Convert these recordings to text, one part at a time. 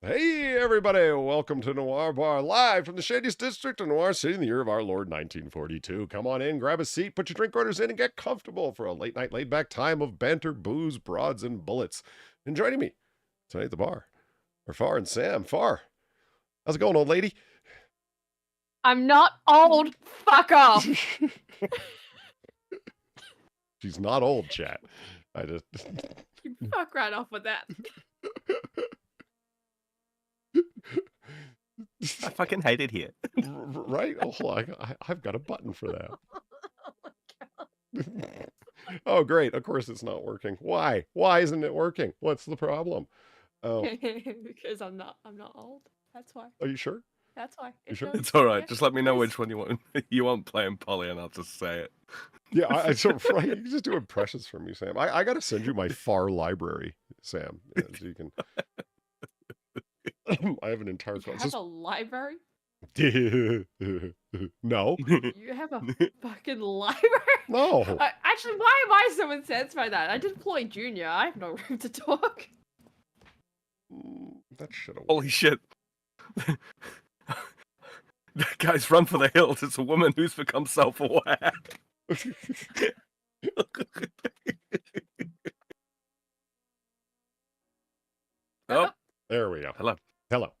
Hey everybody, welcome to Noir Bar, live from the shadiest district of Noir City in the year of our Lord 1942. Come on in, grab a seat, put your drink orders in, and get comfortable for a late night laid back time of banter, booze, broads, and bullets. And joining me tonight at the bar are Far and Sam. Far, how's it going, old lady? I'm not old, fuck off. She's not old, chat. I just... You fuck right off with that. I fucking hate it here. Right? Oh, hold on. I've got a button for that. Oh my god. Oh, great. Of course it's not working. Why? Why isn't it working? What's the problem? Oh, Because I'm not old. That's why. are you sure? That's why. You sure? It's all right. Yeah. Just let me know which one you want. You want playing Polly, and I'll just say it. Yeah, so right. You can just do impressions for me, Sam. I got to send you my far library, Sam, so you can. I have an entire. You have a library? No. You have a fucking library? No. Actually, why am I so incensed by that? I did Ploy Jr. I have no room to talk. That should have. Holy shit! That guy's run for the hills. It's a woman who's become self-aware. Oh, There we go. hello. Hello.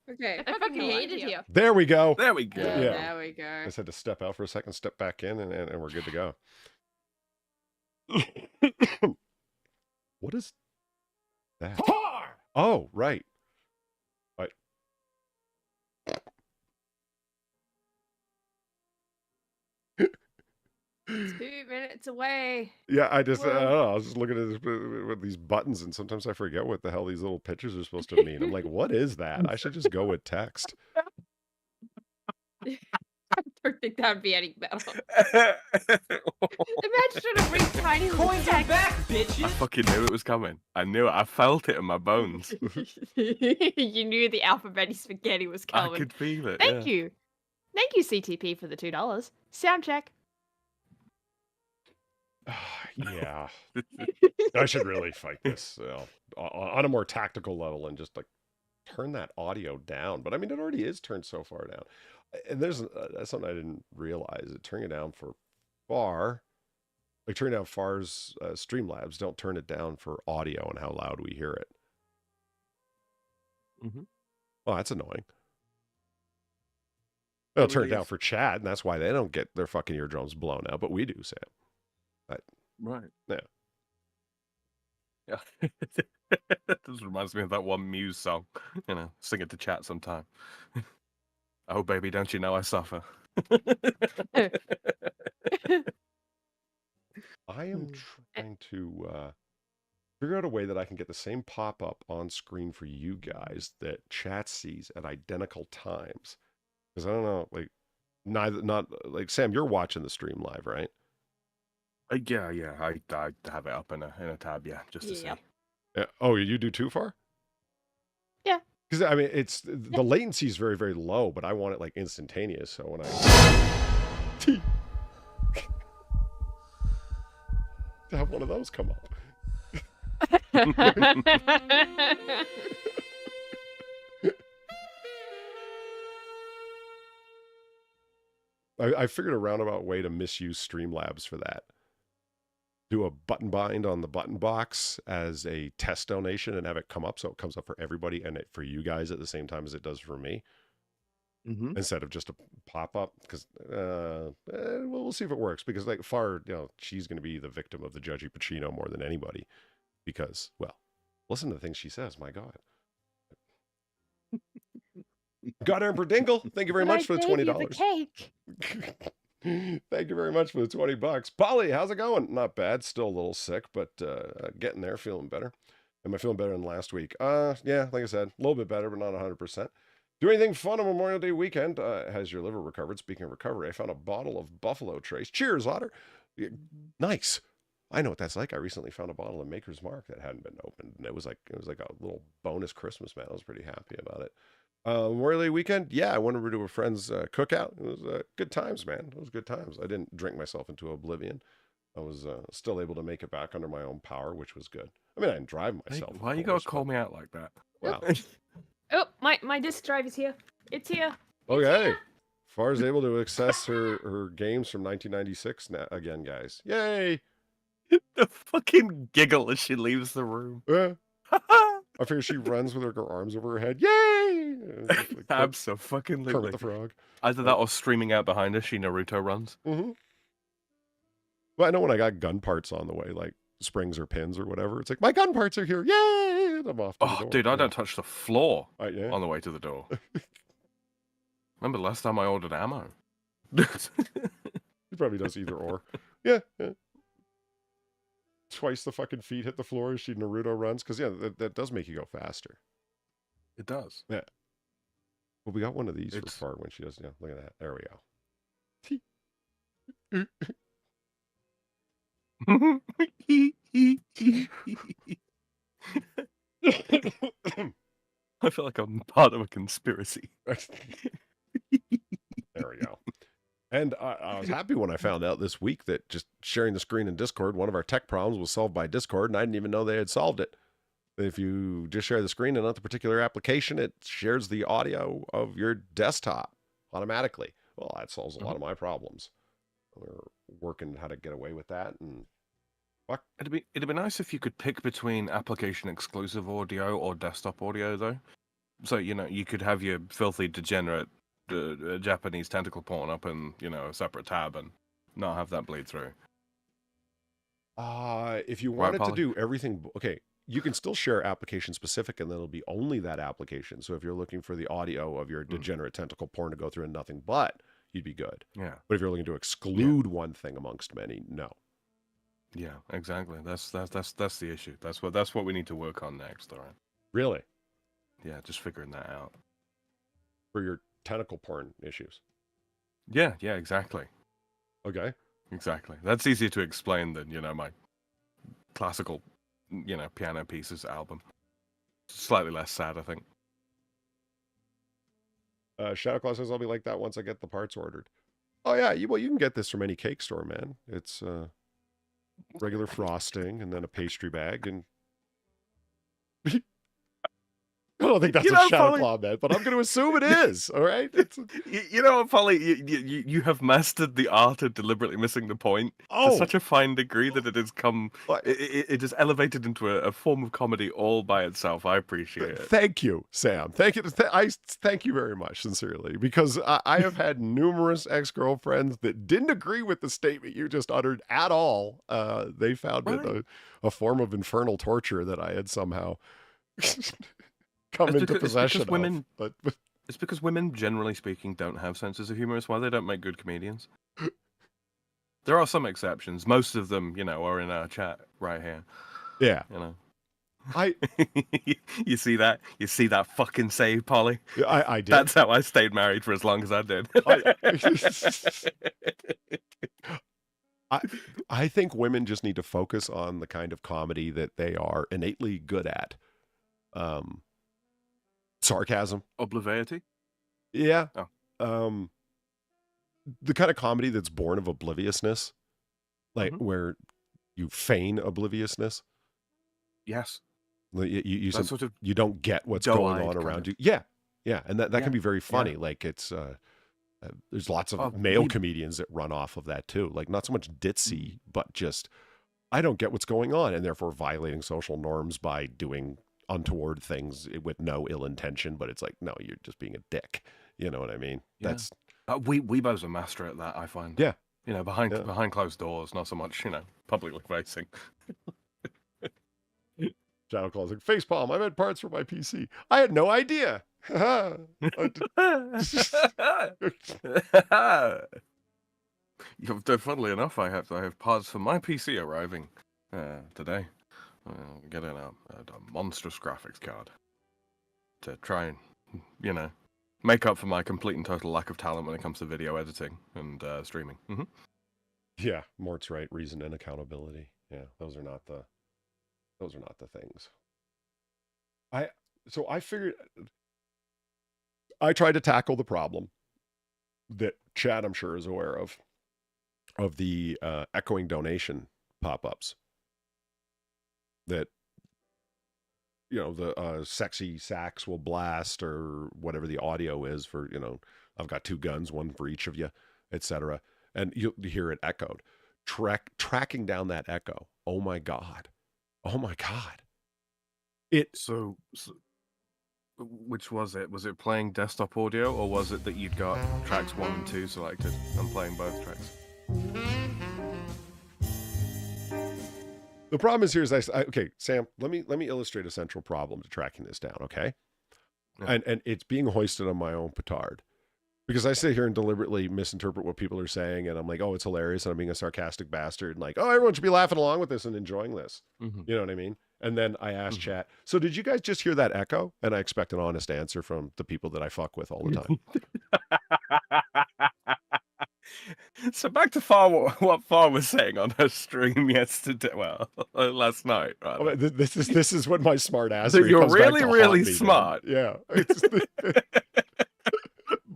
Okay, I fucking hate it here. There we go. There we go. Yeah. There we I go. just had to step out for a second, step back in, and we're good to go. What is that? Oh, right. Right. 2 minutes away. Yeah, I don't Whoa. know. I was just looking at this, with these buttons, and sometimes I forget what the hell these little pictures are supposed to mean. I'm like, what is that? I should just go with text. I don't think that would be any better. Imagine trying to read tiny little Coins are text. back, I bitches! fucking knew it was coming. I knew it. I felt it in my bones. You knew the alphabet spaghetti was I coming. could feel it. Thank you. Thank you, CTP, for the $2. Sound check. Yeah. I should really fight this on a more tactical level and just like turn that audio down. But I mean, it already is turned so far down. And there's that's something I didn't realize. Turning it down for Far, like turning down Far's Streamlabs, don't turn it down for audio and how loud we hear it. Mhm. Well, that's annoying. They'll turn it really down is. for chat, and that's why they don't get their fucking eardrums blown out, but we do, Sam. Right. Yeah. Yeah. This reminds me of that one Muse song. You know, sing it to chat sometime. Oh, baby, don't you know I suffer? I am trying to figure out a way that I can get the same pop-up on screen for you guys that chat sees at identical times. Because I don't know, like, not like Sam, you're watching the stream live, right? Yeah. I have it up in a tab, yeah, just to see. Yeah. Oh, you do too, Far? Yeah. Because I mean, it's the latency is very, very low, but I want it like instantaneous. So when I to have one of those come up. I figured a roundabout way to misuse Streamlabs for that. Do a button bind on the button box as a test donation and have it come up so it comes up for everybody and for you guys at the same time as it does for me. Mm-hmm. Instead of just a pop-up, because we'll see if it works, because like Far, she's going to be the victim of the Judgy Pacino more than anybody, because, well, listen to the things she says, my God. God Emperor Dingle, thank you very much for the $20. The cake. Thank you very much for the $20. Polly, how's it going? Not bad, still a little sick, but getting there, feeling better. Am I feeling better than last week? Yeah, like I said, a little bit better, but not 100%. Do anything fun on Memorial Day weekend? Has your liver recovered? Speaking of recovery, I found a bottle of Buffalo Trace. Cheers, Otter. Nice. I know what that's like. I recently found a bottle of Maker's Mark that hadn't been opened, and it was like a little bonus Christmas, man. I was pretty happy about it. Memorial Day weekend, yeah, I went over to a friend's cookout. It was good times, man. It was good times. I didn't drink myself into oblivion. I was still able to make it back under my own power, which was good. I mean, I didn't drive myself. Why you gotta call me out like that? Wow. Oh, My disk drive is here. It's here. Okay. Far is able to access her games from 1996 now, again, guys. Yay! The fucking giggle as she leaves the room. I figure she runs with her arms over her head. Yay! Like Absolutely. Kermit the Frog. Either that or streaming out behind her, she Naruto runs. Mm-hmm. Well, I know when I got gun parts on the way, like springs or pins or whatever, it's like, my gun parts are here. Yay! And I'm off to the door. Dude, I don't touch the floor Yeah. on the way to the door. Remember last time I ordered ammo? He probably does either or. Yeah. Twice the fucking feet hit the floor as she Naruto runs. Because, yeah, that does make you go faster. It does. Yeah. Well, we got one of these for Far when she does. Yeah, look at that. There we go. I feel like I'm part of a conspiracy. There we go. And I was happy when I found out this week that just sharing the screen in Discord, one of our tech problems was solved by Discord, and I didn't even know they had solved it. If you just share the screen and not the particular application, it shares the audio of your desktop automatically. Well, that solves a lot of my problems. We're working how to get away with that, and fuck. It'd be nice if you could pick between application exclusive audio or desktop audio, though. So you could have your filthy degenerate Japanese tentacle porn up in a separate tab and not have that bleed through. If you wanted to do everything, okay, you can still share application specific, and then it'll be only that application. So if you're looking for the audio of your degenerate tentacle porn to go through and nothing but, you'd be good. Yeah. But if you're looking to exclude one thing amongst many, no. Yeah, exactly. That's the issue. That's what we need to work on next. All right. Really? Yeah, just figuring that out. For your tentacle porn issues. Yeah, exactly. Okay. Exactly. That's easier to explain than, my classical, piano pieces album. Slightly less sad, I think. Shadowclaw says I'll be like that once I get the parts ordered. Oh yeah, you can get this from any cake store, man. It's regular frosting and then a pastry bag and I don't think that's what Shadowclaw meant, but I'm going to assume it is. All right. Polly, you have mastered the art of deliberately missing the point to such a fine degree that it has come. It is elevated into a form of comedy all by itself. I appreciate it. Thank you, Sam. Thank you. I thank you very much, sincerely, because I have had numerous ex-girlfriends that didn't agree with the statement you just uttered at all. They found it a form of infernal torture that I had somehow come into possession of. But it's because women, generally speaking, don't have senses of humor. It's why they don't make good comedians. There are some exceptions. Most of them, are in our chat right here. Yeah. You see that? You see that fucking save, Polly? I did. That's how I stayed married for as long as I did. I think women just need to focus on the kind of comedy that they are innately good at. Sarcasm. Obliviety? Yeah. Oh. The kind of comedy that's born of obliviousness. Like where you feign obliviousness. Yes. You don't get what's going on around you. Yeah. Yeah. And that can be very funny. Yeah. Like it's there's lots of male comedians that run off of that too. Like not so much ditzy, but just I don't get what's going on, and therefore violating social norms by doing untoward things with no ill intention, but it's like, no, you're just being a dick. You know what I mean? Yeah. That's Weebo's a master at that, I find. Yeah. Behind closed doors, not so much, publicly facing. Shadow calls it facepalm. I had parts for my PC. I had no idea. Funnily enough, I have parts for my PC arriving today. Getting a monstrous graphics card to try and, make up for my complete and total lack of talent when it comes to video editing and streaming. Yeah, Mort's right. Reason and accountability. Yeah, those are not the things. I figured I tried to tackle the problem that Chad, I'm sure, is aware of the echoing donation pop-ups. That the sexy sax will blast or whatever the audio is for, I've got 2 guns, one for each of you, etc. And you hear it echoed. Tracking down that echo. Oh my God. Oh my God. So which was it? Was it playing desktop audio, or was it that you'd got tracks 1 and 2 selected and playing both tracks? The problem is here is okay, Sam, let me illustrate a central problem to tracking this down, okay? Yeah. And it's being hoisted on my own petard. Because I sit here and deliberately misinterpret what people are saying, and I'm like, oh, it's hilarious, and I'm being a sarcastic bastard, and like, oh, everyone should be laughing along with this and enjoying this. Mm-hmm. You know what I mean? And then I ask chat, so did you guys just hear that echo? And I expect an honest answer from the people that I fuck with all the time. So back to what Far was saying on her stream yesterday, last night. Oh, this is what my smart ass. So you're really smart. Yeah.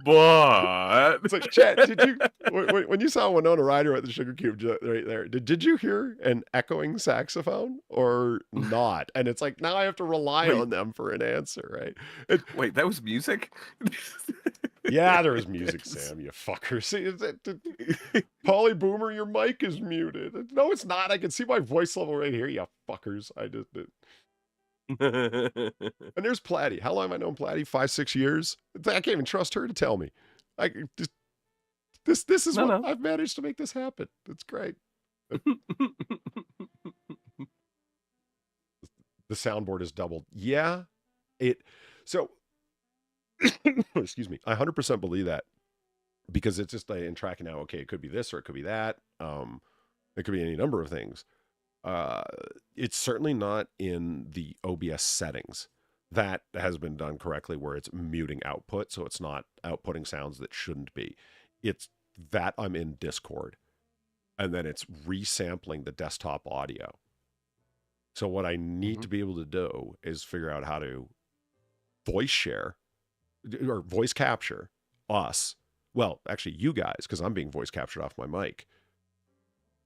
But it's like, chat, did you when you saw Winona Ryder at the Sugar Cube right there, did you hear an echoing saxophone or not? And it's like, now I have to rely on them for an answer, right? Wait, that was music? Yeah, there was music, Sam, you fucker. See, Polly Boomer, your mic is muted. No, it's not. I can see my voice level right here, you fuckers. And there's Platty. How long have I known Platty? 5-6 years. I can't even trust her to tell me. This is what I've managed to make this happen. It's great. The soundboard is doubled. Yeah, so excuse me. I 100% believe that because it's just in tracking now. Okay, it could be this or it could be that. It could be any number of things. It's certainly not in the OBS settings. That has been done correctly where it's muting output, so it's not outputting sounds that shouldn't be. It's that I'm in Discord, and then it's resampling the desktop audio. So what I need to be able to do is figure out how to voice share or voice capture us. Well, actually you guys, because I'm being voice captured off my mic,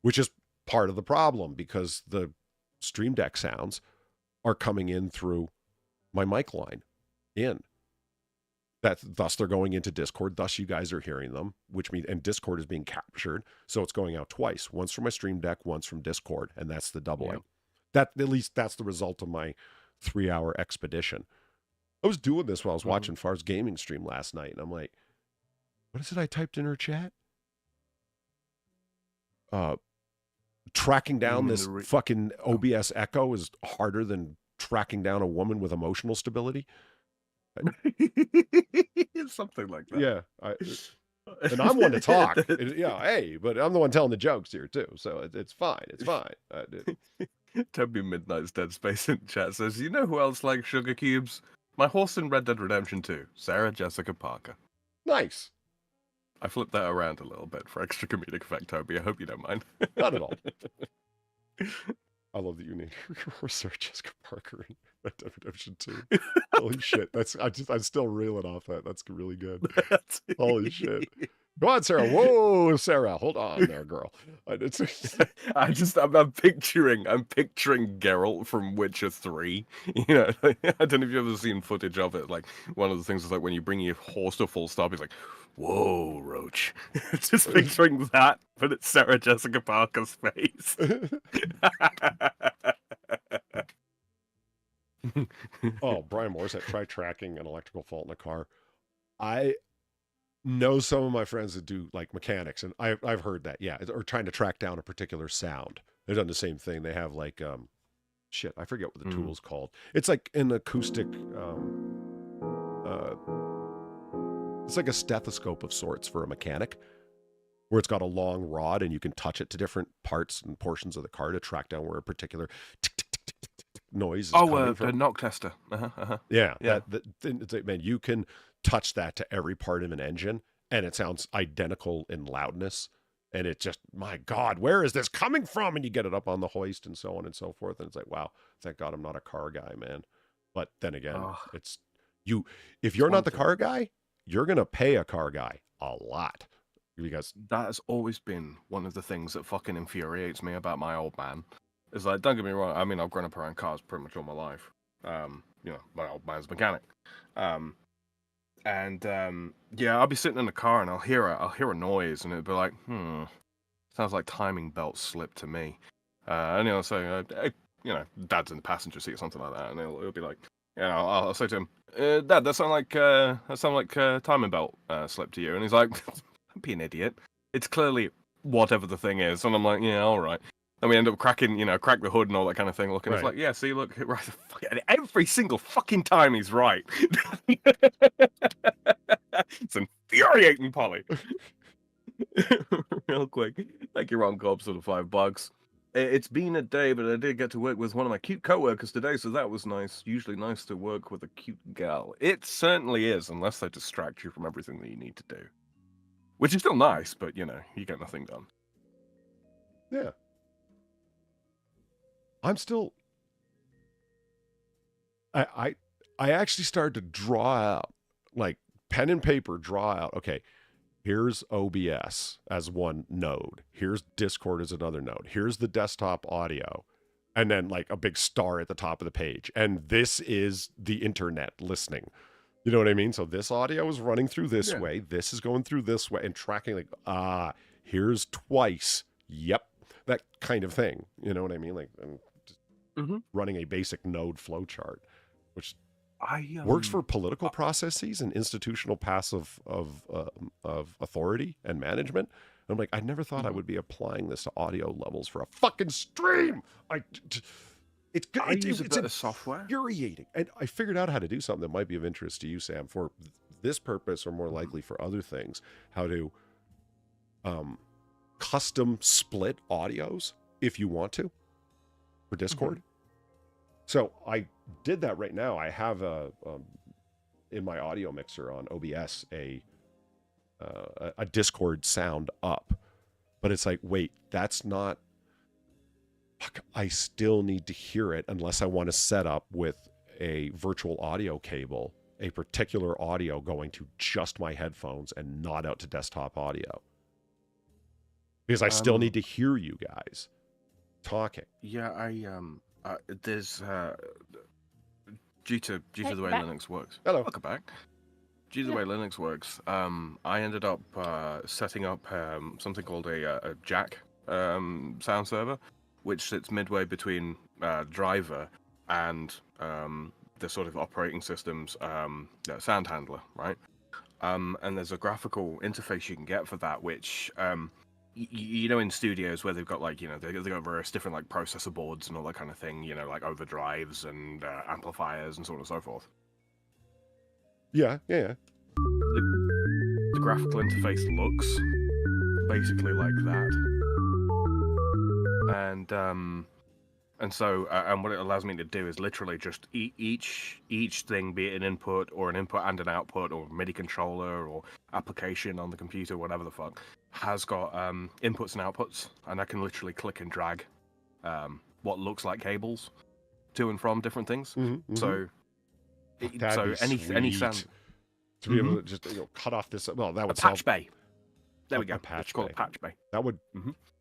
which is part of the problem because the Stream Deck sounds are coming in through my mic line thus they're going into Discord, thus you guys are hearing them, which means, and Discord is being captured, so it's going out twice, once from my Stream Deck, once from Discord, and that's the doubling. That, at least that's the result of my 3-hour expedition. I was doing this while I was watching Far's gaming stream last night, and I'm like, what is it I typed in her chat? Tracking down this fucking OBS echo is harder than tracking down a woman with emotional stability. Something like that. Yeah. And I'm one to talk. Hey, but I'm the one telling the jokes here too. So it's fine. It's fine. Toby Midnight's Dead Space in chat says, you know who else likes sugar cubes? My horse in Red Dead Redemption 2, Sarah Jessica Parker. Nice. I flipped that around a little bit for extra comedic effect, Toby. I hope you don't mind. Not at all. I love that you named your horse Sarah Jessica Parker in Red Dead Redemption 2. Holy shit. I'm still reeling off that. That's really good. Holy shit. Go on, Sarah. Whoa, Sarah. Hold on there, girl. I'm picturing Geralt from Witcher 3. You know, I don't know if you've ever seen footage of it. Like, one of the things is like when you bring your horse to a full stop, he's like, whoa, Roach. Just picturing that, but it's Sarah Jessica Parker's face. Oh, Brian Moore said, try tracking an electrical fault in a car. I know some of my friends that do like mechanics, and I've heard that, yeah, or trying to track down a particular sound. They've done the same thing. They have like, shit, I forget what the tool's called. It's like an acoustic, it's like a stethoscope of sorts for a mechanic, where it's got a long rod and you can touch it to different parts and portions of the car to track down where a particular noise is coming from. The knock tester. Yeah. Man, you can touch that to every part of an engine and it sounds identical in loudness. And it just, my God, where is this coming from? And you get it up on the hoist and so on and so forth. And it's like, wow, thank God I'm not a car guy, man. But then again, if you're not the car guy, you're going to pay a car guy a lot. Because that has always been one of the things that fucking infuriates me about my old man. Is like, don't get me wrong, I mean, I've grown up around cars pretty much all my life. my old man's mechanic. Yeah, I'll be sitting in the car and I'll hear a noise and it'll be like, sounds like timing belt slip to me. And he'll say, Dad's in the passenger seat or something like that, and it'll be like, I'll say to him, Dad, that sound like timing belt slip to you, and he's like, don't be an idiot. It's clearly whatever the thing is, and I'm like, yeah, all right. And we end up crack the hood and all that kind of thing. Looking, Right. It's like, yeah, see, look, right, and every single fucking time he's right. It's infuriating, Polly. Real quick, thank you, Ron Cobbs, for the $5. It's been a day, but I did get to work with one of my cute co-workers today, so that was nice. Usually nice to work with a cute gal. It certainly is, unless they distract you from everything that you need to do. Which is still nice, but, you get nothing done. Yeah. I'm still... I actually started to draw out, like, pen and paper, draw out, okay, here's OBS as one node. Here's Discord as another node. Here's the desktop audio. And then like a big star at the top of the page. And this is the internet listening. You know what I mean? So this audio is running through this way. This is going through this way and tracking like, here's twice. Yep. That kind of thing. You know what I mean? Like I'm just running a basic node flowchart, which works for political processes and institutional passive of authority and management. I'm like, I never thought I would be applying this to audio levels for a fucking stream. It's software. Infuriating. And I figured out how to do something that might be of interest to you, Sam, for this purpose or more likely for other things. How to custom split audios if you want to for Discord. So I did that right now. I have in my audio mixer on OBS a Discord sound up, but it's like, wait, that's not. Fuck, I still need to hear it unless I want to set up with a virtual audio cable, a particular audio going to just my headphones and not out to desktop audio, because I still need to hear you guys talking. Yeah, there's due to the way Linux works. Hello. Welcome back. Due to the way Linux works, I ended up setting up something called a jack sound server, which sits midway between driver and the sort of operating system's sound handler, right? And there's a graphical interface you can get for that, which in studios where they've got like they've got various different like processor boards and all that kind of thing, like overdrives and amplifiers and so on and so forth. Yeah. The graphical interface looks basically like that, and so what it allows me to do is literally just each thing, be it an input or an input and an output or MIDI controller or application on the computer, whatever the fuck, has got inputs and outputs, and I can literally click and drag what looks like cables to and from different things. So any sound to be able to just cut off this. Well, that would patch bay. There we go. Patch bay. Patch bay. That would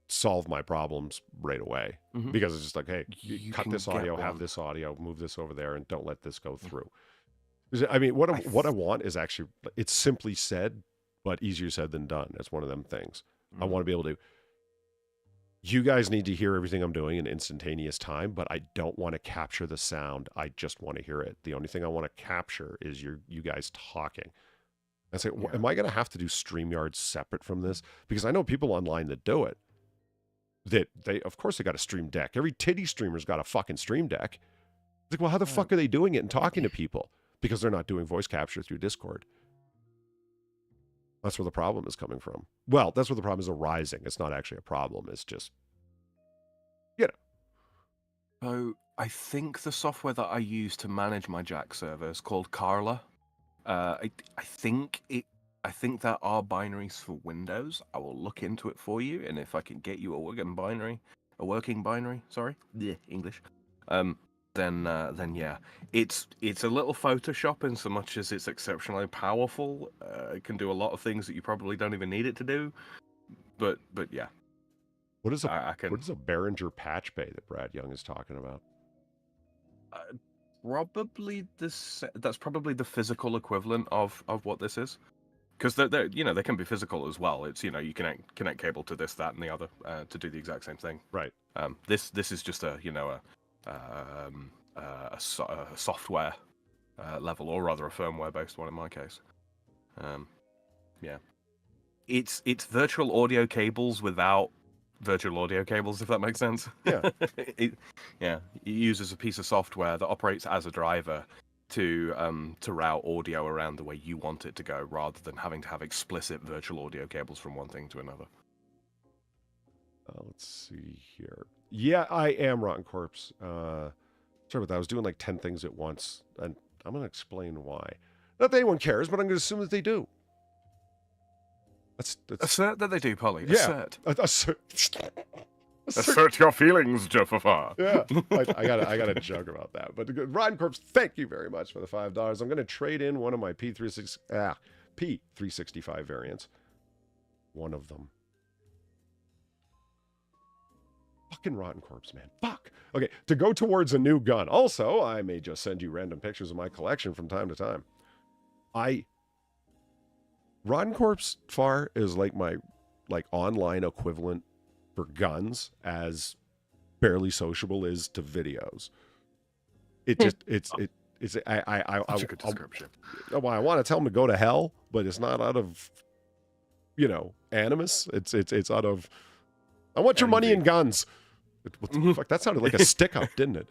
solve my problems right away, because it's just like, hey, you cut this audio, have this audio, move this over there, and don't let this go through. I mean, what I want is actually, it's simply said, but easier said than done. That's one of them things. I want to be able to. You guys need to hear everything I'm doing in instantaneous time, but I don't want to capture the sound. I just want to hear it. The only thing I want to capture is you guys talking. I say, am I going to have to do StreamYard separate from this? Because I know people online that do it. That of course they got a Stream Deck. Every titty streamer's got a fucking Stream Deck. It's like, well, how the fuck are they doing it and talking to people? Because they're not doing voice capture through Discord. That's where the problem is coming from. Well, that's where the problem is arising. It's not actually a problem. It's just, So I think the software that I use to manage my Jack server is called Carla. I think there are binaries for Windows. I will look into it for you, and if I can get you a working binary, sorry, English. Then yeah, it's a little Photoshop in so much as it's exceptionally powerful. It can do a lot of things that you probably don't even need it to do. But yeah. What is a Behringer patch bay that Brad Young is talking about? probably that's probably the physical equivalent of what this is. Because they can be physical as well. It's you connect cable to this, that, and the other to do the exact same thing. Right. This is just a software level, or rather a firmware based one in my case. Yeah, it's virtual audio cables without virtual audio cables, if that makes sense. Yeah. It uses a piece of software that operates as a driver to route audio around the way you want it to go, rather than having to have explicit virtual audio cables from one thing to another. Let's see here. Yeah, I am Rotten Corpse. Sorry about that. I was doing like 10 things at once, and I'm going to explain why. Not that anyone cares, but I'm going to assume that they do. That's Assert that they do, Polly. Yeah. Assert. Assert. Assert your feelings, Jaffa. Yeah, I got a joke about that. But Rotten Corpse, thank you very much for the $5. I'm going to trade in one of my P365 variants. One of them. Fucking Rotten Corpse, man. Fuck. Okay, to go towards a new gun. Also, I may just send you random pictures of my collection from time to time. Rotten Corpse Far is like my online equivalent for guns as Barely Sociable is to videos. It just it's I That's a good description. Well, I want to tell them to go to hell, but it's not out of animus. It's out of I want your money and guns. What the fuck? That sounded like a stick up, didn't it?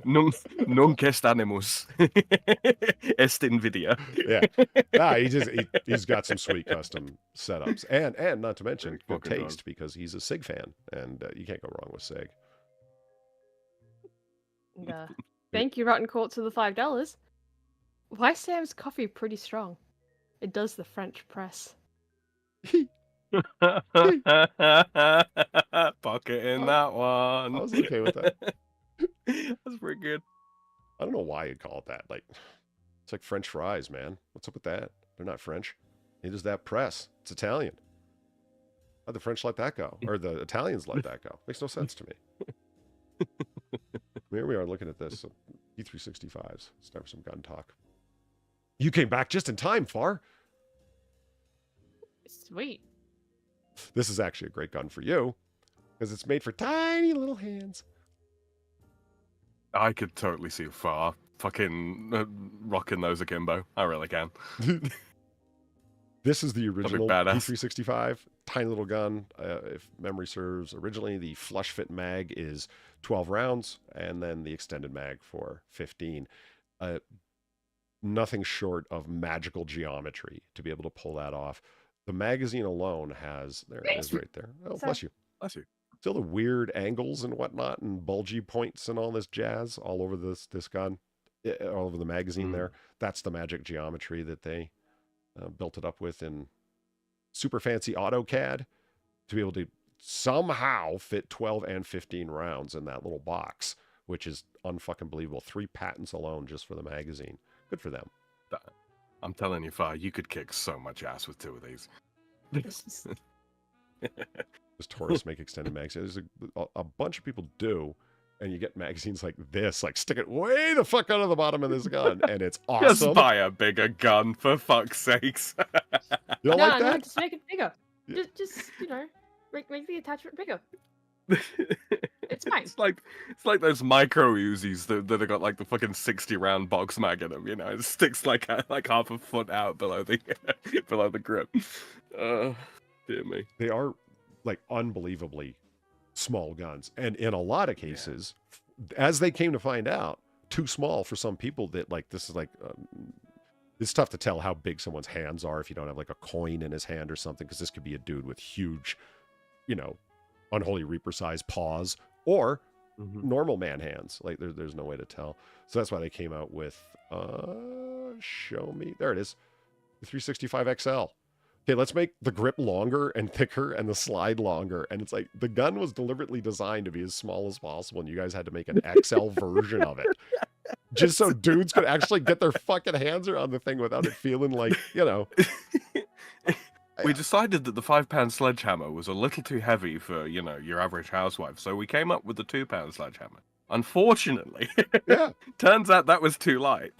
Nunc est animus. Est invidia. Yeah. He's got some sweet custom setups. And not to mention good taste, because he's a SIG fan, and you can't go wrong with SIG. Thank you, Rotten Corpse, for the $5. Why is Sam's coffee pretty strong? It does the French press. Pocket in that one. I was okay with that. That's pretty good. I don't know why you'd call it that. It's like French fries, man. What's up with that? They're not French. It is that press. It's Italian. How'd the French let that go? Or the Italians let that go? Makes no sense to me. Here we are looking at this. E365s. It's time for some gun talk. You came back just in time, Far. Sweet. This is actually a great gun for you, because it's made for tiny little hands. I could totally see Far fucking rocking those akimbo. I really can. This is the original badass. P365. Tiny little gun. If memory serves, originally the flush fit mag is 12 rounds, and then the extended mag for 15. Nothing short of magical geometry to be able to pull that off. The magazine alone has, there it is right there. Oh, bless you. Bless you. Still the weird angles and whatnot and bulgy points and all this jazz all over this gun, all over the magazine there. That's the magic geometry that they built it up with in super fancy AutoCAD to be able to somehow fit 12 and 15 rounds in that little box, which is unfucking believable. 3 patents alone just for the magazine. Good for them. I'm telling you, Far, you could kick so much ass with 2 of these. Does Taurus make extended magazines? A bunch of people do, and you get magazines like this, like stick it way the fuck out of the bottom of this gun, and it's awesome. Just buy a bigger gun, for fuck's sakes. You don't like that? No, just make it bigger. Yeah. Just make the attachment bigger. It's fine. It's like those micro Uzis that have got like the fucking 60 round box mag in them. It sticks like half a foot out below the below the grip. Dear me. They are like unbelievably small guns, and in a lot of cases, as they came to find out, too small for some people. That this is it's tough to tell how big someone's hands are if you don't have like a coin in his hand or something, because this could be a dude with huge, Unholy Reaper sized paws, or normal man hands. There's no way to tell. So that's why they came out with show me, there it is, the 365 XL. Okay, let's make the grip longer and thicker and the slide longer. And it's like the gun was deliberately designed to be as small as possible, and you guys had to make an XL version of it, just so dudes could actually get their fucking hands around the thing without it feeling like, We decided that the 5-pound sledgehammer was a little too heavy for, your average housewife, so we came up with the 2-pound sledgehammer. Unfortunately, Yeah. turns out that was too light.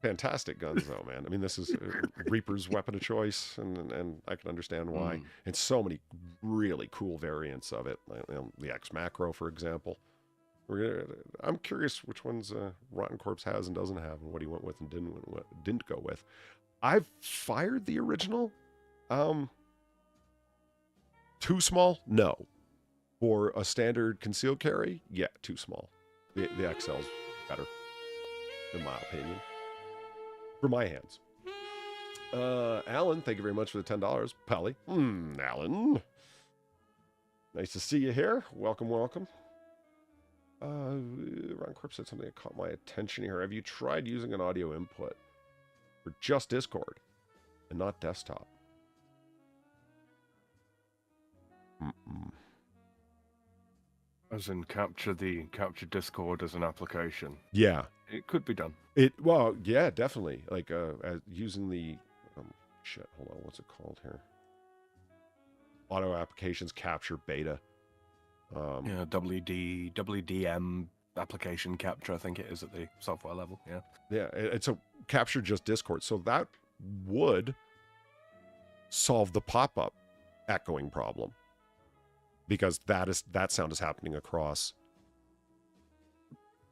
Fantastic guns, though, man. I mean, this is Reaper's weapon of choice, and I can understand why. And so many really cool variants of it. The X Macro, for example. I'm curious which ones Rotten Corpse has and doesn't have, and what he went with and didn't go with. I've fired the original. Too small? No. For a standard concealed carry? Yeah, too small. The XL's better, in my opinion. For my hands. Alan, thank you very much for the $10. Pally. Alan. Nice to see you here. Welcome, welcome. Ron Corp said something that caught my attention here. Have you tried using an audio input for just Discord and not desktop? As in capture Discord as an application. Yeah. It could be done. Well, yeah, definitely. Like using the hold on, what's it called here? Auto Applications Capture Beta. Yeah, WDM application capture, I think it is at the software level. Yeah. Yeah, it's a capture just Discord. So that would solve the pop-up echoing problem. Because that sound is happening across.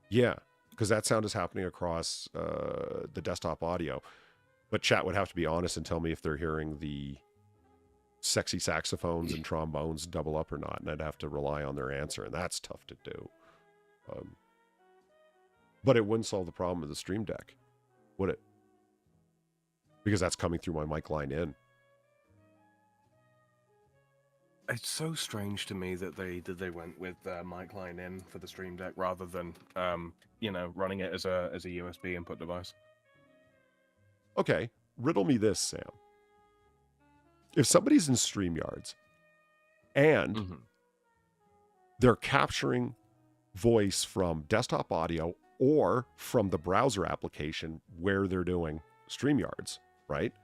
Yeah, because that sound is happening across the desktop audio. But chat would have to be honest and tell me if they're hearing the sexy saxophones and trombones double up or not, and I'd have to rely on their answer, and that's tough to do. But it wouldn't solve the problem of the Stream Deck, would it? Because that's coming through my mic line in. It's so strange to me that they went with mic line in for the Stream Deck rather than running it as a USB input device. Okay, riddle me this, Sam. If somebody's in StreamYards and they're capturing voice from desktop audio or from the browser application where they're doing StreamYards, right?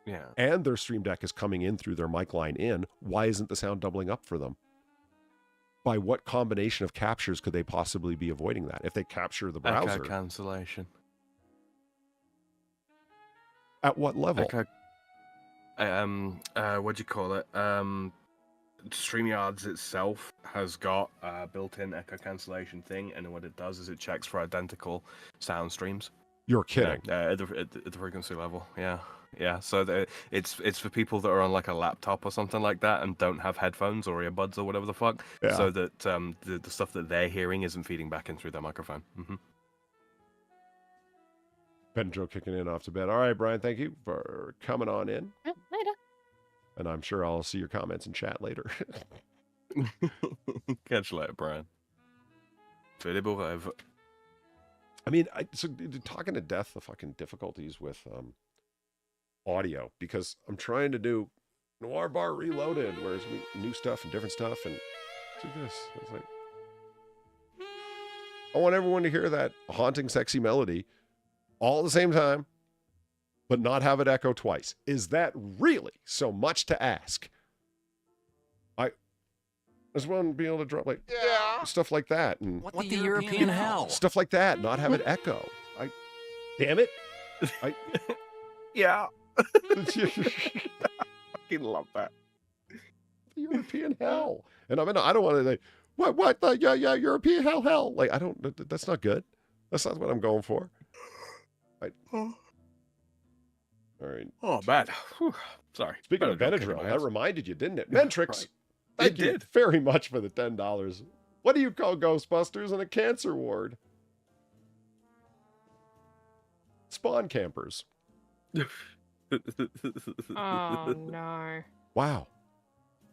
Yeah. And their Stream Deck is coming in through their mic line in, why isn't the sound doubling up for them? By what combination of captures could they possibly be avoiding that? If they capture the browser. Echo cancellation. At what level? Echo. What do you call it? StreamYards itself has got a built-in echo cancellation thing, and what it does is it checks for identical sound streams. You're kidding. At the frequency level, yeah. Yeah, so it's for people that are on like a laptop or something like that and don't have headphones or earbuds or whatever the fuck, so that the stuff that they're hearing isn't feeding back in through their microphone. Ben and Joe kicking in off to bed. All right, Brian, thank you for coming on in. Later. And I'm sure I'll see your comments in chat later. Catch you later, Brian. I mean, so talking to death, the fucking difficulties with audio, because I'm trying to do Noir Bar Reloaded, where it's new stuff and different stuff, and do this. It's like, I want everyone to hear that haunting, sexy melody all at the same time, but not have it echo twice. Is that really so much to ask? I just want to be able to drop like stuff like that, and what the European hell? Stuff like that, not have it echo. Damn it! Yeah. I fucking love that. The European hell. And I mean, I don't want to like, what the European hell. Like, I don't, that's not good. That's not what I'm going for. All right. Oh, bad. Whew. Sorry. Speaking of Benadryl, that reminded you, didn't it? Ventrix, thank you did. very much for the $10. What do you call Ghostbusters in a cancer ward? Spawn campers. Oh, no. Wow.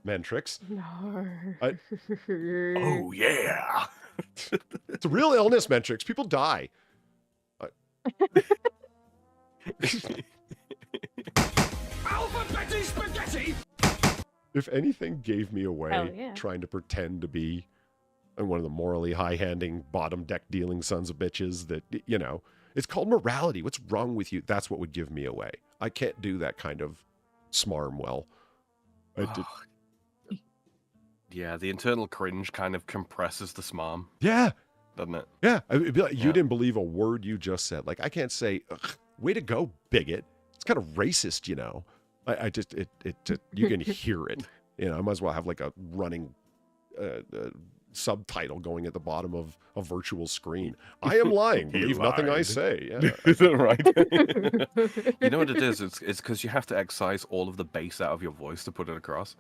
Mentrix. No. Oh, yeah. It's a real illness, Mentrix. People die. Alpha Betty Spaghetti! If anything gave me away yeah. trying to pretend to be one of the morally high-handing, bottom-deck dealing sons of bitches that, it's called morality. What's wrong with you? That's what would give me away. I can't do that kind of smarm well. Yeah, the internal cringe kind of compresses the smarm, Yeah. doesn't it? Yeah. It'd be like, you Yeah. didn't believe a word you just said. Like, I can't say, "Ugh, way to go, bigot." It's kind of racist, you know. I just, you can hear it. You know, I might as well have like a running subtitle going at the bottom of a virtual screen. I am lying. He Believe nothing I lied. say. Yeah. Is that right? You know what it is? It's because you have to excise all of the bass out of your voice to put it across.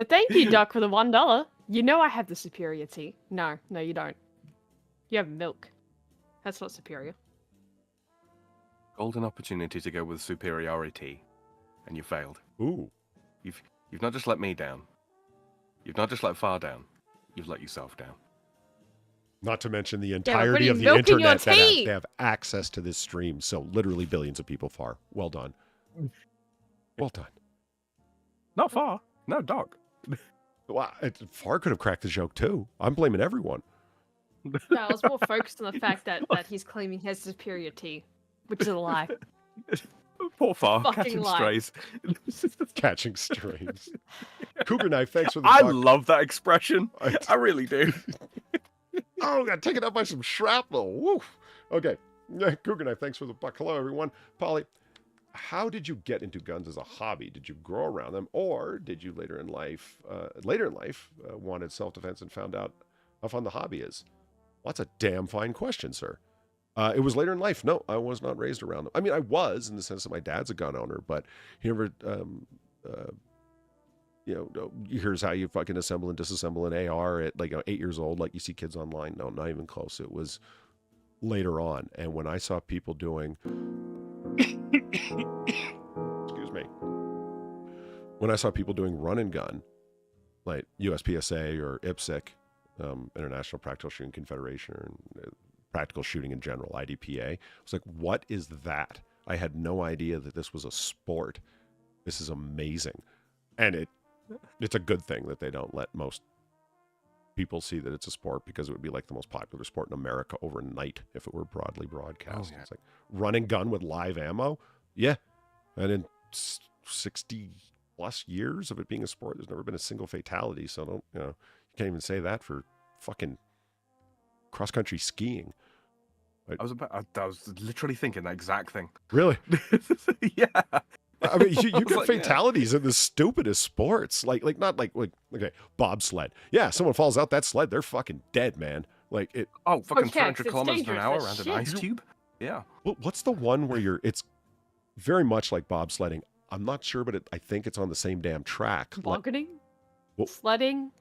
Thank you, Duck, for the $1. You know I have the superior tea. No, you don't. You have milk. That's not superior. Golden opportunity to go with superiority, and you failed. Ooh. You've not just let me down. You've not just let Far down. You've let yourself down. Not to mention the we're entirety of putting the milk in your internet that tea. they have access to this stream. So literally billions of people. Far. Well done. Well done. Not Far. No, Doc. Well, Far could have cracked the joke too. I'm blaming everyone. No, I was more focused on the fact that he's claiming he has superior tea, which is a lie. Poor Far. Fucking Catching lie. strays. Catching strays. Cougar Knife, thanks for the I buck. love that expression. I really do. Oh, got taken out by some shrapnel. Woo. Okay. Yeah, Cougar Knife, thanks for the buck. Hello, everyone. Polly, how did you get into guns as a hobby? Did you grow around them, or did you later in life wanted self-defense and found out how fun the hobby is? Well, that's a damn fine question, sir. It was later in life. No, I was not raised around them. I mean, I was in the sense that my dad's a gun owner, but he never, here's how you fucking assemble and disassemble an AR at like 8 years old, like you see kids online. No, not even close. It was later on. And when I saw people doing, excuse me, when I saw people doing run and gun, like USPSA or IPSC, International Practical Shooting Confederation, or practical shooting in general, IDPA. I was like, what is that? I had no idea that this was a sport. This is amazing. And it's a good thing that they don't let most people see that it's a sport, because it would be like the most popular sport in America overnight if it were broadly broadcast. Oh, yeah. It's like run and gun with live ammo. Yeah. And in 60 plus years of it being a sport, there's never been a single fatality. So you can't even say that for fucking cross-country skiing. I was literally thinking that exact thing. Really? Yeah. I mean, you get like, fatalities in the stupidest sports. Like not like okay, bobsled. Yeah, someone falls out that sled, they're fucking dead, man. Like it. Oh, fucking yeah, 300 it's kilometers an dangerous hour as around an shit. ice tube. Yeah. What's the one where it's very much like bobsledding? I'm not sure, but I think it's on the same damn track. Tobogganing? Well- Sledding?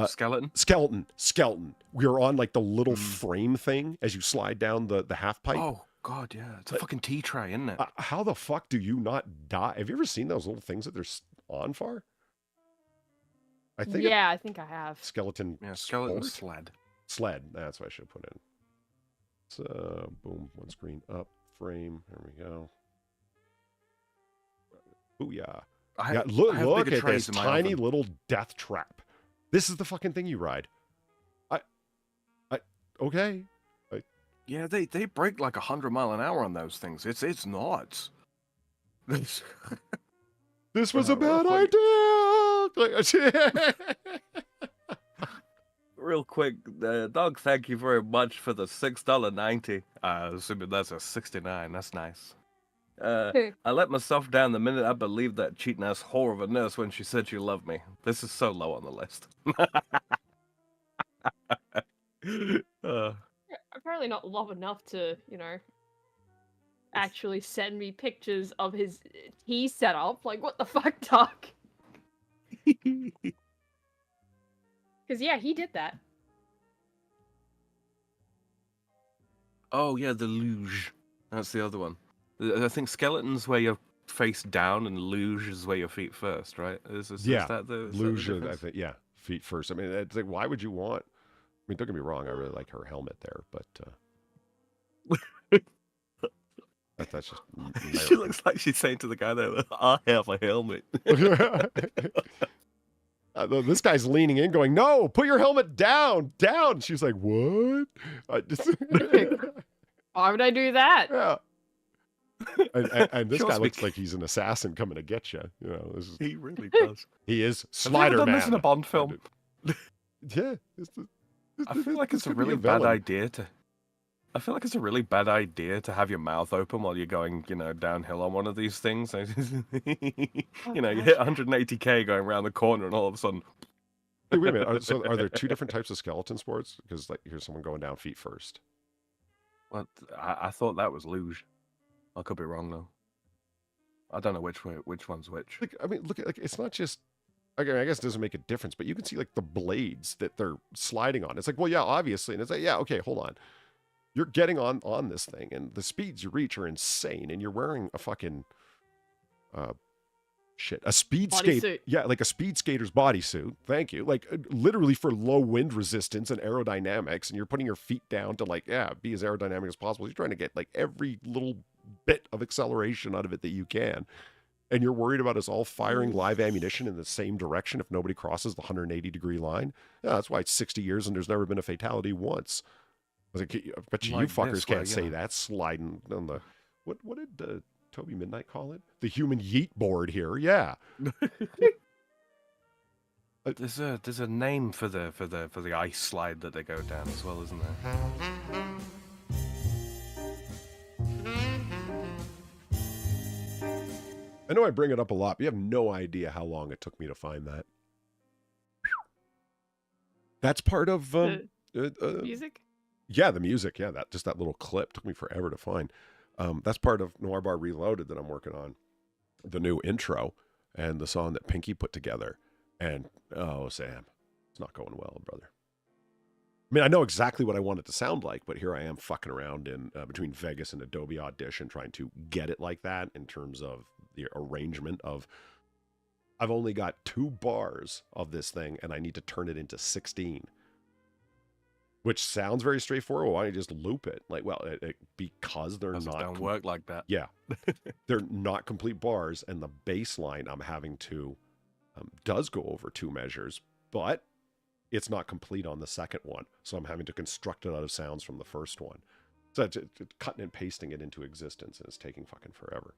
Skeleton. Skeleton. We're on like the little frame thing as you slide down the half pipe. Oh God, yeah. It's a fucking tea tray, isn't it? How the fuck do you not die? Have you ever seen those little things that they're on for? I think Yeah, I think I have. skeleton. Yeah, skeleton sport? sled. Sled. That's what I should put in. So boom, one screen up, frame. There we go. Booyah. Yeah, look at this tiny little death trap. This is the fucking thing you ride. Okay. Yeah, they break like 100 miles an hour on those things. It's nuts. This was a real bad idea. Real quick, Doug, thank you very much for the $6.90. Assuming that's a 69. That's nice. I let myself down the minute I believed that cheating ass whore of a nurse when she said she loved me. This is so low on the list. Apparently not love enough to, actually send me pictures of his tea setup. Like, what the fuck, Doc? Because, yeah, he did that. Oh, yeah, the luge. That's the other one. I think skeleton's where you're face down and luge is where your feet first, right? Is that the luge, difference? I think, yeah, feet first. I mean, it's like, why would you want? I mean, don't get me wrong, I really like her helmet there, but that's just. She looks like she's saying to the guy there, "I have a helmet." This guy's leaning in, going, "No, put your helmet down, down." She's like, "What?" Why would I do that? Yeah. And this Sure, guy looks speak- like he's an assassin coming to get you. You know, He really does. he is Have you ever Slider done Man. this in a Bond film? Yeah, I feel like this it's a could be really bad villain. idea to. I feel like it's a really bad idea to have your mouth open while you're going, downhill on one of these things. You hit 180k going around the corner, and all of a sudden, Hey, wait a minute. Are there two different types of skeleton sports? Because like here's someone going down feet first. what? I thought that was luge. I could be wrong though. I don't know which one's which. Like, I mean, look at it's not just. Okay, I guess it doesn't make a difference, but you can see like the blades that they're sliding on. It's like, well, yeah, obviously, and it's like, yeah, okay, hold on. You're getting on this thing, and the speeds you reach are insane, and you're wearing a fucking a speed skate. Bodysuit. Yeah, like a speed skater's bodysuit. Thank you. Like literally for low wind resistance and aerodynamics, and you're putting your feet down to be as aerodynamic as possible. You're trying to get like every little bit of acceleration out of it that you can. And you're worried about us all firing live ammunition in the same direction if nobody crosses the 180-degree line? Yeah, that's why it's 60 years and there's never been a fatality once. I bet you Like fuckers this, where, can't say that sliding on the... What did Toby Midnight call it? The human yeet board here, yeah. There's a name for the ice slide that they go down as well, isn't there? I know I bring it up a lot, but you have no idea how long it took me to find that. That's part of... Music? Yeah, the music. Yeah, that little clip took me forever to find. That's part of Noir Bar Reloaded that I'm working on. The new intro and the song that Pinky put together. And, oh, Sam, it's not going well, brother. I mean, I know exactly what I want it to sound like, but here I am fucking around in between Vegas and Adobe Audition trying to get it like that in terms of the arrangement of... I've only got 2 bars of this thing, and I need to turn it into 16. Which sounds very straightforward. Why don't you just loop it? Like, well, because they're Doesn't not... don't work like that. Yeah. They're not complete bars, and the bass line I'm having to... does go over 2 measures, but it's not complete on the second one. So I'm having to construct it out of sounds from the first one. So it's cutting and pasting it into existence, and it's taking fucking forever.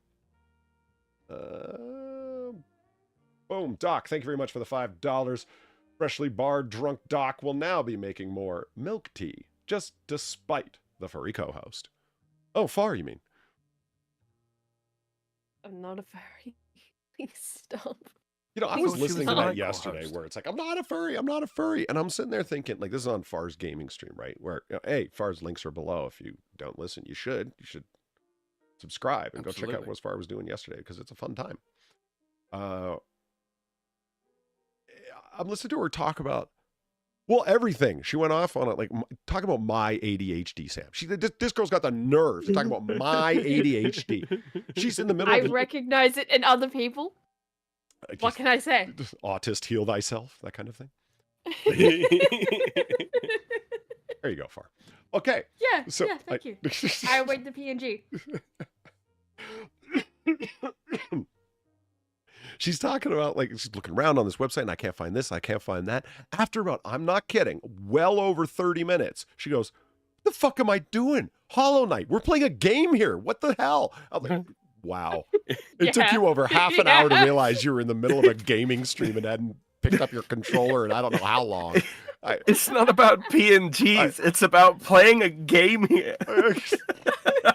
Boom. Doc, thank you very much for the $5. Freshly barred drunk Doc will now be making more milk tea, just despite the furry co-host. Oh, Far, you mean? I'm not a furry. Please stop. You know, I I was thought she was listening to the that night yesterday co-host. where it's like, I'm not a furry. And I'm sitting there thinking, like, this is on Far's gaming stream, right? Where, hey, Far's links are below. If you don't listen, you should subscribe and go check out Absolutely. what Far was doing yesterday because it's a fun time. I'm listening to her talk about, well, everything. She went off on it, like, talk about my ADHD, Sam. This girl's got the nerve to talk about my ADHD. She's in the middle I of recognize it in other people. What can I say? Autist, heal thyself, that kind of thing. There you go, Far. Okay. Yeah, So yeah, thank you. I await the PNG. She's talking about, like, she's looking around on this website and I can't find this, I can't find that. After about, I'm not kidding, well over 30 minutes, she goes, what the fuck am I doing? Hollow Knight, we're playing a game here. What the hell? I'm like, wow. It took Yeah. you over half an hour to realize you were in the middle of a gaming stream and hadn't picked up your controller in I don't know how long. It's not about PNGs. It's about playing a game here.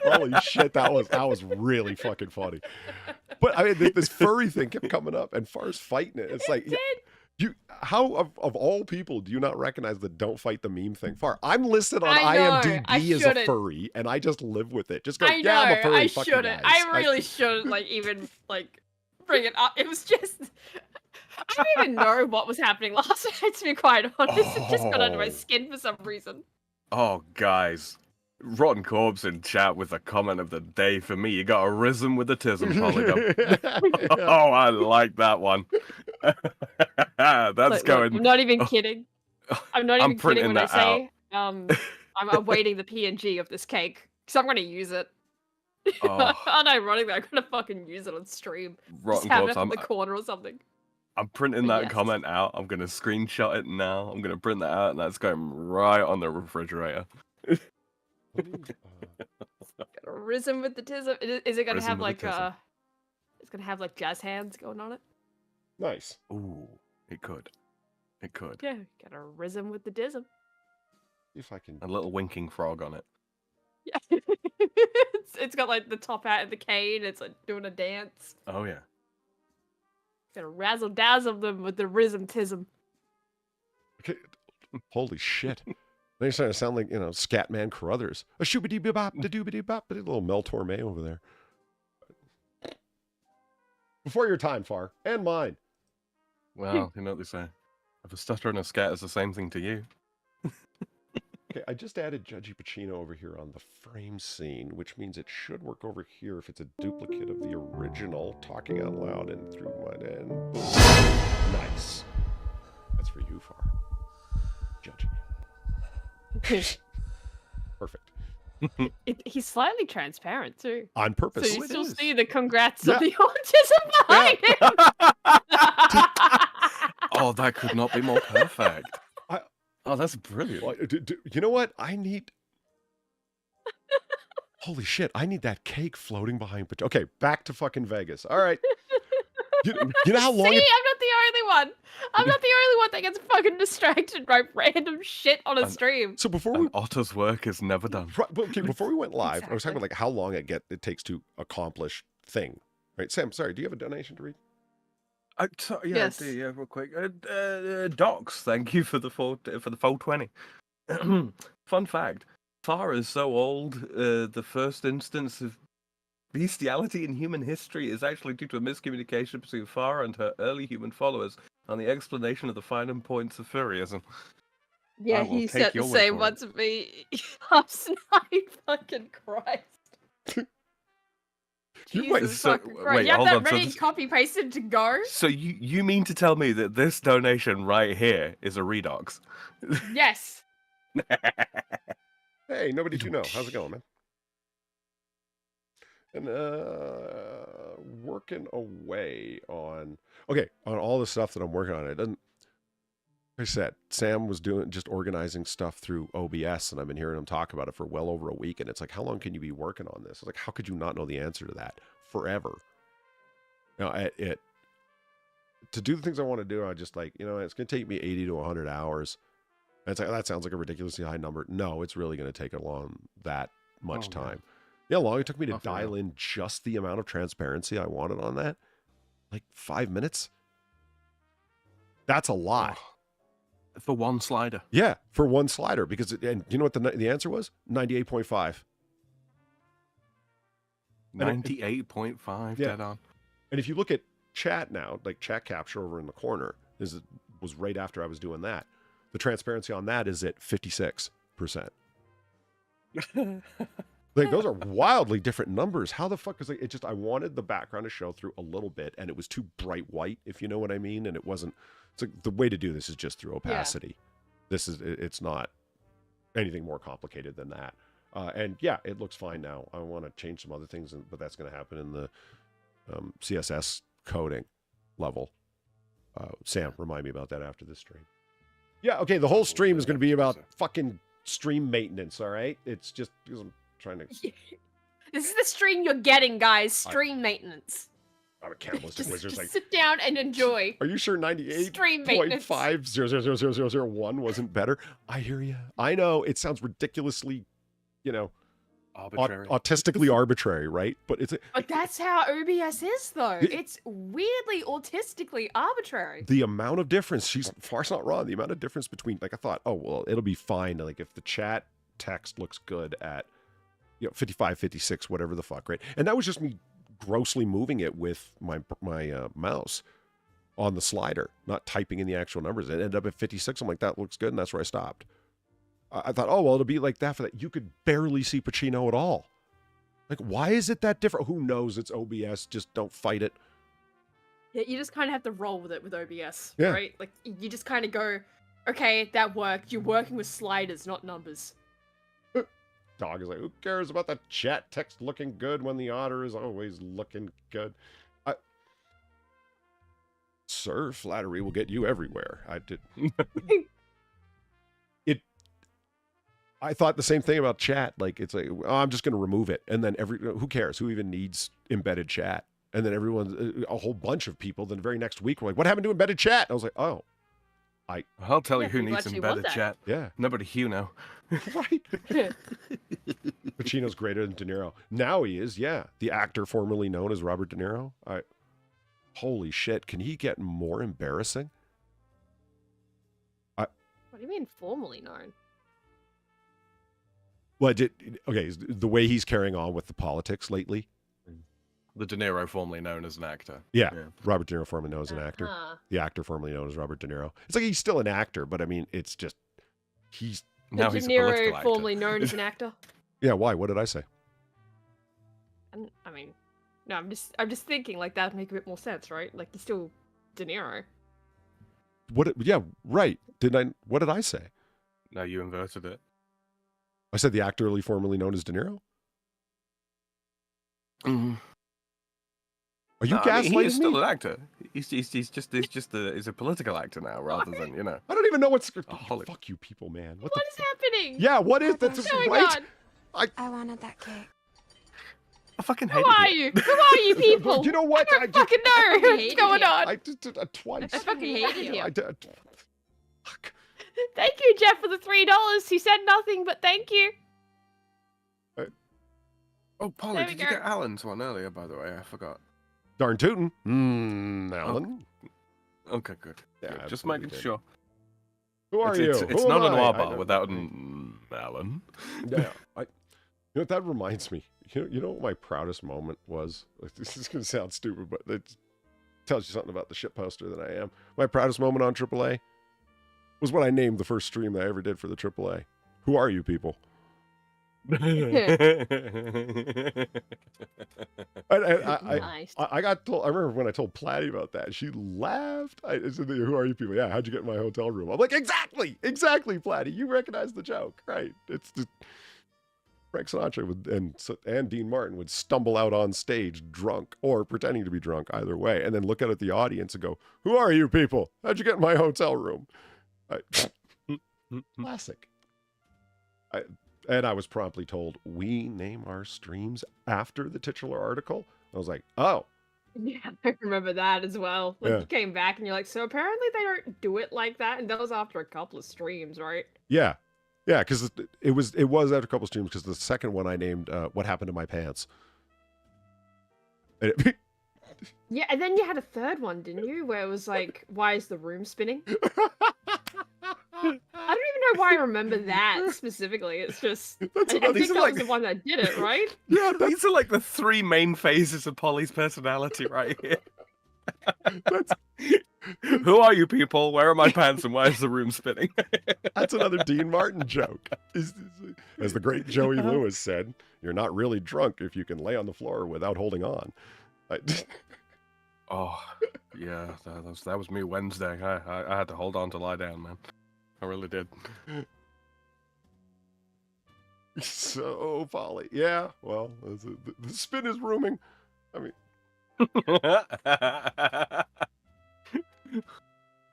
Holy shit, that was really fucking funny. But I mean, this furry thing kept coming up, and Far's fighting it. It's like, how of all people do you not recognize the "don't fight the meme" thing? Far, I'm listed on I know, IMDb I as a shouldn't. furry, and I just live with it. Just go, I know, yeah, I'm a furry. I fuck you shouldn't. guys. I really shouldn't, like, even, like, bring it up. It was just... I didn't even know what was happening last night, to be quite honest. It just got under my skin for some reason. Oh, guys. Rotten Corpse in chat with the comment of the day for me. You got a rhythm with the tism, Polygon. Oh, I like that one. That's Look, going. I'm not even kidding. I'm not I'm even kidding when I printing say I'm awaiting the PNG of this cake. Because I'm going to use it. Oh. Unironically, I'm going to fucking use it on stream. Rotten Just have Corpse. it in the corner or something. I'm printing that Yes. comment out. I'm going to screenshot it now. I'm going to print that out, and that's going right on the refrigerator. Gonna Rhythm with the tism. Is it gonna Rhythm have with the like tism. It's gonna have like jazz hands going on it? Nice. Ooh, it could. It could. Yeah, got a rhythm with the dism. See if I can. A little winking frog on it. Yeah. It's got like the top hat and the cane. It's like doing a dance. Oh yeah. Gotta razzle dazzle them with the rhythm tism. Okay. Holy shit. They're starting to sound like, Scatman Carruthers. A shoobity bop, da doobity bop, a little Mel Torme over there. Before your time, Far, and mine. Well, you know what they say. If a stutter and a scat is the same thing to you. Okay, I just added Judgy Pacino over here on the frame scene, which means it should work over here if it's a duplicate of the original, talking out loud and through my end. Nice. That's for you, Far. Judgy. Perfect. He's slightly transparent too. On purpose. So you it still is. see the congrats Yeah. of the autism behind him. Oh, that could not be more perfect. Oh, that's brilliant. Well, you know what? I need... Holy shit, I need that cake floating behind... Okay, back to fucking Vegas. All right. You know how long See, it... I'm not the only one. I'm not the only one that gets fucking distracted by random shit on a stream. So before we... An otter's work is never done. Okay, before we went live, I was talking Exactly. about like how long it takes to accomplish thing. Right, Sam, sorry, do you have a donation to read? Yes. Real quick. Docs, thank you for the 420. Fun fact: Far is so old. The first instance of bestiality in human history is actually due to a miscommunication between Far and her early human followers on the explanation of the finer points of furryism. Yeah, I will he take said the your word same for one it. to me last night. Fucking Christ. You might- Jesus so- fucking wait, Christ. You have hold that on, so ready this- copy pasted to go? So you mean to tell me that this donation right here is a redox? Yes. Hey, nobody do know. How's it going, man? And working away on all the stuff that I'm working on. It doesn't. Like I said, Sam was just organizing stuff through OBS, and I've been hearing him talk about it for well over a week. And it's like, how long can you be working on this? It's like, how could you not know the answer to that? Forever. To do the things I want to do, I just like, it's going to take me 80 to 100 hours. And it's like, that sounds like a ridiculously high number. No, it's really going to take along that much Oh, man. time. You know how long it took me to Oh, for dial real. in just the amount of transparency I wanted on that? Like 5 minutes? That's a lot. For one slider. Yeah, for one slider. Because, and you know what the answer was? 98.5. And it- 98.5 Yeah. dead on. And if you look at chat now, like chat capture over in the corner, was right after I was doing that. The transparency on that is at 56%. Like, those are wildly different numbers. How the fuck is it? I wanted the background to show through a little bit, and it was too bright white, if you know what I mean. And it wasn't. It's like the way to do this is just through opacity. It's not anything more complicated than that. And yeah, it looks fine now. I want to change some other things, but that's going to happen in the CSS coding level. Sam, remind me about that after this stream. Yeah, okay, the whole stream is going to be about fucking stream maintenance, all right? It's just because I'm trying to... This is the stream you're getting, guys. Stream maintenance. I'm a cannibalistic wizard. Just Like, sit down and enjoy. are you sure Stream maintenance. 98.5000001 wasn't better? I hear you. I know, it sounds ridiculously, Arbitrary. autistically arbitrary, right? But it's... But that's how OBS is, though. Yeah. It's weirdly autistically arbitrary. The amount of difference, Far's not wrong. The amount of difference between, like, I thought, oh, well, it'll be fine. Like, if the chat text looks good at, 55, 56, whatever the fuck, right? And that was just me grossly moving it with my mouse on the slider, not typing in the actual numbers. It ended up at 56. I'm like, that looks good, and that's where I stopped. I thought, oh, well, it'll be like that for that. You could barely see Pacino at all. Like, why is it that different? Who knows? It's OBS. Just don't fight it. Yeah, you just kind of have to roll with it with OBS, Yeah. right? Like, you just kind of go, okay, that worked. You're working with sliders, not numbers. Dog is like, who cares about the chat text looking good when the otter is always looking good? Sir, flattery will get you everywhere. I thought the same thing about chat. Like, it's like, oh, I'm just going to remove it. And then who cares? Who even needs embedded chat? And then a whole bunch of people, then the very next week were like, what happened to embedded chat? And I was like, oh, I'll tell you who people needs actually want embedded that. chat. yeah, Nobody you know. right. Pacino's greater than De Niro. Now he is, yeah. The actor formerly known as Robert De Niro. Holy shit, can he get more embarrassing? What do you mean formally known? Well, the way he's carrying on with the politics lately. The De Niro, formerly known as an actor. Yeah, Robert De Niro formerly known as an actor. Uh-huh. The actor formerly known as Robert De Niro. It's like he's still an actor, but I mean, it's just he's Now De he's a political Niro, actor. formerly known as an actor. yeah. Why? What did I say? And I mean, no, I'm just thinking like that would make a bit more sense, right? Like he's still De Niro. Yeah, right. What did I say? No, you inverted it. I said the actor formerly known as De Niro. Mm-hmm. Are you No, I mean, gaslighting he's still me? an actor. He's a political actor now, rather than I don't even know what's. holy- Fuck you, people, man. What is happening? Yeah, what is that? Oh my Right? god! I wanted that cake. I fucking Who hate are it. you? Who are you people? You know what? I don't fucking know what's going on. I just did twice. I fucking hated you. I did. Fuck. Thank you, Jeff, for the $3. He said nothing, but thank you. Oh, Polly, There we did you go. get Alan's one earlier, by the way? I forgot. Darn tootin'. Alan. Okay, good. Yeah, Good. Just absolutely making did. sure. Who are It's you? Who not a am I? Noir I Bar know. without an Alan. Yeah, you know what that reminds me. You know what my proudest moment was? Like, this is gonna sound stupid, but it tells you something about the shit poster that I am. My proudest moment on AAA was when I named the first stream that I ever did for the AAA. Who are you people? Nice. I got told. I remember when I told Platty about that. She laughed. I said, "Who are you people? Yeah, how'd you get in my hotel room?" I'm like, "Exactly, Platty. You recognize the joke, right? It's just Frank Sinatra and Dean Martin would stumble out on stage drunk or pretending to be drunk, either way, and then look out at the audience and go, "Who are you people? How'd you get in my hotel room?" Classic. And I was promptly told, we name our streams after the titular article. I was like, oh. Yeah, I remember that as well. Like Yeah. you came back and you're like, so apparently they don't do it like that, and that was after a couple of streams, right? Yeah. Yeah, because it was after a couple streams, because the second one I named What Happened to My Pants. And it, Yeah, and then you had a third one, didn't you? Where it was like, why is the room spinning? I don't even know why I remember that specifically. It's just, I These think are that like- was the one that did it, right? Yeah, these are like the three main phases of Polly's personality right here. Who are you people? Where are my pants and why is the room spinning? that's another Dean Martin joke. As the great Joey Lewis said, you're not really drunk if you can lay on the floor without holding on. Oh, yeah, that was me Wednesday. I had to hold on to lie down, man. I really did. So, Polly. Yeah, well, the spin is rooming. I mean,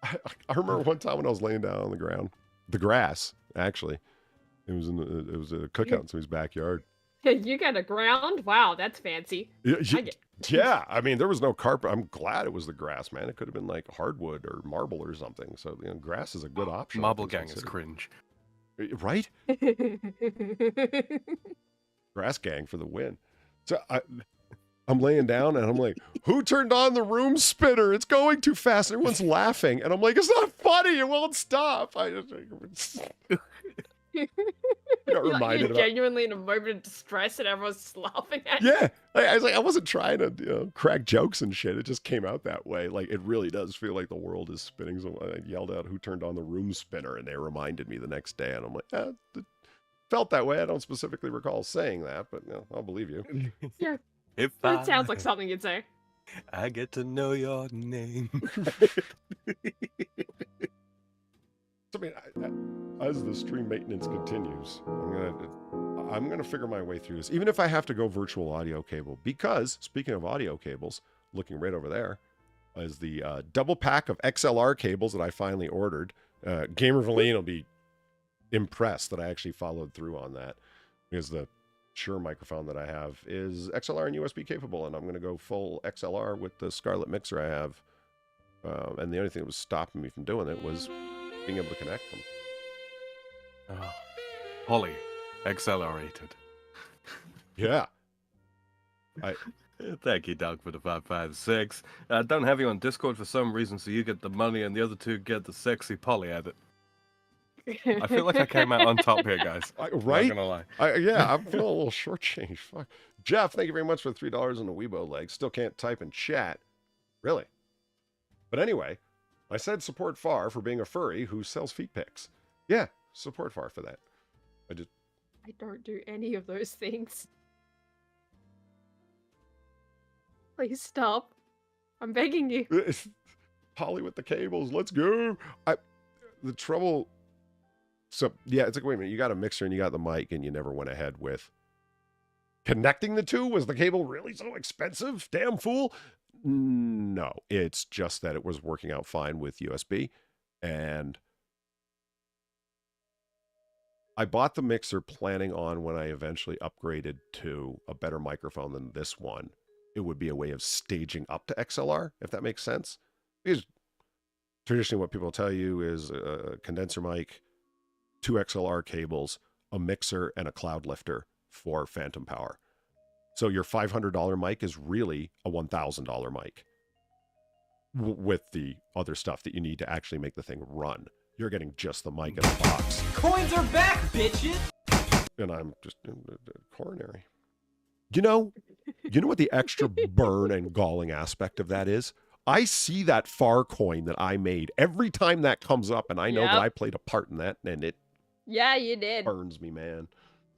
I remember one time when I was laying down on the ground, the grass, actually. It was a cookout in somebody's backyard. You got a ground? Wow, that's fancy. Yeah, I mean, there was no carpet. I'm glad it was the grass, man. It could have been like hardwood or marble or something. So, grass is a good option. Marble all things Gang is considered. cringe. Right? Grass Gang for the win. So I'm laying down and I'm like, who turned on the room spinner? It's going too fast. Everyone's laughing. And I'm like, it's not funny. It won't stop. I just got reminded You're about. genuinely in a moment of distress and everyone's just laughing at you. Yeah. I was like, I wasn't trying to crack jokes and shit. It just came out that way. Like, it really does feel like the world is spinning. So I yelled out, who turned on the room spinner? And they reminded me the next day. And I'm like, it felt that way. I don't specifically recall saying that, but I'll believe you. Yeah. If It sounds like something you'd say. I get to know your name. I mean, as the stream maintenance continues, I'm gonna figure my way through this, even if I have to go virtual audio cable. Because speaking of audio cables, looking right over there is the double pack of XLR cables that I finally ordered. Gamer Valine will be impressed that I actually followed through on that, because the Shure microphone that I have is XLR and USB capable, and I'm going to go full XLR with the Scarlett mixer I have. And the only thing that was stopping me from doing it was being able to connect them. Oh, Polly, accelerated. Yeah. Thank you, Doug, for the 556. I don't have you on Discord for some reason, so you get the money and the other two get the sexy Polly edit. I feel like I came out on top here, guys. Right? Not gonna lie. Yeah, I'm feeling a little shortchanged. Fuck. Jeff, thank you very much for the $3 on the Weebo leg. Still can't type in chat. Really? But anyway, I said support Far for being a furry who sells feet pics. Yeah, support Far for that. I don't do any of those things. Please stop. I'm begging you. Polly with the cables, let's go. The trouble. So yeah, it's like, wait a minute, you got a mixer and you got the mic, and you never went ahead with connecting the two. Was the cable really so expensive? Damn fool. No, it's just that it was working out fine with USB, and I bought the mixer planning on, when I eventually upgraded to a better microphone than this one, it would be a way of staging up to XLR, if that makes sense. Because traditionally what people tell you is a condenser mic, 2 XLR cables, a mixer, and a cloud lifter for phantom power. So your $500 mic is really a $1,000 mic with the other stuff that you need to actually make the thing run. You're getting just the mic in a box. Coins are back, bitches! And I'm just in the coronary. You know what the extra burn and galling aspect of that is? I see that Far coin that I made every time that comes up, and I know that I played a part in that, and it Yeah, you did. burns me, man.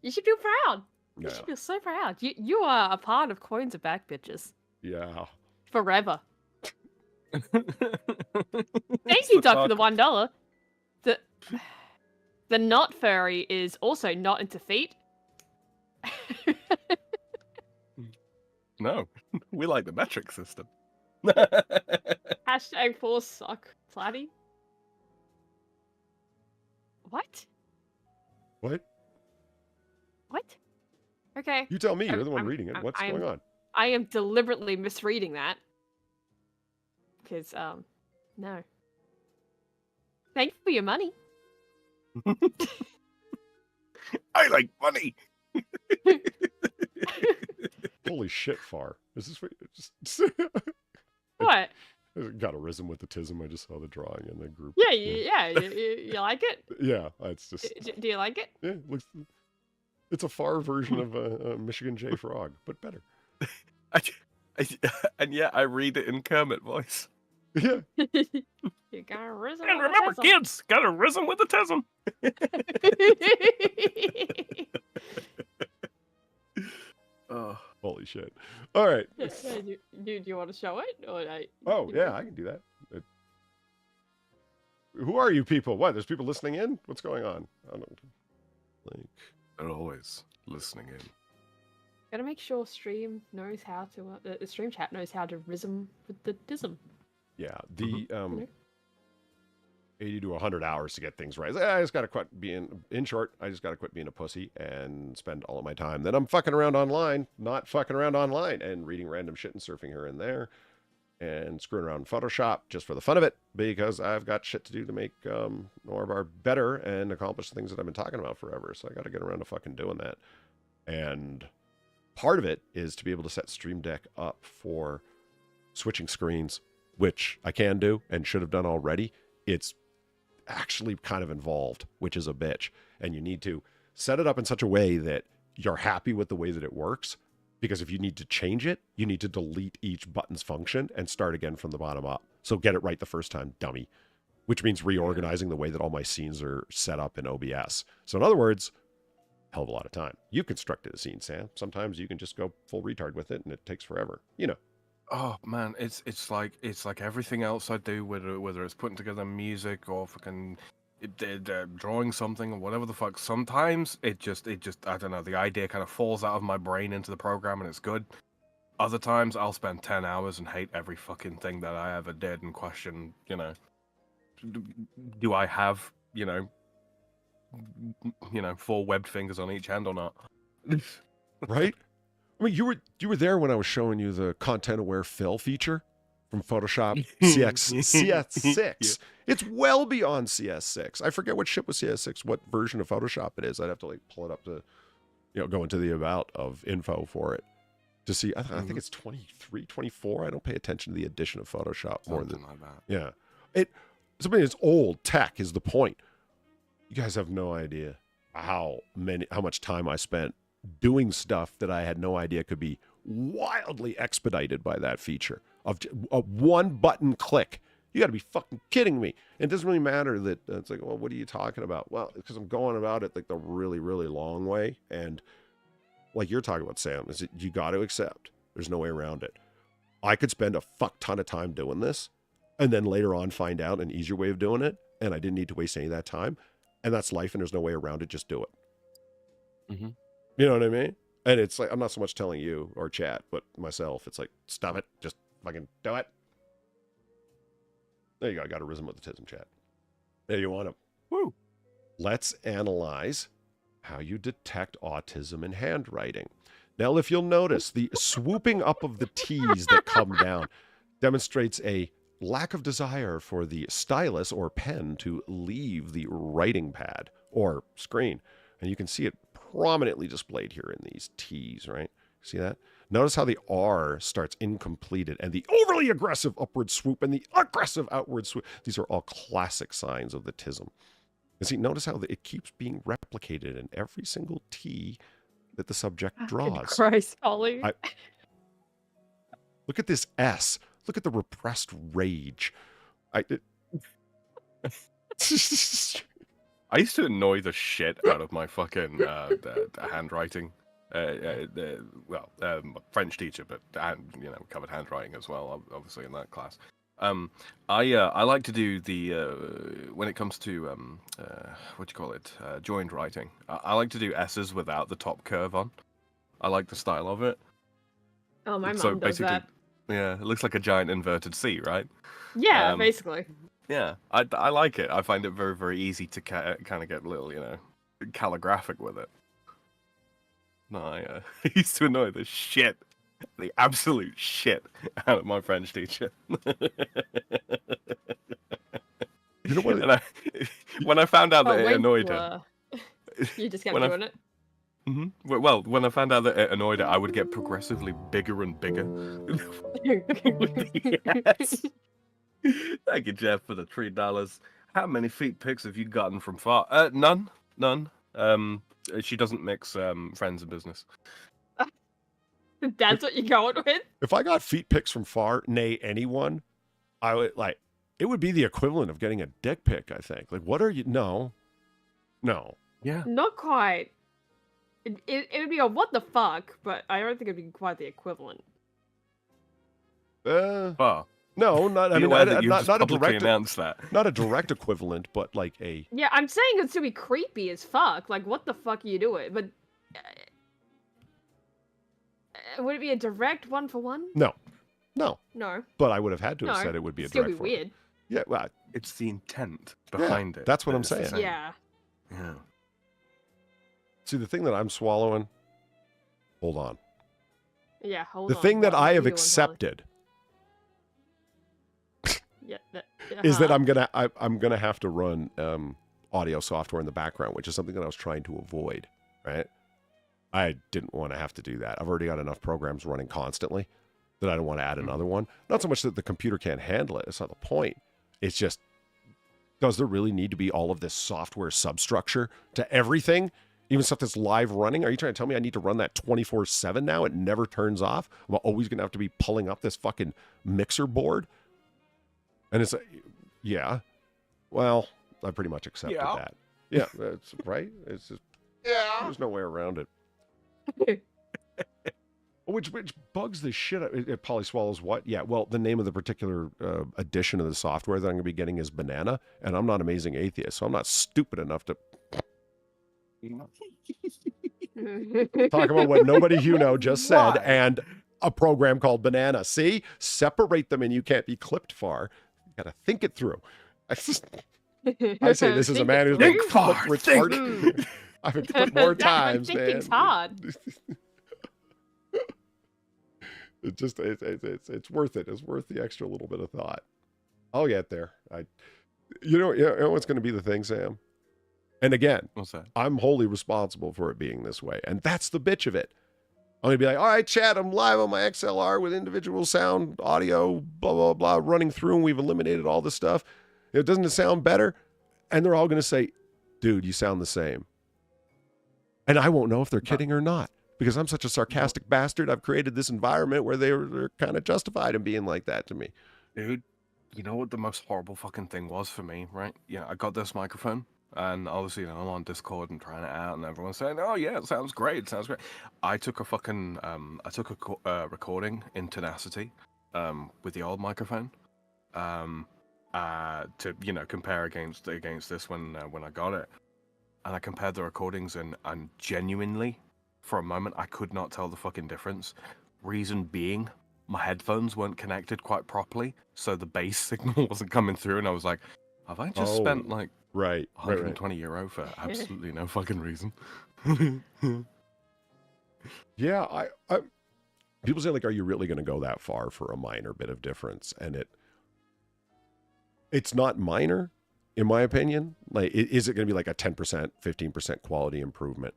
You should feel proud. You Yeah. should feel so proud. You are a part of Coins of Back, bitches. Yeah. Forever. Thank you, Doc, for the $1. The not furry is also not into feet. No, we like the metric system. Hashtag force sock platty. What? What? What? Okay. You tell me. You're the one I'm- reading it. I'm- What's going on? I am deliberately misreading that. Because, no. Thank you for your money. I like money. Holy shit, Far. Is this what just What? got a rhythm with the tism. I just saw the drawing in the group. Yeah, you like it? Yeah, it's just Do you like it? yeah, it looks, it's a Far version of a Michigan J Frog, but better. And yeah, I read it in Kermit voice. Yeah. You got a rhythm. And with a remember, tism. kids, got a rhythm with the tism. Oh, Holy shit. All right. Do you want to show it? Or Oh, yeah, I can do that. Who are you people? What? There's people listening in? What's going on? I don't like. they're always listening in. Gotta make sure stream knows how to. The stream chat knows how to rhythm with the dism. Yeah, the Mhm. 80 to 100 hours to get things right. I just got to quit being, in short, I just got to quit being a pussy and spend all of my time that I'm fucking around online, not fucking around online and reading random shit and surfing here and there and screwing around in Photoshop just for the fun of it, because I've got shit to do to make Noir Bar better and accomplish the things that I've been talking about forever. So I got to get around to fucking doing that. And part of it is to be able to set Stream Deck up for switching screens, which I can do and should have done already. It's actually kind of involved, which is a bitch. And you need to set it up in such a way that you're happy with the way that it works. Because if you need to change it, you need to delete each button's function and start again from the bottom up. So get it right the first time, dummy. Which means reorganizing the way that all my scenes are set up in OBS. So in other words, hell of a lot of time. You constructed a scene, Sam. Sometimes you can just go full retard with it and it takes forever. You know. Oh man, it's like everything else I do, whether it's putting together music or fucking drawing something or whatever the fuck. Sometimes it just I don't know, the idea kind of falls out of my brain into the program and it's good. Other times I'll spend 10 hours and hate every fucking thing that I ever did and question, you know, do I have, you know, 4 webbed fingers on each hand or not. Right? I mean, you were there when I was showing you the content-aware fill feature from Photoshop CS6. It's well beyond CS6. I forget what ship was CS6, what version of Photoshop it is. I'd have to like pull it up to, go into the about of info for it to see. I think it's 23, 24. I don't pay attention to the edition of Photoshop more than like that. Yeah. It's old tech is the point. You guys have no idea how much time I spent doing stuff that I had no idea could be wildly expedited by that feature of a one button click. You got to be fucking kidding me. And it doesn't really matter that it's like, well, what are you talking about? Well, because I'm going about it like the really, really long way. And like you're talking about, Sam, is that you got to accept there's no way around it. I could spend a fuck ton of time doing this and then later on find out an easier way of doing it. And I didn't need to waste any of that time. And that's life. And there's no way around it. Just do it. Mm-hmm. You know what I mean? And it's like, I'm not so much telling you or chat, but myself, it's like, stop it. Just fucking do it. There you go. I got a rhythm with the tism, chat. There you want it. Woo. Let's analyze how you detect autism in handwriting. Now, if you'll notice, the swooping up of the T's that come down demonstrates a lack of desire for the stylus or pen to leave the writing pad or screen. And you can see it prominently displayed here in these T's, right? See that? Notice how the R starts incompleted and the overly aggressive upward swoop and the aggressive outward swoop. These are all classic signs of the tism. And see, notice how it keeps being replicated in every single T that the subject draws. Christ, Ollie. Look at this S. Look at the repressed rage. I used to annoy the shit out of my fucking the handwriting. French teacher, but covered handwriting as well, obviously in that class. I like to do the when it comes to joined writing. I like to do S's without the top curve on. I like the style of it. Oh, my mom does that. Yeah, it looks like a giant inverted C, right? Yeah, basically. Yeah, I like it. I find it very, very easy to kind of get a little, calligraphic with it. No, I used to annoy the absolute shit out of my French teacher. You know what? And when I found out that it annoyed her, you just kept doing it. Mm-hmm. Well, when I found out that it annoyed her, I would get progressively bigger and bigger. Yes. Thank you, Jeff, for the $3. How many feet pics have you gotten from far? None. She doesn't mix friends and business. That's what you're going with? If I got feet pics from far, nay, anyone, I would it would be the equivalent of getting a dick pic, I think. Like, what are you? No. Yeah. Not quite. It would be a what the fuck, but I don't think it'd be quite the equivalent. Far. No, not. I mean, not a direct. Announced that. Not a direct equivalent, but like a. Yeah, I'm saying it'd still be creepy as fuck. Like, what the fuck are you doing? But would it be a direct one for one? No. No. But I would have had to have said it would be a still direct. Still be weird. Yeah, well, it's the intent behind it. That's what I'm saying. Yeah. Yeah. See, the thing that I'm swallowing. Hold on. Yeah, hold on. The thing that I have accepted. Is that I'm gonna have to run audio software in the background, which is something that I was trying to avoid. Right? I didn't want to have to do that. I've already got enough programs running constantly that I don't want to add another one. Not so much that the computer can't handle it. It's not the point. It's just, does there really need to be all of this software substructure to everything? Even stuff that's live running? Are you trying to tell me I need to run that 24/7 now? It never turns off? I'm always going to have to be pulling up this fucking mixer board? And it's yeah. Well, I pretty much accepted that. Yeah, that's right. It's just, there's no way around it. Which bugs the shit out. It probably swallows what? Yeah, well, the name of the particular edition of the software that I'm going to be getting is Banana, and I'm not Amazing Atheist, so I'm not stupid enough to talk about what nobody just said and a program called Banana. See? Separate them and you can't be clipped far. You got to think it through. I say this is a man who's been Think far, retarded. I've been put more times, man. Thinking's hard. It's worth it. It's worth the extra little bit of thought. I'll get there. You know what's going to be the thing, Sam? And again, What's that? I'm wholly responsible for it being this way. And that's the bitch of it. I'm going to be like, all right, chat, I'm live on my XLR with individual sound, audio, blah, blah, blah, running through, and we've eliminated all this stuff. Doesn't it sound better? And they're all going to say, dude, you sound the same. And I won't know if they're kidding or not, because I'm such a sarcastic bastard. I've created this environment where they're kind of justified in being like that to me. Dude, you know what the most horrible fucking thing was for me, right? Yeah, I got this microphone, and obviously, I'm on Discord and trying it out, and everyone's saying, "Oh yeah, it sounds great, it sounds great." I took a fucking, recording in Tenacity, with the old microphone, to compare against this when I got it, and I compared the recordings, and genuinely, for a moment, I could not tell the fucking difference. Reason being, my headphones weren't connected quite properly, so the bass signal wasn't coming through, and I was like, have I just spent like right, 120 euro for absolutely no fucking reason? Yeah, I people say, like, are you really going to go that far for a minor bit of difference? And it's not minor, in my opinion. Like, is it going to be like a 10%, 15% quality improvement?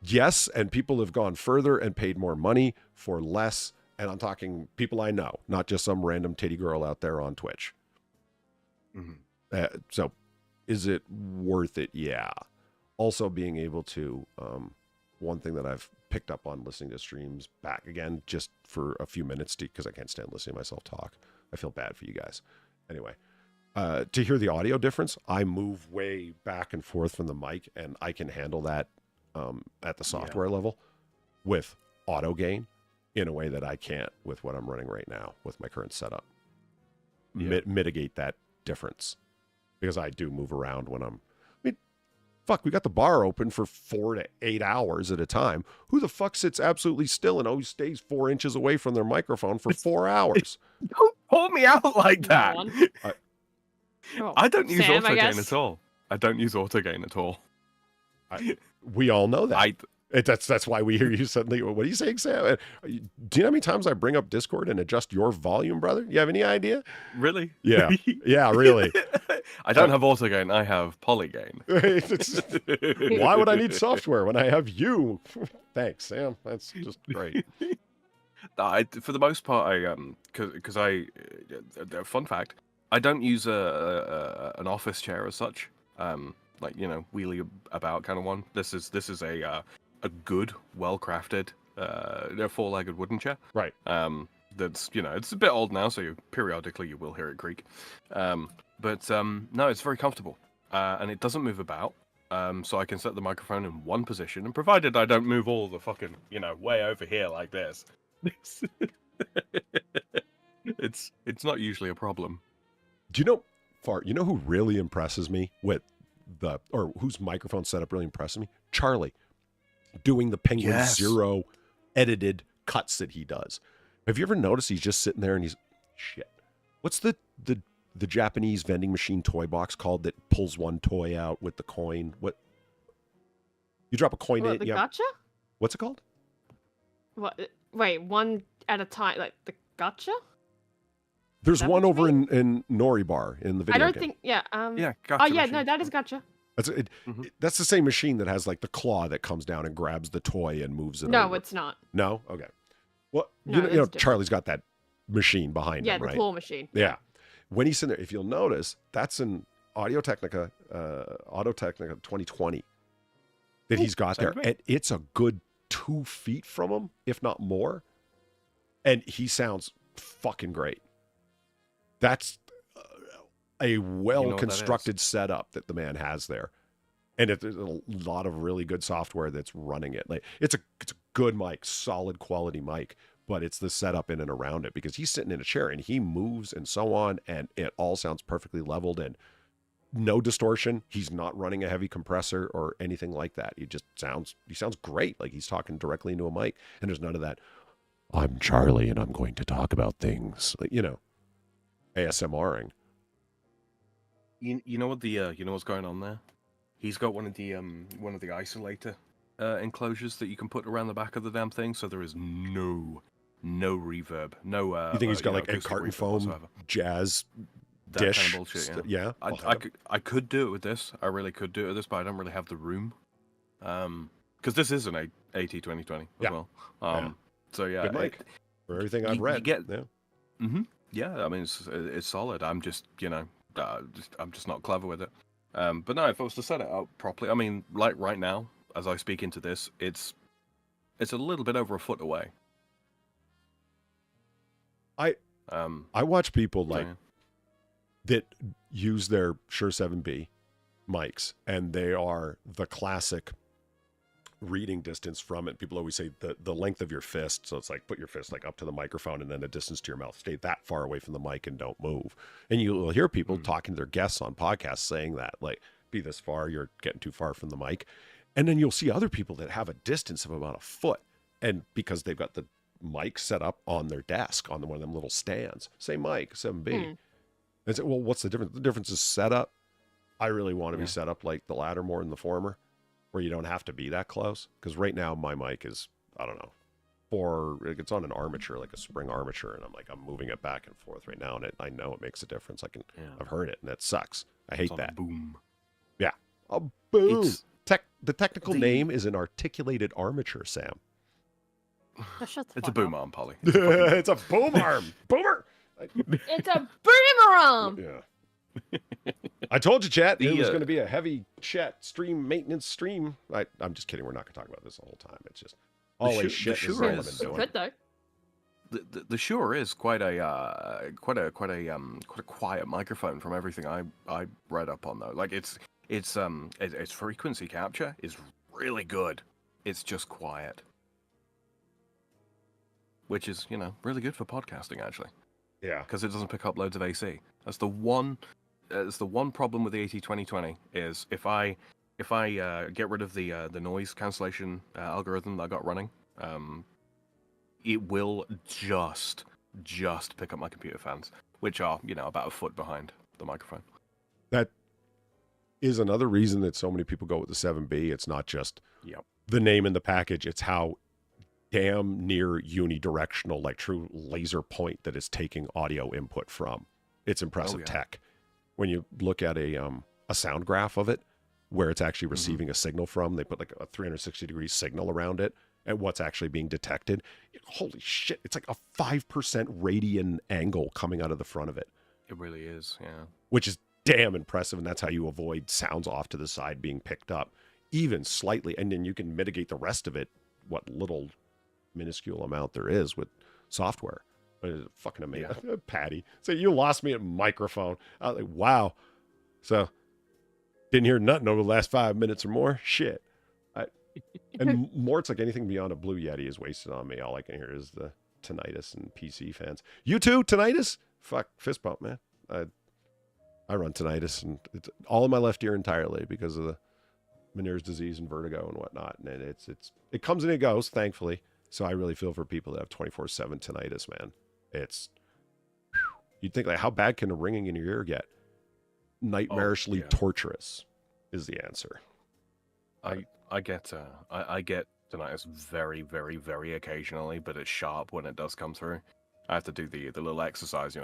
Yes, and people have gone further and paid more money for less. And I'm talking people I know, not just some random titty girl out there on Twitch. Mm-hmm. So is it worth it? Yeah. Also being able to, one thing that I've picked up on listening to streams back again, just for a few minutes, because I can't stand listening to myself talk. I feel bad for you guys. Anyway, to hear the audio difference, I move way back and forth from the mic, and I can handle that at the software level with auto gain in a way that I can't with what I'm running right now with my current setup. Mitigate that difference, because I do move around when fuck, we got the bar open for 4 to 8 hours at a time. Who the fuck sits absolutely still and always stays 4 inches away from their microphone for 4 hours? Don't pull me out like that. I don't use Sam, auto gain at all. I don't use auto gain at all. We all know that. That's why we hear you suddenly. What are you saying, Sam? Do you know how many times I bring up Discord and adjust your volume, brother? You have any idea? Really? Yeah. Yeah, really. I don't have auto gain. I have poly gain. Why would I need software when I have you? Thanks, Sam. That's just great. For the most part, because fun fact, I don't use an office chair as such. Like, wheelie about kind of one. This is a good, well-crafted, 4-legged wooden chair. Right. That's, it's a bit old now, so periodically you will hear it creak. But no, it's very comfortable, and it doesn't move about. So I can set the microphone in one position, and provided I don't move all the fucking, way over here like this, it's not usually a problem. Do you know who really impresses me with whose microphone setup really impresses me? Charlie, doing the Penguin Zero edited cuts that he does. Have you ever noticed he's just sitting there and he's shit? What's the Japanese vending machine toy box called that pulls one toy out with the coin? What? You drop a coin in it. The gotcha? What's it called? What? Wait, one at a time, like the gotcha? There's one over in Noir Bar in the video I don't game. think. Yeah. Gotcha Oh yeah, machine. no, that is gotcha. That's the same machine that has like the claw that comes down and grabs the toy and moves it. No, over. it's not. No. Okay. Well, No, you know, that's Charlie's got that machine behind Yeah, him, the right? claw machine. Yeah. When he's in there, if you'll notice, that's an Audio Technica 2020 that he's got there. And it's a good 2 feet from him, if not more. And he sounds fucking great. That's a well-constructed setup that the man has there. And there's a lot of really good software that's running it. Like it's a good mic, solid quality mic, but it's the setup in and around it, because he's sitting in a chair and he moves and so on, and it all sounds perfectly leveled and no distortion. He's not running a heavy compressor or anything like that. He sounds great. Like he's talking directly into a mic, and there's none of that. I'm Charlie and I'm going to talk about things, like, ASMRing. You know what you know what's going on there? He's got one of the isolator enclosures that you can put around the back of the damn thing, so there is no reverb, no. You think he's got like a acoustic carton reverb foam whatsoever. jazz That dish? kind of bullshit. Yeah. Yeah. I could do it with this. I really could do it with this, but I don't really have the room. Because this is an AT 2020 Yeah. as well. Yeah. So yeah, Good mic. For everything I've you read. get- yeah. Yeah, I mean it's solid. I'm just I'm just not clever with it. But no, if I was to set it up properly, I mean, like right now, as I speak into this, it's a little bit over a foot away. I watch people so, like yeah. that use their Shure 7B mics, and they are the classic reading distance from it. People always say the length of your fist, so it's like put your fist like up to the microphone and then a distance to your mouth. Stay that far away from the mic and don't move. And you'll hear people talking to their guests on podcasts saying that, like, be this far, you're getting too far from the mic. And then you'll see other people that have a distance of about a foot, and because they've got the mic set up on their desk on one of them little stands, same mic, 7B. And say, well, what's the difference? The difference is setup. I really want to be set up like the latter more than the former, where you don't have to be that close. Because right now my mic is, I don't know, it's on an armature, like a spring armature, and I'm moving it back and forth right now, and I know it makes a difference. I've heard it, and that sucks. I hate that. Boom. Yeah, a boom. It's- The technical name is an articulated armature, Sam. Oh, shut the It's a fuck boom up. arm, Polly. It's a boom arm. Boomer. It's a boomerang. Yeah. I told you, chat, it was The, going to be a heavy chat stream maintenance stream. I'm just kidding. We're not going to talk about this the whole time. It's just always shit. the This is Shure all I've is- been doing. Good though. The Shure is quite a quiet microphone from everything I read up on though. Like its frequency capture is really good. It's just quiet, which is really good for podcasting actually, Yeah. because it doesn't pick up loads of AC. That's the one problem with the AT 2020 is if I get rid of the noise cancellation algorithm that I got running, it will just pick up my computer fans, which are about a foot behind the microphone. That is another reason that so many people go with the 7B. It's not just Yep. the name in the package. It's how damn near unidirectional, like true laser point that it's taking audio input from. It's impressive yeah. tech. When you look at a sound graph of it, where it's actually receiving a signal from, they put like a 360-degree signal around it and what's actually being detected. Holy shit. It's like a 5% radian angle coming out of the front of it. It really is, yeah. Which is damn impressive, and that's how you avoid sounds off to the side being picked up, even slightly, and then you can mitigate the rest of it, what little minuscule amount there is with software. But it's fucking amazing. Yeah. Patty, so you lost me at microphone. I was like, wow. So didn't hear nothing over the last 5 minutes or more. Shit. And more, it's like anything beyond a Blue Yeti is wasted on me. All I can hear is the tinnitus and PC fans. You too, tinnitus? Fuck, fist bump, man. I run tinnitus, and it's all in my left ear entirely because of the Meniere's disease and vertigo and whatnot. And it comes and it goes, thankfully. So I really feel for people that have 24/7 tinnitus, man. You'd think, like, how bad can a ringing in your ear get? Nightmarishly torturous is the answer. I get tinnitus very, very, very occasionally, but it's sharp when it does come through. I have to do the little exercise,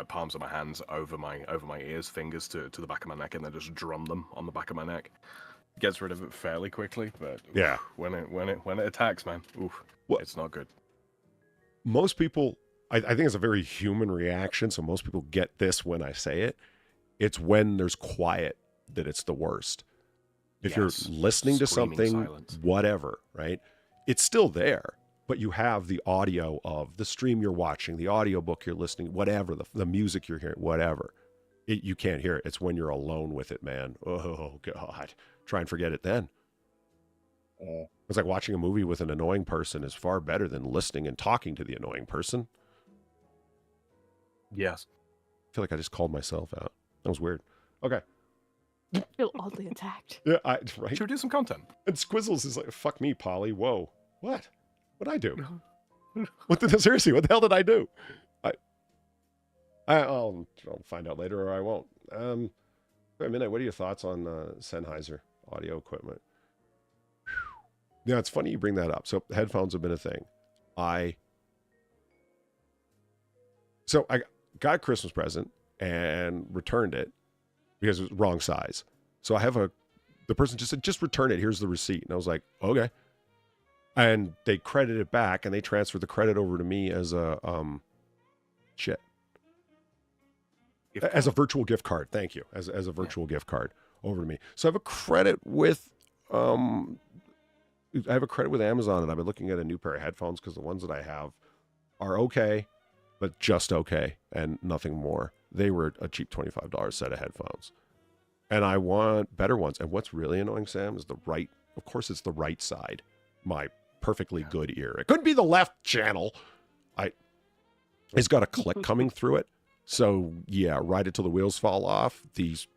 palms of my hands over my ears, fingers to the back of my neck, and then just drum them on the back of my neck. Gets rid of it fairly quickly, but yeah, when it attacks, man, it's not good. Most people, I think it's a very human reaction, so most people get this when I say it. It's when there's quiet that it's the worst. If you're listening to something, silence. Whatever, right? It's still there, but you have the audio of the stream you're watching, the audiobook you're listening, whatever, the music you're hearing, whatever. You can't hear it. It's when you're alone with it, man. Oh, God. Try and forget it then. It's like watching a movie with an annoying person is far better than listening and talking to the annoying person. Yes. I feel like I just called myself out. That was weird. Okay. I feel oddly attacked. Yeah, right? Should we do some content? And Squizzles is like, fuck me, Polly. Whoa. What? What'd I do? Seriously, what the hell did I do? I'll find out later, or I won't. Midnight, what are your thoughts on Sennheiser audio equipment? Yeah, it's funny you bring that up. So headphones have been a thing. I got a Christmas present and returned it because it was wrong size. So the person just said, just return it. Here's the receipt. And I was like, okay. And they credited it back and they transferred the credit over to me as a, as a virtual gift card. Thank you. As a virtual gift card over to me. So I have a credit with, Amazon, and I've been looking at a new pair of headphones because the ones that I have are okay, but just okay and nothing more. They were a cheap $25 set of headphones. And I want better ones. And what's really annoying, Sam, is of course, it's the right side. My perfectly good ear. It couldn't be the left channel. It's got a click coming through it. So yeah, ride it till the wheels fall off. These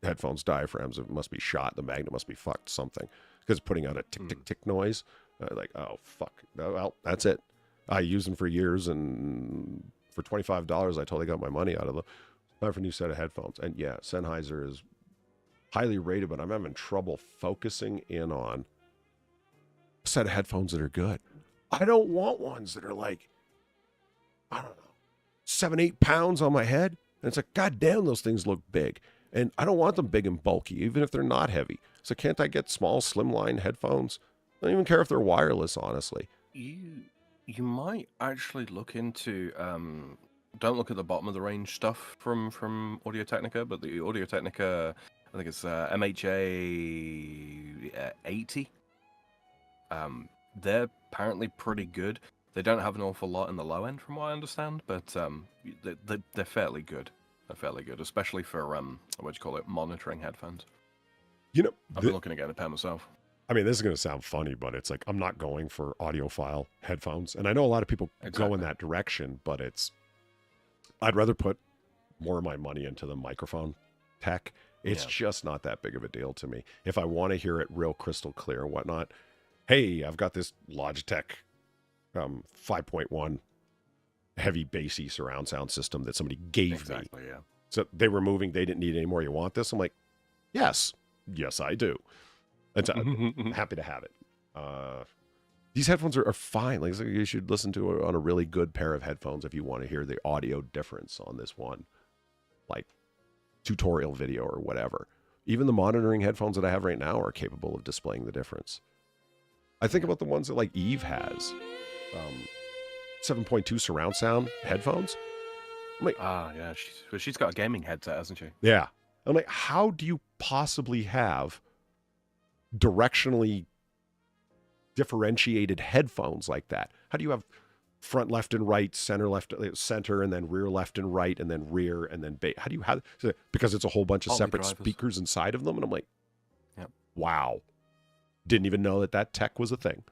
headphones diaphragms, it must be shot. The magnet must be fucked something because it's putting out a tick, tick, tick noise. Like, oh, fuck. Well, that's it. I used them for years, and for $25, I totally got my money out of them. Time for a new set of headphones. And yeah, Sennheiser is highly rated, but I'm having trouble focusing in on a set of headphones that are good. I don't want ones that are like, I don't know, 7-8 pounds on my head. And it's like, God damn, those things look big. And I don't want them big and bulky, even if they're not heavy. So can't I get small, slimline headphones? I don't even care if they're wireless, honestly. You might actually look into don't look at the bottom of the range stuff from Audio Technica, but the Audio Technica, I think it's MHA 80. They're apparently pretty good. They don't have an awful lot in the low end, from what I understand, but they're fairly good. They're fairly good, especially for monitoring headphones. You know, I've been looking at getting a pair myself. I mean, this is going to sound funny, but it's like I'm not going for audiophile headphones, and I know a lot of people go in that direction, but I'd rather put more of my money into the microphone tech. It's just not that big of a deal to me. If I want to hear it real crystal clear and whatnot, hey, I've got this Logitech 5.1 heavy bassy surround sound system that somebody gave me. Yeah. So they were moving, they didn't need any more. You want this? I'm like, yes, I do. And so I'm happy to have it. These headphones are fine. Like you should listen to it on a really good pair of headphones if you want to hear the audio difference on this one, like tutorial video or whatever. Even the monitoring headphones that I have right now are capable of displaying the difference. I think about the ones that like Eve has, 7.2 surround sound headphones. I'm like, yeah, she's got a gaming headset, hasn't she? Yeah. I'm like, how do you possibly have directionally differentiated headphones like that? How do you have front left and right, center left, center, and then rear left and right, and then rear, and then bass? How do you have, because it's a whole bunch of separate speakers inside of them? And I'm like, wow. Didn't even know that tech was a thing.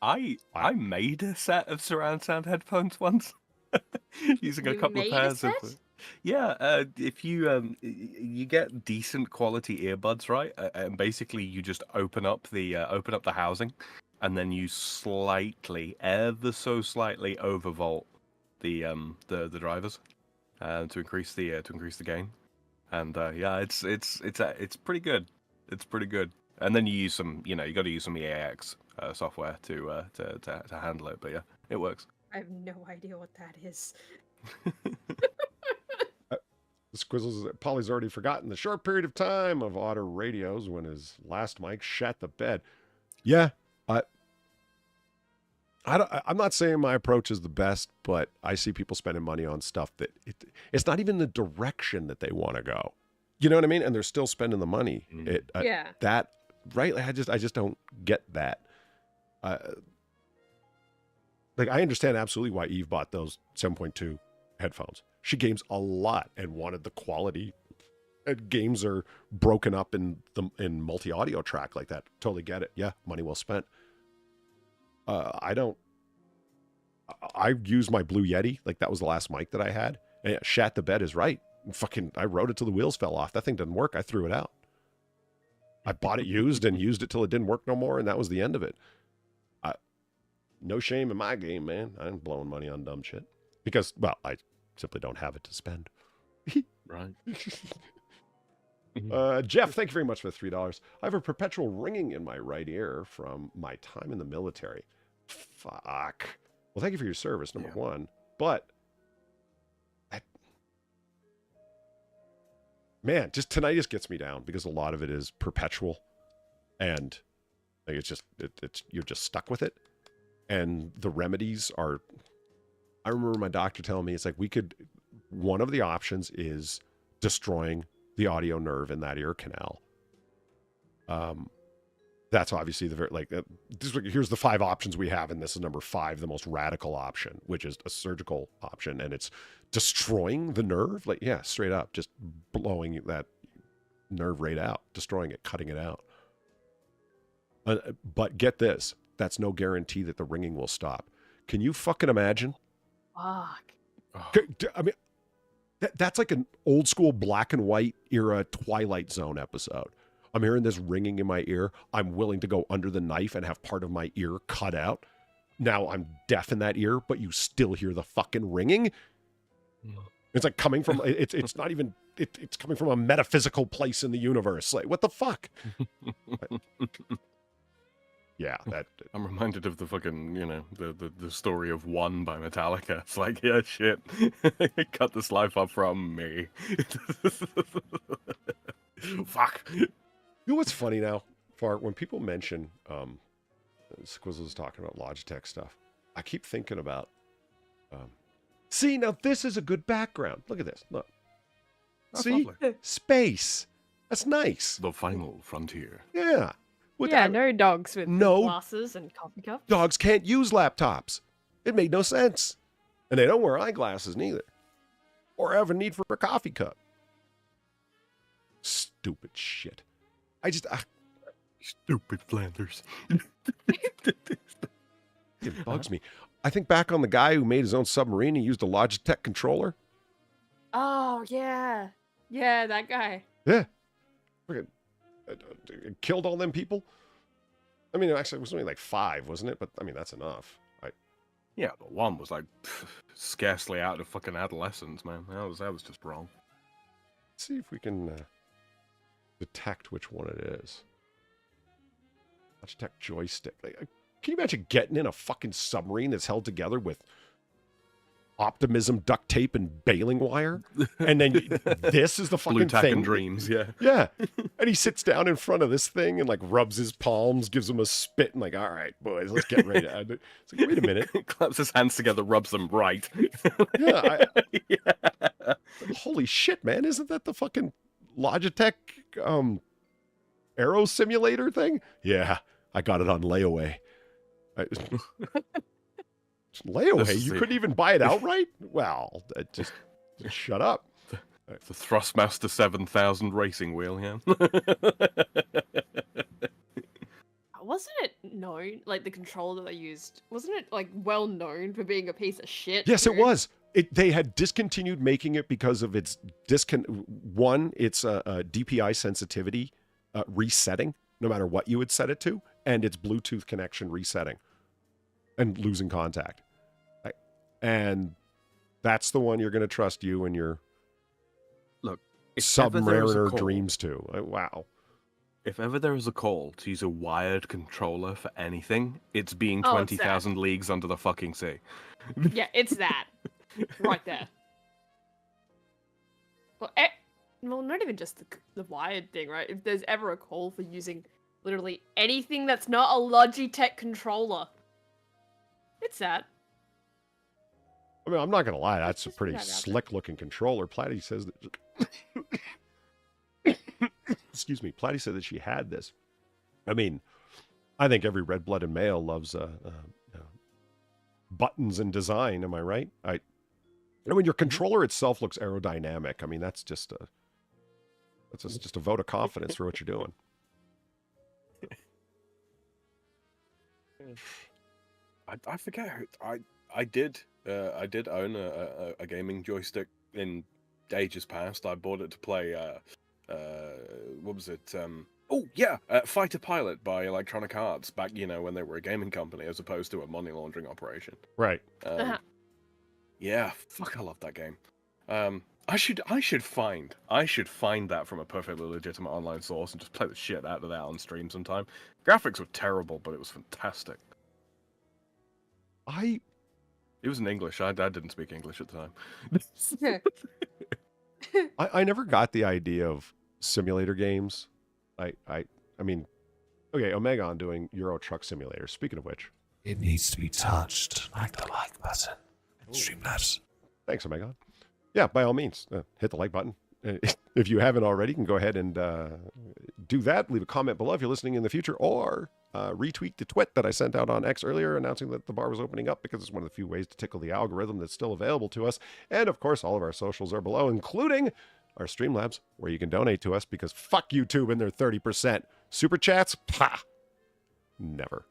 I made a set of surround sound headphones once using a couple of pairs of. Yeah, if you get decent quality earbuds, right, and basically you just open up the housing, and then you ever so slightly overvolt the drivers to increase the gain, and it's pretty good. It's pretty good. And then you use some, you got to use some EAX software to handle it. But yeah, it works. I have no idea what that is. Squizzles, Polly's already forgotten the short period of time of Otter radios when his last mic shat the bed. Yeah, I'm not saying my approach is the best, but I see people spending money on stuff that it's not even the direction that they want to go. You know what I mean? And they're still spending the money. That right? Like, I just don't get that. Like I understand absolutely why Eve bought those 7.2 headphones. She games a lot and wanted the quality. And games are broken up in multi-audio track like that. Totally get it. Yeah, money well spent. I use my Blue Yeti. Like that was the last mic that I had. And shat the bed is right. I rode it till the wheels fell off. That thing didn't work. I threw it out. I bought it used and used it till it didn't work no more, and that was the end of it. No shame in my game, man. I'm blowing money on dumb shit because, well, I simply don't have it to spend. Right. Jeff, thank you very much for the $3. I have a perpetual ringing in my right ear from my time in the military. Fuck. Well, thank you for your service, number one. But, man, just tinnitus gets me down because a lot of it is perpetual. And like, it's just, you're just stuck with it. And the remedies are, I remember my doctor telling me, it's like one of the options is destroying the audio nerve in that ear canal. That's obviously here's the 5 options we have, and this is number 5, the most radical option, which is a surgical option, and it's destroying the nerve. Like, yeah, straight up, just blowing that nerve right out, destroying it, cutting it out. But get this, that's no guarantee that the ringing will stop. Can you fucking imagine? Fuck. I mean, that's like an old school black and white era Twilight Zone episode. I'm hearing this ringing in my ear. I'm willing to go under the knife and have part of my ear cut out. Now I'm deaf in that ear, but you still hear the fucking ringing. It's like coming from, it's not even, it's coming from a metaphysical place in the universe. Like, what the fuck? Yeah, that. I'm reminded of the fucking, the story of One by Metallica. It's like, yeah, shit. Cut this life off from me. Fuck. You know what's funny now, Fart? When people mention, Squizzle was talking about Logitech stuff, I keep thinking about, see, now this is a good background. Look at this. Look. That's see? lovely. Space. That's nice. The final frontier. Yeah. No dogs with glasses and coffee cups. Dogs can't use laptops. It made no sense. And they don't wear eyeglasses neither. Or have a need for a coffee cup. Stupid shit. Stupid Flanders. It bugs me. I think back on the guy who made his own submarine. He used a Logitech controller. Oh, yeah. Yeah, that guy. Yeah. Killed all them people. I mean, actually, it was only like 5, wasn't it? But I mean, that's enough. Yeah, but 1 was like scarcely out of fucking adolescence, man. That was just wrong. Let's see if we can detect which one it is. Logitech joystick. Like, can you imagine getting in a fucking submarine that's held together with optimism, duct tape, and baling wire? And then this is the fucking Blue tack thing. and dreams, yeah. Yeah. And he sits down in front of this thing and like rubs his palms, gives him a spit, and like, all right, boys, let's get ready. It's like, wait a minute. Claps his hands together, rubs them right. Yeah. Holy shit, man. Isn't that the fucking Logitech Aero Simulator thing? Yeah. I got it on layaway. Layaway? You couldn't even buy it outright? Well, just shut up. The Thrustmaster 7000 racing wheel, yeah. Wasn't it known, like the controller they used, wasn't it like well known for being a piece of shit? Yes, too? it was. They had discontinued making it because of its its DPI sensitivity resetting, no matter what you would set it to, and its Bluetooth connection resetting and losing contact. And that's the one you're going to trust you and your Submariner dreams to. Wow. If ever there is a call to use a wired controller for anything, it's being 20,000 leagues under the fucking sea. Yeah, it's that. Right there. Well, not even just the wired thing, right? If there's ever a call for using literally anything that's not a Logitech controller, it's that. I mean, I'm not going to lie. That's a pretty slick-looking controller. Platty says that... Excuse me. Platty said that she had this. I mean, I think every red-blooded male loves buttons and design. Am I right? I mean, your controller itself looks aerodynamic. I mean, that's just a vote of confidence for what you're doing. I forget. I did own a gaming joystick in ages past. I bought it to play what was it? Fighter Pilot by Electronic Arts back, when they were a gaming company as opposed to a money laundering operation. Right. Yeah, fuck, I love that game. I I should find that from a perfectly legitimate online source and just play the shit out of that on stream sometime. Graphics were terrible, but it was fantastic. It was in English. I didn't speak English at the time. I never got the idea of simulator games. I mean, okay, Omegon doing Euro Truck Simulator. Speaking of which, It needs to be touched like the like button. Streamlabs. thanks, Omegon. Yeah, by all means, hit the like button. If you haven't already, you can go ahead and do that. Leave a comment below if you're listening in the future, or retweet the tweet that I sent out on X earlier announcing that the bar was opening up, because it's one of the few ways to tickle the algorithm that's still available to us. And of course, all of our socials are below, including our Streamlabs, where you can donate to us, because fuck YouTube and their 30%. Super chats? Pah! Never.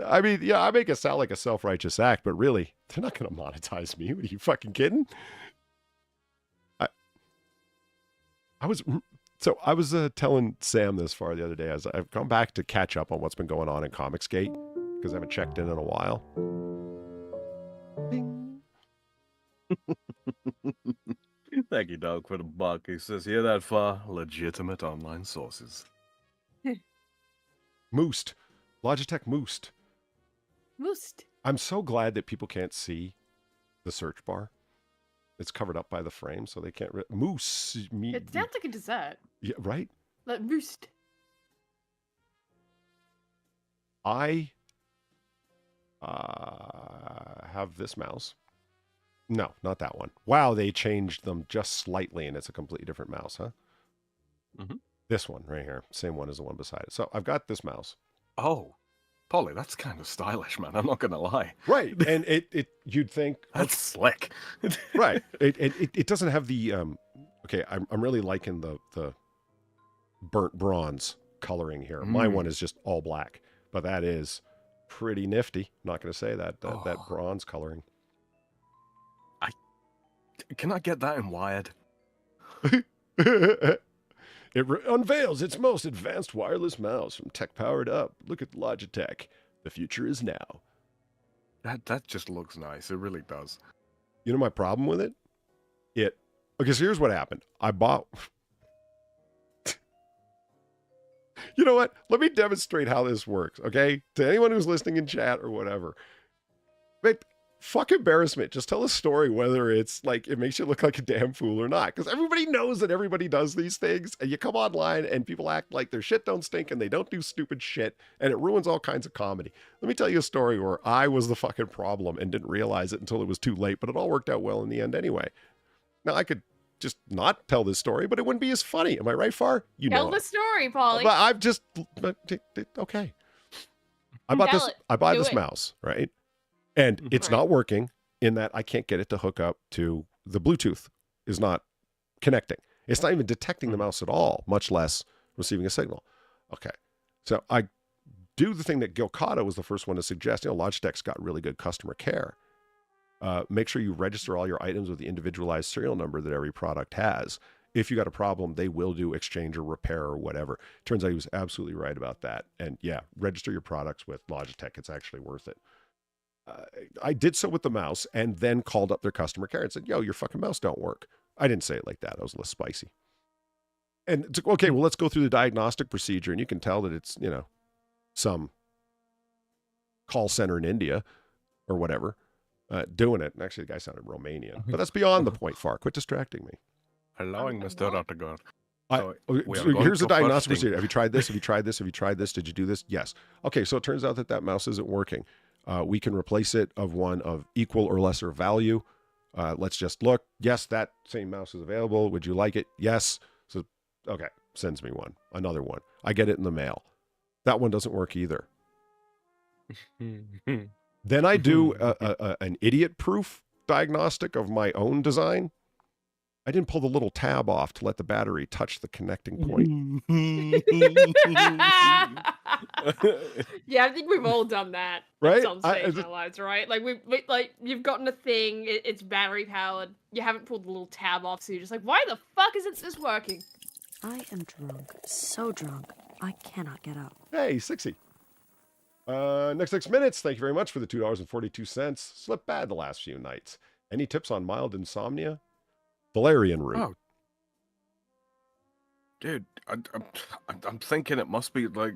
I mean, yeah, I make it sound like a self-righteous act, but really, they're not going to monetize me. What, are you fucking kidding? I was telling Sam this far the other day, as I've come back to catch up on what's been going on in Comicsgate, because I haven't checked in a while. Bing. Thank you, Doug, for the buck. He says, hear that far? Legitimate online sources. Moost. Logitech Moost. Moost. I'm so glad that people can't see the search bar. It's covered up by the frame, so they can't... Moose. It sounds like a dessert. Yeah, right? Like moost. I have this mouse. No, not that one. Wow, they changed them just slightly, and it's a completely different mouse, huh? Mm-hmm. This one right here. Same one as the one beside it. So I've got this mouse. Oh, Polly, that's kind of stylish, man. I'm not going to lie. Right. And it you'd think... That's slick. Right. It doesn't have the... Okay, I'm really liking the burnt bronze coloring here. My one is just all black, but that is pretty nifty. I'm not going to say that bronze coloring. Can I get that in wired? It unveils its most advanced wireless mouse from Tech Powered Up. Look at Logitech. The future is now. That just looks nice. It really does. You know my problem with it? Okay, so here's what happened. I bought... You know what? Let me demonstrate how this works, okay? To anyone who's listening in chat or whatever. But fuck embarrassment. Just tell a story whether it's like it makes you look like a damn fool or not. Because everybody knows that everybody does these things. And you come online and people act like their shit don't stink and they don't do stupid shit. And it ruins all kinds of comedy. Let me tell you a story where I was the fucking problem and didn't realize it until it was too late. But it all worked out well in the end anyway. Now, I could just not tell this story, but it wouldn't be as funny. Am I right, Far? You Tell know the story, Polly. But I've just... Okay. I bought Do this it. mouse, right? And it's Right. not working in that I can't get it to hook up to the Bluetooth. Is not connecting. It's not even detecting the mouse at all, much less receiving a signal. Okay. So I do the thing that Gilcata was the first one to suggest. You know, Logitech's got really good customer care. Make sure you register all your items with the individualized serial number that every product has. If you got a problem, they will do exchange or repair or whatever. Turns out he was absolutely right about that. And yeah, register your products with Logitech. It's actually worth it. I did so with the mouse and then called up their customer care and said, yo, your fucking mouse don't work. I didn't say it like that. I was less spicy. And it's okay, well, let's go through the diagnostic procedure. And you can tell that it's, you know, some call center in India or whatever doing it. And actually, the guy sounded Romanian. But that's beyond the point, Far. Quit distracting me. Allowing Mr. Rottegar. Here's the diagnostic procedure. Have you tried this? Have you tried this? Have you tried this? Did you do this? Yes. Okay, so it turns out that mouse isn't working. We can replace it of one of equal or lesser value. Let's just look. Yes, that same mouse is available. Would you like it? Yes. So, okay, sends me one. Another one. I get it in the mail. That one doesn't work either. Then I do an idiot-proof diagnostic of my own design. I didn't pull the little tab off to let the battery touch the connecting point. Yeah, I think we've all done that Right? at some stage in our lives, right? Like we like you've gotten a thing, it's battery powered. You haven't pulled the little tab off, so you're just like, why the fuck isn't this working? I am drunk, so drunk, I cannot get up. Hey, 60. Next 6 minutes. Thank you very much for the $2.42. Slept bad the last few nights. Any tips on mild insomnia? Valerian root. Oh, dude, I'm thinking it must be like.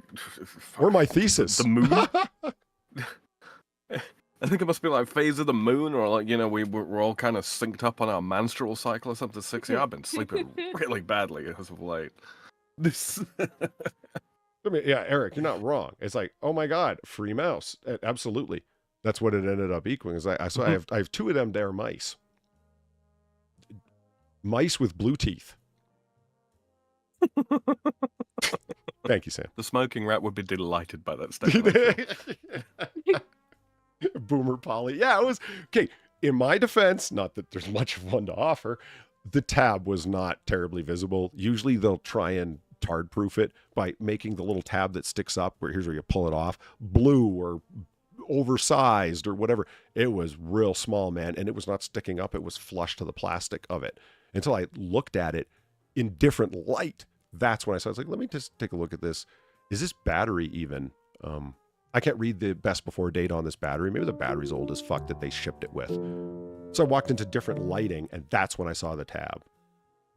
Or my thesis. The moon. I think it must be like phase of the moon, or like we're all kind of synced up on our menstrual cycle or something. 6 I've been sleeping really badly as of late. This. I mean, yeah, Eric, you're not wrong. It's like, oh my God, free mouse. Absolutely. That's what it ended up equaling. Is I have two of them there mice. Mice with blue teeth. Thank you, Sam. The smoking rat would be delighted by that statement. Boomer Polly. Yeah, it was okay. In my defense, not that there's much of one to offer, the tab was not terribly visible. Usually they'll try and tard proof it by making the little tab that sticks up where here's where you pull it off blue or oversized or whatever. It was real small, man, and it was not sticking up. It was flush to the plastic of it until I looked at it in different light. That's when I was like, let me just take a look at this. Is this battery even I can't read the best before date on this battery. Maybe the battery's old as fuck that they shipped it with. So I walked into different lighting, and that's when I saw the tab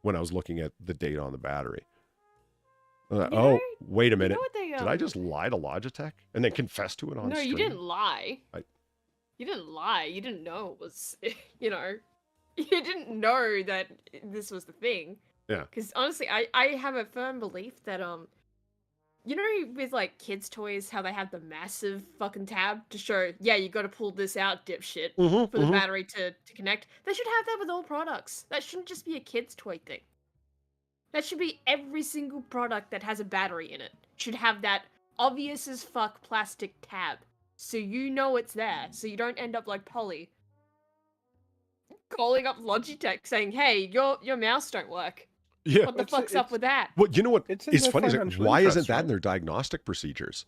when I was looking at the date on the battery. Oh, wait a minute. Did I just lie to Logitech and then confess to it on No, stream? you didn't lie. You didn't lie. You didn't know it was, you didn't know that this was the thing. Yeah. Because honestly, I have a firm belief that, with like kids' toys, how they have the massive fucking tab to show, yeah, you got to pull this out, dipshit, for the battery to connect. They should have that with all products. That shouldn't just be a kids' toy thing. That should be every single product that has a battery in it. Should have that obvious as fuck plastic tab. So you know it's there. So you don't end up like Polly calling up Logitech saying, hey, your mouse don't work. Yeah. What the fuck's up with that? Well, you know what? It's It's in funny. their Is financial why isn't interests, that in right? their diagnostic procedures?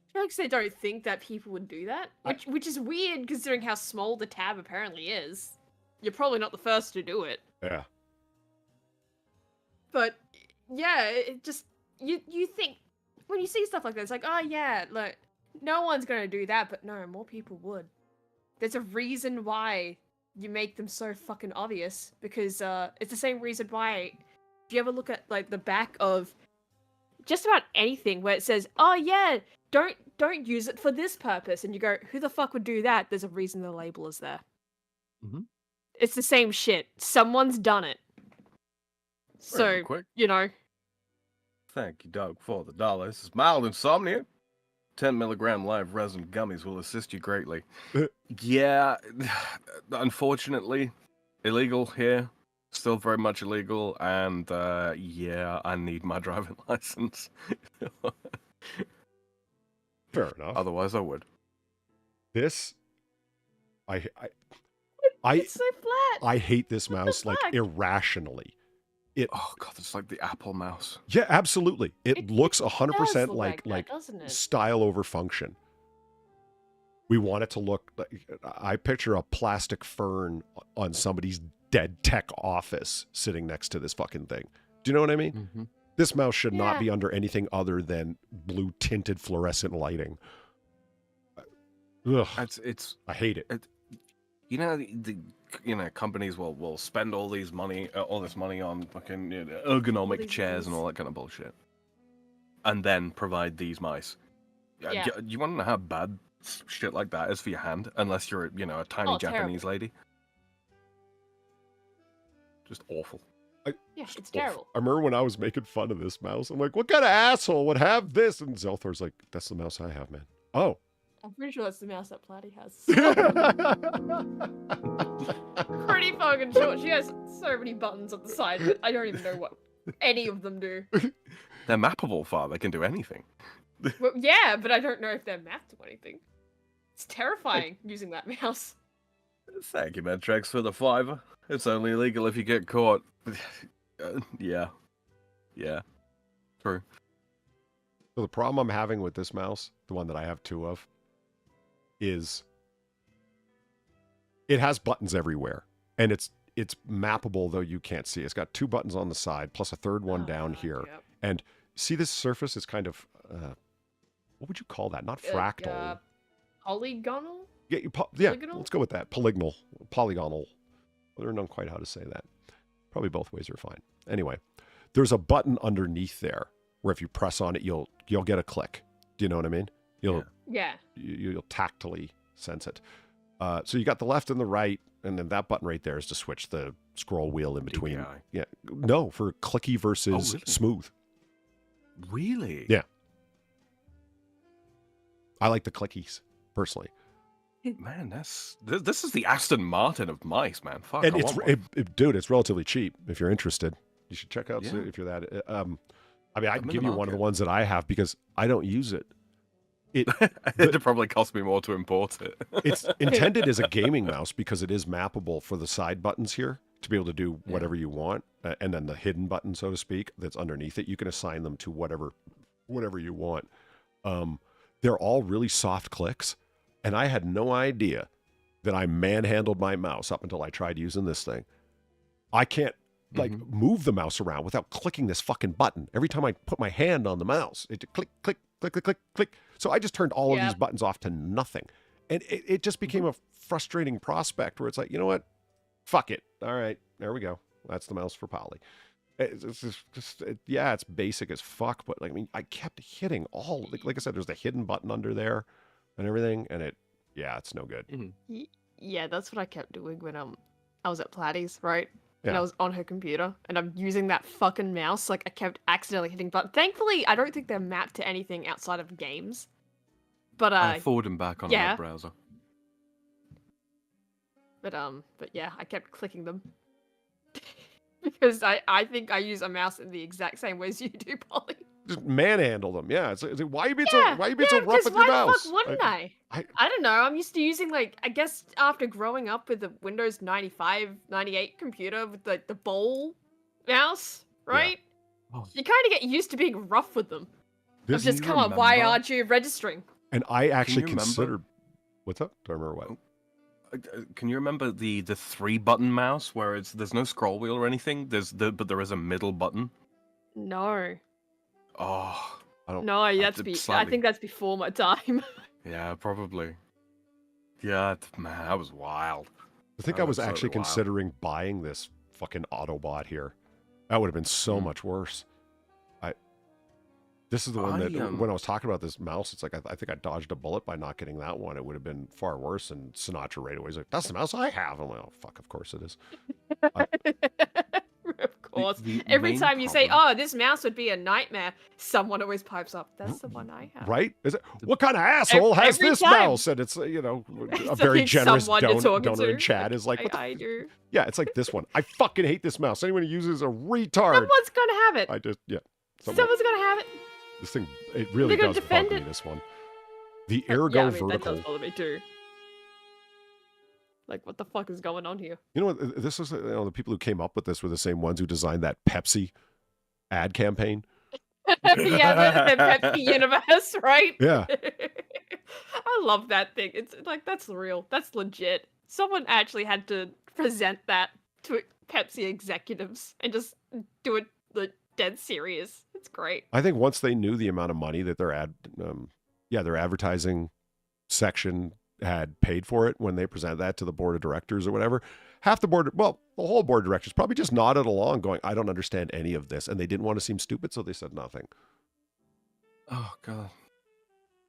I feel like they don't think that people would do that. Which is weird considering how small the tab apparently is. You're probably not the first to do it. Yeah. But yeah, it just you think when you see stuff like that, it's like, oh yeah, like no one's gonna do that, but no, more people would. There's a reason why you make them so fucking obvious, because it's the same reason why if you ever look at like the back of just about anything where it says, oh yeah, don't use it for this purpose, and you go, who the fuck would do that? There's a reason the label is there. Mhm. It's the same shit. Someone's done it. So, Very quick. Thank you, Doug, for the dollar. This is mild insomnia. 10 milligram live resin gummies will assist you greatly. Yeah, unfortunately, illegal here. Still very much illegal. And yeah, I need my driving license. Fair enough. Otherwise, I would. This, I it's so flat. I hate this What the mouse like fuck? irrationally. Oh god, it's like the Apple mouse. Yeah, absolutely. It It looks does 100% look like that, doesn't it? style over function. We want it to look like, I picture a plastic fern on somebody's dead tech office sitting next to this fucking thing. Do you know what I mean? Mm-hmm. This mouse should not Yeah. be under anything other than blue tinted fluorescent lighting. Ugh, It's I hate it. Companies will spend all this money on fucking ergonomic these chairs and things. all that kind of bullshit, and then provide these mice. Yeah. You want to know how bad shit like that is for your hand, unless you're a tiny Oh, Japanese terrible. lady. Just awful. Yeah, it's terrible. I remember when I was making fun of this mouse. I'm like, what kind of asshole would have this? And Zelthor's like, that's the mouse I have, man. Oh. I'm pretty sure that's the mouse that Platy has. Pretty fucking sure. She has so many buttons on the side, but I don't even know what any of them do. They're mappable, far. They can do anything. Well, yeah, but I don't know if they're mapped to anything. It's terrifying using that mouse. Thank you, Medtrex, for the $5. It's only illegal if you get caught. Yeah. True. So the problem I'm having with this mouse, the one that I have two of, is it has buttons everywhere. And it's mappable, though you can't see. It's got two buttons on the side, plus a third one down here. Yep. And see this surface is kind of what would you call that? Not fractal. Polygonal? Yeah, Polygonal? let's go with that. Polygonal. I don't know quite how to say that. Probably both ways are fine. Anyway, there's a button underneath there where if you press on it, you'll get a click. Do you know what I mean? You'll tactily sense it. So you got the left and the right, and then that button right there is to switch the scroll wheel in between. DPI. Yeah, no, for clicky versus smooth. Really? Yeah. I like the clickies personally. Man, this is the Aston Martin of mice, man. Fuck, And dude, it's relatively cheap. If you're interested, you should check out if you're that. I mean, I can give you one of the ones that I have because I don't use it. It'd probably cost me more to import it. It's intended as a gaming mouse because it is mappable for the side buttons here to be able to do whatever you want, and then the hidden button, so to speak, that's underneath it, you can assign them to whatever you want. They're all really soft clicks. And I had no idea that I manhandled my mouse up until I tried using this thing. I can't move the mouse around without clicking this fucking button. Every time I put my hand on the mouse, it click, click, click, click, click, click. So I just turned all of these buttons off to nothing. And it just became a frustrating prospect where it's like, you know what? Fuck it. All right, there we go. That's the mouse for Polly. It's just it's basic as fuck. But like, I mean, I kept hitting all, like I said, there's the hidden button under there and everything, and it's no good. Yeah, that's what I kept doing when I was at Platy's, right? Yeah. And I was on her computer, and I'm using that fucking mouse. Like, I kept accidentally hitting buttons. Thankfully, I don't think they're mapped to anything outside of games. But forward and back on a web browser. But yeah, I kept clicking them because I think I use a mouse in the exact same ways you do, Polly. Just manhandle them. Yeah. It's like, why you being so rough with your mouse? Why the fuck wouldn't I? I don't know. I'm used to using, like, I guess after growing up with the Windows 95, 98 computer with the bowl mouse, right? Yeah. Oh. You kind of get used to being rough with them. Of just, come on, why aren't you registering? And I actually considered... What's up? Do I remember what? Can you remember the 3-button mouse where there's no scroll wheel or anything? But there is a middle button? No. Oh, I don't. No, I think that's before my time. Yeah, probably. Yeah, man, that was wild. I think I was actually considering buying this fucking Autobot here. That would have been so much worse. This is the one that when I was talking about this mouse, it's like I think I dodged a bullet by not getting that one. It would have been far worse. And Sinatra right away is like, "That's the mouse I have." I'm like, "Oh fuck, of course it is." Of course. Every time you say, "Oh, this mouse would be a nightmare," someone always pipes up, "That's the one I have." Right? Is it? What kind of asshole has this mouse? And it's a very generous donor in chat is like, I do. Yeah, it's like this one. I fucking hate this mouse. Anyone who uses a retard. Someone's gonna have it. Someone's gonna have it. This thing, it really does bug me. This one, the ergo vertical. That does bother me too. Like, what the fuck is going on here? You know what? This is the people who came up with this were the same ones who designed that Pepsi ad campaign. Yeah, the Pepsi universe, right? Yeah. I love that thing. It's like, that's real. That's legit. Someone actually had to present that to Pepsi executives and just do it dead serious. It's great. I think once they knew the amount of money that their advertising section had paid for it when they presented that to the board of directors or whatever, the whole board of directors probably just nodded along going, "I don't understand any of this." And they didn't want to seem stupid, so they said nothing. Oh, God.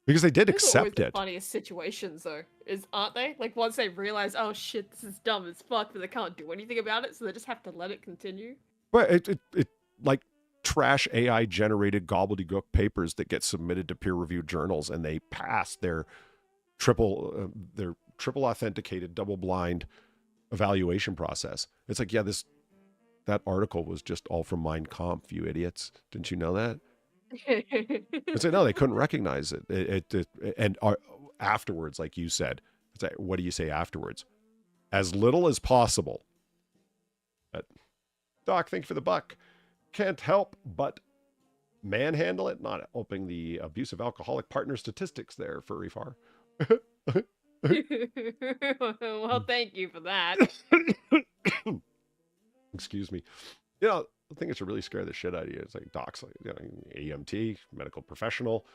Because they did accept it. The funniest situations, though, aren't they? Like, once they realize, oh shit, this is dumb as fuck, but they can't do anything about it, so they just have to let it continue. But it like trash AI generated gobbledygook papers that get submitted to peer reviewed journals, and they pass their triple authenticated, double blind evaluation process. It's like, yeah, that article was just all from Mein Kampf, you idiots. Didn't you know that? It's like, no, they couldn't recognize it. And afterwards, like you said, it's like, what do you say afterwards? As little as possible. Doc, thank you for the buck. Can't help but manhandle it. Not helping the abusive alcoholic partner statistics there, Furry Far. Well, thank you for that. Excuse me. I think it should really scare the shit out of you. It's like docs, like, EMT, medical professional,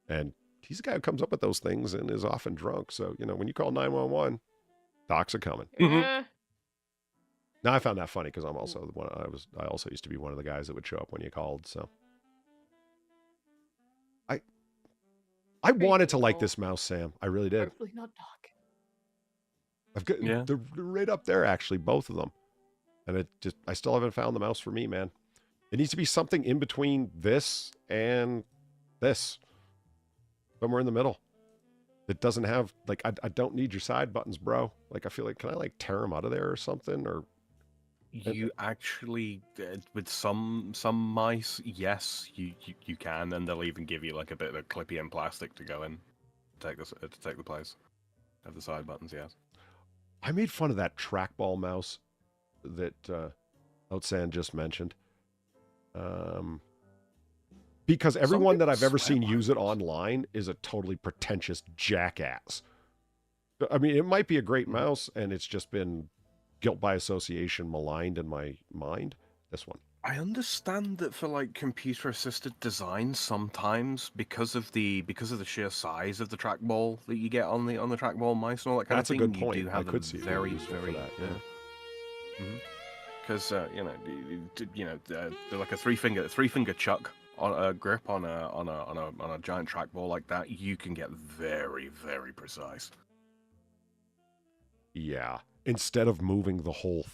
and he's the guy who comes up with those things and is often drunk. So, when you call 911, docs are coming. Yeah. Now I found that funny because I'm also I also used to be one of the guys that would show up when you called. So I wanted to like this mouse, Sam. I really did. Hopefully not Doc. I've got they're right up there actually, both of them. And I still haven't found the mouse for me, man. It needs to be something in between this and this. Somewhere in the middle. It doesn't have, like, I don't need your side buttons, bro. Like, I feel like, can I, like, tear them out of there or something? Or You actually, with some mice, yes, you can, and they'll even give you, like, a bit of a clippy in plastic to go in, to take the place of the side buttons, yes. I made fun of that trackball mouse that Outsan just mentioned. Because everyone that I've ever seen use it online is a totally pretentious jackass. I mean, it might be a great mouse, and it's just been guilt by association maligned in my mind. This one. I understand that for like computer-assisted design, sometimes because of the sheer size of the trackball that you get on the trackball mice and all that kind That's of a thing, good point. you do have I could see very for that. Because they're like a three finger chuck on a grip on a giant trackball like that. You can get very, very precise. Yeah. Instead of moving the whole,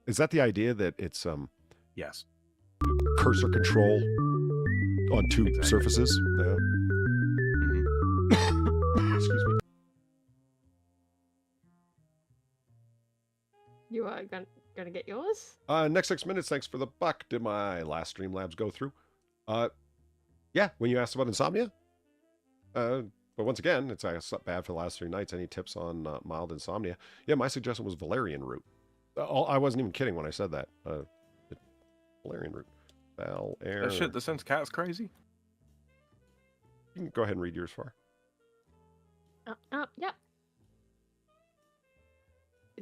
is that the idea that it's Yes. cursor control on two surfaces? Yeah. Excuse me. You are gonna get yours? Next 6 minutes. Thanks for the buck. Did my last Streamlabs go through? Yeah. When you asked about insomnia. But once again, it's not bad for the last 3 nights. Any tips on mild insomnia? Yeah, my suggestion was valerian root. I wasn't even kidding when I said that. Valerian root. That shit that sends cats crazy? You can go ahead and read yours for. Yep.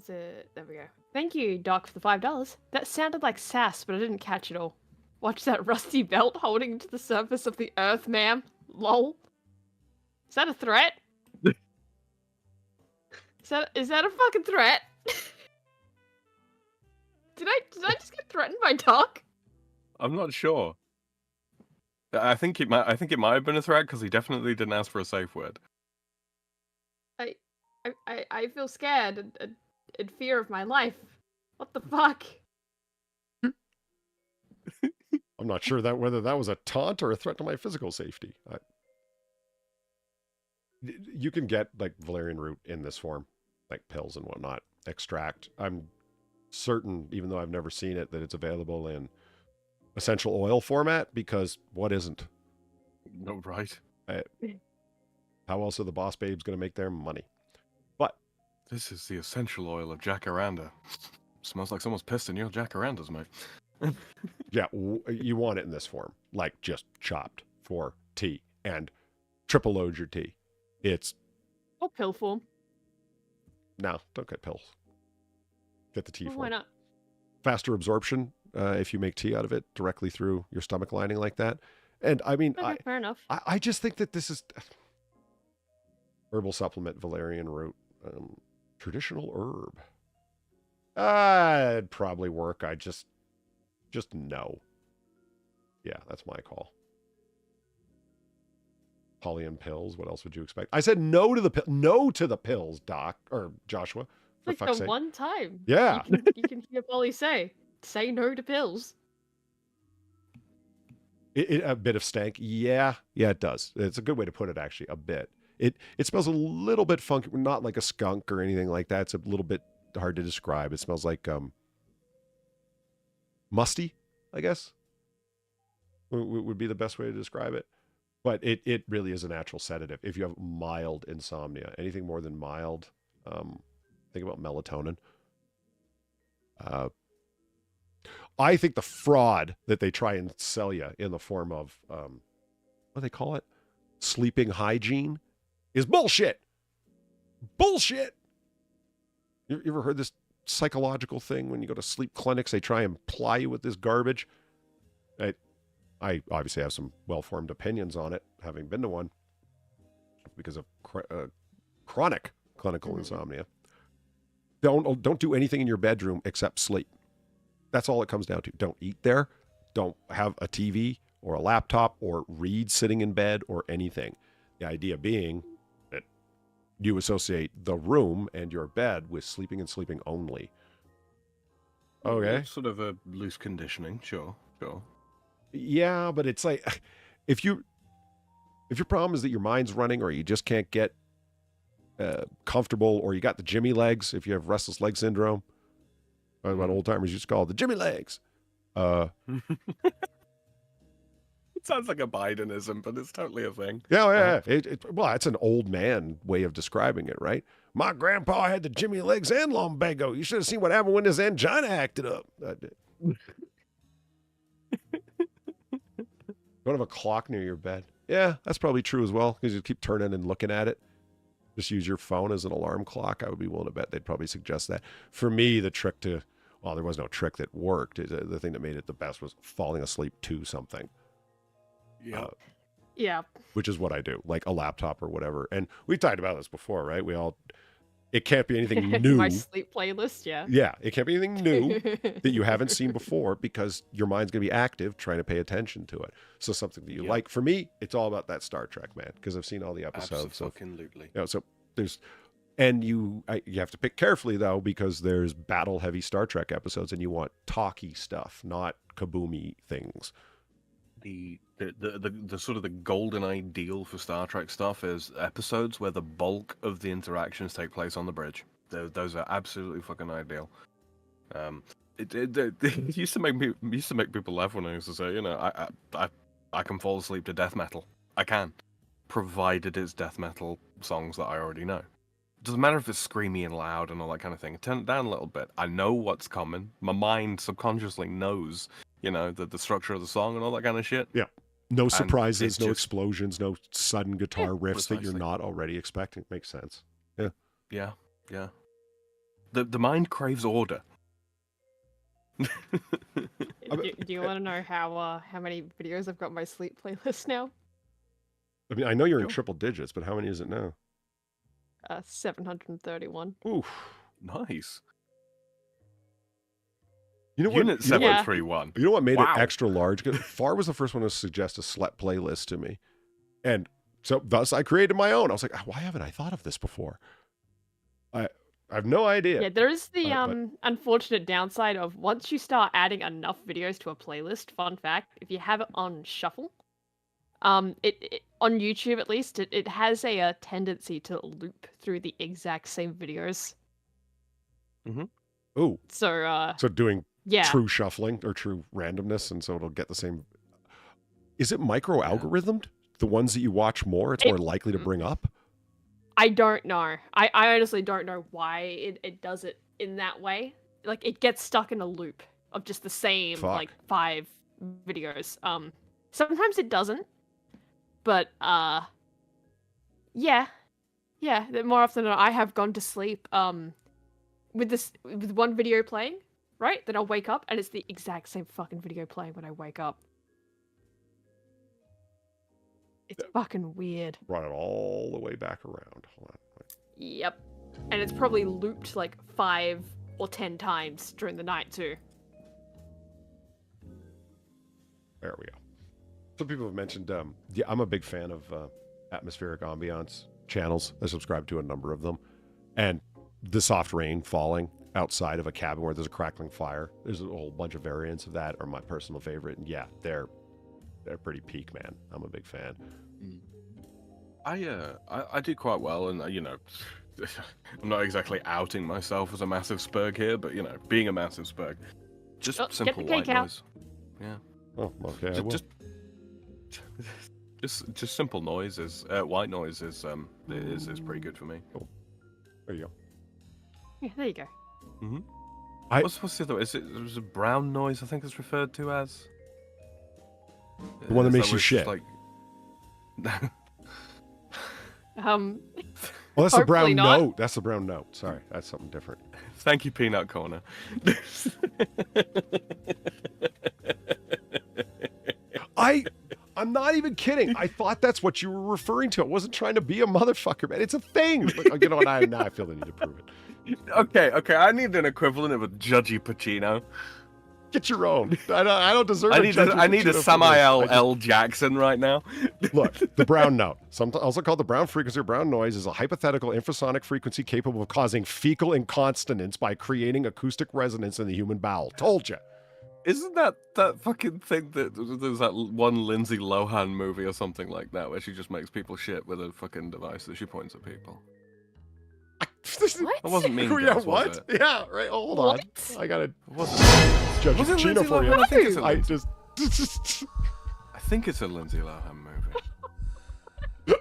There we go. Thank you, Doc, for the $5. That sounded like sass, but I didn't catch it all. Watch that rusty belt holding to the surface of the earth, ma'am. Lol. Is that a threat? Is that a fucking threat? Did I just get threatened by Doc? I'm not sure. I think it might have been a threat because he definitely didn't ask for a safe word. I feel scared and in fear of my life. What the fuck? I'm not sure whether that was a taunt or a threat to my physical safety. You can get like valerian root in this form, like pills and whatnot, extract. I'm certain, even though I've never seen it, that it's available in essential oil format, because what isn't? No, right. How else are the boss babes going to make their money? But this is the essential oil of jacaranda. Smells like someone's pissed in your jacarandas, mate. Yeah, you want it in this form, like just chopped for tea, and triple load your tea. It's or pill form. No, don't get pills. Get the tea form. Why not? Faster absorption if you make tea out of it directly through your stomach lining like that. And I mean, Okay, fair enough. I just think that this is herbal supplement, valerian root, traditional herb. It'd probably work. I just no. Yeah, that's my call. Polyam pills. What else would you expect? I said no to the pills, Doc or Joshua. For Like fuck's the sake. one time. Yeah. You can hear Polly say no to pills. A bit of stank. Yeah, it does. It's a good way to put it, actually. A bit. It smells a little bit funky, not like a skunk or anything like that. It's a little bit hard to describe. It smells like musty, I guess. Would be the best way to describe it. But it really is a natural sedative. If you have mild insomnia, anything more than mild, think about melatonin. I think the fraud that they try and sell you in the form of, what do they call it? Sleeping hygiene is bullshit. Bullshit. You ever heard this psychological thing when you go to sleep clinics, they try and ply you with this garbage? I obviously have some well-formed opinions on it, having been to one. because of chronic clinical insomnia. Don't do anything in your bedroom except sleep. That's all it comes down to. Don't eat there. Don't have a TV or a laptop or read sitting in bed or anything. The idea being that you associate the room and your bed with sleeping and sleeping only. Okay. Sort of a loose conditioning, sure. Yeah, but it's like if your problem is that your mind's running or you just can't get comfortable, or you got the Jimmy legs, if you have restless leg syndrome, what old timers used to call it, the Jimmy legs. It sounds like a Bidenism, but it's totally a thing. Yeah. Well, it's an old man way of describing it, right? My grandpa had the Jimmy legs and lumbago. You should have seen what happened when his angina acted up. Don't have a clock near your bed. Yeah, that's probably true as well, because you keep turning and looking at it. Just use your phone as an alarm clock. I would be willing to bet they'd probably suggest that. For me, the trick to, well, there was no trick that worked. The thing that made it the best was falling asleep to something. Yeah. Which is what I do, like a laptop or whatever. And we talked about this before, right? It can't be anything new. My sleep playlist, yeah. Yeah, it can't be anything new that you haven't seen before, because your mind's going to be active trying to pay attention to it. So something that you like. For me, it's all about that Star Trek, man, because I've seen all the episodes. Absolutely. So there's, and you have to pick carefully, though, because there's battle-heavy Star Trek episodes, and you want talky stuff, not kaboomy things. The sort of the golden ideal for Star Trek stuff is episodes where the bulk of the interactions take place on the bridge. Those are absolutely fucking ideal. It used to make people laugh when I used to say, I can fall asleep to death metal. I can, provided it's death metal songs that I already know. Doesn't matter if it's screamy and loud and all that kind of thing. Turn it down a little bit. I know what's coming. My mind subconsciously knows, the structure of the song and all that kind of shit. Yeah. No surprises, no explosions, no sudden guitar riffs that you're not already expecting. Makes sense. Yeah. Yeah. The mind craves order. Do you want to know how many videos I've got on my sleep playlist now? I mean, I know you're in triple digits, but how many is it now? 731. Oof. Nice. You know what? Unit 731. You know what made it extra large? Far was the first one to suggest a slept playlist to me. And so thus I created my own. I was like, why haven't I thought of this before? I have no idea. Yeah, there is the unfortunate downside of once you start adding enough videos to a playlist, fun fact, if you have it on shuffle, it on YouTube at least, it has a tendency to loop through the exact same videos. Mm-hmm. Ooh. So doing true shuffling or true randomness, and so it'll get the same. Is it micro algorithmed? The ones that you watch more, it's more likely to bring up? I don't know. I honestly don't know why it does it in that way. Like, it gets stuck in a loop of just the same, like, 5 videos. Sometimes it doesn't. But, yeah. More often than not, I have gone to sleep, with one video playing, right? Then I'll wake up, and it's the exact same fucking video playing when I wake up. It's fucking weird. Run it all the way back around. Hold on. Yep. And it's probably looped like 5 or 10 times during the night too. There we go. Some people have mentioned, I'm a big fan of atmospheric ambiance channels. I subscribe to a number of them. And the soft rain falling outside of a cabin where there's a crackling fire. There's a whole bunch of variants of that are my personal favorite. And yeah, they're pretty peak, man. I'm a big fan. I do quite well, and I'm not exactly outing myself as a massive spurg here, but being a massive spurg, just simple white noise. Yeah. Oh, okay. Just simple noise is white noise is pretty good for me. Cool. There you go. Yeah, there you go. Mm-hmm. What's the other? There's a brown noise, I think it's referred to as. The one that makes you shit. Like... Well, that's the brown note. That's the brown note. Sorry, that's something different. Thank you, Peanut Corner. I'm not even kidding. I thought that's what you were referring to. I wasn't trying to be a motherfucker, man. It's a thing. Like, you know what? Now I feel the need to prove it. Okay. I need an equivalent of a Judgy Pacino. Get your own. I don't deserve I a need Judgy I need a Pacino for Samuel this. L. Jackson right now. Look, the brown note, also called the brown frequency or brown noise, is a hypothetical infrasonic frequency capable of causing fecal incontinence by creating acoustic resonance in the human bowel. Told you. Isn't that fucking thing that there's that one Lindsay Lohan movie or something like that where she just makes people shit with a fucking device that she points at people? What? That wasn't Mean Yeah, Girls, what? was it? Yeah, right. Hold on. I gotta Was judge Was it Pacino Lindsay for you. Lohan? I think it's a I Lindsay- just. I think it's a Lindsay Lohan movie.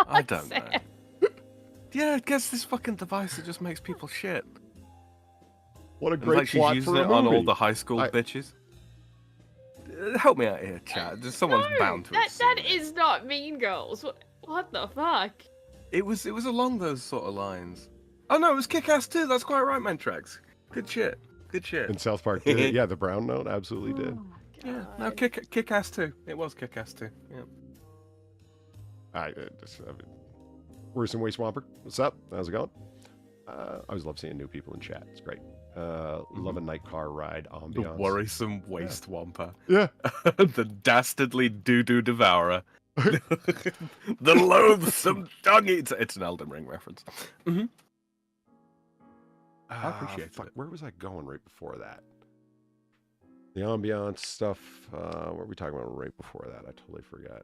I don't know. Yeah, it gets this fucking device that just makes people shit. What a And great like she's plot using for a it on all movie. the high school I- bitches. Help me out here, chat. Just someone's bound to have that seen it. is not Mean Girls. What the fuck? It was along those sort of lines. Oh no, it was Kick-Ass too. That's quite right, Mentrax. Good shit. Good shit. In South Park, did it. Yeah, the brown note absolutely did. Oh my Yeah, no, God. Kick-Ass too. It was Kick-Ass too. Yeah. I mean, Worrisome Way Swamper, what's up? How's it going? I always love seeing new people in chat. It's great. Love a night car ride The ambiance. worrisome waste wamper. Yeah. The dastardly doo-doo devourer. The loathsome dog eater. It's an Elden Ring reference. Mm-hmm. I appreciate fuck, it. where was I going right before that? The ambiance stuff. What were we talking about right before that? I totally forgot.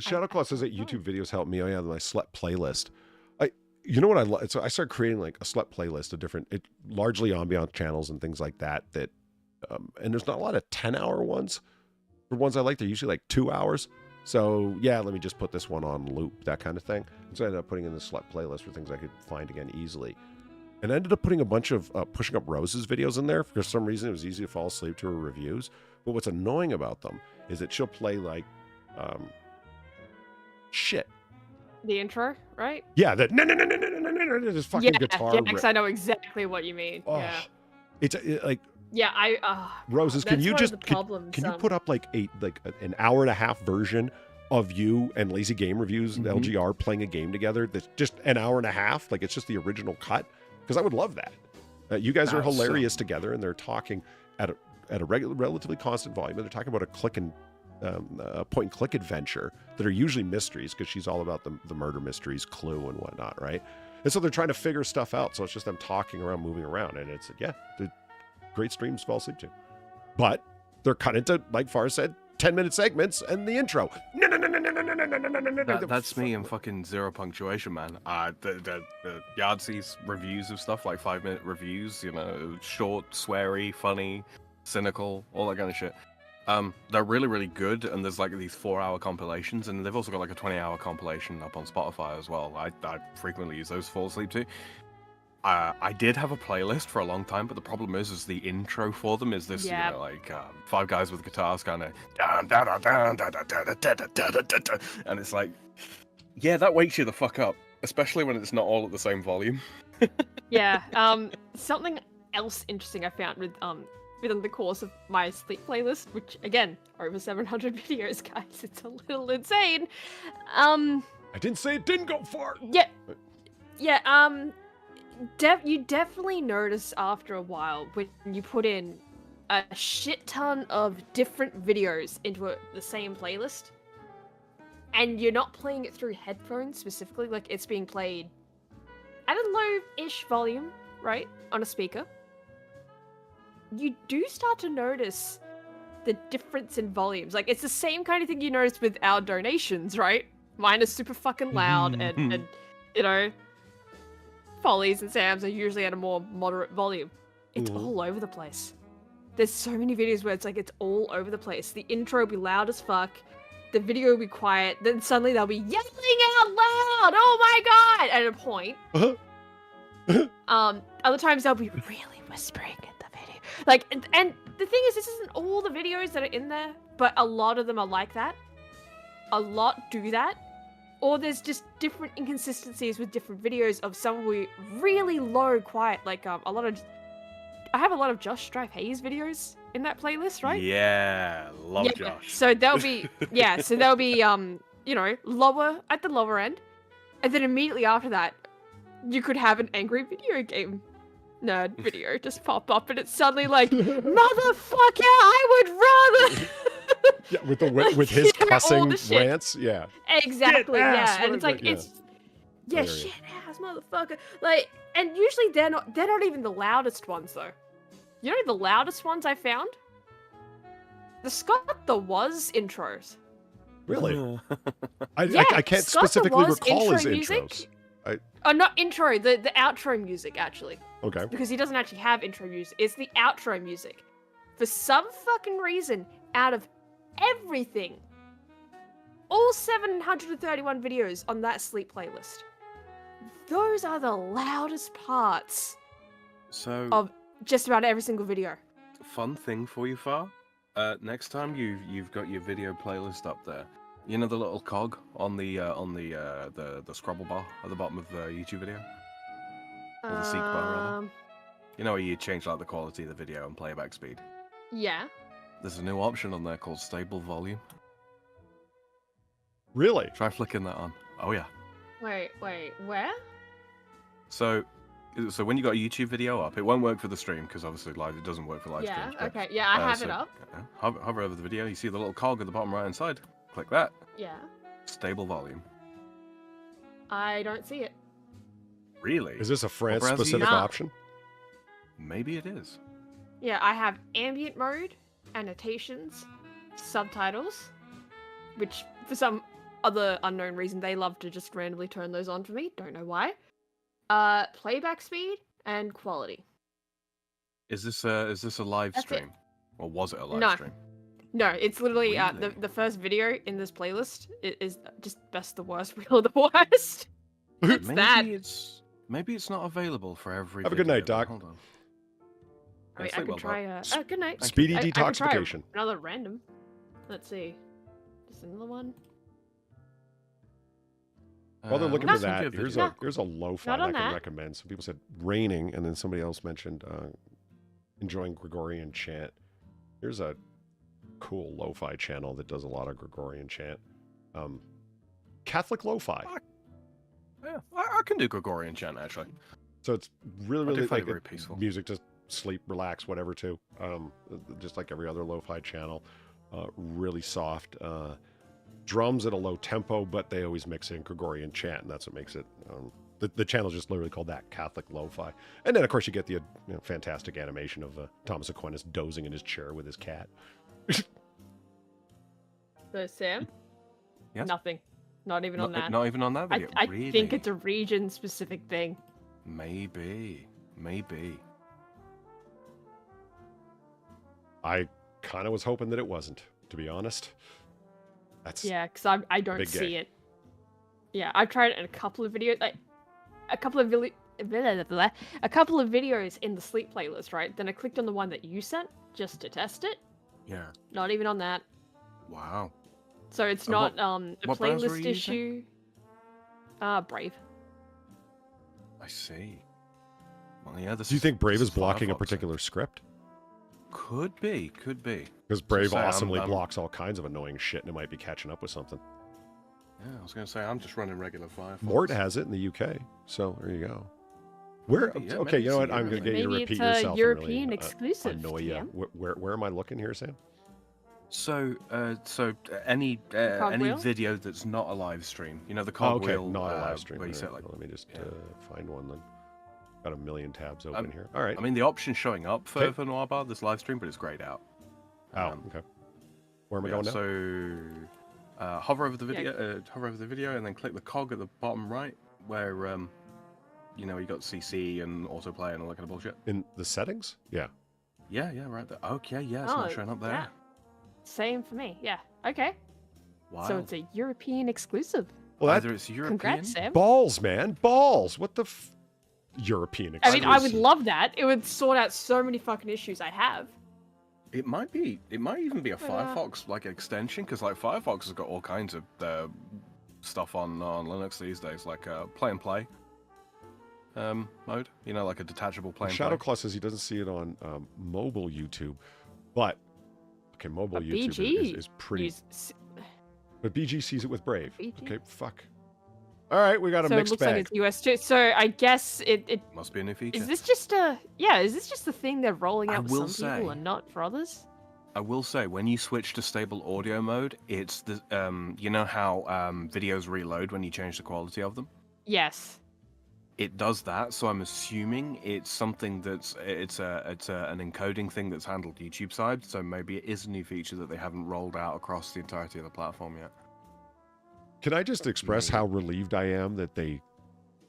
Shadowclaw says that YouTube videos help me. Oh yeah, my slept playlist. You know what I love? So I started creating like a slept playlist of different, largely ambient channels and things like that. And there's not a lot of 10-hour ones. The ones I like, they're usually like 2 hours. So yeah, let me just put this one on loop, that kind of thing. And so I ended up putting in the slept playlist for things I could find again easily. And I ended up putting a bunch of Pushing Up Roses videos in there. For some reason, it was easy to fall asleep to her reviews. But what's annoying about them is that she'll play like shit. The intro, right? Yeah, that no, this fucking guitar. Yeah, because I know exactly what you mean. Oh, Yeah. It's like Yeah, Roses. Can that's you one of just the problems, can you put up like an hour and a half version of you and Lazy Game Reviews and LGR playing a game together? That's just an hour and a half. Like it's just the original cut. Because I would love that. You guys are hilarious together, and they're talking at a relatively constant volume. And they're talking about a point and click adventure that are usually mysteries, because she's all about the murder mysteries, Clue and whatnot, right? And so they're trying to figure stuff out. So it's just them talking around, moving around, and it's they're great streams to fall asleep to. But they're cut into, like Far said, 10-minute segments and the intro. That's me and fucking zero punctuation, man. The Yardsy's reviews of stuff, like 5-minute reviews, short, sweary, funny, cynical, all that kind of shit. They're really, really good, and there's like these 4-hour compilations, and they've also got like a 20-hour compilation up on Spotify as well. I frequently use those to fall asleep to. I did have a playlist for a long time, but the problem is the intro for them is this, like 5 guys with guitars kind of, and it's like, yeah, that wakes you the fuck up, especially when it's not all at the same volume. Yeah. Something else interesting I found within the course of my sleep playlist, which again, over 700 videos, guys. It's a little insane. I didn't say it didn't go far. Yeah. You definitely notice after a while when you put in a shit ton of different videos into the same playlist, and you're not playing it through headphones specifically, like it's being played at a low-ish volume, right, on a speaker. You do start to notice the difference in volumes. Like, it's the same kind of thing you notice with our donations, right? Mine is super fucking loud, and Follies and Sam's are usually at a more moderate volume. It's all over the place. There's so many videos where it's like it's all over the place. The intro will be loud as fuck, the video will be quiet, then suddenly they'll be yelling out loud, oh my god, at a point. Other times they'll be really whispering in the video. Like, and the thing is, this isn't all the videos that are in there, but a lot of them are like that. A lot do that. Or there's just different inconsistencies with different videos of some will be really low quiet, like I have a lot of Josh Strife Hayes videos in that playlist, right? Yeah, love Yeah. Josh. So there'll be you know, lower at the lower end, and then immediately after that, you could have an angry video game nerd video just pop up, and it's suddenly like, motherfucker, I would rather. Yeah, with his all cussing the shit. rants. Yeah. Exactly. ass, Yeah, and it's like yeah. it's yeah, Hilarious. shit ass motherfucker. Like, and usually they're not even the loudest ones though. You know the loudest ones I found? The Scott the Was intros. Really? Yeah, I can't Scott the specifically Was recall his intro music. intros. Oh, not intro, the outro music actually. Okay. Because he doesn't actually have intro music. It's the outro music. For some fucking reason, out of everything, all 731 videos on that sleep playlist, those are the loudest parts So, of just about every single video. fun thing for you, Far. Next time you've got your video playlist up there, you know the little cog on the scrabble bar at the bottom of the YouTube video, or the seek bar rather. You know where you change like the quality of the video and playback speed. Yeah. There's a new option on there called stable volume. Really? Try flicking that on. Oh yeah. Wait, where? So when you got a YouTube video up, it won't work for the stream because obviously it doesn't work for live Yeah, streams. but, okay. Yeah, I have it up. Hover over the video. You see the little cog at the bottom right hand side. Click that. Yeah. Stable volume. I don't see it. Really? Is this a browser France-specific you- No. option? Maybe it is. Yeah, I have ambient mode, annotations, subtitles, which for some other unknown reason they love to just randomly turn those on for me. Don't know why. Playback speed and quality. Is this a live That's it. stream, or was it a live No. stream? No, it's literally Really? the first video in this playlist is just best the worst, real the worst. It's that. Maybe it's not available for every. Have a good video, night, but Doc. Hold on. I mean, I sleep can well, try. Doc. Good night. Speedy I can try detoxification. another random. Let's see. Just another one. While they're looking No. for that, here's a lo-fi Not that I on can that. recommend. Some people said raining, and then somebody else mentioned enjoying Gregorian chant. Here's a cool lo-fi channel that does a lot of Gregorian chant. Catholic lo-fi. Yeah, I can do Gregorian chant actually. So it's really, I do really find like it very peaceful. music to sleep, relax, whatever too. Just like every other lo-fi channel. Really soft. Drums at a low tempo, but they always mix in Gregorian chant, and that's what makes it. The channel's just literally called that, Catholic Lo-Fi. And then, of course, you get the fantastic animation of Thomas Aquinas dozing in his chair with his cat. So Sam. Yes? Nothing. Not even on that. Not even on that video. I really? think it's a region-specific thing. Maybe. I kind of was hoping that it wasn't, to be honest. That's Yeah, because I don't Big see gay. it. Yeah, I've tried it in a couple of videos, like a couple of videos in the sleep playlist, right? Then I clicked on the one that you sent just to test it. Yeah. Not even on that. Wow. So it's And not a what browser are playlist you issue. Brave. I see. Well, yeah. Do you think Brave is blocking a Firefox. particular script? Could be. Because Brave say, awesomely I'm- blocks all kinds of annoying shit, and it might be catching up with something. Yeah, I was gonna say I'm just running regular Firefox. Mort has it in the UK, so there you go. Where? Maybe, yeah, okay, maybe you know it's what? I'm going to Europe. get you to Maybe repeat it's yourself. a and European really, exclusive. annoy you. TM. Where am I looking here, Sam? So, any Cogwheel? video that's not a live stream, you know, the Oh, okay, cogwheel. not a live stream. Where you All set right, like, well, let me just yeah. find one then. Got a million tabs open here. All right. I mean, the option's showing up for, Okay. for Noir Bar, this live stream, but it's grayed out. Okay. Where am I Yeah, going now? So, hover over the video, and then click the cog at the bottom right, where you know, you got CC and autoplay and all that kind of bullshit. In the settings? Yeah. Yeah, right there. Okay, yeah, it's not showing up there. Yeah. Same for me. Yeah. Okay. Wow. So it's a European exclusive. Well, Either it's European. Congrats, Sam. balls, man, balls. What the European I mean, I would exclusive. love that. It would sort out so many fucking issues I have. It might even be a But, Firefox like extension, because like Firefox has got all kinds of stuff on Linux these days, like play and play mode. You know, like a detachable play and Shadow play. Claw says he doesn't see it on mobile YouTube. But okay, mobile But YouTube BG is pretty. use- But BG sees it with Brave. BG? Okay, fuck. All right, we got a So it mixed looks bag. like it's US too. So I guess it Must be a new feature. is this just a is this just a thing they're rolling I out will for some people say- and not for others? I will say, when you switch to stable audio mode, it's the you know how videos reload when you change the quality of them? Yes. It does that, so I'm assuming it's something that's an encoding thing that's handled YouTube side. So maybe it is a new feature that they haven't rolled out across the entirety of the platform yet. Can I just express how relieved I am that they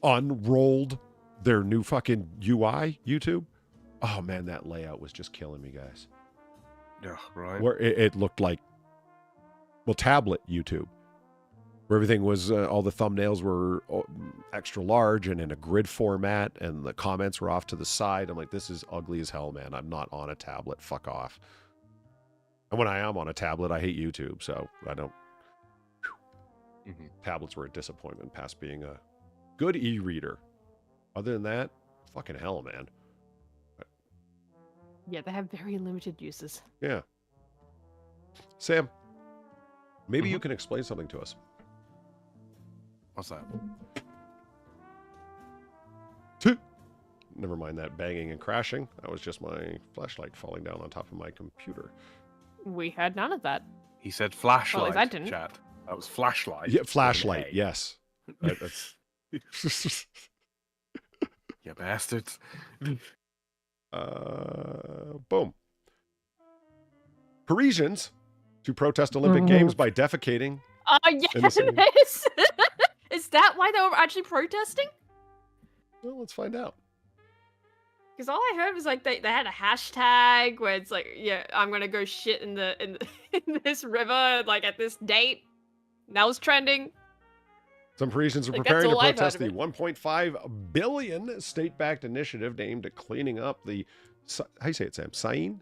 unrolled their new fucking UI, YouTube? Oh man, that layout was just killing me, guys. Yeah, right. Where it looked like, well, tablet YouTube, where everything was, all the thumbnails were extra large and in a grid format, and the comments were off to the side. I'm like, this is ugly as hell, man. I'm not on a tablet. Fuck off. And when I am on a tablet, I hate YouTube, so I don't. Tablets were a disappointment past being a good e-reader. Other than that, fucking hell, man. Yeah, they have very limited uses. Yeah. Sam, maybe you can explain something to us. What's that? Never mind that banging and crashing. That was just my flashlight falling down on top of my computer. We had none of that. He said flashlight, I didn't. chat. That was flashlight. Yeah, flashlight, Hey. yes. That's... You bastards. Boom. Parisians to protest Olympic Games by defecating. Yes. Is that why they were actually protesting? Well, let's find out. Because all I heard was like they had a hashtag where it's like, yeah, I'm gonna go shit in in this river like at this date. And that was trending. Some Parisians are Like, preparing that's to all I've protest heard the of 1.5 billion state-backed initiative aimed at cleaning up the, how do you say it, Sam? Seine?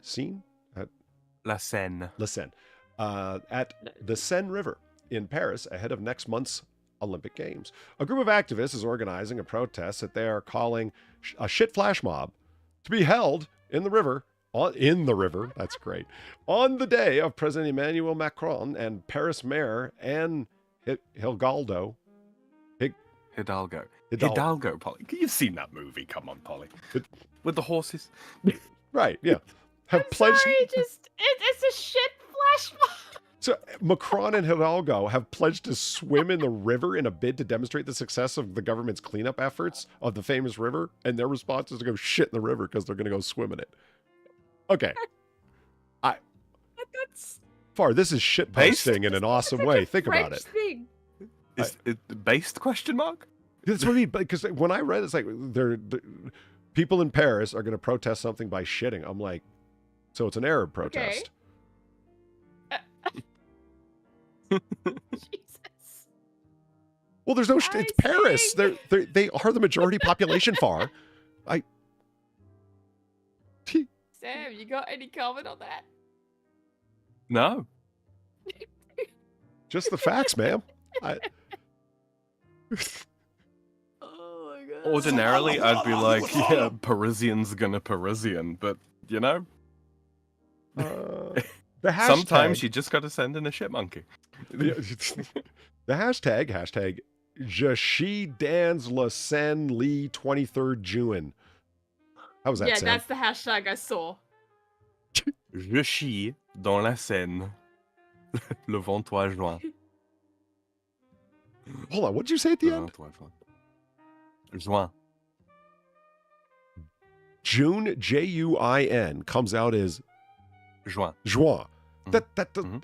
La Seine. La Seine. At the Seine River in Paris ahead of next month's Olympic Games. A group of activists is organizing a protest that they are calling a shit flash mob to be held in the river. That's great. On the day of President Emmanuel Macron and Paris Mayor Anne Hidalgo. Hidalgo, Polly. You've seen that movie. Come on, Polly. With the horses. Right, yeah. I'm sorry, it's a shit flash mob. So Macron and Hidalgo have pledged to swim in the river in a bid to demonstrate the success of the government's cleanup efforts of the famous river, and their response is to go shit in the river because they're going to go swim in it. Okay. That's This is shit posting in an awesome way. Think about it. Thing. Is it based question mark? That's what I mean, because when I read it, it's like they're people in Paris are going to protest something by shitting. I'm like, so it's an Arab protest. Jesus. Well, there's no. It's Paris. They are the majority population. Far. Sam, you got any comment on that? No. Just the facts, ma'am. Oh my god. Ordinarily, I'd be like, yeah, Parisian's gonna Parisian, but you know, The hashtag, sometimes you just gotta send in a shit monkey. the hashtag Je suis dans la Seine le 23rd Juin. How was that, Yeah, Sam? that's the hashtag I saw. Je chie dans la Seine le 23 juin. Hold on, what did you say at the end? Juin. June, Juin, comes out as Juin. Juin. Mhm. That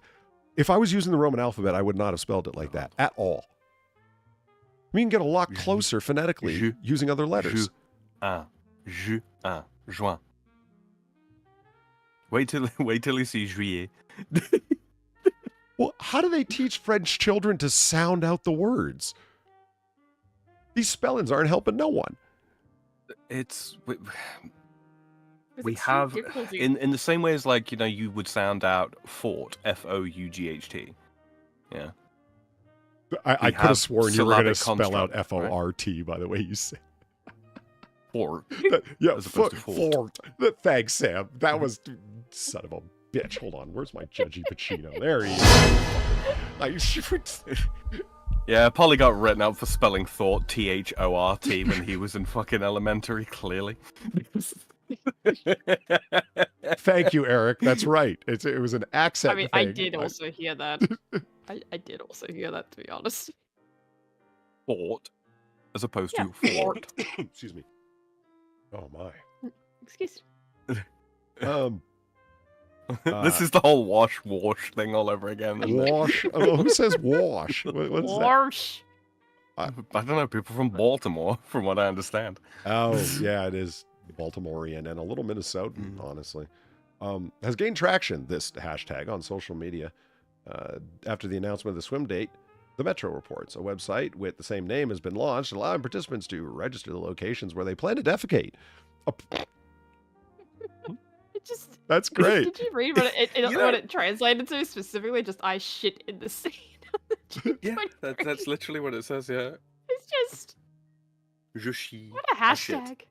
If I was using the Roman alphabet, I would not have spelled it like that at all. I mean, you can get a lot closer phonetically using other letters. Juin. Juin. Wait till you see juillet. Well, how do they teach French children to sound out the words? These spellings aren't helping no one. It's we It's so have difficult to- in the same way as like you would sound out fort F-O-U-G-H-T. Yeah. I We could have have sworn you were going to syllabic spell out construct, right? F-O-R-T by the way you said. Fort. Yeah, As opposed to fort. Thanks, Sam. That was son of a bitch. Hold on. Where's my judgy Pacino? There he is. Yeah, Polly got written up for spelling thought Thort when he was in fucking elementary, clearly. Thank you, Eric. That's right. It was an accent I mean, thing. I did also hear that. I did also hear that, to be honest. Thought, as opposed Yeah, to fort. Excuse me. Oh, my. Excuse This is the whole wash thing all over again. Isn't it? Wash? Oh, who says wash? What's that? Wash. I don't know, people from Baltimore, from what I understand. Oh, yeah, it is Baltimorean and a little Minnesotan, honestly. Has gained traction, this hashtag, on social media. After the announcement of the swim date, the Metro reports a website with the same name has been launched, allowing participants to register the locations where they plan to defecate. That's great. Did you read what what it translated to specifically? Just I shit in the scene. Yeah, that's literally what it says, yeah. It's just... Je suis What a hashtag.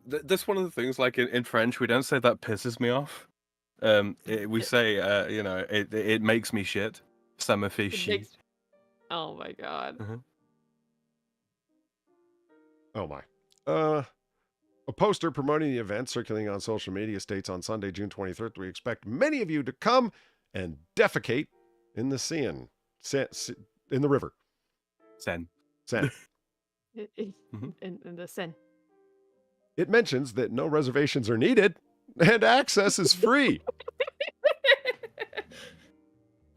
That's one of the things, like in French, we don't say that pisses me off. We say, it makes me shit. Ça me fait chier. Oh my god. Oh my. A poster promoting the event circulating on social media states on Sunday, June 23rd, we expect many of you to come and defecate in the Seine. In the river. Seine. In the Seine. It mentions that no reservations are needed and access is free.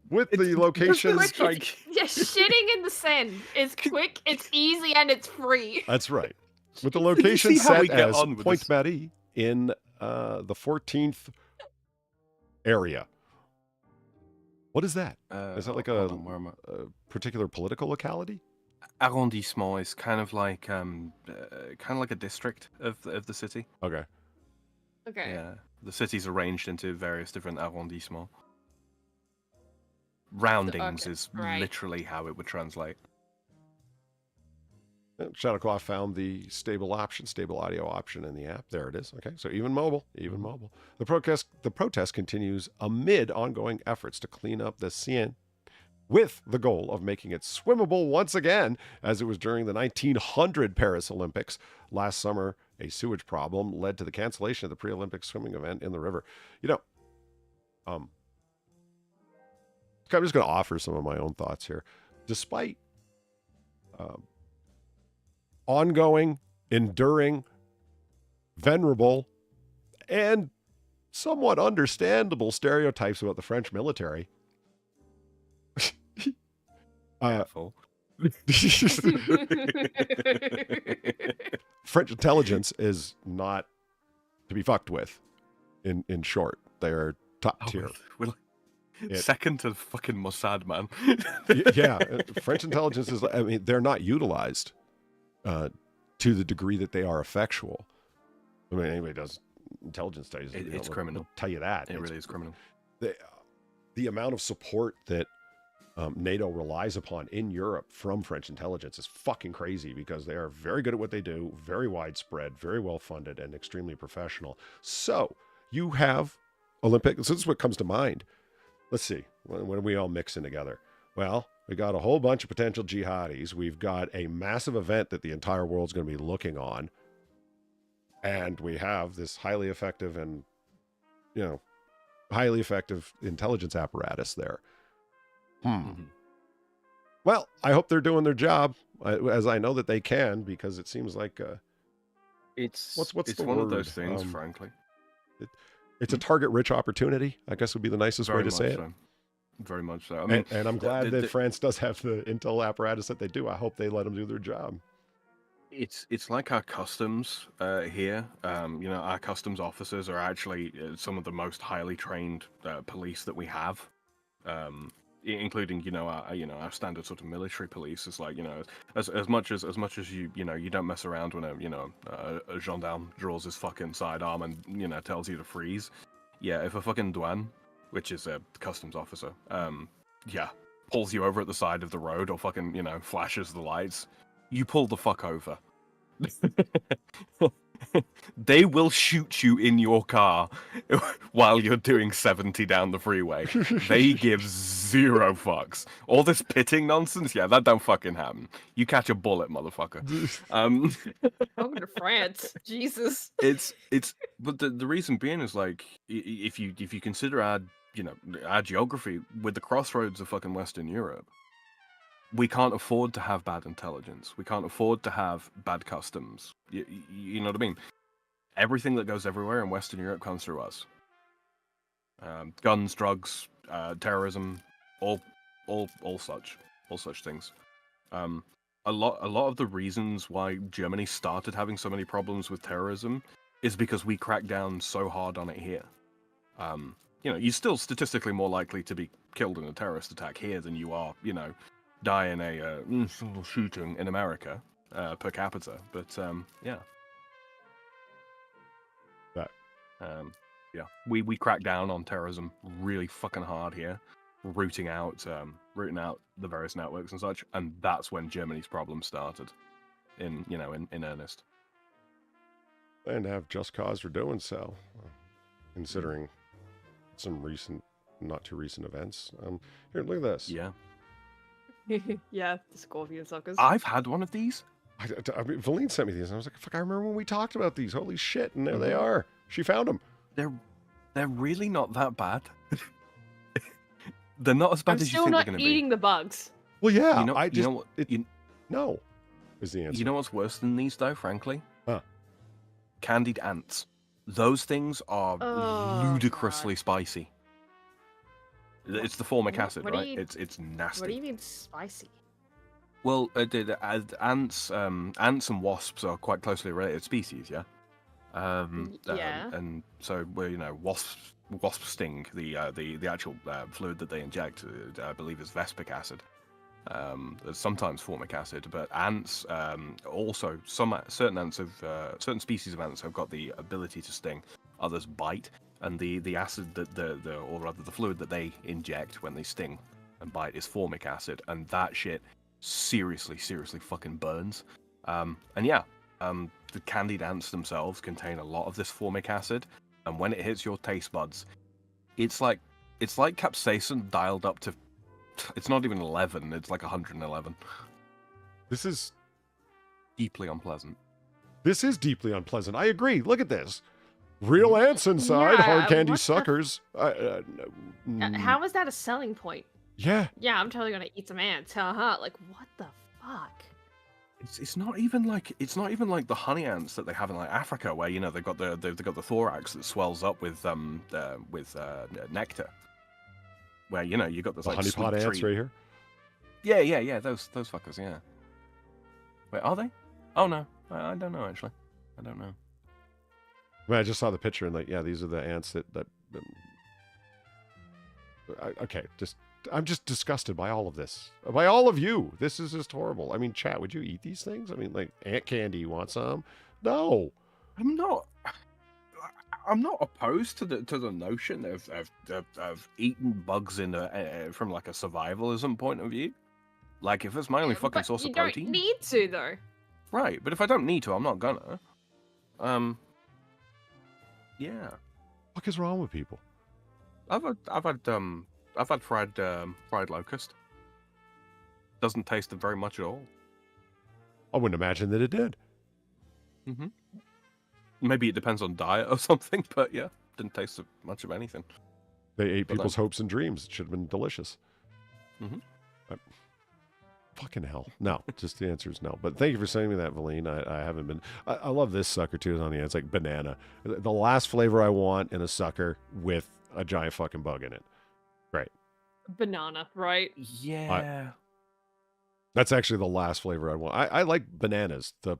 With the locations... Yeah, shitting in the Seine is quick, it's easy, and it's free. That's right. With the location set as Point Marie in the 14th area. What is that? Is that like a particular political locality? Arrondissement is kind of like a district of the city. Okay. Okay. Yeah, the city's arranged into various different arrondissements. Roundings is literally how it would translate. Shadowclaw found the stable audio option in the app. There it is. Okay, so even mobile. The protest continues amid ongoing efforts to clean up the Seine, with the goal of making it swimmable once again, as it was during the 1900 Paris Olympics. Last summer, a sewage problem led to the cancellation of the pre-Olympic swimming event in the river. I'm just going to offer some of my own thoughts here. Despite ongoing, enduring, venerable, and somewhat understandable stereotypes about the French military. French intelligence is not to be fucked with. In short, they're top tier. Second to fucking Mossad, man. Yeah, French intelligence is. I mean, they're not utilized to the degree that they are effectual. I mean, anybody does intelligence studies. It's criminal. I'll tell you that. It really is criminal. The amount of support that NATO relies upon in Europe from French intelligence is fucking crazy, because they are very good at what they do, very widespread, very well funded, and extremely professional. So you have Olympic. So this is what comes to mind. Let's see. When are we all mixing together? Well, we got a whole bunch of potential jihadis. We've got a massive event that the entire world's going to be looking on. And we have this highly effective and, highly effective intelligence apparatus there. Well, I hope they're doing their job, as I know that they can, because it seems like it's what's the one word? of those things, frankly. It's a target-rich opportunity, I guess would be the nicest way to say it. Very much so. I mean, and I'm glad that France does have the intel apparatus that they do. I hope they let them do their job. It's like our customs here. Our customs officers are actually some of the most highly trained police that we have. Including our standard sort of military police. Is like, as much as you don't mess around when a gendarme draws his fucking sidearm and tells you to freeze. Yeah, if a fucking douane, which is a customs officer, pulls you over at the side of the road or fucking flashes the lights, you pull the fuck over. They will shoot you in your car while you're doing 70 down the freeway. They give zero fucks. All this pitting nonsense, yeah, that don't fucking happen. You catch a bullet, motherfucker. Welcome to France. Jesus. But the reason being is like, if you consider our geography with the crossroads of fucking Western Europe, we can't afford to have bad intelligence. We can't afford to have bad customs. You know what I mean? Everything that goes everywhere in Western Europe comes through us. Guns, drugs, terrorism, all such things. A lot of the reasons why Germany started having so many problems with terrorism is because we cracked down so hard on it here. You're still statistically more likely to be killed in a terrorist attack here than you are, die in a shooting in America per capita. But yeah. That. Yeah, we crack down on terrorism really fucking hard here, rooting out the various networks and such, and that's when Germany's problem started, in earnest. And have just cause for doing so, considering some not too recent events. Here, look at this. Yeah. Yeah, the scorpion suckers. I've had one of these. I mean, Valine sent me these, and I was like, "Fuck! I remember when we talked about these. Holy shit!" And there they are. She found them. They're really not that bad. They're not as bad as you think they're going to be. I'm still not eating the bugs. Well, yeah. No is the answer. You know what's worse than these, though? Frankly, candied ants. Those things are ludicrously spicy. It's the formic acid, right? It's nasty. What do you mean spicy? Well, ants and wasps are quite closely related species, yeah. Yeah. And so, wasp sting, the actual fluid that they inject, I believe, is vespic acid. There's sometimes formic acid, but ants also certain species of ants have got the ability to sting. Others bite, and the acid that the fluid that they inject when they sting and bite is formic acid, and that shit seriously fucking burns. The candied ants themselves contain a lot of this formic acid, and when it hits your taste buds, it's like capsaicin dialed up to, it's not even 11, it's like 111. This is deeply unpleasant. This is deeply unpleasant. I agree. Look at this. Real ants inside, hard candy suckers. How is that a selling point? Yeah. Yeah, I'm totally gonna eat some ants. Like, what the fuck? It's not even like the honey ants that they have in like Africa, where they've got the thorax that swells up with nectar. Where you got this like honeypot ants right here. Yeah, those fuckers, yeah. Wait, are they? Oh no, I don't know actually. I don't know. I mean, I just saw the picture and these are the ants that I'm just disgusted by all of this. By all of you. This is just horrible. I mean, chat, would you eat these things? I mean, like, ant candy, you want some? No. I'm not opposed to the notion of eating bugs from like a survivalism point of view. Like, if it's my only fucking source of protein. You don't need to, though. Right, but if I don't need to, I'm not gonna. Yeah. What is wrong with people? I've had fried locust. Doesn't taste very much at all. I wouldn't imagine that it did. Mm-hmm. Maybe it depends on diet or something, but yeah, didn't taste much of anything. They ate people's hopes and dreams. It should have been delicious. Mm-hmm. Fucking hell. No, just the answer is no. But thank you for sending me that, Valine. I haven't been... I love this sucker, too. It's on the end. It's like banana. The last flavor I want in a sucker with a giant fucking bug in it. Great. Banana, right? Yeah. That's actually the last flavor I want. I like bananas. The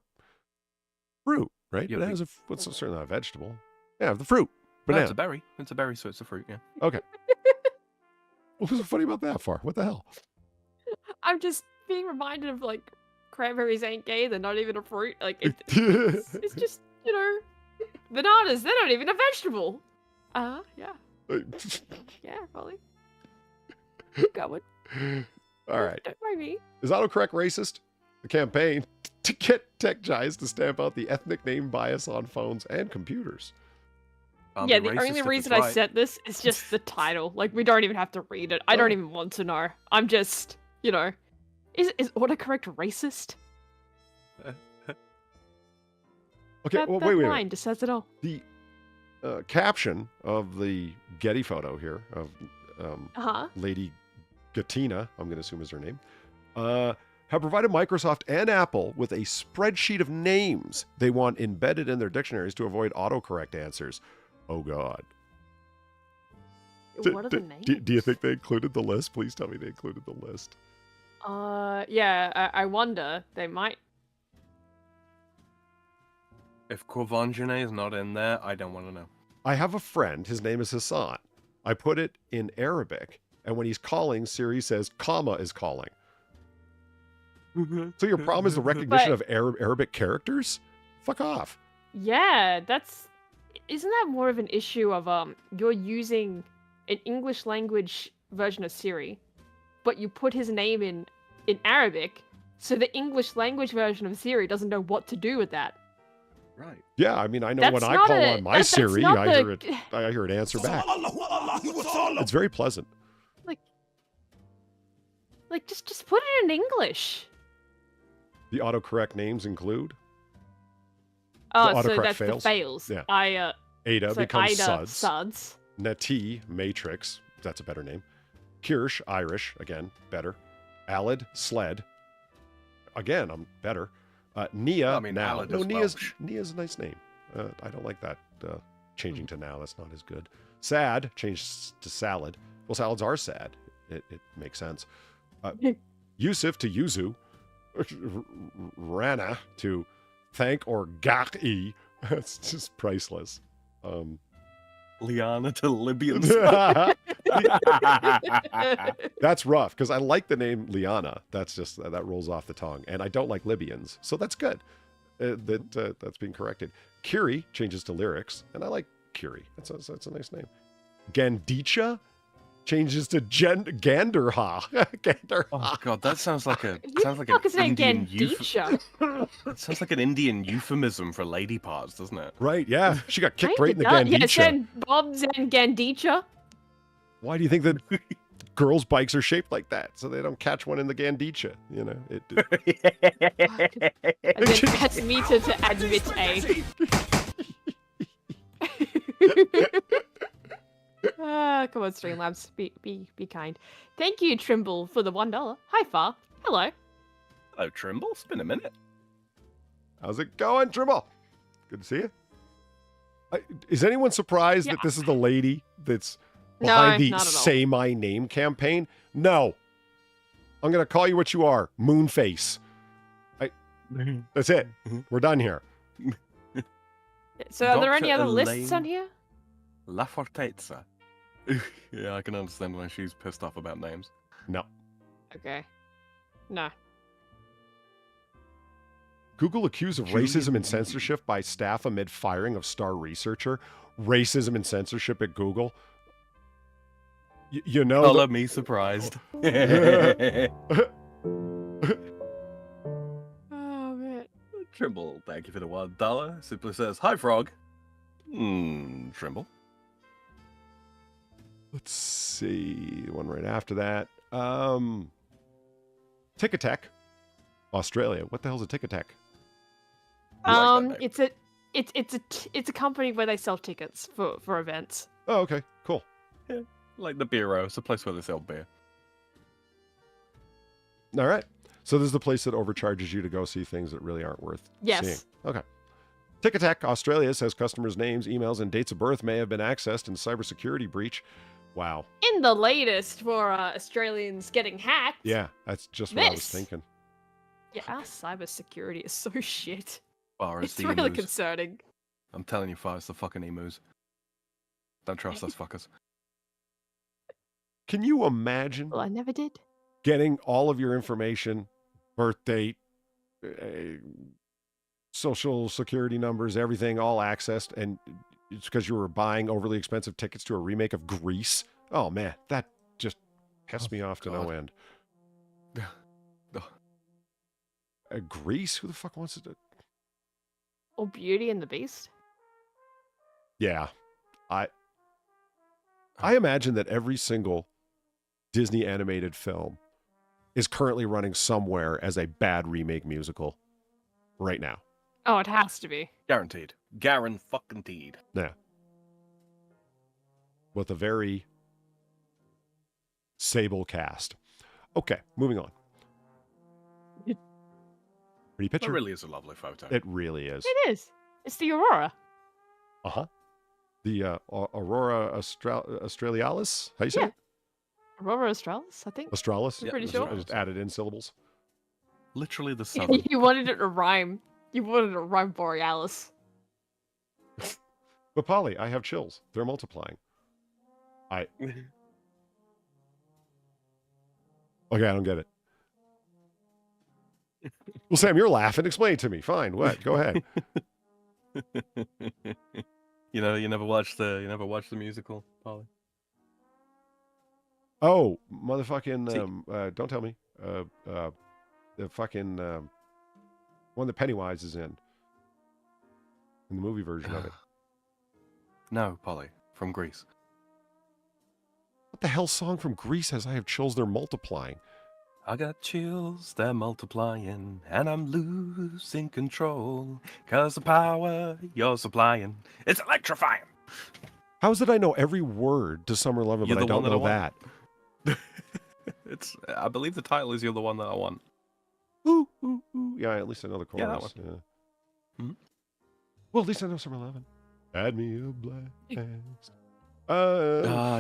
fruit, right? Yeah, bananas what's certainly not a vegetable. Yeah, the fruit. Banana. No, it's a berry. It's a berry, so it's a fruit, yeah. Okay. What was so funny about that for? What the hell? I'm just being reminded of, like, cranberries ain't gay. They're not even a fruit. Like, it's just, bananas. They're not even a vegetable. Yeah. Yeah, probably. Keep going. All right. Don't mind me. Is autocorrect racist? The campaign. to get tech giants to stamp out the ethnic name bias on phones and computers. I'll Yeah, be the racist only if it's reason I right. sent this is just the title. Like, we don't even have to read it. I don't even want to know. I'm just, you know, is autocorrect racist? Okay, That, well, that wait a line minute. just says it all. The caption of the Getty photo here of Lady Gatina, I'm going to assume is her name, have provided Microsoft and Apple with a spreadsheet of names they want embedded in their dictionaries to avoid autocorrect answers. Oh, God. What are the names? Do you think they included the list? Please tell me they included the list. Yeah, I wonder. They might. If Corvangene is not in there, I don't want to know. I have a friend. His name is Hassan. I put it in Arabic, and when he's calling, Siri says, comma is calling. So your problem is the recognition of Arabic characters? Fuck off. Yeah, isn't that more of an issue of you're using an English language version of Siri, but you put his name in Arabic, so the English language version of Siri doesn't know what to do with that. Right. Yeah, I mean, I know when I call on my Siri, I hear it answer back. It's very pleasant. Like just put it in English. The autocorrect names include? Oh, the so autocorrect that's fails? the fails. Yeah. Ada becomes Ida, Suds. Nati, Matrix. That's a better name. Kirsch, Irish. Again, better. Alid, Sled. Again, I'm better. Nia, I mean, now. Alid No, is Nia's a nice name. I don't like that changing to now. That's not as good. Sad, changed to Salad. Well, salads are sad. It makes sense. Yusuf to Yuzu. Rana to thank or Gaki. That's just priceless. Liana to Libyans. That's rough because I like the name Liana. That's just that rolls off the tongue, and I don't like Libyans, so that's good. That's being corrected. Kiri changes to lyrics, and I like Kiri. That's a nice name. Gandicha changes to Ganderha. Ganderha. Oh god, that sounds like an Indian sounds like an Indian euphemism for lady parts, doesn't it? Right? Yeah, she got kicked right in the Gandicha. Yeah, send Bob's and Gandicha. Why do you think that girls' bikes are shaped like that? So they don't catch one in the Gandicha, you know? And then that's me to admit A. Come on, Streamlabs, be kind. Thank you, Trimble, for the $1. Hi, Far. Hello. Hello, Trimble. It's been a minute. How's it going, Trimble? Good to see you. Is anyone surprised that this is the lady that's behind the Say My Name campaign? No. I'm going to call you what you are, Moonface. That's it. We're done here. So are there any other lists on here? La Fortezza. Yeah, I can understand why she's pissed off about names. No. Okay. No. Google accused of racism and censorship by staff amid firing of star researcher. Racism and censorship at Google. You know. Color me surprised. Oh, man. Trimble, thank you for the $1. Simply says, hi, Frog. Trimble. Let's see. One right after that. Ticketek. Australia. What the hell's a Ticketek? It's a company where they sell tickets for events. Oh, okay. Cool. Yeah, like the Bureau. It's a place where they sell beer. All right. So this is the place that overcharges you to go see things that really aren't worth seeing. Okay. Ticketek Australia says customers' names, emails, and dates of birth may have been accessed in cybersecurity breach. Wow. In the latest for Australians getting hacked. Yeah, that's just what I was thinking. Yeah, our cybersecurity is so shit. It's really concerning. I'm telling you, Far, it's the fucking emus. Don't trust those fuckers. Can you imagine? Well, I never did. Getting all of your information, birth date, social security numbers, everything all accessed, and it's because you were buying overly expensive tickets to a remake of Grease. Oh man, that just pissed me off to no end. Grease? Who the fuck wants to do? Or Beauty and the Beast. Yeah. I imagine that every single Disney animated film is currently running somewhere as a bad remake musical right now. Oh, it has to be. Guaranteed. Guaran-fucking-teed. Yeah. With a very sable cast. Okay, moving on. Pretty picture. That really is a lovely photo. It really is. It is. It's the Aurora. Uh-huh. The Aurora Australis? How you say Yeah. it? Aurora Australis, I think. Australis? I'm pretty I sure. just added in syllables. Literally the southern. You wanted it to rhyme. You wanted it to rhyme Borealis. But Polly, I have chills. They're multiplying. Okay, I don't get it. Well, Sam, you're laughing. Explain it to me. Fine. What? Go ahead. You never watched the musical, Polly? Oh, motherfucking, don't tell me. The fucking one that Pennywise is in the movie version of it. No, Polly, from Greece. What the hell song from Greece has I have chills? They're multiplying. I got chills, they're multiplying, and I'm losing control. 'Cause the power you're supplying, it's electrifying. How is it I know every word to Summer Lovin', You're but I the don't one that I know that? I believe the title is You're the One That I Want. Ooh, ooh, ooh. Yeah, at least I know the chorus. Yeah, that one. Yeah. Mhm. Well, at least I know Summer Lovin'. Add me a blast.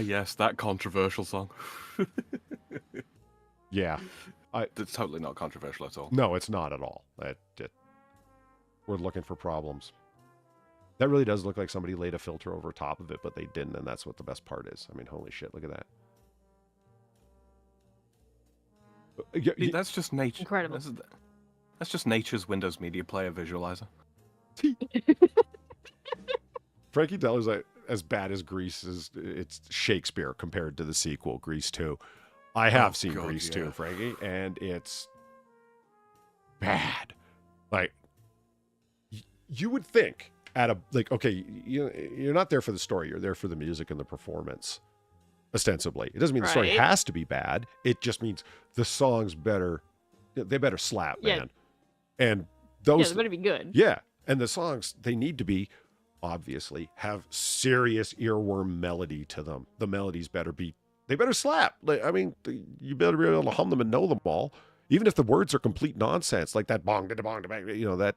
Yes, that controversial song. Yeah. It's totally not controversial at all. No, it's not at all. We're looking for problems. That really does look like somebody laid a filter over top of it, but they didn't, and that's what the best part is. I mean, holy shit, look at that. See, that's just nature. Incredible. That's just nature's Windows Media Player visualizer. Frankie Deller's like, as bad as Grease is. It's Shakespeare compared to the sequel, Grease 2. I have seen God, Grease yeah. 2, Frankie, and it's bad. Like, you would think okay, you're not there for the story. You're there for the music and the performance, ostensibly. It doesn't mean the story Right. has to be bad. It just means the songs they better slap, Yeah. man. And Yeah, those, they better be good. yeah, and the songs, they need to be, obviously, have serious earworm melody to them. The melodies they better slap. Like, I mean, you better be able to hum them and know them all, even if the words are complete nonsense, like that bong, da bong, da bang, that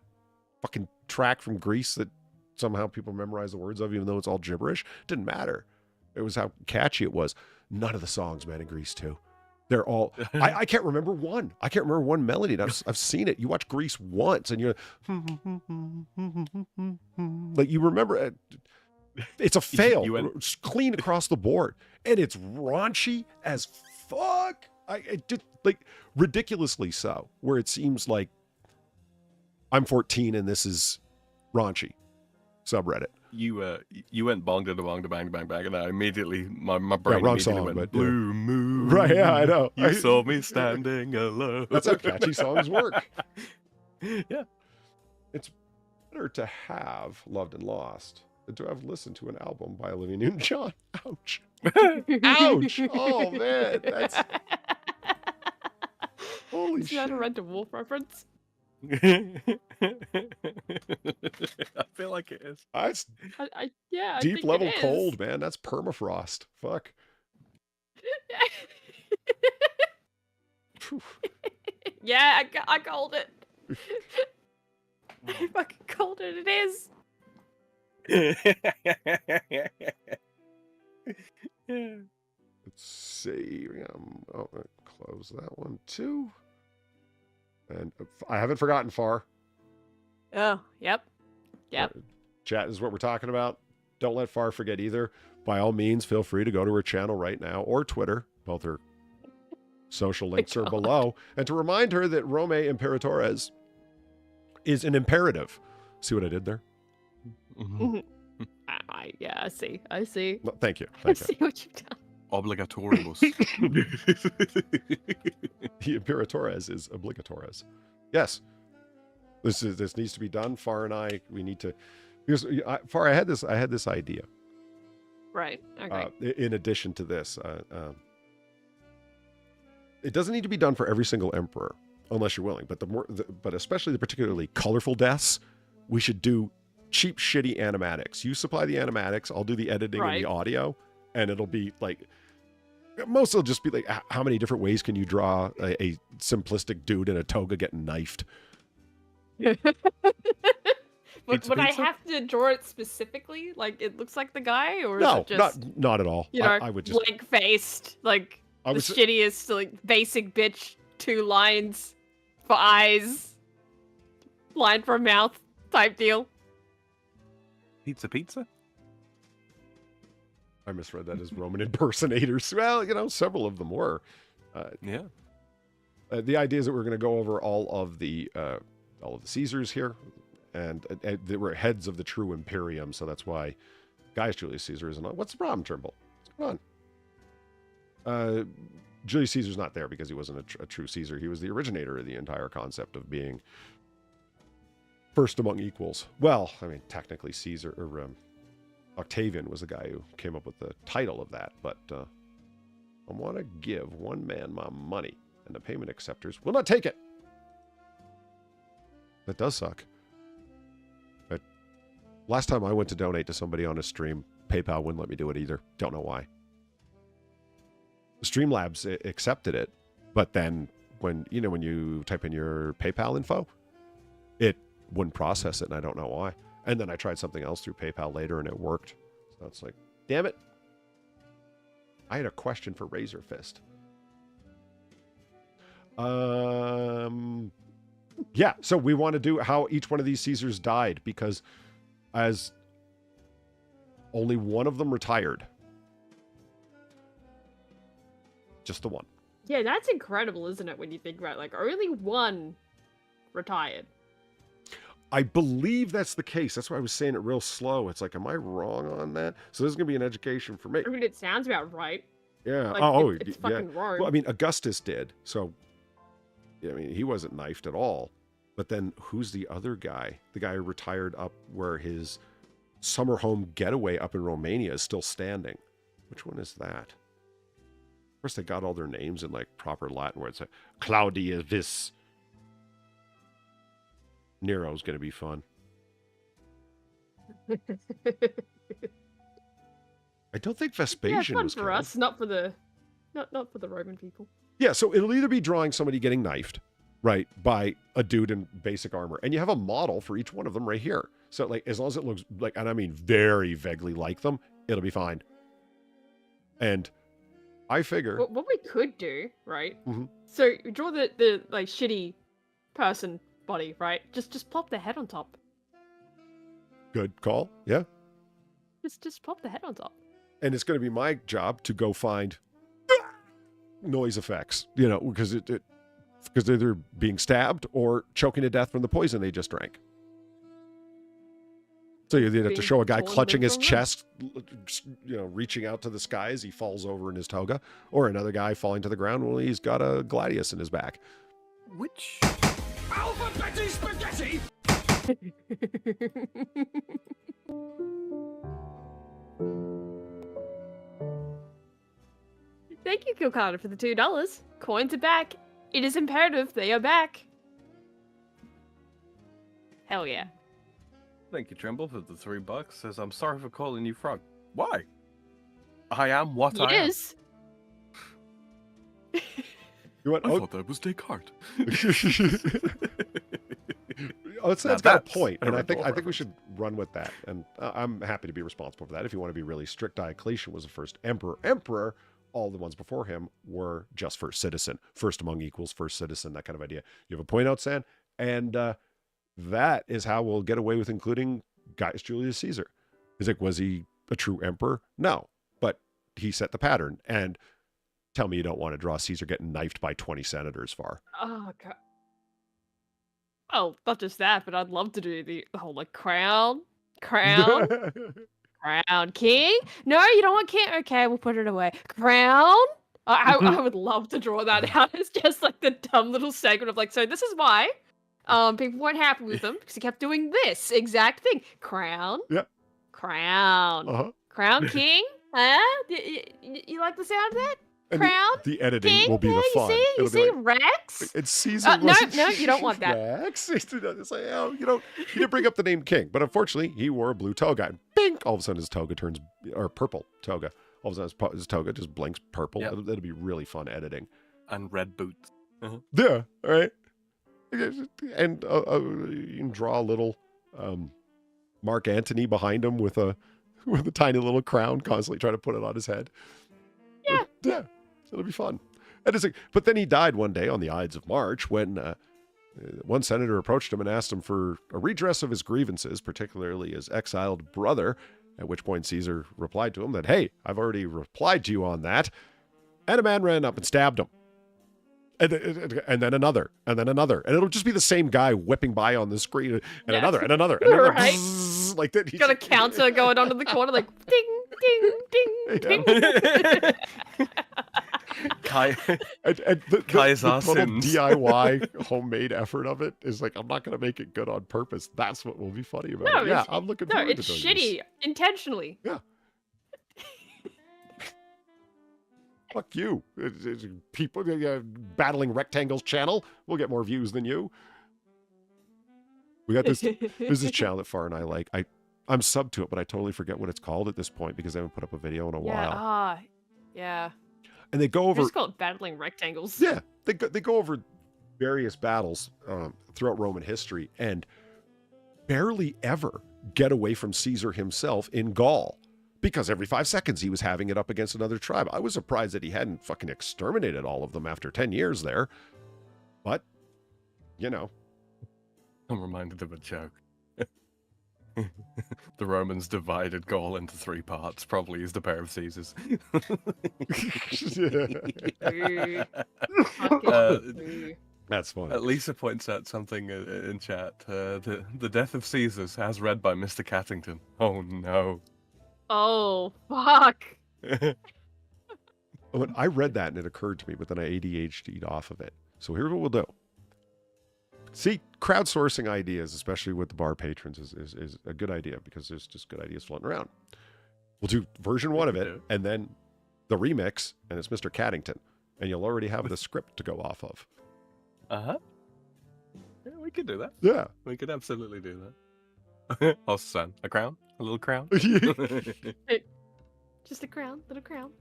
fucking track from Grease that somehow people memorize the words of, even though it's all gibberish. Didn't matter. It was how catchy it was. None of the songs, man, in Grease 2. They're all, I can't remember one. I can't remember one melody. And I've seen it. You watch Grease once and you're like, you remember it. It's a fail. It's clean across the board. And it's raunchy as fuck. It did, like, ridiculously so, where it seems like I'm 14 and this is raunchy. Subreddit. You went bong da bong da bang bang bang, and I immediately my brain wrong immediately song, went but, blue moon. Right, yeah, I know. You saw me standing alone. That's how catchy songs work. Yeah. It's better to have loved and lost than to have listened to an album by Olivia Newton-John. Ouch. Ouch. Oh, man. That's... Holy Is that shit. a Red Dwarf reference? I feel like it is. That's I deep think level it is. cold, man. That's permafrost. Fuck. Phew. Yeah, I called it. I fucking called it. It is. Let's see. Close that one too. And I haven't forgotten Far. Oh, yep. Yep. Chat is what we're talking about. Don't let Far forget either. By all means, feel free to go to her channel right now or Twitter. Both her social links are God. below. And to remind her that Rome Imperatores is an imperative. See what I did there? Mhm. Yeah, I see. I see. Well, thank you. I Thank you. see what you've done. Obligatoribus. The Imperatores is obligatores. Yes. This needs to be done. Far and I, we need to. Because Far, I had this idea. Right. Okay. In addition to this, it doesn't need to be done for every single emperor, unless you're willing. But but especially the particularly colorful deaths, we should do cheap, shitty animatics. You supply the animatics, I'll do the editing and the audio, and it'll be like. Most will just be like, how many different ways can you draw a simplistic dude in a toga getting knifed? Would I have to draw it specifically? Like it looks like the guy, or no, is it just not at all. You know, I would just blank faced, like the shittiest, like basic bitch. 2 lines for eyes, line for a mouth type deal. Pizza. I misread that as Roman impersonators. Well, several of them were. Yeah. The idea is that we're going to go over all of the Caesars here, and they were heads of the true Imperium, so that's why Gaius Julius Caesar isn't on. What's the problem, Trimble? What's going on? Julius Caesar's not there because he wasn't a true Caesar. He was the originator of the entire concept of being first among equals. Well, I mean, technically Caesar or Octavian was the guy who came up with the title of that, but I want to give one man my money, and the payment acceptors will not take it. That does suck. But last time I went to donate to somebody on a stream, PayPal wouldn't let me do it either. Don't know why. Streamlabs accepted it, but then when you type in your PayPal info, it wouldn't process it, and I don't know why. And then I tried something else through PayPal later, and it worked. So it's like, damn it. I had a question for Razor Fist. Yeah, so we want to do how each one of these Caesars died, because as only one of them retired. Just the one. Yeah, that's incredible, isn't it, when you think about it? Like, only one retired. I believe that's the case. That's why I was saying it real slow. It's like, am I wrong on that? So this is going to be an education for me. I mean, it sounds about right. Yeah. Like, it's fucking Rome. Well, I mean, Augustus did. So, I mean, he wasn't knifed at all. But then who's the other guy? The guy who retired up where his summer home getaway up in Romania is still standing. Which one is that? Of course, they got all their names in like proper Latin where it's like Claudia Vis. Nero's going to be fun. I don't think Vespasian was for us, not for the Roman people. Yeah, so it'll either be drawing somebody getting knifed, right, by a dude in basic armor, and you have a model for each one of them right here. So like, as long as it looks like, and I mean very vaguely like them, it'll be fine. And I figure what we could do, right? Mm-hmm. So draw the like shitty person body, right? Just plop the head on top. Good call. Yeah. Just plop the head on top. And it's going to be my job to go find noise effects, because because they're either being stabbed or choking to death from the poison they just drank. So you have to show a guy clutching his chest, reaching out to the sky as he falls over in his toga, or another guy falling to the ground while he's got a gladius in his back. Which Alpha Betty Spaghetti! Thank you, Kilkana, for the $2. Coins are back. It is imperative they are back. Hell yeah. Thank you, Trimble, for the $3. Says, I'm sorry for calling you frog. Why? I am what I am. It is. I thought that was Descartes. It's got a point, and I think we should run with that. And I'm happy to be responsible for that. If you want to be really strict, Diocletian was the first emperor. All the ones before him were just first citizen, first among equals, first citizen, that kind of idea. You have a point out, San, and that is how we'll get away with including Gaius Julius Caesar. He's like, was he a true emperor? No, but he set the pattern. And tell me you don't want to draw Caesar getting knifed by 20 senators, Far. Oh god. Well, not just that, but I'd love to do the whole like crown, crown king. No, you don't want king. Okay, we'll put it away. Crown. I would love to draw that out. It's just like the dumb little segment of like, so this is why People weren't happy with him because he kept doing this exact thing. Crown. Yeah. Crown. Uh-huh. Crown King. Huh? You like the sound of that? And Crown. the editing King? will be the fun. You It'll see, be like, Rex? it's Caesar. No, wasn't no, you don't want that. Rex. It's like, oh, he didn't bring up the name King, but unfortunately, he wore a blue toga. And bing! All of a sudden, his toga turns, or purple toga. All of a sudden, his toga just blinks purple. Yep. That'll be really fun editing. And red boots. Yeah, all right. And you can draw a little Mark Antony behind him with a tiny little crown, constantly trying to put it on his head. Yeah. Yeah. It'll be fun. But then he died one day on the Ides of March when one senator approached him and asked him for a redress of his grievances, particularly his exiled brother, at which point Caesar replied to him that, hey, I've already replied to you on that. And a man ran up and stabbed him. And then another, and then another. And it'll just be the same guy whipping by on the screen, and another, and another, and another. Right. Bzzz, like that. He's got a counter going on in the corner, like ding, ding, ding, ding. Kai, and the Kai's total sins. DIY homemade effort of it is like, I'm not going to make it good on purpose. That's what will be funny about No, it. Yeah, I'm looking No, forward it's to doing shitty intentionally. Yeah. Fuck you. It's people battling rectangles channel. We'll get more views than you. We got this. There's this channel that Far and I like. I'm sub to it, but I totally forget what it's called at this point because I haven't put up a video in a while. Yeah. And they go over. Just call it battling rectangles. Yeah, they go over various battles throughout Roman history and barely ever get away from Caesar himself in Gaul. Because every 5 seconds he was having it up against another tribe. I was surprised that he hadn't fucking exterminated all of them after 10 years there. But, I'm reminded of a joke. The Romans divided Gaul into 3 parts, probably used a pair of Caesars. That's funny. Lisa points out something in chat. The death of Caesars, as read by Mr. Cattington. Oh no. Oh, fuck. I read that and it occurred to me, but then I ADHD'd off of it. So here's what we'll do. See, crowdsourcing ideas, especially with the bar patrons, is a good idea because there's just good ideas floating around. We'll do version 1 of it and then the remix, and it's Mr. Cattington. And you'll already have the script to go off of. Uh-huh. Yeah, we could do that. Yeah. We could absolutely do that. Oh, son. A crown? A little crown? Just a crown, little crown.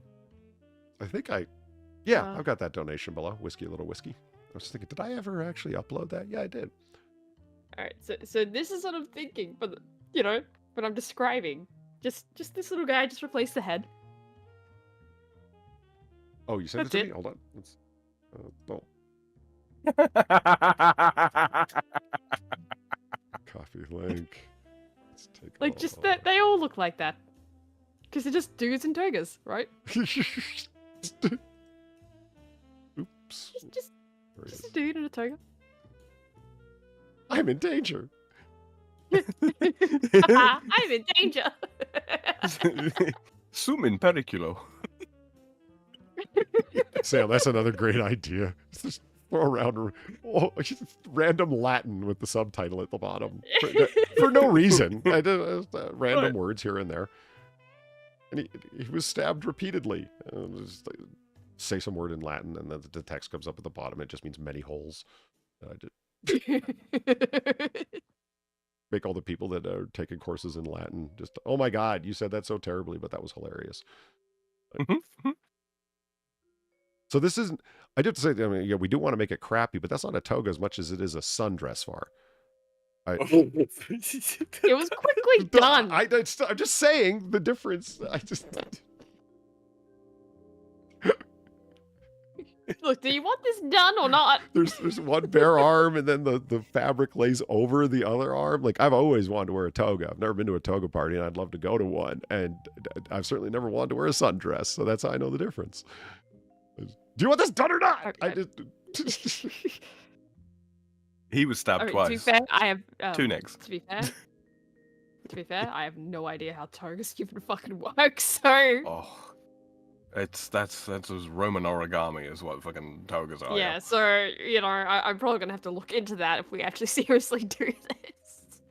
I think I've got that donation below. Whiskey, a little whiskey. I was thinking, did I ever actually upload that? Yeah, I did. All right, so this is what I'm thinking, but what I'm describing. Just this little guy. Just replace the head. Oh, you sent it to me? Hold on. Let's, Copy link. Let's take like just that they all look like that. Because they're just dudes in togas, right? Oops. Just a dude in a toga. I'm in danger. I'm in danger. Sum in periculo. Sam, that's another great idea. Just throw around random Latin with the subtitle at the bottom for no reason. Random words here and there. And he was stabbed repeatedly. Just say some word in Latin, and then the text comes up at the bottom. It just means many holes. Make all the people that are taking courses in Latin just, oh my God, you said that so terribly, but that was hilarious. So this isn't, I do have to say, we do want to make it crappy, but that's not a toga as much as it is a sundress, Far. It was quickly done. I'm just saying the difference. Look, do you want this done or not? There's one bare arm, and then the fabric lays over the other arm. Like, I've always wanted to wear a toga. I've never been to a toga party, and I'd love to go to one. And I've certainly never wanted to wear a sundress, so that's how I know the difference. Do you want this done or not? Okay. He was stabbed twice. To be fair, I have 2 necks. To be fair, I have no idea how togas even fucking work. So. Oh, That's as Roman origami is what fucking togas are. Yeah, so, you know, I'm probably gonna have to look into that if we actually seriously do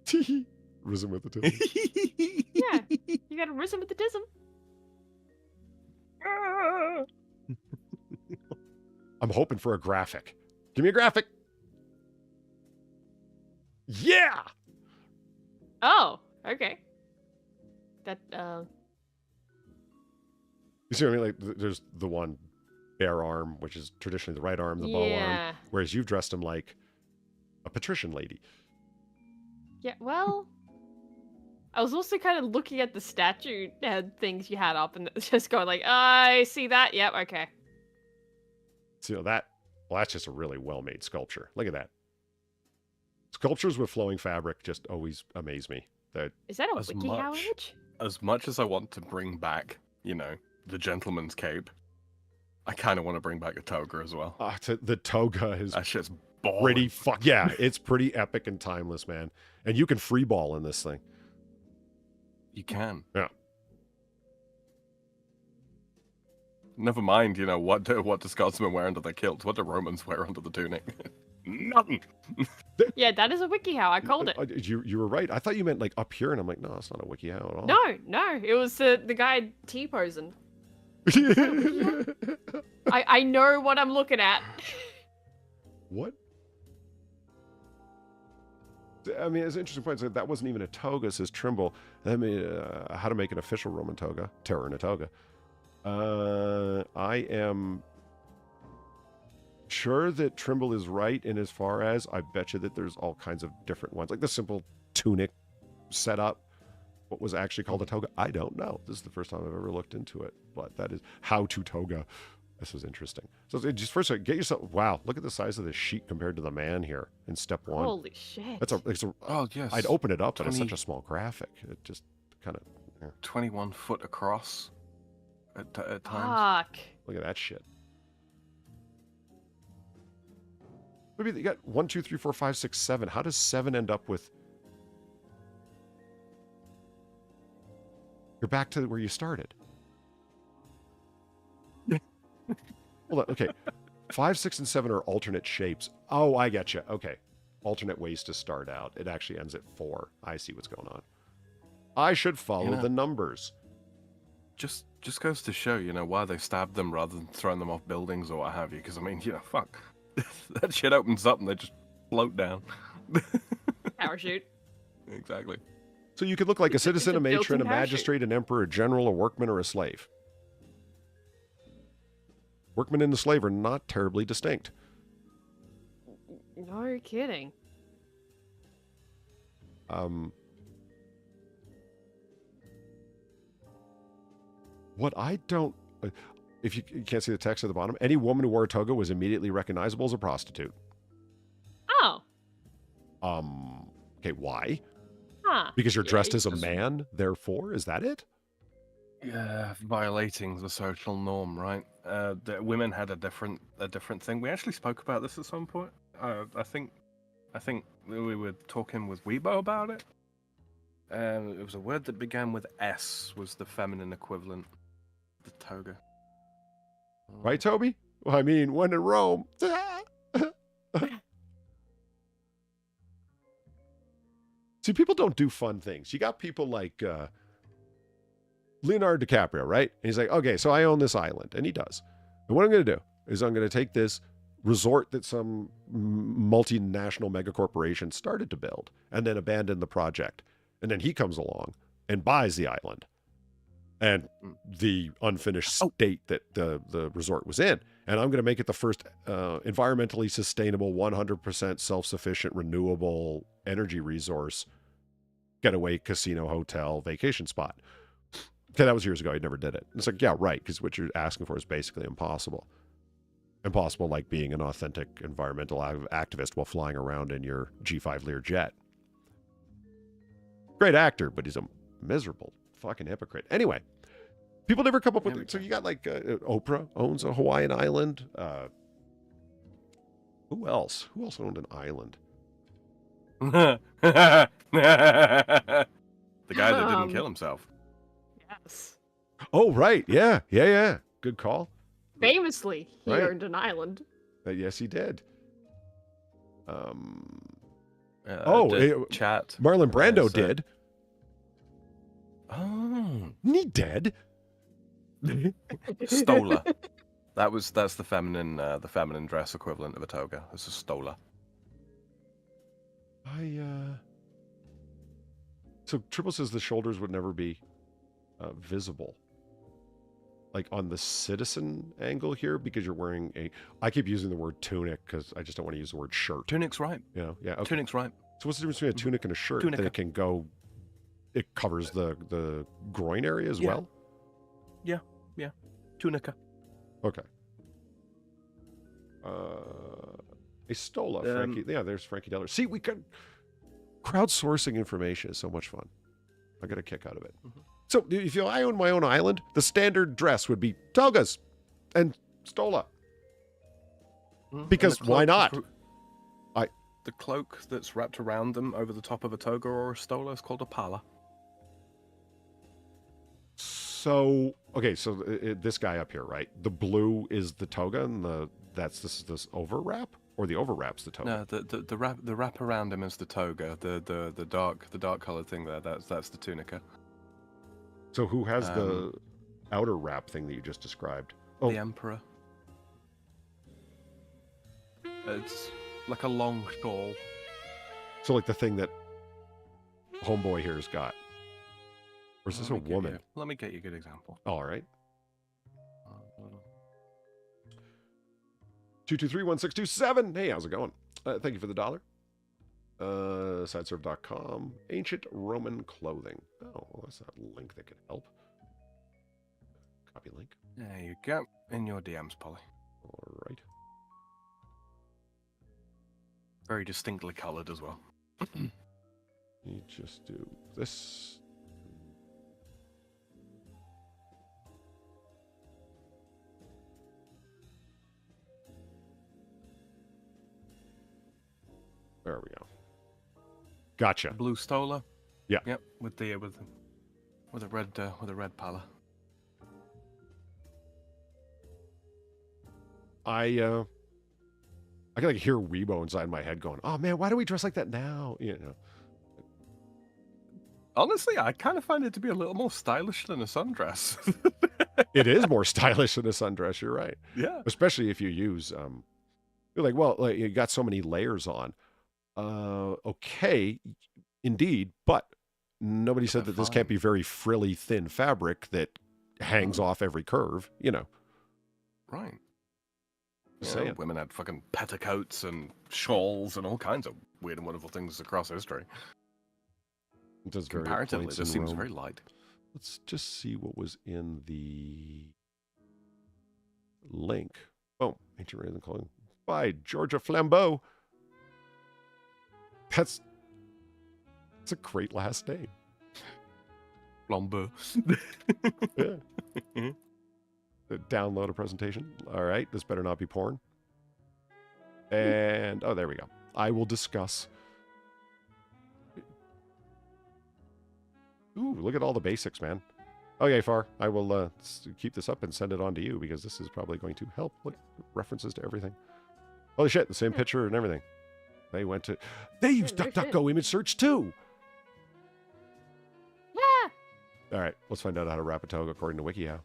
this. Risen with the tism. Yeah, you gotta risen with the tism. I'm hoping for a graphic. Give me a graphic. Yeah. Oh, okay. That, You see what I mean? Like, there's the one bare arm, which is traditionally the right arm, the bow arm. Whereas you've dressed him like a patrician lady. Yeah, well, I was also kind of looking at the statue things you had up and just going like, I see that. Yep, okay. So that, well, that's just a really well-made sculpture. Look at that. Sculptures with flowing fabric just always amaze me. Is that a WikiHow image? As much as I want to bring back, you know, the gentleman's cape, I kind of want to bring back a toga as well. The toga is that shit's pretty yeah, it's pretty epic and timeless, man. And you can free ball in this thing. You can. Yeah. Never mind, you know, what do Scotsmen wear under their kilts? What do Romans wear under the tunic? Nothing. Yeah, that is a WikiHow. I called it. You were right. I thought you meant like up here, and I'm like, no, it's not a WikiHow at all. No, it was the guy T-posing. I know what I'm looking at. What? I mean, it's an interesting point. So that wasn't even a toga, says Trimble. I mean, how to make an official Roman toga. Terror in a toga. I am sure that Trimble is right in as far as I bet you that there's all kinds of different ones. Like the simple tunic setup. What was actually called a toga? I don't know. This is the first time I've ever looked into it. But that is how to toga. This is interesting. So just first, get yourself. Wow, look at the size of this sheet compared to the man here in step one. Holy shit! It's a oh yes. I'd open it up, but it's such a small graphic. It just kind of 21 foot across at times. Fuck. Look at that shit. Maybe you got 1, 2, 3, 4, 5, 6, 7. How does 7 end up with? You're back to where you started. Hold on. Okay. 5, 6, and 7 are alternate shapes. Oh, I get you. Okay. Alternate ways to start out. It actually ends at 4. I see what's going on. I should follow the numbers. Just goes to show, you know, why they stabbed them rather than throwing them off buildings or what have you. Because, I mean, you know, fuck. That shit opens up and they just float down. Parachute. Exactly. So you could look like a citizen, a matron, a parachute. magistrate, an emperor, a general, a workman, or a slave. Workman and the slave are not terribly distinct. No kidding. What I don't... if you can't see the text at the bottom, any woman who wore a toga was immediately recognizable as a prostitute. Oh. Okay, why? Huh. Because you're dressed as a man, therefore? Is that it? Yeah, violating the social norm, right? The women had a different thing. We actually spoke about this at some point. I think we were talking with Weebo about it. It was a word that began with S, was the feminine equivalent. The toga. Right, Toby? Well, I mean, when in Rome. See, people don't do fun things. You got people like Leonardo DiCaprio, right? And he's like, okay, so I own this island. And he does. And what I'm going to do is I'm going to take this resort that some multinational mega corporation started to build and then abandon the project. And then he comes along and buys the island and the unfinished state that the resort was in. And I'm going to make it the first environmentally sustainable, 100% self-sufficient, renewable energy resource getaway casino hotel vacation spot. Okay, that was years ago. I never did it. It's like, yeah, right, because what you're asking for is basically impossible. Impossible like being an authentic environmental activist while flying around in your G5 Lear jet. Great actor, but he's a miserable fucking hypocrite. Anyway, people never come up with it. So you got like Oprah owns a Hawaiian island. Who else? Who else owned an island? The guy that didn't kill himself. Yes. Oh, right. Yeah. good call. Famously, he Right. owned an island. Yes, he did. Chat. Marlon Brando said- did. Oh, He dead. stola. That's the feminine dress equivalent of a toga. It's a stola. So Triple says the shoulders would never be visible. Like on the citizen angle here, because you're wearing I keep using the word tunic because I just don't want to use the word shirt. Tunic's right. You know? Yeah. Okay. Tunic's right. So what's the difference between a tunic and a shirt? Tunica. That it can go, it covers the groin area as well? Yeah. Tunica. Okay. A Stola, Frankie. Yeah, there's Frankie Deller. See, we could crowdsourcing information is so much fun. I got a kick out of it. Mm-hmm. So if I own my own island, the standard dress would be togas and Stola. Because why not? The cloak that's wrapped around them over the top of a toga or a stola is called a pala. So, okay, so this guy up here, right? The blue is the toga, and this overwrap, or the overwrap's the toga? No, the wrap around him is the toga. The dark colored thing there. That's the tunica. So who has the outer wrap thing that you just described? Oh, The emperor. It's like a long shawl. so like the thing that homeboy here's got. Or is this a woman? Let me get you a good example. All right. 2231627. Hey, how's it going? Thank you for the $1. Sideserve.com. Ancient Roman clothing. Oh, well, that's a link that could help. Copy link. There you go. In your DMs, Polly. All right. Very distinctly coloured as well. You just do this. There we go. Gotcha. Blue stola. Yeah. Yep. With a red pala. I can like hear Weebo inside my head going, "Oh man, why do we dress like that now?" You know. Honestly, I kind of find it to be a little more stylish than a sundress. It is more stylish than a sundress. You're right. Yeah. Especially if you use you're like, well, like, you got so many layers on. Okay, indeed, but nobody said that this can't be very frilly, thin fabric that hangs off every curve. You know. Right. Just Yeah, saying. women had fucking petticoats and shawls and all kinds of weird and wonderful things across history. It does vary Comparatively, points this in seems Rome. very light. Let's just see what was in the link. Oh, Ancient Raven Clothing by Georgia Flambeau. That's a great last name. Flambeau. Yeah. Download a presentation. All right, this better not be porn. And oh, there we go. I will discuss. Ooh, look at all the basics, man. Okay, Far. I will keep this up and send it on to you because this is probably going to help. Look, references to everything. Holy shit, the same picture and everything. They used no shit. DuckDuckGo image search too. Yeah. All right, let's find out how to wrap a toga according to WikiHow.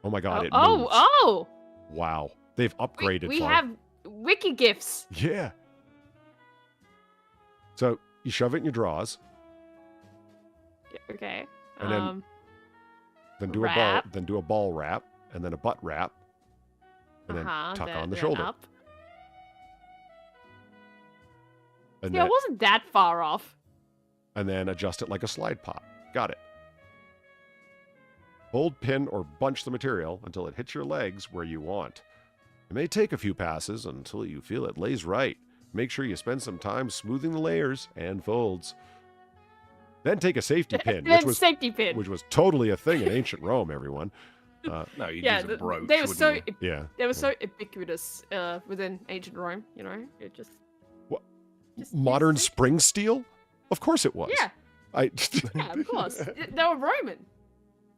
Oh my god, it Oh, moves. oh. Wow. They've upgraded. We Far. have wiki gifts. Yeah. So you shove it in your drawers, Okay. And then do wrap. a ball wrap, and then a butt wrap, and then tuck on the shoulder. Up. And Yeah, then, it wasn't that far off. and then adjust it like a slide pop. Got it. Hold, pin, or bunch the material until it hits your legs where you want. It may take a few passes until you feel it lays right. Make sure you spend some time smoothing the layers and folds. Then take a safety pin, Safety pin. which was totally a thing in ancient Rome, everyone. No, you'd Yeah, use a brooch. they were so wouldn't you? Yeah. they were so ubiquitous within ancient Rome. You know, it just What? just Modern used it. spring steel? Of course it was. Yeah, I yeah, of course. They were Roman.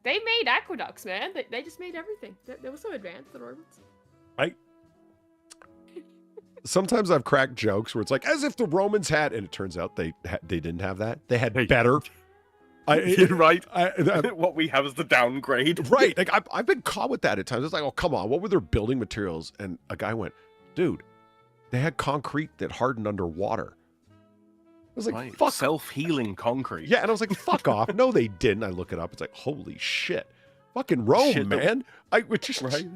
They made aqueducts, man. They just made everything. They were so advanced, the Romans. Right? Sometimes I've cracked jokes where it's like, as if the Romans had, and it turns out they didn't have that. They had better. You're right. I, What we have is the downgrade. right. Like I've been caught with that at times. It's like, oh, come on. What were their building materials? And a guy went, dude, they had concrete that hardened underwater. I was like, Right. fuck. Self-healing concrete. Yeah, and I was like, fuck off. No, they didn't. I look it up. It's like, holy shit. Fucking Rome, Shit, man. I would just... Right.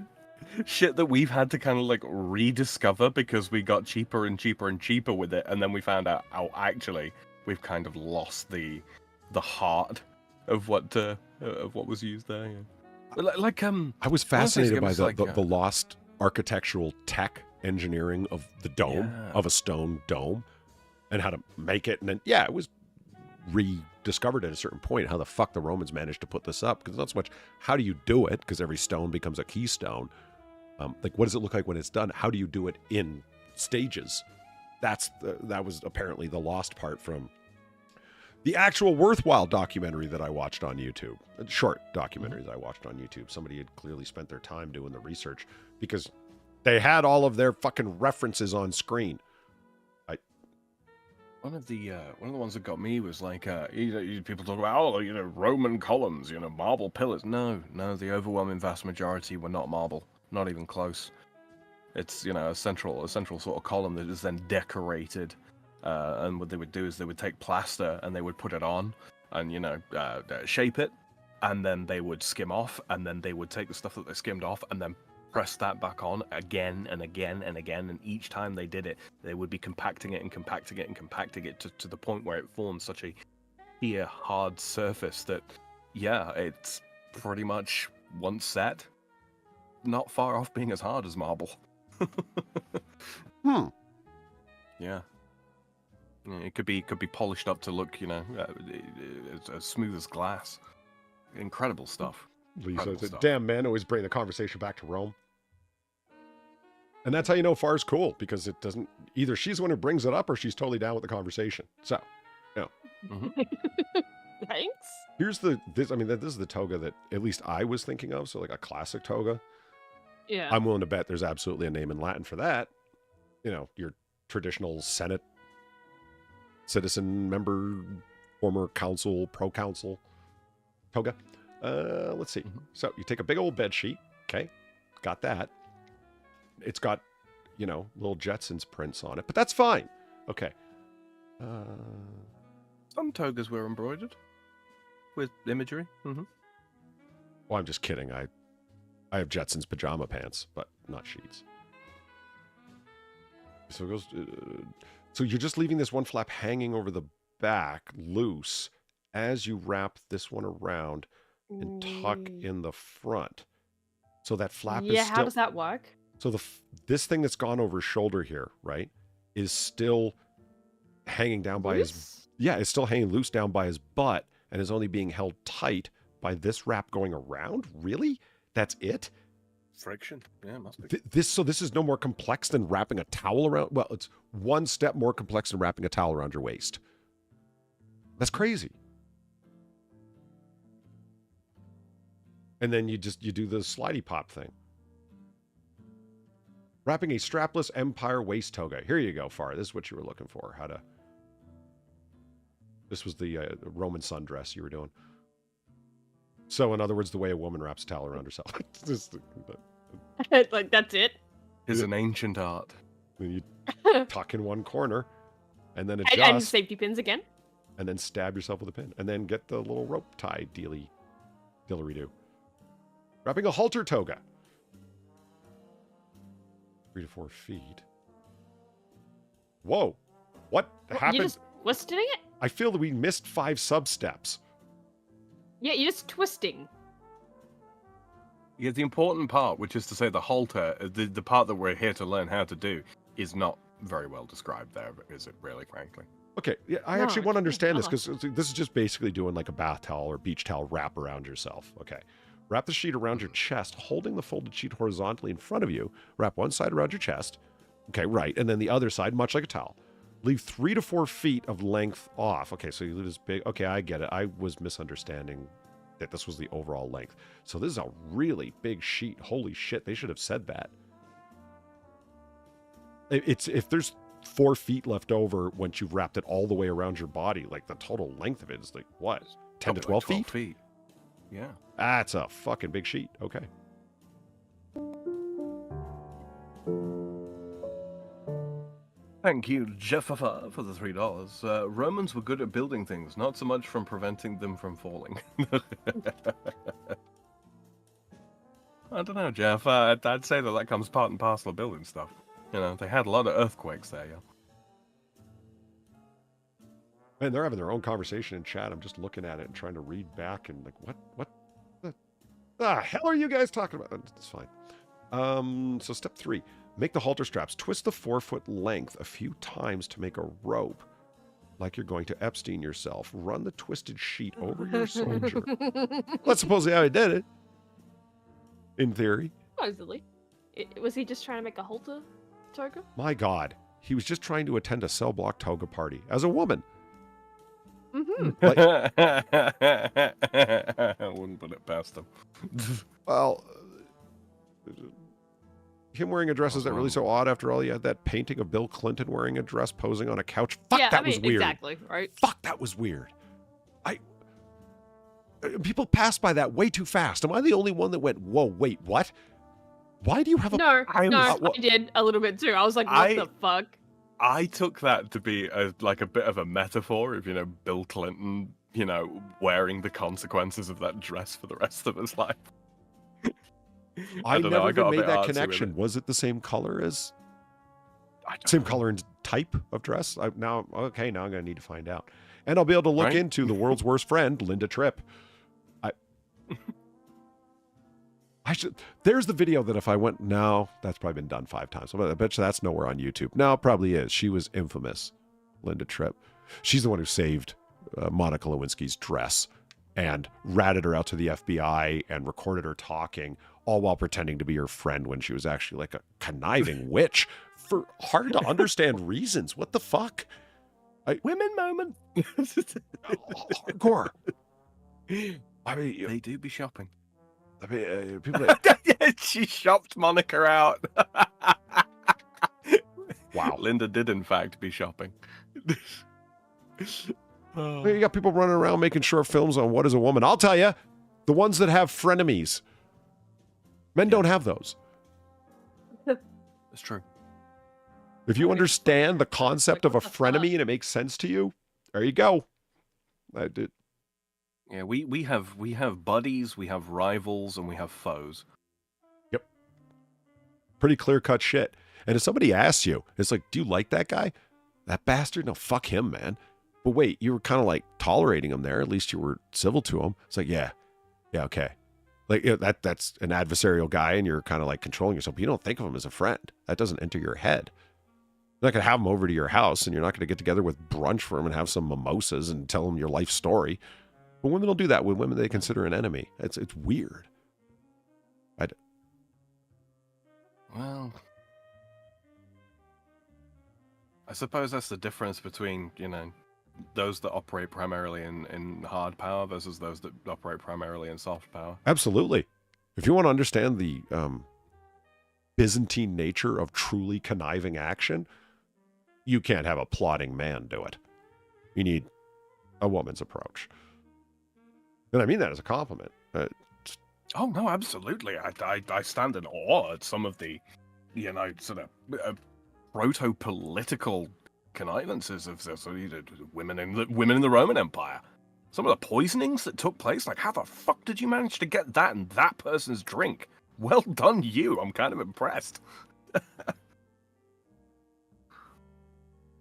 Shit that we've had to kind of like rediscover because we got cheaper and cheaper and cheaper with it, and then we found out, oh, actually, we've kind of lost the heart of what was used there. Yeah. Like I was fascinated by like, the lost architectural tech engineering of the dome, Yeah. of a stone dome, and how to make it. And then, yeah, it was rediscovered at a certain point how the fuck the Romans managed to put this up. Because not so much how do you do it, because every stone becomes a keystone. Like, what does it look like when it's done? How do you do it in stages? That was apparently the lost part from the actual worthwhile documentary that I watched on YouTube. Short documentary that I watched on YouTube. Somebody had clearly spent their time doing the research because they had all of their fucking references on screen. one of the ones that got me was like people talk about Roman columns, marble pillars. No, the overwhelming vast majority were not marble, not even close. It's a central sort of column that is then decorated, and what they would do is they would take plaster and they would put it on and shape it, and then they would skim off, and then they would take the stuff that they skimmed off and then press that back on again and again and again, and each time they did it, they would be compacting it and compacting it and compacting it to the point where it formed such a sheer hard surface that, yeah, it's pretty much once set, not far off being as hard as marble. Yeah. It could be polished up to look, as smooth as glass. Incredible stuff. Lisa said, damn, man, always bring the conversation back to Rome. And that's how you know Far's cool, because it doesn't, either she's the one who brings it up or she's totally down with the conversation. So, Thanks. Here's this is the toga that at least I was thinking of. So like a classic toga. Yeah. I'm willing to bet there's absolutely a name in Latin for that. Your traditional Senate citizen member, former council, pro-council toga. Let's see. So you take a big old bed sheet. Okay. Got that. It's got, little Jetsons prints on it, but that's fine. Okay. Some togas were embroidered with imagery. Well, I'm just kidding. I have Jetsons pajama pants, but not sheets. So it goes. So you're just leaving this one flap hanging over the back, loose, as you wrap this one around and tuck in the front. So that flap is still... how does that work? So this thing that's gone over his shoulder here, right, is still hanging down by his... Yeah, it's still hanging loose down by his butt and is only being held tight by this wrap going around? Really? That's it? Friction. Yeah, it must be. This is no more complex than wrapping a towel around... Well, it's one step more complex than wrapping a towel around your waist. That's crazy. And then you do the slidey pop thing. Wrapping a strapless empire waist toga. Here you go, Far. This is what you were looking for. This was the Roman sundress you were doing. So, in other words, the way a woman wraps a towel around herself. Like, that's it? It's an ancient art. Then you tuck in one corner, and then adjust. And safety pins again. And then stab yourself with a pin. And then get the little rope tie dillery-do. Wrapping a halter toga. 3 to 4 feet. Whoa. What happened? You just twisting it? I feel that we missed 5 sub-steps. Yeah, you're just twisting. Yeah, the important part, which is to say the halter, the part that we're here to learn how to do, is not very well described there, is it really, frankly? Okay, yeah, I actually want to understand this, because this is just basically doing like a bath towel or beach towel wrap around yourself. Okay. Wrap the sheet around your chest, holding the folded sheet horizontally in front of you. Wrap one side around your chest. Okay, right. And then the other side, much like a towel. Leave 3 to 4 feet of length off. Okay, so you leave this big... Okay, I get it. I was misunderstanding that this was the overall length. So this is a really big sheet. Holy shit, they should have said that. It's if there's 4 feet left over once you've wrapped it all the way around your body, like the total length of it is like what? 10 to 12 feet? Yeah. That's a fucking big sheet. Okay. Thank you, Jeffafa, for the $3. Romans were good at building things, not so much from preventing them from falling. I don't know, Jeff. I'd say that comes part and parcel of building stuff. You know, they had a lot of earthquakes there, yeah. Man, they're having their own conversation in chat. I'm just looking at it and trying to read back and like, what the hell are you guys talking about? That's fine. So step 3, make the halter straps. Twist the 4-foot length a few times to make a rope, like you're going to Epstein yourself. Run the twisted sheet over your soldier. That's supposedly how he did it, in theory. Supposedly. Was he just trying to make a halter toga? My God, he was just trying to attend a cell block toga party as a woman. Mm-hmm. I wouldn't put it past him. Well, him wearing a dress, is that really so odd? After all, he had that painting of Bill Clinton wearing a dress posing on a couch. Fuck, yeah, that was weird. Exactly, right? Fuck, that was weird. People passed by that way too fast. Am I the only one that went, whoa, wait, what? Why do you have a... I did a little bit too. I was like, what the fuck? I took that to be a bit of a metaphor of, Bill Clinton, wearing the consequences of that dress for the rest of his life. I never even made that connection. Was it the same color as... Same color and type of dress? Now I'm going to need to find out. And I'll be able to look into the world's worst friend, Linda Tripp. There's the video that if I went, no, that's probably been done 5 times. I bet you that's nowhere on YouTube. No, it probably is. She was infamous, Linda Tripp. She's the one who saved Monica Lewinsky's dress and ratted her out to the FBI and recorded her talking, all while pretending to be her friend when she was actually like a conniving witch for hard to understand reasons. What the fuck? Women moment. Hardcore. I mean, they do be shopping. I mean, people. She shopped Monica out. Wow. Linda did, in fact, be shopping. You got people running around making short films on what is a woman. I'll tell you, the ones that have frenemies. Men don't have those. That's true. If you understand the concept of a frenemy and it makes sense to you, there you go. I did. Yeah, we have buddies, we have rivals, and we have foes. Yep. Pretty clear-cut shit. And if somebody asks you, it's like, do you like that guy? That bastard? No, fuck him, man. But wait, you were kind of like tolerating him there. At least you were civil to him. It's like, yeah, okay. Like that's an adversarial guy, and you're kind of like controlling yourself. But you don't think of him as a friend. That doesn't enter your head. You're not going to have him over to your house, and you're not going to get together with brunch for him and have some mimosas and tell him your life story. But women don't do that with women they consider an enemy. It's weird. Well, I suppose that's the difference between, those that operate primarily in hard power versus those that operate primarily in soft power. Absolutely. If you want to understand the Byzantine nature of truly conniving action, you can't have a plotting man do it. You need a woman's approach. And I mean that as a compliment. Oh, no, absolutely. I stand in awe at some of the, sort of proto-political connivances of women in the Roman Empire. Some of the poisonings that took place, like how the fuck did you manage to get that in that person's drink? Well done, you. I'm kind of impressed. The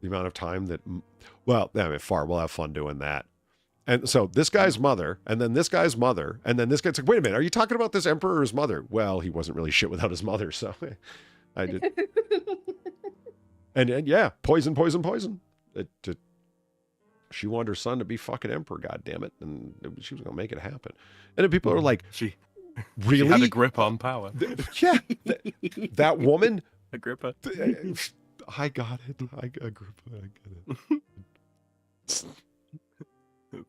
amount of time that, well, I mean, we'll have fun doing that. And so this guy's mother, and then this guy's mother, and then this guy's like, wait a minute, are you talking about this emperor's mother? Well, he wasn't really shit without his mother, so I did. and yeah, poison. She wanted her son to be fucking emperor, goddammit, and she was going to make it happen. And then people are like, really? She had a grip on power. Yeah. That woman. Agrippa. I got it. Agrippa, I get it.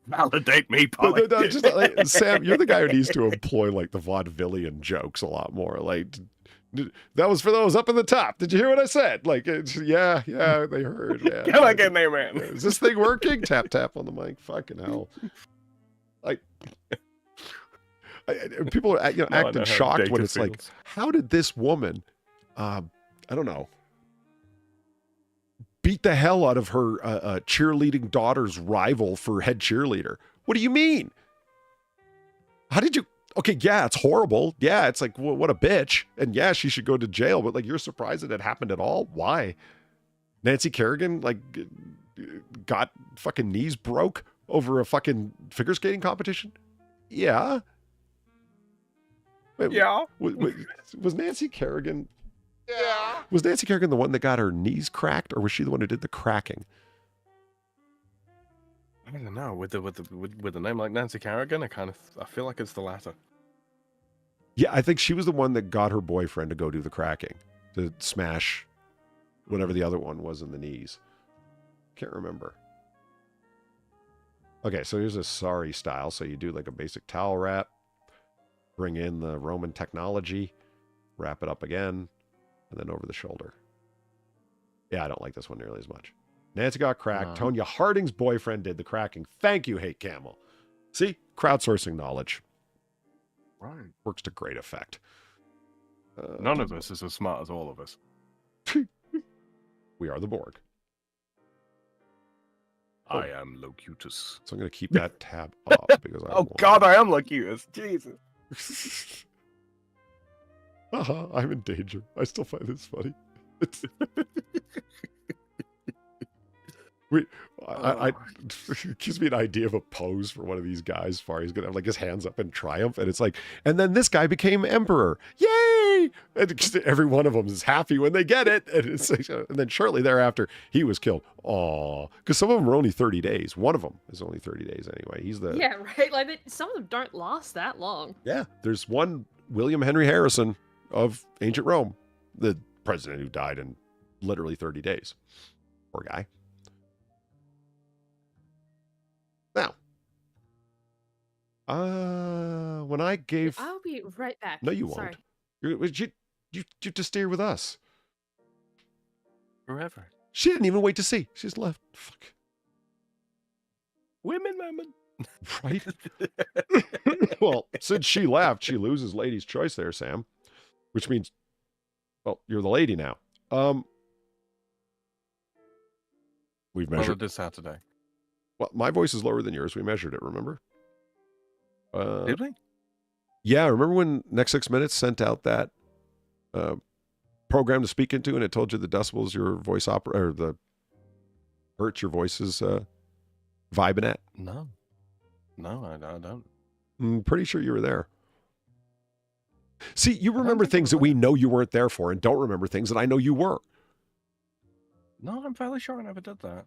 Validate me, No, Polly. just like, Sam, you're the guy who needs to employ like the vaudevillian jokes a lot more. Like, that was for those up in the top. Did you hear what I said? Like, yeah, they heard. Yeah. Can I get name, man? Is this thing working? Tap on the mic. Fucking hell! Like, people are acting shocked when it's like, how did this woman, I don't know, beat the hell out of her cheerleading daughter's rival for head cheerleader? What do you mean? How did you? Okay, yeah, it's horrible. Yeah, it's like, what a bitch. And yeah, she should go to jail. But like, you're surprised that it happened at all? Why? Nancy Kerrigan like got fucking knees broke over a fucking figure skating competition? Yeah. Wait, Yeah. Was Nancy Kerrigan? Yeah. Was Nancy Kerrigan the one that got her knees cracked, or was she the one who did the cracking? I don't know. With the name like Nancy Kerrigan, I feel like it's the latter. Yeah, I think she was the one that got her boyfriend to go do the cracking, to smash whatever the other one was in the knees. Can't remember. Okay, so here's a sari style. So you do like a basic towel wrap, bring in the Roman technology, wrap it up again, and then over the shoulder. Yeah, I don't like this one nearly as much. Nancy got cracked. Tonya Harding's boyfriend did the cracking. Thank you, Hate Camel. See? Crowdsourcing knowledge. Right. Works to great effect. None of us is as smart as all of us. We are the Borg. I am Locutus. So I'm going to keep that tab up because I God, I am Locutus. Jesus. I'm in danger. I still find this funny. It's... it gives me an idea of a pose for one of these guys. He's gonna have like his hands up in triumph, and it's like, and then this guy became emperor. Yay! And every one of them is happy when they get it, and it's like, and then shortly thereafter he was killed. Aw, because some of them are only 30 days. One of them is only 30 days anyway. He's the right. Like some of them don't last that long. Yeah, there's one William Henry Harrison of ancient Rome, the president who died in literally 30 days. Poor guy. Now, when I gave... I'll be right back. No, you Sorry. won't. You just stay here with us. Forever. She didn't even wait to see. She just left. Fuck. Women, women. Right? Well, since she left, she loses lady's choice there, Sam. Which means, well, you're the lady now. We've measured... this Saturday. Well, my voice is lower than yours. We measured it, remember? Did we? Yeah, remember when Next 6 Minutes sent out that program to speak into, and it told you the decibels your voice or the hertz your voice is vibing at? No, I don't. I'm pretty sure you were there. See, you remember things that we know you weren't there for, and don't remember things that I know you were. No, I'm fairly sure I never did that.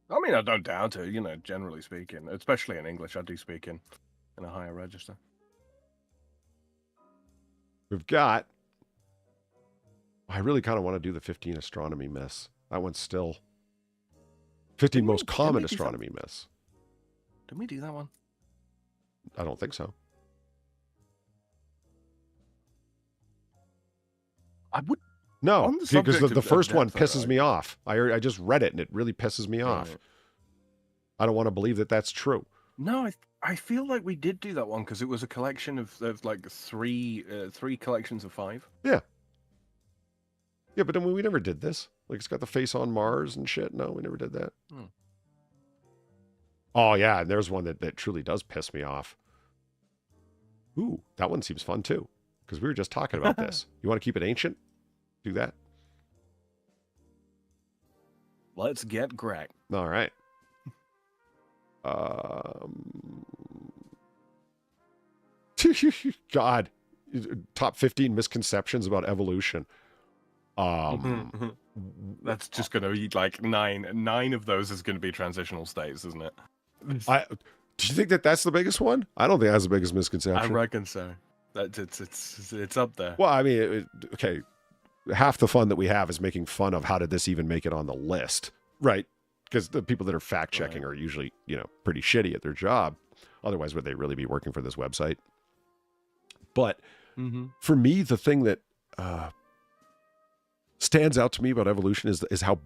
I mean, I don't doubt it, generally speaking. Especially in English, I do speak in a higher register. We've got... I really kind of want to do the 15 astronomy myths. That one's still... 15 most common astronomy myths. Did we do that one? I don't think so. I would... No, because the first one pisses me off. I just read it, and it really pisses me off. Right. I don't want to believe that that's true. No, I feel like we did do that one because it was a collection of like three collections of 5. Yeah. Yeah, but then we never did this. Like, it's got the face on Mars and shit. No, we never did that. Oh, yeah, and there's one that truly does piss me off. Ooh, that one seems fun, too, because we were just talking about this. You want to keep it ancient? Do that. Let's get Greg. All right. God, top 15 misconceptions about evolution. That's just going to be like 9. 9 of those is going to be transitional states, isn't it? Do you think that's the biggest one? I don't think that's the biggest misconception. I reckon so. It's up there. Well, I mean, okay. Half the fun that we have is making fun of how did this even make it on the list, right? because the people that are fact checking are usually, pretty shitty at their job. Otherwise, would they really be working for this website? But for me, the thing that stands out to me about evolution is how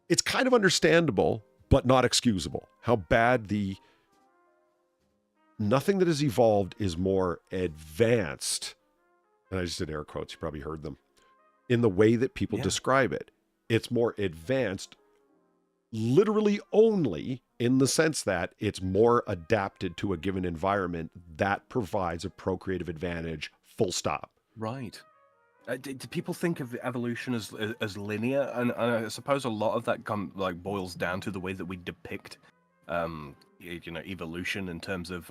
it's kind of understandable, but not excusable. How bad nothing that has evolved is more advanced. And I just did air quotes. You probably heard them. In the way that people describe it. It's more advanced, literally only in the sense that it's more adapted to a given environment that provides a procreative advantage, full stop. Right. Do people think of evolution as linear? And I suppose a lot of that boils down to the way that we depict, evolution in terms of,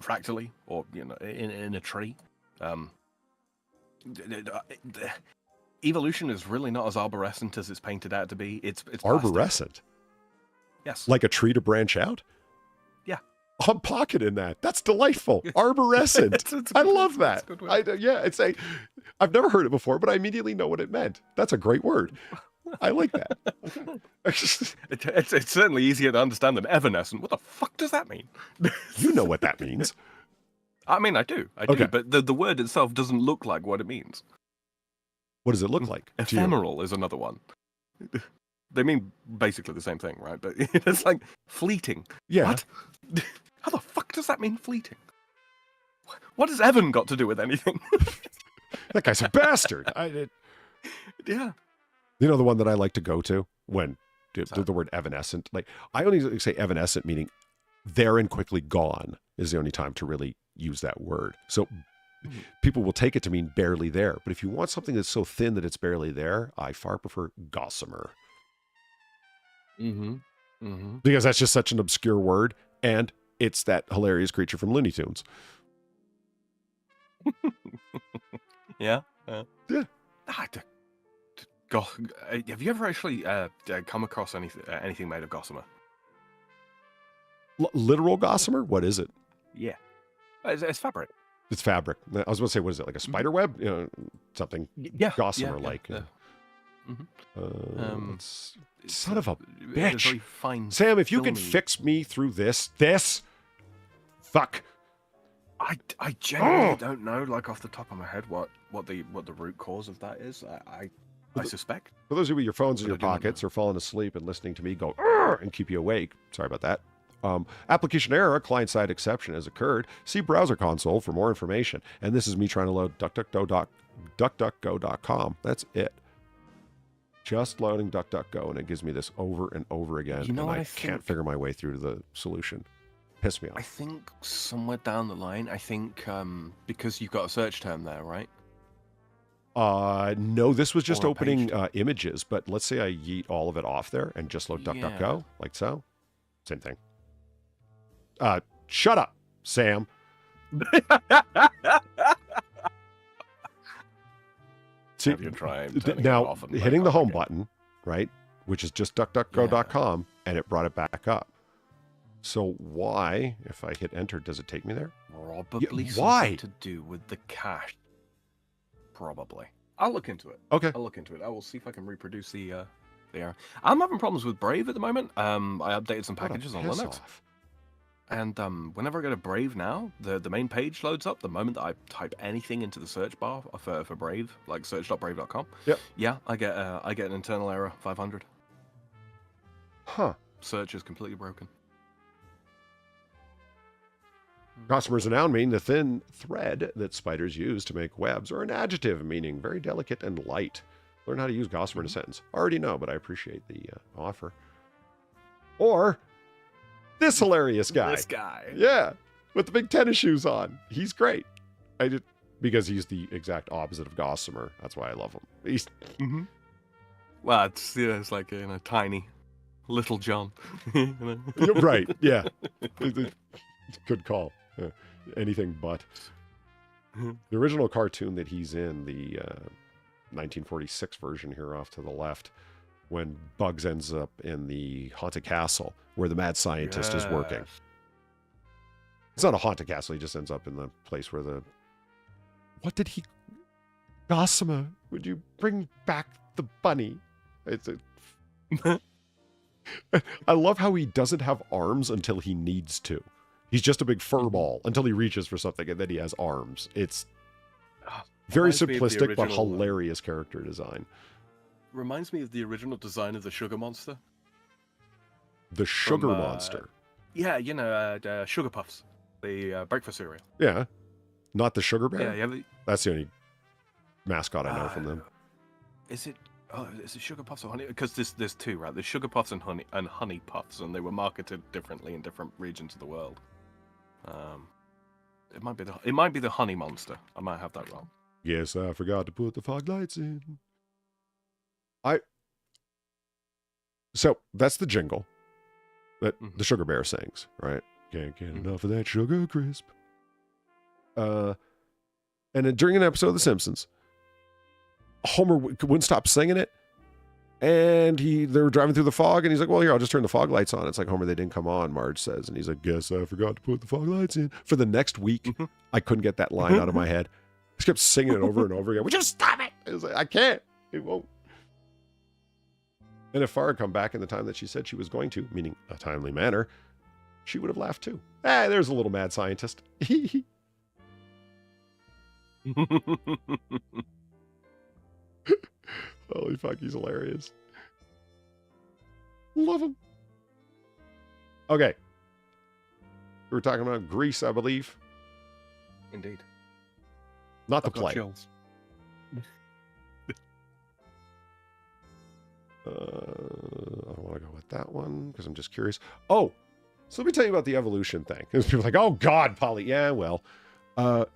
fractally or in a tree. Evolution is really not as arborescent as it's painted out to be. It's arborescent. Yes. Like a tree to branch out. Yeah. I'm pocketing that. That's delightful. Arborescent. I love that. I've never heard it before, but I immediately know what it meant. That's a great word. I like that. It's certainly easier to understand than evanescent. What the fuck does that mean? You know what that means. I mean, I do. Okay. But the word itself doesn't look like what it means. What does it look like? Ephemeral is another one. They mean basically the same thing, right? But it's like fleeting. Yeah. What? How the fuck does that mean fleeting? What has Evan got to do with anything? That guy's a bastard. Yeah. You know the one that I like to go to when the word evanescent? Like, I only say evanescent meaning there and quickly gone is the only time to really use that word. So people will take it to mean barely there. But if you want something that's so thin that it's barely there, I far prefer gossamer. Because that's just such an obscure word, and it's that hilarious creature from Looney Tunes. Yeah. Yeah. Have you ever actually come across anything made of gossamer? Literal gossamer? What is it? Yeah. It's fabric. It's fabric. I was going to say, what is it? Like a spider web? Something gossamer-like. Yeah. Son of a It's very bitch. fine, Sam, if you filmy. can fix me through this, fuck. I genuinely don't know, like off the top of my head, what the root cause of that is. I suspect. For those of you with your phones in But your I do not pockets or falling asleep and listening to me go "Arr!" and keep you awake, sorry about that. Application error, client-side exception has occurred. See browser console for more information. And this is me trying to load DuckDuckGo.com. That's it. Just loading DuckDuckGo, and it gives me this over and over again. You know and what I I can't think? figure my way through to the solution. Piss me off. I think somewhere down the line, because you've got a search term there, right? No, this was just Or a opening page. images, but let's say I yeet all of it off there and just load DuckDuckGo, Yeah. like so. Same thing. Shut up, Sam. See, Have you tried turning it now, off and hitting back the on home again? button, right, which is just duckduckgo.com, and it brought it back up. So why, if I hit enter, does it take me there? Probably why? something to do with the cache. Probably. I'll look into it. Okay. I'll look into it. I will see if I can reproduce the error. I'm having problems with Brave at the moment. I updated some What a packages on piss Linux. off. And whenever I go to Brave now, the main page loads up the moment that I type anything into the search bar for Brave, like search.brave.com. Yep. Yeah, I get an internal error 500. Huh. Search is completely broken. Gossamer is a noun meaning the thin thread that spiders use to make webs, or an adjective meaning very delicate and light. Learn how to use gossamer in a sentence. Already know, but I appreciate the offer. Or this hilarious guy. This guy. Yeah, with the big tennis shoes on. He's great. Because he's the exact opposite of gossamer. That's why I love him. He's Mm-hmm. Well, it's like tiny, little John. You know? You're right. Yeah, good call. Anything but. The original cartoon that he's in, the 1946 version here off to the left, when Bugs ends up in the haunted castle where the mad scientist is working. Yes. It's not a haunted castle. He just ends up in the place where What did he... Gossamer, would you bring back the bunny? It's I love how he doesn't have arms until he needs to. He's just a big fur ball until he reaches for something, and then he has arms. It's very simplistic but hilarious character design. Reminds me of the original design of the Sugar Monster. The Sugar Monster. Yeah, Sugar Puffs, the breakfast cereal. Yeah, not the Sugar Bear. Yeah. That's the only mascot I know from them. Is it Sugar Puffs or Honey? Because there's two, right? There's Sugar Puffs and Honey Puffs, and they were marketed differently in different regions of the world. It might be the Honey Monster. I might have that wrong. Yes, I forgot to put the fog lights in. So that's the jingle that the Sugar Bear sings, right? Can't get enough of that sugar crisp. And then during an episode of The Simpsons, Homer wouldn't stop singing it, and they were driving through the fog, and he's like, well, here, I'll just turn the fog lights on. It's like, Homer, they didn't come on, Marge says. And he's like, guess I forgot to put the fog lights in. For the next week, I couldn't get that line out of my head. I just kept singing it over and over again. Would you stop it? I was like, I can't. It won't. And if Farrah had come back in the time that she said she was going to, meaning a timely manner, she would have laughed too. There's a little mad scientist. Holy fuck, he's hilarious. Love him. Okay. We were talking about Greece, I believe. Indeed. Not the play. I don't want to go with that one because I'm just curious. Oh, so let me tell you about the evolution thing. Because people are like, oh God, Polly. Yeah, well. Do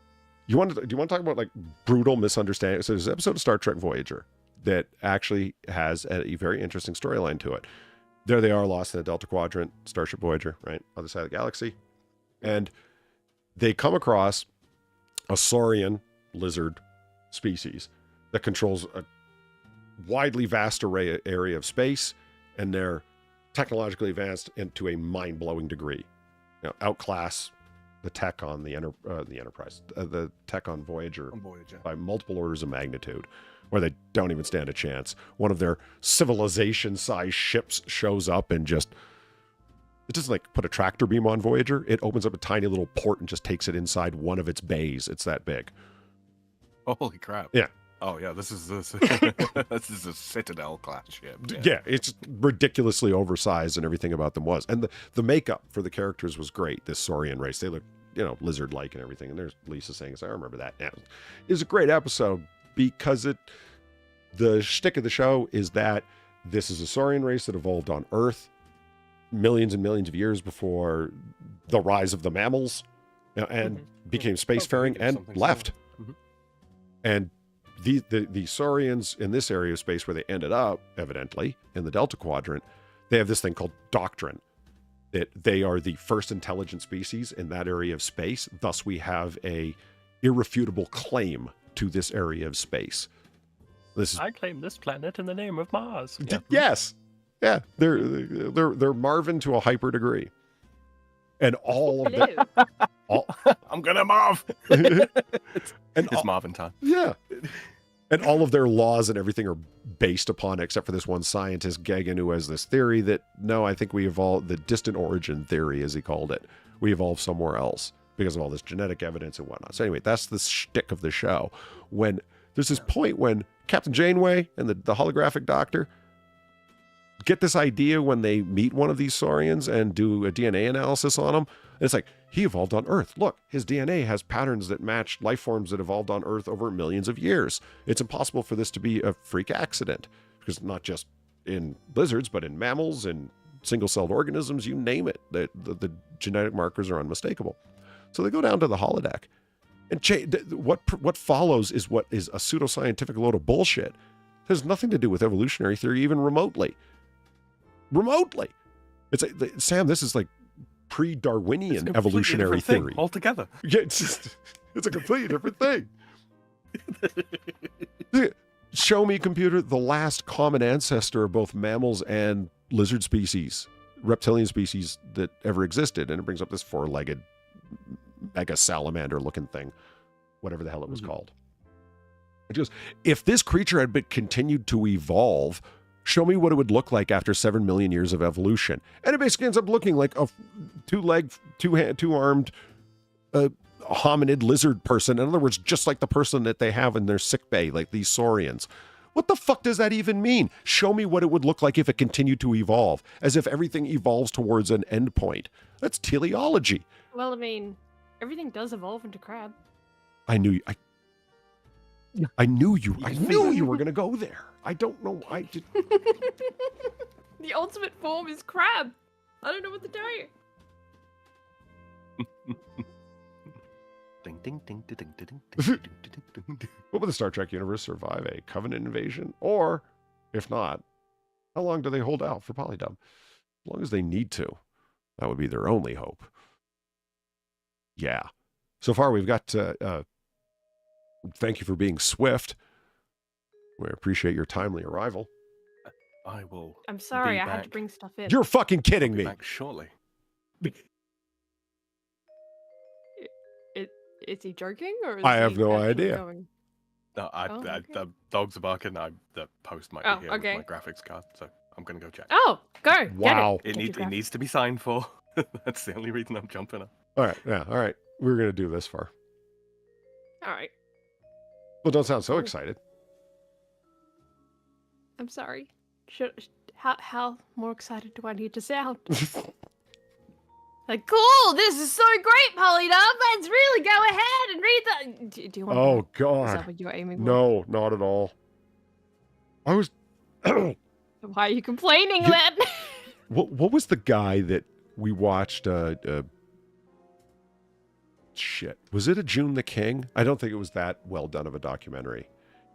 you want to talk about like brutal misunderstanding? So there's an episode of Star Trek Voyager that actually has a very interesting storyline to it. There they are, lost in the Delta Quadrant, Starship Voyager, right? Other side of the galaxy. And they come across a saurian lizard species that controls a widely vast area of space, and they're technologically advanced into a mind-blowing degree. Outclass the tech on the Enterprise, the tech on Voyager by multiple orders of magnitude, where they don't even stand a chance. One of their civilization-sized ships shows up and it doesn't like put a tractor beam on Voyager. It opens up a tiny little port and just takes it inside one of its bays. It's that big. Holy crap. Yeah. Oh yeah, this is a Citadel class ship. Yeah, it's ridiculously oversized, and everything about them was. And the makeup for the characters was great. This saurian race, they look, lizard-like and everything. And there's Lisa saying, I remember that now. It was a great episode because the shtick of the show is that this is a saurian race that evolved on Earth millions and millions of years before the rise of the mammals, and became spacefaring and left. And the saurians in this area of space where they ended up, evidently, in the Delta Quadrant, they have this thing called doctrine, that they are the first intelligent species in that area of space. Thus, we have irrefutable claim to this area of space. I claim this planet in the name of Mars. Yeah. Yes. Yeah. They're Marvin to a hyper degree. And all of them. I'm gonna Marv. It's Marvin time. Yeah. And all of their laws and everything are based upon, except for this one scientist, Gagan, who has this theory that, no, I think we evolved, the distant origin theory, as he called it. We evolved somewhere else because of all this genetic evidence and whatnot. So anyway, that's the shtick of the show. When there's this point when Captain Janeway and the holographic doctor get this idea when they meet one of these saurians and do a DNA analysis on him. And it's like, he evolved on Earth. Look, his DNA has patterns that match life forms that evolved on Earth over millions of years. It's impossible for this to be a freak accident, because not just in lizards, but in mammals and single-celled organisms, you name it. The genetic markers are unmistakable. So they go down to the holodeck. And what follows is what is a pseudoscientific load of bullshit. It has nothing to do with evolutionary theory, even remotely. Remotely. It's like, Sam, this is like pre-Darwinian evolutionary theory altogether. Yeah, it's a completely different thing. Show me, computer, the last common ancestor of both mammals and lizard species, reptilian species that ever existed. And it brings up this four-legged mega salamander looking thing, whatever the hell it was called. It goes, if this creature had been continued to evolve, Show me what it would look like after 7 million years of evolution. And it basically ends up looking like a two-armed hominid lizard person. In other words, just like the person that they have in their sickbay, like these saurians. What the fuck does that even mean? Show me what it would look like if it continued to evolve, as if everything evolves towards an endpoint. That's teleology. Well, I mean, everything does evolve into crab. I knew you were gonna go there. I don't know. I did. The ultimate form is crab. I don't know what to tell you. Ding, ding, ding, ding, ding, ding, ding, ding, ding, ding. Will the Star Trek universe survive a Covenant invasion? Or, if not, how long do they hold out for polydub? As long as they need to. That would be their only hope. Yeah. So far, we've got thank you for being swift. We appreciate your timely arrival. I will. I'm sorry, be I had to back. bring stuff in. You're fucking kidding Be me. back shortly. Is he joking or? Is I have he no actually idea. Going? No, okay. the dogs are barking. The post might Oh, be here okay. with my graphics card, so I'm gonna go check. Oh, go. Wow. Get It needs to be signed for. That's the only reason I'm jumping up. All right. Yeah. All right. We're going to do this far. All right. Well, don't sound so excited. I'm sorry. How more excited do I need to sound? Like, cool, this is so great, Polydub. Let's really go ahead and read the... Do you want Oh, Is God. that what you're aiming for? No, not at all. I was... Why are you complaining You- then? What was the guy that we watched? Shit. Was it a June the King? I don't think it was that well done of a documentary.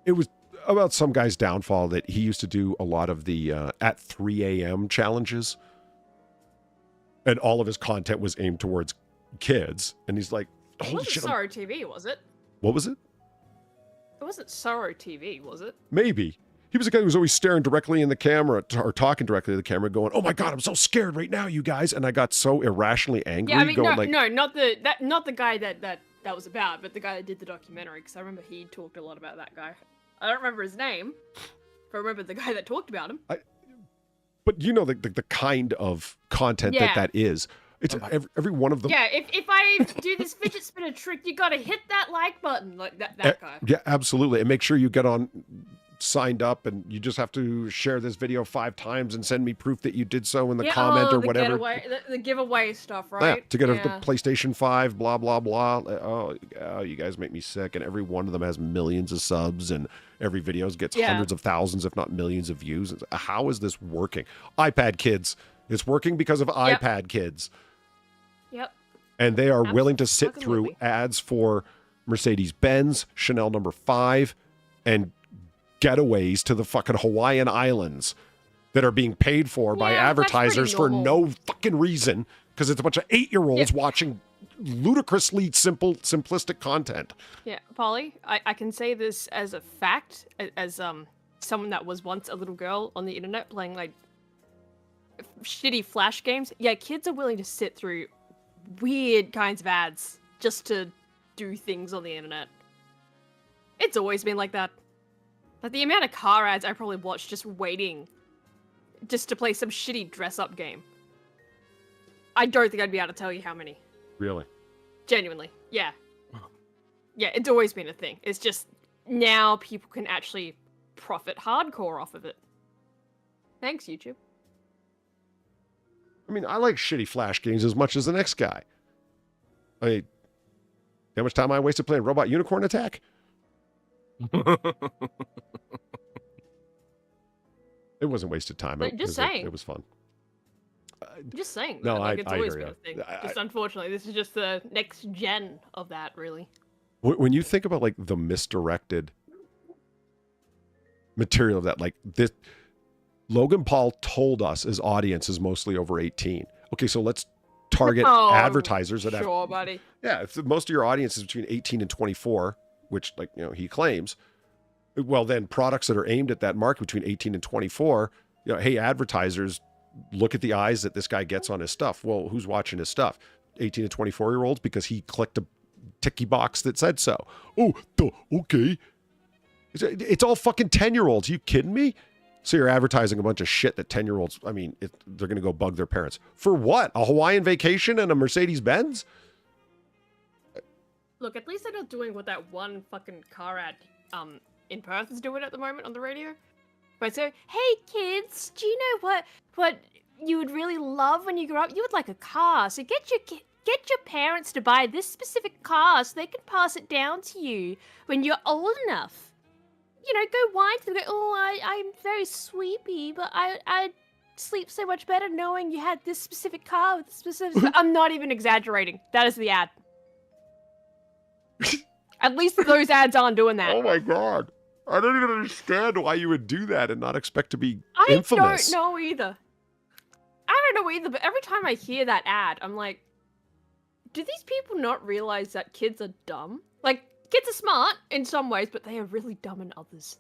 It was about some guy's downfall that he used to do a lot of the at 3 a.m. challenges. And all of his content was aimed towards kids. And he's like, It holy wasn't shit. Sorrow TV, was it? What was it? It wasn't Sorrow TV, was it? Maybe. He was a guy who was always staring directly in the camera or talking directly to the camera going, oh my God, I'm so scared right now, you guys. And I got so irrationally angry. Yeah, I mean, going not the guy that was about, but the guy that did the documentary, because I remember he talked a lot about that guy. I don't remember his name, but I remember the guy that talked about him. But you know the kind of content Yeah. that is. It's every one of them. Yeah, if I do this fidget spinner trick, you gotta hit that like button, like that guy. Yeah, absolutely. And make sure you get on signed up, and you just have to share this video 5 times and send me proof that you did so in the comment or the whatever. the giveaway stuff, Yeah, right? to get the PlayStation 5, blah, blah, blah. Oh, you guys make me sick. And every one of them has millions of subs, and every video gets hundreds of thousands, if not millions of views. How is this working? iPad kids. It's working because of iPad kids. Yep. And they are willing to sit through Absolutely. ads for Mercedes-Benz, Chanel No. 5, and getaways to the fucking Hawaiian Islands that are being paid for by Yeah, that's pretty advertisers for normal. no fucking reason, because it's a bunch of 8-year-olds watching ludicrously simplistic content. Yeah, Polly, I can say this as a fact, as someone that was once a little girl on the internet playing like shitty flash games. Yeah, kids are willing to sit through weird kinds of ads just to do things on the internet. It's always been like that. Like the amount of car ads I probably watched just waiting just to play some shitty dress-up game. I don't think I'd be able to tell you how many. Really? Genuinely, yeah. Yeah, it's always been a thing. It's just now people can actually profit hardcore off of it. Thanks, YouTube. I mean, I like shitty flash games as much as the next guy. I mean, how much time I wasted playing Robot Unicorn Attack? It wasn't wasted time. But just saying. It was fun. Just saying. No, like, I it's always hear been ya. a thing. Just unfortunately, this is just the next gen of that, really. When you think about like the misdirected material of that, like this, Logan Paul told us his audience is mostly over 18. Okay, so let's target advertisers that sure, have. buddy. Yeah, if most of your audience is between 18 and 24, which like he claims, well then products that are aimed at that market between 18 and 24, hey advertisers, look at the eyes that this guy gets on his stuff. Well, who's watching his stuff? 18 to 24-year-olds because he clicked a ticky box that said so. Oh, okay. It's all fucking 10-year-olds. You kidding me? So you're advertising a bunch of shit that 10-year-olds, I mean, they're going to go bug their parents. For what? A Hawaiian vacation and a Mercedes-Benz? Look, at least they're not doing what that one fucking car ad in Perth is doing at the moment on the radio. But so, hey kids, do you know what you would really love when you grow up? You would like a car, so get your parents to buy this specific car so they can pass it down to you when you're old enough. You know, go whine to them, go, oh, I'm very sleepy, but I'd sleep so much better knowing you had this specific car with this specific... I'm not even exaggerating. That is the ad. At least those ads aren't doing that. Oh my God. I don't even understand why you would do that and not expect to be infamous. I don't know either. But every time I hear that ad, I'm like, do these people not realize that kids are dumb? Like, kids are smart in some ways, but they are really dumb in others.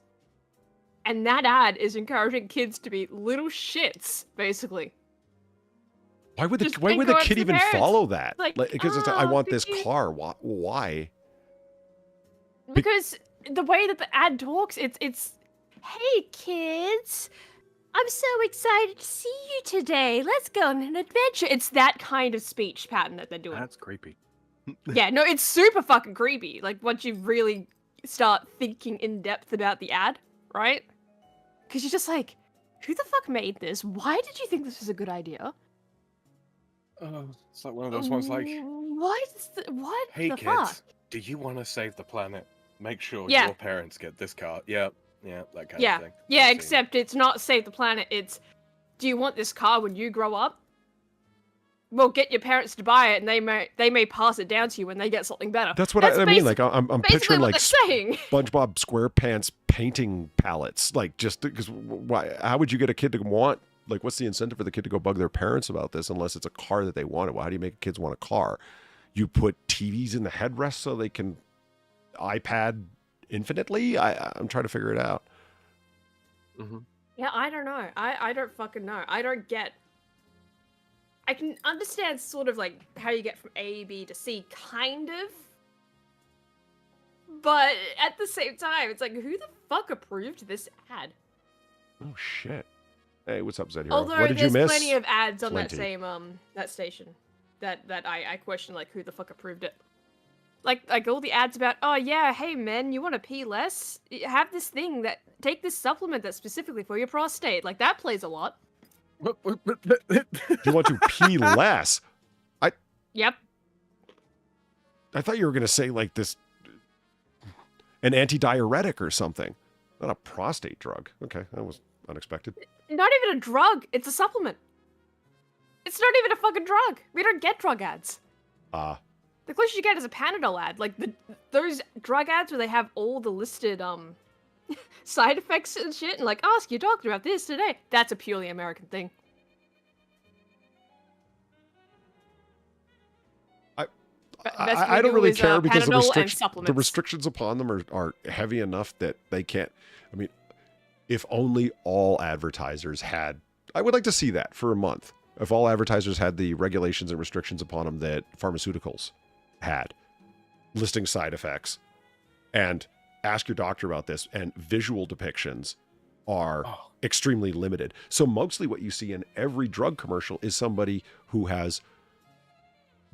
And that ad is encouraging kids to be little shits, basically. Why would the kid even follow that? Like, because it's like, I want this car. Why? Because the way that the ad talks, it's, hey kids, I'm so excited to see you today. Let's go on an adventure. It's that kind of speech pattern that they're doing. That's creepy. Yeah, no, it's super fucking creepy. Like, once you really start thinking in depth about the ad, right? Because you're just like, who the fuck made this? Why did you think this was a good idea? It's like one of those ones like, what hey the kids, fuck? do you want to save the planet? Make sure Yeah. your parents get this car. Yeah, that kind Yeah, of thing. yeah, I've seen except it's not save the planet, it's, do you want this car when you grow up? Well, get your parents to buy it, and they may pass it down to you when they get something better. That's what I mean. Like, I'm picturing like saying. SpongeBob SquarePants painting palettes. Like, just because why? How would you get a kid to want? Like, what's the incentive for the kid to go bug their parents about this unless it's a car that they wanted? Well, how do you make kids want a car? You put TVs in the headrest so they can iPad infinitely? I'm trying to figure it out. Mm-hmm. Yeah, I don't know. I don't fucking know. I don't get... I can understand sort of like how you get from A, B to C, kind of. But at the same time, it's like, who the fuck approved this ad? Oh, shit. Hey, what's up, Zed Hero? Although What did you there's miss? plenty of ads on Plenty. that same, that station that I question, like, who the fuck approved it. Like all the ads about, oh yeah, hey man, you want to pee less? Have this thing take this supplement that's specifically for your prostate. Like, that plays a lot. You want to pee less? Yep. I thought you were going to say like this, an antidiuretic or something. Not a prostate drug. Okay, that was unexpected. Not even a drug. It's a supplement. It's not even a fucking drug. We don't get drug ads. The closest you get is a Panadol ad. Like, those drug ads where they have all the listed side effects and shit, and like, ask your doctor about this today. That's a purely American thing. I don't really care because the the restrictions upon them are heavy enough that they can't. I mean, if only all advertisers had, I would like to see that for a month. If all advertisers had the regulations and restrictions upon them that pharmaceuticals had, listing side effects, and ask your doctor about this, and visual depictions are extremely limited. So mostly what you see in every drug commercial is somebody who has,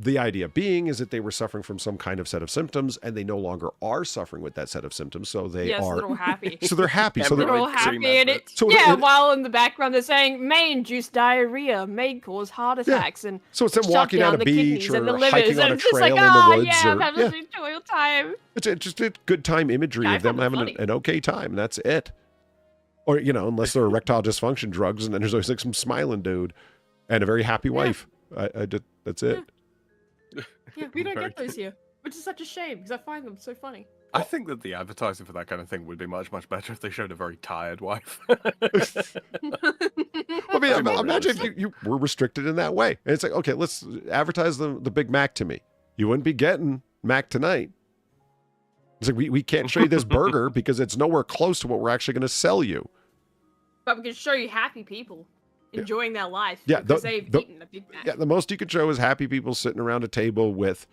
the idea being is that they were suffering from some kind of set of symptoms and they no longer are suffering with that set of symptoms. So they are, they're all happy. so they're happy. So They're all happy in it. So yeah, while in the background they're saying may induce diarrhea, may cause heart attacks, and so it's them shut walking down on a the beach kidneys and the or livers, hiking on and a it's just trail like, in the oh woods. yeah, Or, I'm having an enjoyable time. It's just a good time imagery Yeah, I of them find it having funny. an okay time. That's it. Or, you know, unless they're erectile dysfunction drugs, and then there's always like some smiling dude and a very happy wife. That's it. Yeah, we don't get those here, which is such a shame because I find them so funny. I think that the advertising for that kind of thing would be much, much better if they showed a very tired wife. I mean, imagine if you were restricted in that way. And it's like, okay, let's advertise the Big Mac to me. You wouldn't be getting Mac tonight. It's like, we can't show you this burger because it's nowhere close to what we're actually going to sell you. But we can show you happy people enjoying their life Yeah, because they've eaten a Big Mac. Yeah, the most you could show is happy people sitting around a table with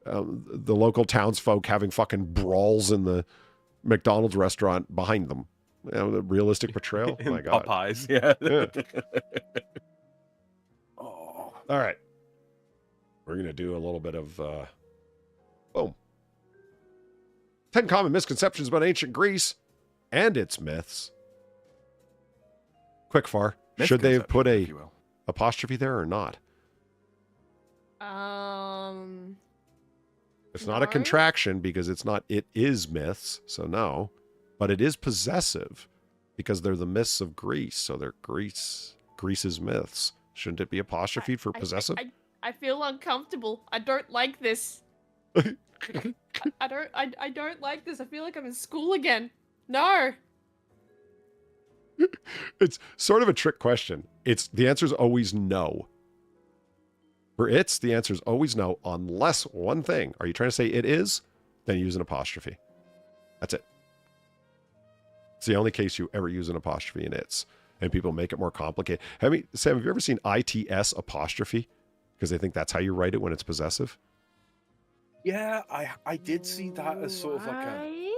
the local townsfolk having fucking brawls in the McDonald's restaurant behind them. the realistic portrayal. In My God. Popeyes, yeah. Yeah. Oh. All right. We're going to do a little bit of, boom. 10 common misconceptions about ancient Greece and its myths. Quick far. Should they have put a apostrophe there or not? It's not a No. contraction because it's not, it is myths, so no. But it is possessive because they're the myths of Greece, so they're Greece's myths. Shouldn't it be apostrophe for possessive? I feel uncomfortable. I don't like this. I don't like this. I feel like I'm in school again. No. It's sort of a trick question. The answer is always no. For it's, the answer is always no, unless one thing. Are you trying to say it is? Then use an apostrophe. That's it. It's the only case you ever use an apostrophe in it's. And people make it more complicated. Sam, have you ever seen ITS apostrophe? Because they think that's how you write it when it's possessive. Yeah, I did see that as sort of like a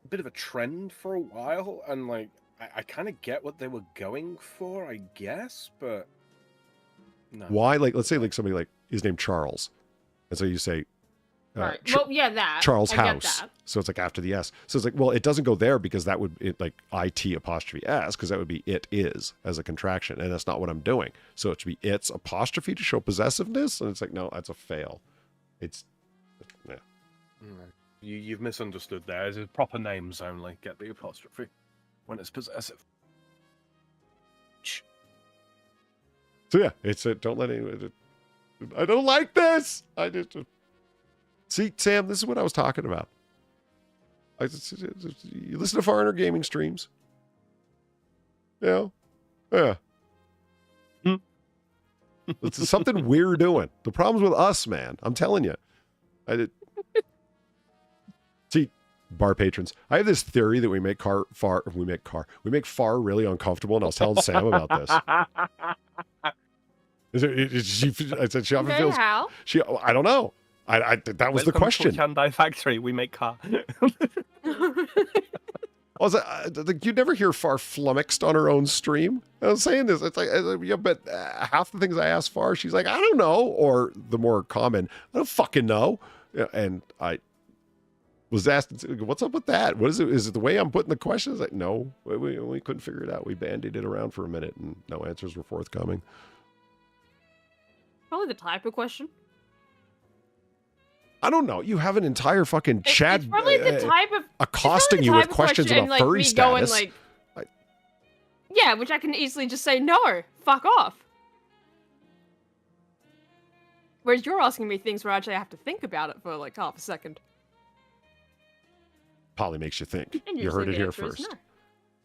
bit of a trend for a while, and like I kind of get what they were going for, I guess, but no. Why? Like, let's say like somebody like is named Charles, and so you say, Right. Well, yeah, that. Charles I get House. that. So it's like after the S. So it's like, well, it doesn't go there because that would like IT apostrophe S, because that would be it is as a contraction, and that's not what I'm doing. So it should be it's apostrophe to show possessiveness, and it's like, no, that's a fail. It's yeah. You've misunderstood there. It's proper names only. Get the apostrophe when it's possessive. So yeah, it's a don't let anyone. I don't like this. I just see, Sam. This is what I was talking about. You listen to Foreigner Gaming streams. Yeah. It's something we're doing. The problem's with us, man. I'm telling you. See, bar patrons. I have this theory that we make far really uncomfortable, and I was telling Sam about this. I said she often feels. How? I don't know. That was the question. To Hyundai factory, we make car. You never hear Far flummoxed on her own stream. I was saying this. It's like, yeah, but half the things I ask Far, she's like, I don't know. Or the more common, I don't fucking know. And I was asked, what's up with that? What is it? Is it the way I'm putting the questions? Like, no, we couldn't figure it out. We bandied it around for a minute and no answers were forthcoming. Probably the type of question. I don't know. You have an entire fucking chat It's probably the type of accosting you with questions about like, furry status. Going, like, yeah, which I can easily just say no, fuck off. Whereas you're asking me things where I actually have to think about it for like half a second. Polly makes you think. And You heard it the here answer is first.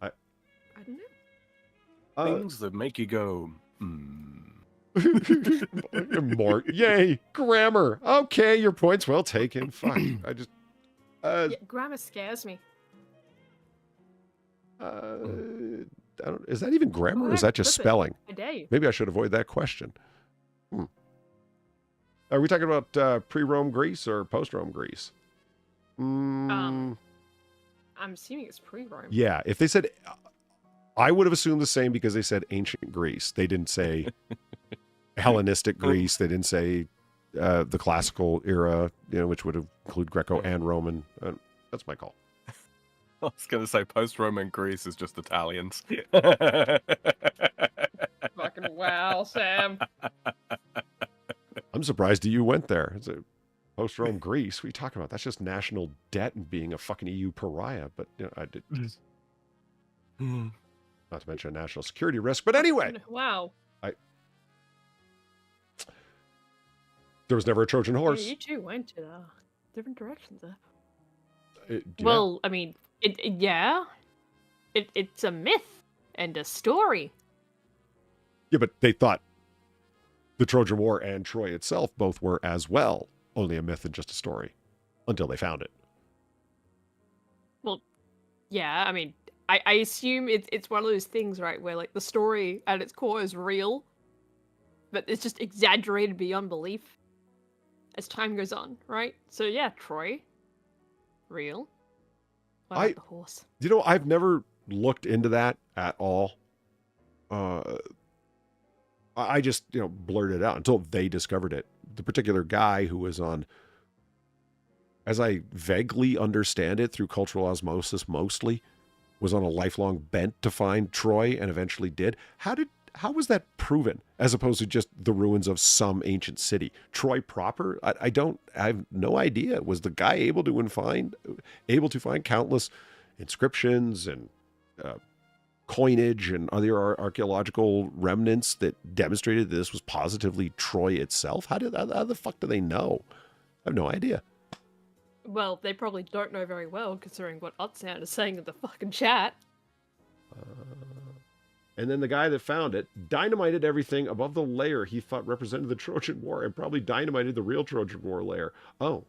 No. I don't know. Things that make you go, More. Yay. Grammar. Okay, your point's well taken. Fuck. I just. Yeah, grammar scares me. Is that even grammar or is that just spelling? I dare you. Maybe I should avoid that question. Are we talking about pre-Rome Greece or post-Rome Greece? I'm assuming it's pre-Rome. Yeah, if they said, I would have assumed the same because they said ancient Greece. They didn't say Hellenistic Greece. They didn't say the classical era, which would include Greco and Roman. That's my call. I was going to say post-Roman Greece is just Italians. Fucking wow, Sam. I'm surprised that you went there. It's a post-Rome Greece. What are you talking about? That's just national debt and being a fucking EU pariah. But I did. Not to mention a national security risk. But anyway. Wow. There was never a Trojan horse. Yeah, you two went to different directions there. Yeah. Well, I mean, it's a myth and a story. Yeah, but they thought the Trojan War and Troy itself both were as well, only a myth and just a story, until they found it. Well, yeah, I mean, I assume it's one of those things, right, where like the story at its core is real, but it's just exaggerated beyond belief as time goes on, right? So yeah, Troy, real. What about the horse? I've never looked into that at all. I just, blurted it out until they discovered it. The particular guy who was on, as I vaguely understand it through cultural osmosis mostly, was on a lifelong bent to find Troy and eventually did. How was that proven as opposed to just the ruins of some ancient city? Troy proper? I have no idea. Was the guy able to find countless inscriptions and coinage and other archaeological remnants that demonstrated that this was positively Troy itself? How the fuck do they know? I have no idea. Well, they probably don't know very well, considering what Utsound is saying in the fucking chat. And then the guy that found it dynamited everything above the layer he thought represented the Trojan War and probably dynamited the real Trojan War layer. Oh.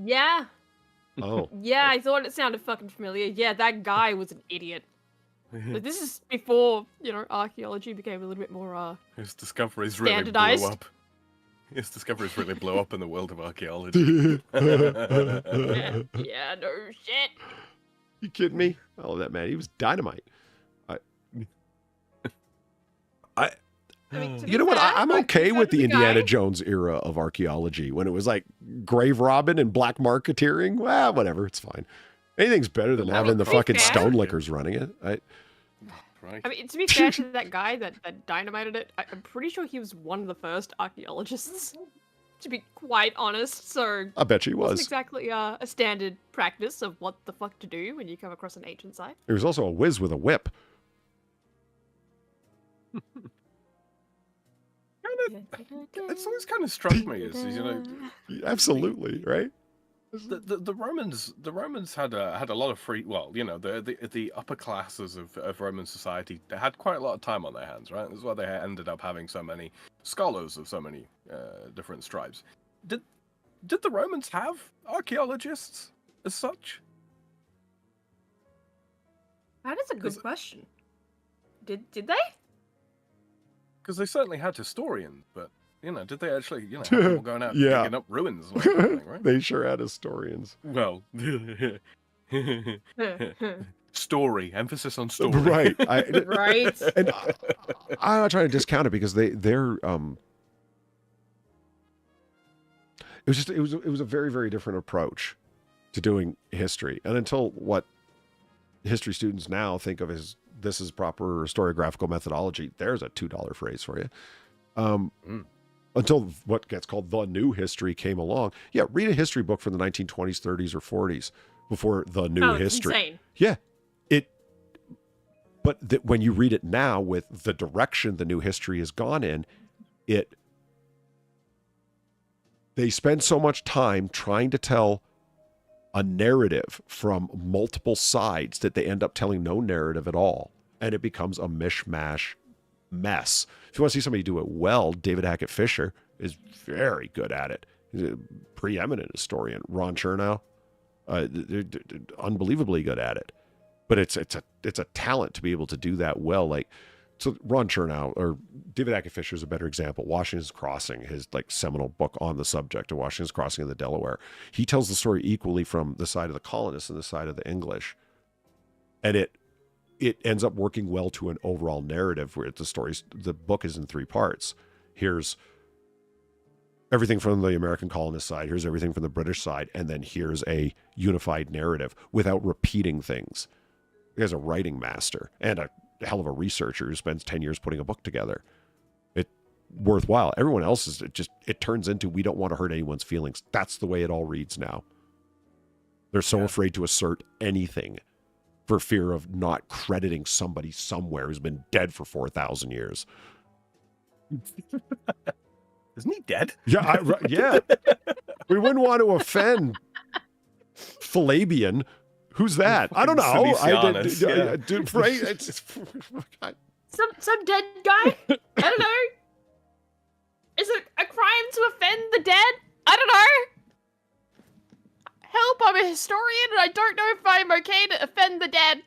Yeah. Oh. Yeah, I thought it sounded fucking familiar. Yeah, that guy was an idiot. But this is before, archaeology became a little bit more, His discoveries really blew standardized. up. His discoveries really blew up in the world of archaeology. Yeah, no shit. You kidding me? Oh, that man, he was dynamite. I mean, to You be know what? fair, I'm like, okay you with go to the Indiana guy- Jones era of archaeology when it was like grave robbing and black marketeering. Well, whatever, it's fine. Anything's better than having the to be fucking fair- stone lickers running it. Right. I mean, to be fair to that guy that dynamited it, I'm pretty sure he was one of the first archaeologists, to be quite honest, so... I bet you It wasn't was. exactly a standard practice of what the fuck to do when you come across an ancient site. He was also a whiz with a whip. It's always kind of struck me as Absolutely, right? the Romans had a lot of free. Well, the upper classes of Roman society, they had quite a lot of time on their hands, right? That's why they ended up having so many scholars of so many different stripes. Did the Romans have archaeologists as such? That is a good question. Did they? Because they certainly had historians, but did they actually have people going out Yeah. digging up ruins like everything, right? They sure had historians. Well, story, emphasis on story. Right. Right. And I'm not trying to discount it because they're it was a very, very different approach to doing history. And until what history students now think of as this is proper historiographical methodology, there's a $2 phrase for you. Until what gets called the new history came along. Yeah, read a history book from the 1920s, 30s, or 40s before the new Oh, it's history. insane. Yeah. But when you read it now with the direction the new history has gone in, they spend so much time trying to tell a narrative from multiple sides that they end up telling no narrative at all. And it becomes a mishmash mess. If you want to see somebody do it well, David Hackett Fisher is very good at it. He's a preeminent historian. Ron Chernow, they're unbelievably good at it. But it's a talent to be able to do that well. Like, so Ron Chernow or David Hackett Fisher is a better example. Washington's Crossing, his seminal book on the subject of Washington's Crossing of the Delaware. He tells the story equally from the side of the colonists and the side of the English. And it ends up working well to an overall narrative where the book is in 3 parts. Here's everything from the American colonist side, here's everything from the British side, and then here's a unified narrative without repeating things. He has a writing master and a hell of a researcher who spends 10 years putting a book together. It's worthwhile. Everyone else is it turns into, we don't want to hurt anyone's feelings. That's the way it all reads now. They're so afraid to assert anything for fear of not crediting somebody somewhere who's been dead for 4,000 years. Isn't he dead? Yeah, yeah. We wouldn't want to offend Falabian. Who's that? I don't know. Felicianus, Right? Some dead guy? I don't know. Is it a crime to offend the dead? I don't know. Help, I'm a historian and I don't know if I'm okay to offend the dead.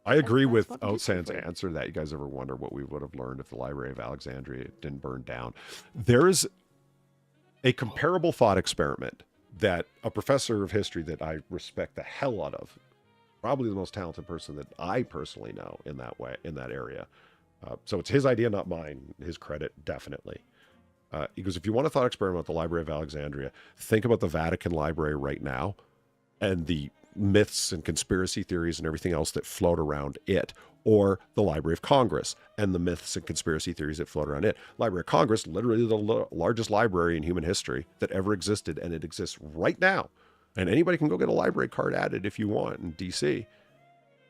I agree with Outsand's answer to that. You guys ever wonder what we would have learned if the Library of Alexandria didn't burn down? There's a comparable thought experiment that a professor of history that I respect the hell out of, probably the most talented person that I personally know in that way, in that area. So it's his idea, not mine. His credit, definitely. He goes, if you want a thought experiment with the Library of Alexandria, think about the Vatican Library right now and the myths and conspiracy theories and everything else that float around it, or the Library of Congress and the myths and conspiracy theories that float around it. Library of Congress, literally the largest library in human history that ever existed, and it exists right now. And anybody can go get a library card added if you want in DC.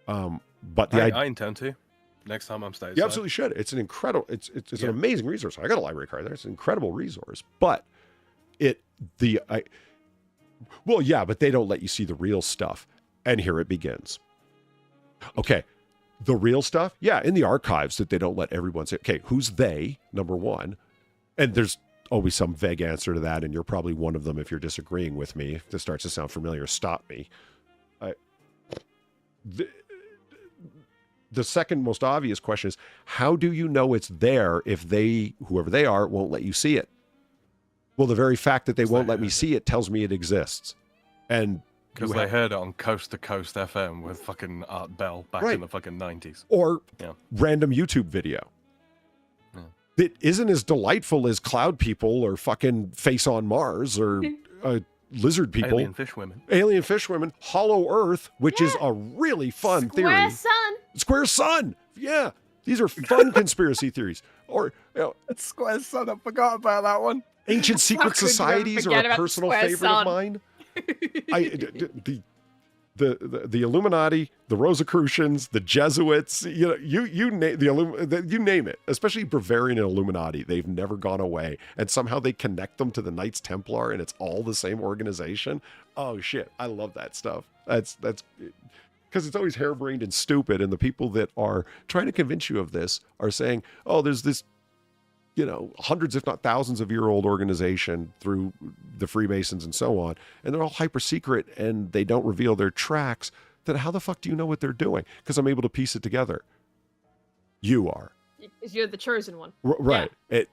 But I intend to. Next time I'm stateside. You absolutely should. It's an incredible, it's an amazing resource. I got a library card there. It's an incredible resource. But well, yeah, but they don't let you see the real stuff. And here it begins. Okay, the real stuff? Yeah, in the archives that they don't let everyone see. Okay, who's they, number one? And there's always some vague answer to that, and you're probably one of them if you're disagreeing with me. If this starts to sound familiar, stop me. The second most obvious question is, how do you know it's there if they, whoever they are, won't let you see it? Well, the very fact that they won't let me see it tells me it exists. And because they heard it on Coast to Coast FM with fucking Art Bell back in the fucking 90s. Or random YouTube video. Yeah. That isn't as delightful as Cloud People or fucking Face on Mars or Lizard People. Alien Fish Women. Hollow Earth, which is a really fun theory. Square Sun. Yeah. These are fun conspiracy theories. Or, Square Sun, I forgot about that one. Ancient secret societies are a personal favorite of mine. The Illuminati, the Rosicrucians, the Jesuits, you name it. Especially Bavarian and Illuminati, they've never gone away, and somehow they connect them to the Knights Templar, and it's all the same organization. Oh shit, I love that stuff. That's because it's always harebrained and stupid, and the people that are trying to convince you of this are saying, "Oh, there's this." Hundreds, if not thousands of year old organization through the Freemasons and so on. And they're all hyper secret and they don't reveal their tracks. Then how the fuck do you know what they're doing? Because I'm able to piece it together. You are. You're the chosen one. Right. Yeah.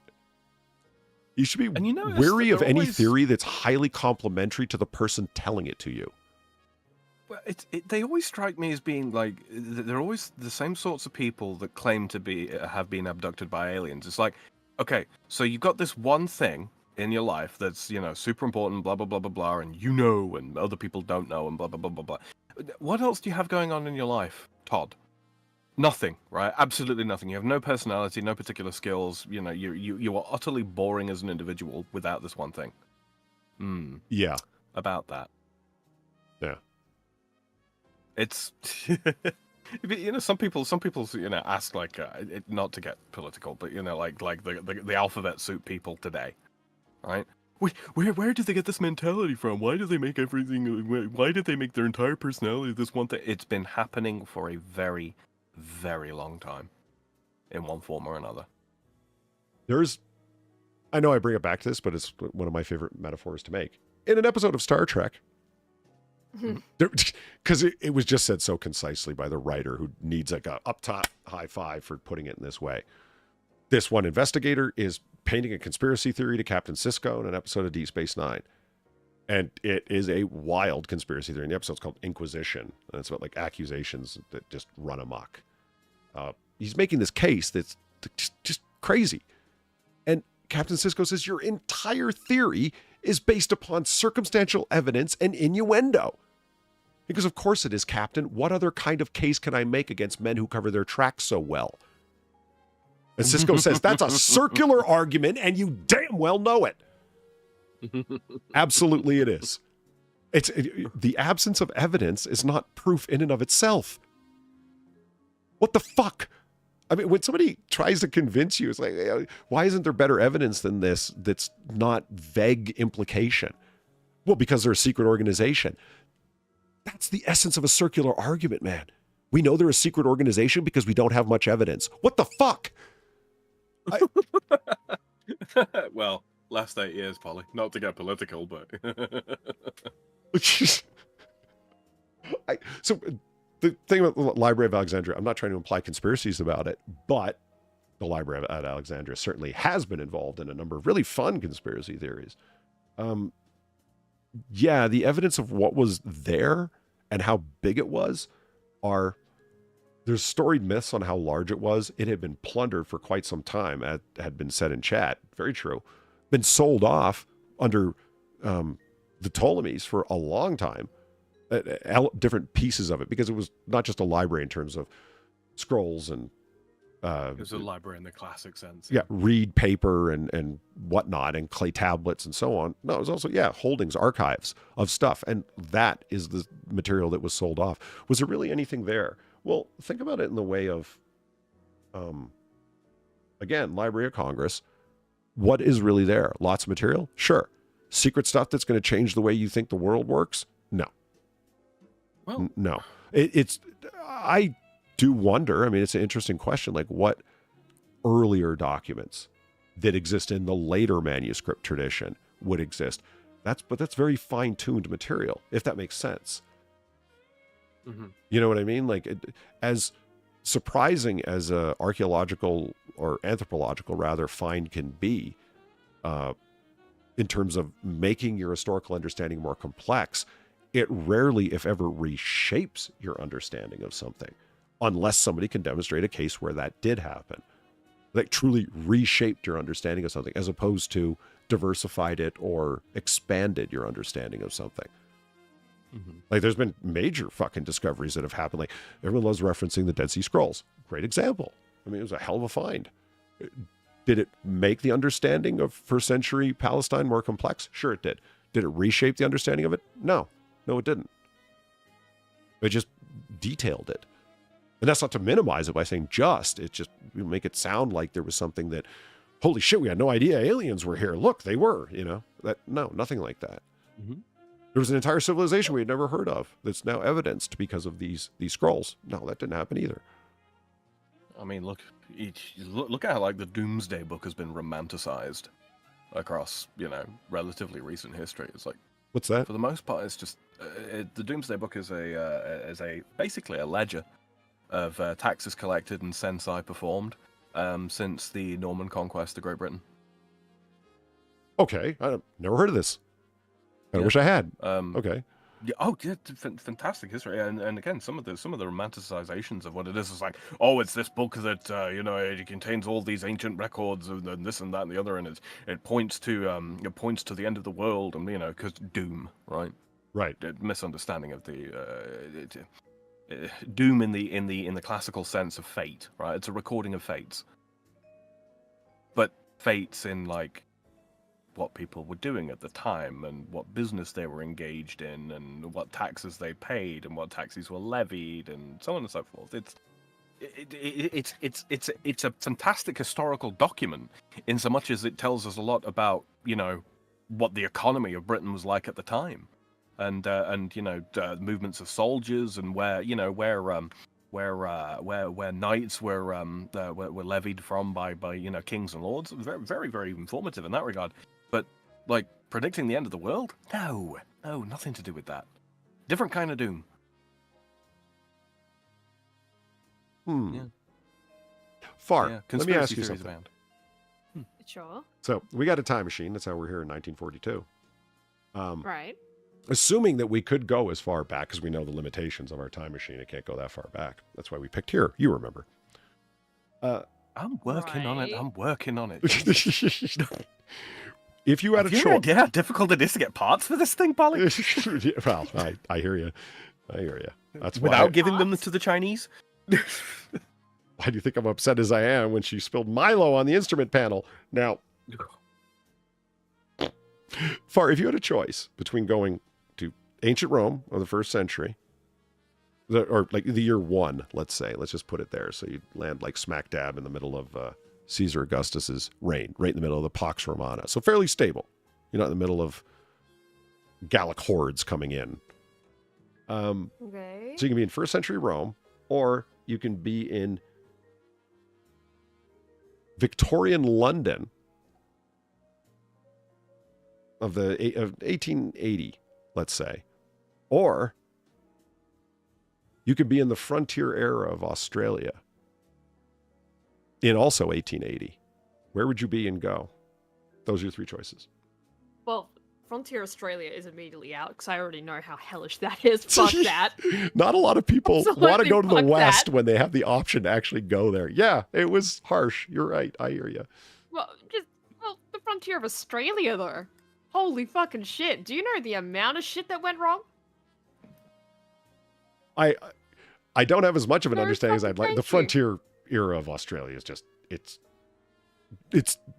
You should be wary of any theory that's highly complimentary to the person telling it to you. Well, they always strike me as being like, they're always the same sorts of people that claim to have been abducted by aliens. It's like, okay, so you've got this one thing in your life that's, super important, blah, blah, blah, blah, blah, and and other people don't know, and blah, blah, blah, blah, blah. What else do you have going on in your life, Todd? Nothing, right? Absolutely nothing. You have no personality, no particular skills. You are utterly boring as an individual without this one thing. Yeah. About that. Yeah. It's... some people, ask like, not to get political, but like the alphabet soup people today, right? Where did they get this mentality from? Why do they make everything? Why did they make their entire personality this one thing? It's been happening for a very, very long time, in one form or another. I know I bring it back to this, but it's one of my favorite metaphors to make. In an episode of Star Trek. Because it was just said so concisely by the writer, who needs like a up top high five for putting it in this way. This one investigator is painting a conspiracy theory to Captain Sisko in an episode of Deep Space Nine. And it is a wild conspiracy theory. And the episode's called Inquisition. And it's about like accusations that just run amok. He's making this case that's just crazy. And Captain Sisko says, your entire theory is based upon circumstantial evidence and innuendo. Because of course it is, Captain. What other kind of case can I make against men who cover their tracks so well? And Sisko says, that's a circular argument and you damn well know it. Absolutely it is. The absence of evidence is not proof in and of itself. What the fuck? I mean, when somebody tries to convince you, it's like, why isn't there better evidence than this that's not vague implication? Well, because they're a secret organization. That's the essence of a circular argument, man. We know they're a secret organization because we don't have much evidence. What the fuck? Well, last 8 years, Polly. Not to get political, but... So the thing about the Library of Alexandria, I'm not trying to imply conspiracies about it, but the Library of Alexandria certainly has been involved in a number of really fun conspiracy theories. yeah, the evidence of what was there and how big it was there's storied myths on how large it was. It had been plundered for quite some time, as had been said in chat. Very true. Been sold off under the Ptolemies for a long time. Different pieces of it, because it was not just a library in terms of scrolls and It was a library in the classic sense. yeah, reed paper and whatnot, and clay tablets and so on. No, it was also, holdings, archives of stuff. And that is the material that was sold off. Was there really anything there? Well, think about it in the way of, again, Library of Congress. What is really there? Lots of material? Sure. Secret stuff that's going to change the way you think the world works? No. Well, No. I do wonder, I mean, it's an interesting question, like what earlier documents that exist in the later manuscript tradition would exist. But that's very fine-tuned material, if that makes sense. mm-hmm. You know what I mean? Like, as surprising as a archaeological or anthropological, rather, find can be, in terms of making your historical understanding more complex, it rarely, if ever, reshapes your understanding of something, unless somebody can demonstrate a case where that did happen, that truly reshaped your understanding of something, as opposed to diversified it or expanded your understanding of something. Mm-hmm. Like, there's been major fucking discoveries that have happened. Like, everyone loves referencing the Dead Sea Scrolls. Great example. I mean, it was a hell of a find. Did it make the understanding of first century Palestine more complex? Sure it did. Did it reshape the understanding of it? No. No, it didn't. It just detailed it. And that's not to minimize it by saying just. It just make it sound like there was something that, holy shit, we had no idea aliens were here. Look, they were, No, nothing like that. Mm-hmm. There was an entire civilization we had never heard of that's now evidenced because of these scrolls. No, that didn't happen either. I mean, look at how, like, the Doomsday Book has been romanticized across, relatively recent history. It's like, what's that? For the most part, it's just the Doomsday Book is basically a ledger of taxes collected and censai performed since the Norman conquest of Great Britain. Okay, I've never heard of this. I wish I had. Okay. Yeah, fantastic history, and again, some of the romanticizations of what it is like, oh, it's this book that it contains all these ancient records and this and that and the other, and it points to the end of the world, and because doom, right? Right. Misunderstanding of the doom in the classical sense of fate, right? It's a recording of fates, but fates in, like, what people were doing at the time and what business they were engaged in and what taxes they paid and what taxes were levied and so on and so forth. It's a fantastic historical document in so much as it tells us a lot about what the economy of Britain was like at the time, and movements of soldiers and where knights were levied from by kings and lords. Very, very, very informative in that regard. But, like, predicting the end of the world? No, nothing to do with that. Different kind of doom. Yeah. Far. Yeah, let me ask you something. Abound. Sure. So, we got a time machine. That's how we're here in 1942. Right. Assuming that we could go as far back, because we know the limitations of our time machine. It can't go that far back. That's why we picked here. You remember. I'm working on it. I'm working on it. If you had a choice. Idea how difficult it is to get parts for this thing, Polly? Well, I hear you. That's why. Without giving them to the Chinese? Why do you think I'm upset as I am when she spilled Milo on the instrument panel? Now, Far, if you had a choice between going to ancient Rome of the first century, or like the year 1, let's say, let's just put it there, so you land like smack dab in the middle of Caesar Augustus's reign, right in the middle of the Pax Romana, so fairly stable. You're not in the middle of Gallic hordes coming in. Okay. So you can be in first century Rome, or you can be in Victorian London of 1880, let's say, or you could be in the frontier era of Australia in also 1880. Where would you be and go? Those are your 3 choices. Well, Frontier Australia is immediately out because I already know how hellish that is. Fuck that. Not a lot of people want to Absolutely go to the fuck West that. when they have the option to actually go there. Yeah, it was harsh. You're right. I hear you. Well, the Frontier of Australia though. Holy fucking shit! Do you know the amount of shit that went wrong? I don't have as much of an No understanding as I'd like. fucking The thank you. frontier era of Australia is just it's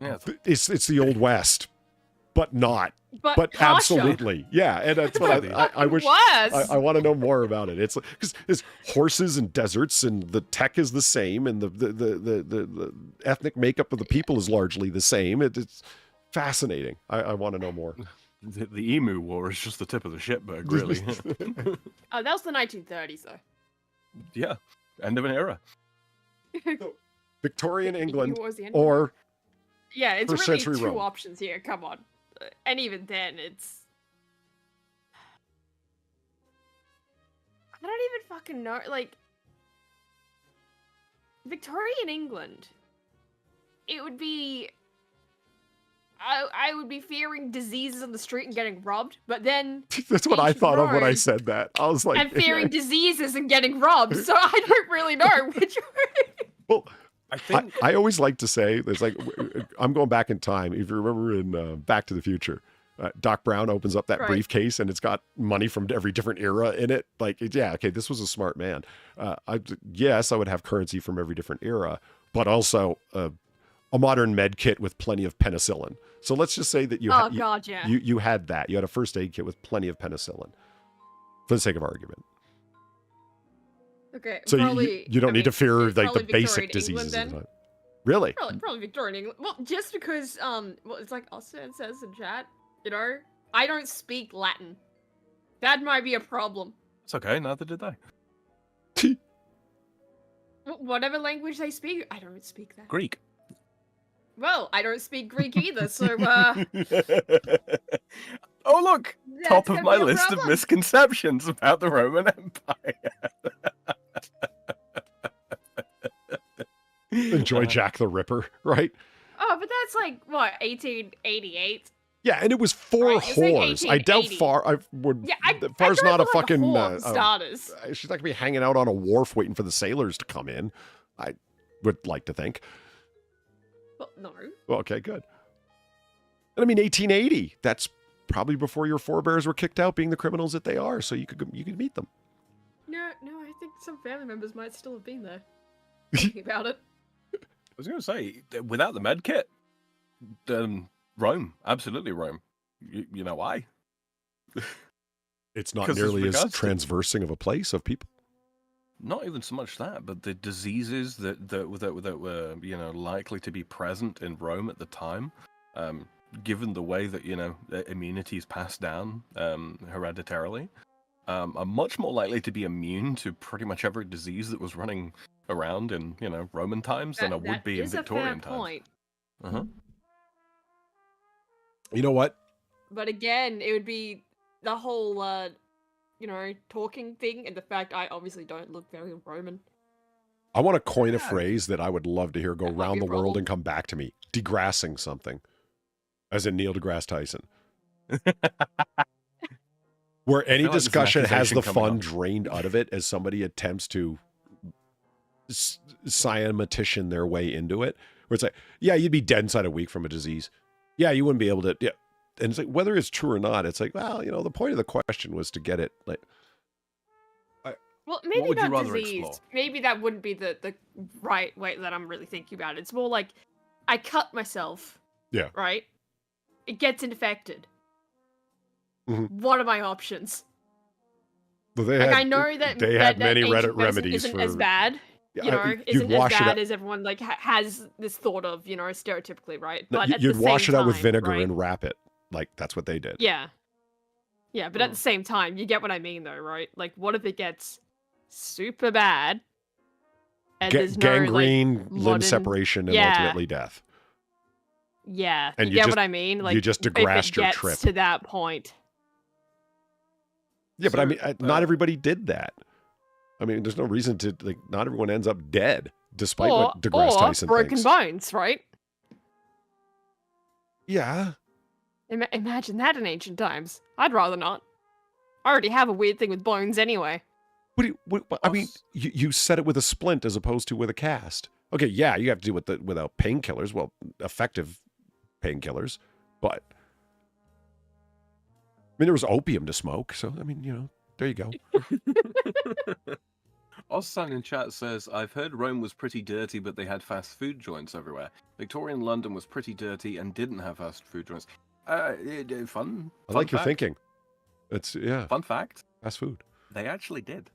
Yeah, it's the old West, but not. But harsher. absolutely, yeah, and that's what I wish. Worse. I want to know more about it. It's because it's horses and deserts, and the tech is the same, and the ethnic makeup of the people is largely the same. It's fascinating. I want to know more. The Emu War is just the tip of the shitberg, really. Oh, that was the 1930s though. Yeah, end of an era. Victorian England What was the end? or Yeah, it's First really century two Rome. options here. Come on, and even then, it's. I don't even fucking know. Like, Victorian England, it would be. I would be fearing diseases on the street and getting robbed, but then that's what I ancient thought of when I Rome said that. I was like, and fearing diseases and getting robbed. So I don't really know which. well. I think I always like to say, there's like, I'm going back in time. If you remember in Back to the Future, Doc Brown opens up that Right. briefcase and it's got money from every different era in it. Like, yeah, okay, this was a smart man. Yes, I would have currency from every different era, but also a modern med kit with plenty of penicillin. So let's just say that you Oh god, yeah. you had that. You had a first aid kit with plenty of penicillin, for the sake of argument. Okay, So probably, you don't I need to mean, fear it's like the probably basic Victorian diseases. England, of the time. Really? Probably Victorian England. Well, just because well, it's like Austin says in chat, you know, I don't speak Latin. That might be a problem. it's okay. Neither did they. Whatever language they speak, I don't speak that. Greek. Well, I don't speak Greek either, so Oh look, that's top of gonna my be a list of problem. misconceptions about the Roman Empire. Enjoy Jack the Ripper, right? Oh, but that's like what 1888. Yeah, and it was four Right, it's like whores. I doubt 1880. I would. Yeah, Far's I not a don't like fucking. whore, for starters. She's not gonna be hanging out on a wharf waiting for the sailors to come in. I would like to think. Well, no. Well, okay, good. And I mean, 1880. That's probably before your forebears were kicked out, being the criminals that they are. So you could meet them. No, I think some family members might still have been there. Thinking about it. I was going to say, without the med kit, Rome, absolutely Rome. You know why? It's not 'Cause nearly as as regards to- transversing of a place of people. Not even so much that, but the diseases that were likely to be present in Rome at the time, given the way that immunity is passed down hereditarily, are much more likely to be immune to pretty much every disease that was running around in Roman times than I would be in Victorian That is a fair point. times. Uh-huh. You know what? But again, it would be the whole, talking thing and the fact I obviously don't look very Roman. I want to coin a Yeah. phrase that I would love to hear go That might round be the a world problem. and come back to me. Degrassing something. As in Neil deGrasse Tyson. Where any feel like there's an discussion has the accusation coming fun up. drained out of it as somebody attempts to scientician their way into it. Where it's like, yeah, you'd be dead inside a week from a disease. Yeah, you wouldn't be able to. Yeah. And it's like, whether it's true or not, it's like, well, the point of the question was to get it. Like, Well, maybe would you not rather disease. explore? Maybe that wouldn't be the right way that I'm really thinking about it. It's more like I cut myself. Yeah. Right? It gets infected. Mhm. What are my options? well, they Like had, I know that they that, had that many ancient Reddit medicine remedies isn't for. as bad. Yeah, You know, you'd isn't as wash it bad out. as everyone like has this thought of, stereotypically, right? But at You'd the wash same it out with time, vinegar right? and wrap it. Like that's what they did. Yeah. Yeah, but at the same time, you get what I mean though, right? Like what if it gets super bad and there's no Gangrene, limb modern- separation, and Yeah. ultimately death. yeah, And you you get just- what I mean? Like you just if it degrassed your gets trip. to that point. Yeah, but I So, mean, not everybody did that. I mean, there's no reason to like. Not everyone ends up dead, despite Or, what deGrasse or Tyson broken thinks. bones, right? Yeah, Imagine that in ancient times. I'd rather not. I already have a weird thing with bones anyway. I mean, you said it with a splint as opposed to with a cast. Okay, yeah, you have to do it without painkillers. Well, effective painkillers, but I mean, there was opium to smoke, so I mean, you know, there you go. Ossan in chat says, I've heard Rome was pretty dirty, but they had fast food joints everywhere. Victorian London was pretty dirty and didn't have fast food joints. Fun. I like your fact. thinking. It's Fun fact. Fast food. They actually did.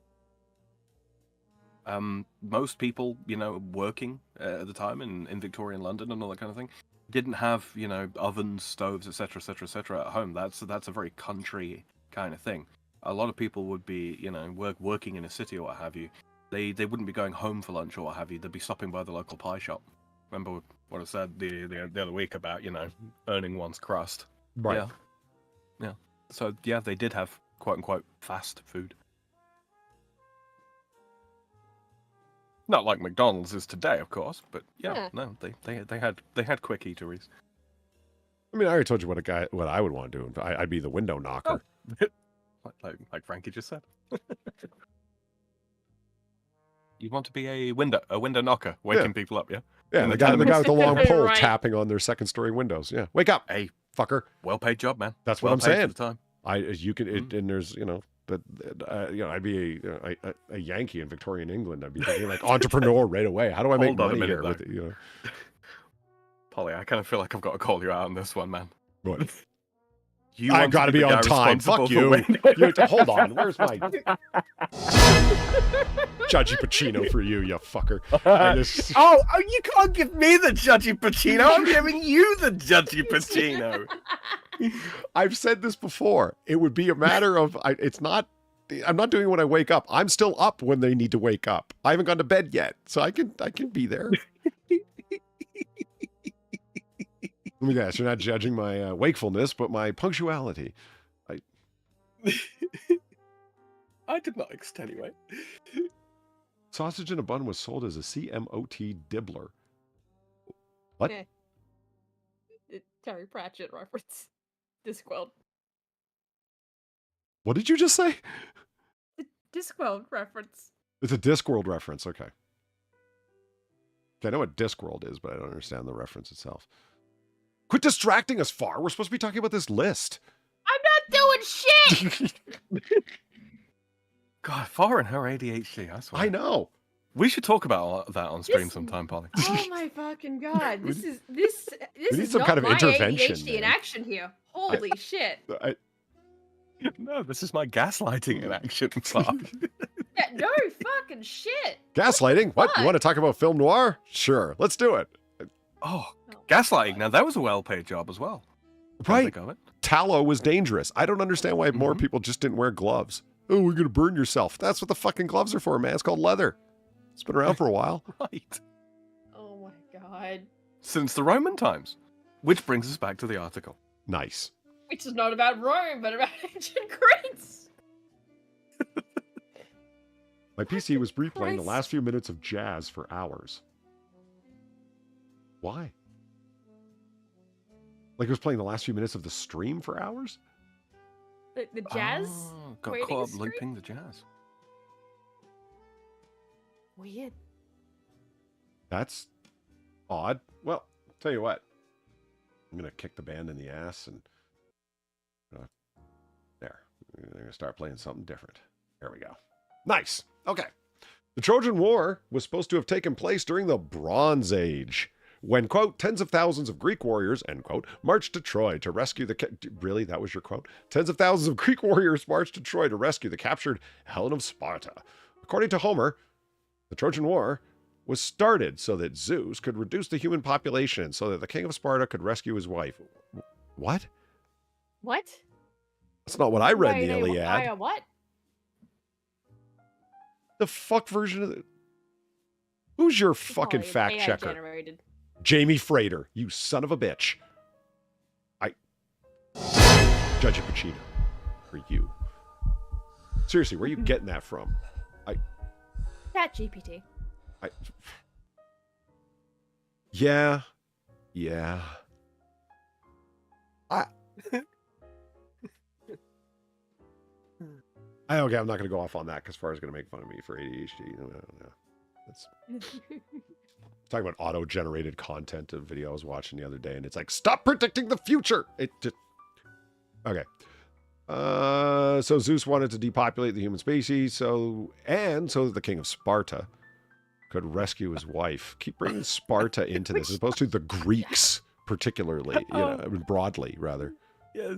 Most people, you know, working at the time in Victorian London and all that kind of thing, didn't have, you know, ovens, stoves, etc., etc., etc. at home. That's a very country kind of thing. A lot of people would be, you know, working in a city or what have you. They wouldn't be going home for lunch or what have you. They'd be stopping by the local pie shop. Remember what I said the other week about, you know, earning one's crust. Right. Yeah. So yeah, they did have quote unquote fast food. Not like McDonald's is today, of course, but yeah. No, they had quick eateries. I mean, I already told you what I would want to do. I'd be the window knocker. Oh. like Frankie just said. You want to be a window knocker, waking people up, yeah? Yeah, the guy with the long pole tapping on their second-story windows. Yeah, wake up, hey, fucker. Well-paid job, man. That's what I'm saying. For the time. And there's, you know, I'd be a Yankee in Victorian England. I'd be thinking like entrepreneur right away. How do I make money here? With it, you know? Polly, I kind of feel like I've got to call you out on this one, man. What? I've got to be on time. Fuck you. Hold on. Where's my Judgy Pacino for you, you fucker? Oh, you can't give me the Judgy Pacino. I'm giving you the Judgy Pacino. I've said this before. It would be a matter of I'm not doing it when I wake up. I'm still up when they need to wake up. I haven't gone to bed yet, so I can be there. Let me guess, you're not judging my wakefulness, but my punctuality. I did not extenuate. Sausage in a bun was sold as a CMOT dibbler. What? Terry Pratchett reference. Discworld. What did you just say? Discworld reference. It's a Discworld reference, okay. I know what Discworld is, but I don't understand the reference itself. Quit distracting us, Far. We're supposed to be talking about this list. I'm not doing shit! God, Far and her ADHD, I swear. I know. We should talk about that on stream sometime, Polly. Oh my fucking god. This is need some not kind of my intervention, ADHD in action here. Holy shit. No, this is my gaslighting in action, Far. Yeah, no fucking shit. Gaslighting? What? You want to talk about film noir? Sure, let's do it. Oh, gaslighting. Now, that was a well-paid job as well. Right. Tallow was dangerous. I don't understand why more people just didn't wear gloves. Oh, we're going to burn yourself. That's what the fucking gloves are for, man. It's called leather. It's been around for a while. Right. Oh my god. Since the Roman times. Which brings us back to the article. Nice. Which is not about Rome, but about ancient Greece. My PC was replaying the last few minutes of jazz for hours. Why? Like it was playing the last few minutes of the stream for hours? The jazz? Oh, got caught up looping the jazz. Weird. That's odd. Well, tell you what. I'm going to kick the band in the ass and there. I'm going to start playing something different. There we go. Nice. Okay. The Trojan War was supposed to have taken place during the Bronze Age, when, quote, tens of thousands of Greek warriors, end quote, marched to Troy to rescue the... Really? That was your quote? Tens of thousands of Greek warriors marched to Troy to rescue the captured Helen of Sparta. According to Homer, the Trojan War was started so that Zeus could reduce the human population so that the king of Sparta could rescue his wife. What? What? That's not what I read in the Iliad. What? The fuck version of the... Who's your fucking fact checker? Generated. Jamie Frater, you son of a bitch. Judge Pacino. For you. Seriously, where are you getting that from? Chat GPT. Yeah. Okay, I'm not going to go off on that because Far's going to make fun of me for ADHD. No. That's talking about auto-generated content of video I was watching the other day, and it's like, stop predicting the future. It just okay. So Zeus wanted to depopulate the human species, so that the king of Sparta could rescue his wife. Keep bringing Sparta into this, as opposed to the Greeks, particularly, broadly rather. Yeah,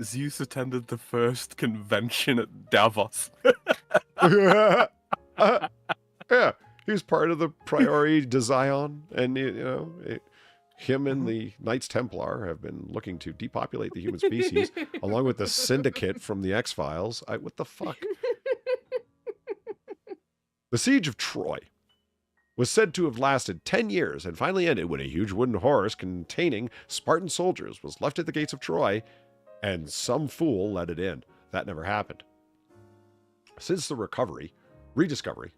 Zeus attended the first convention at Davos. Yeah, he was part of the Priori de Zion, and him and the Knights Templar have been looking to depopulate the human species, along with the Syndicate from the X-Files. What the fuck? The siege of Troy was said to have lasted 10 years and finally ended when a huge wooden horse containing Spartan soldiers was left at the gates of Troy, and some fool let it in. That never happened. Since the rediscovery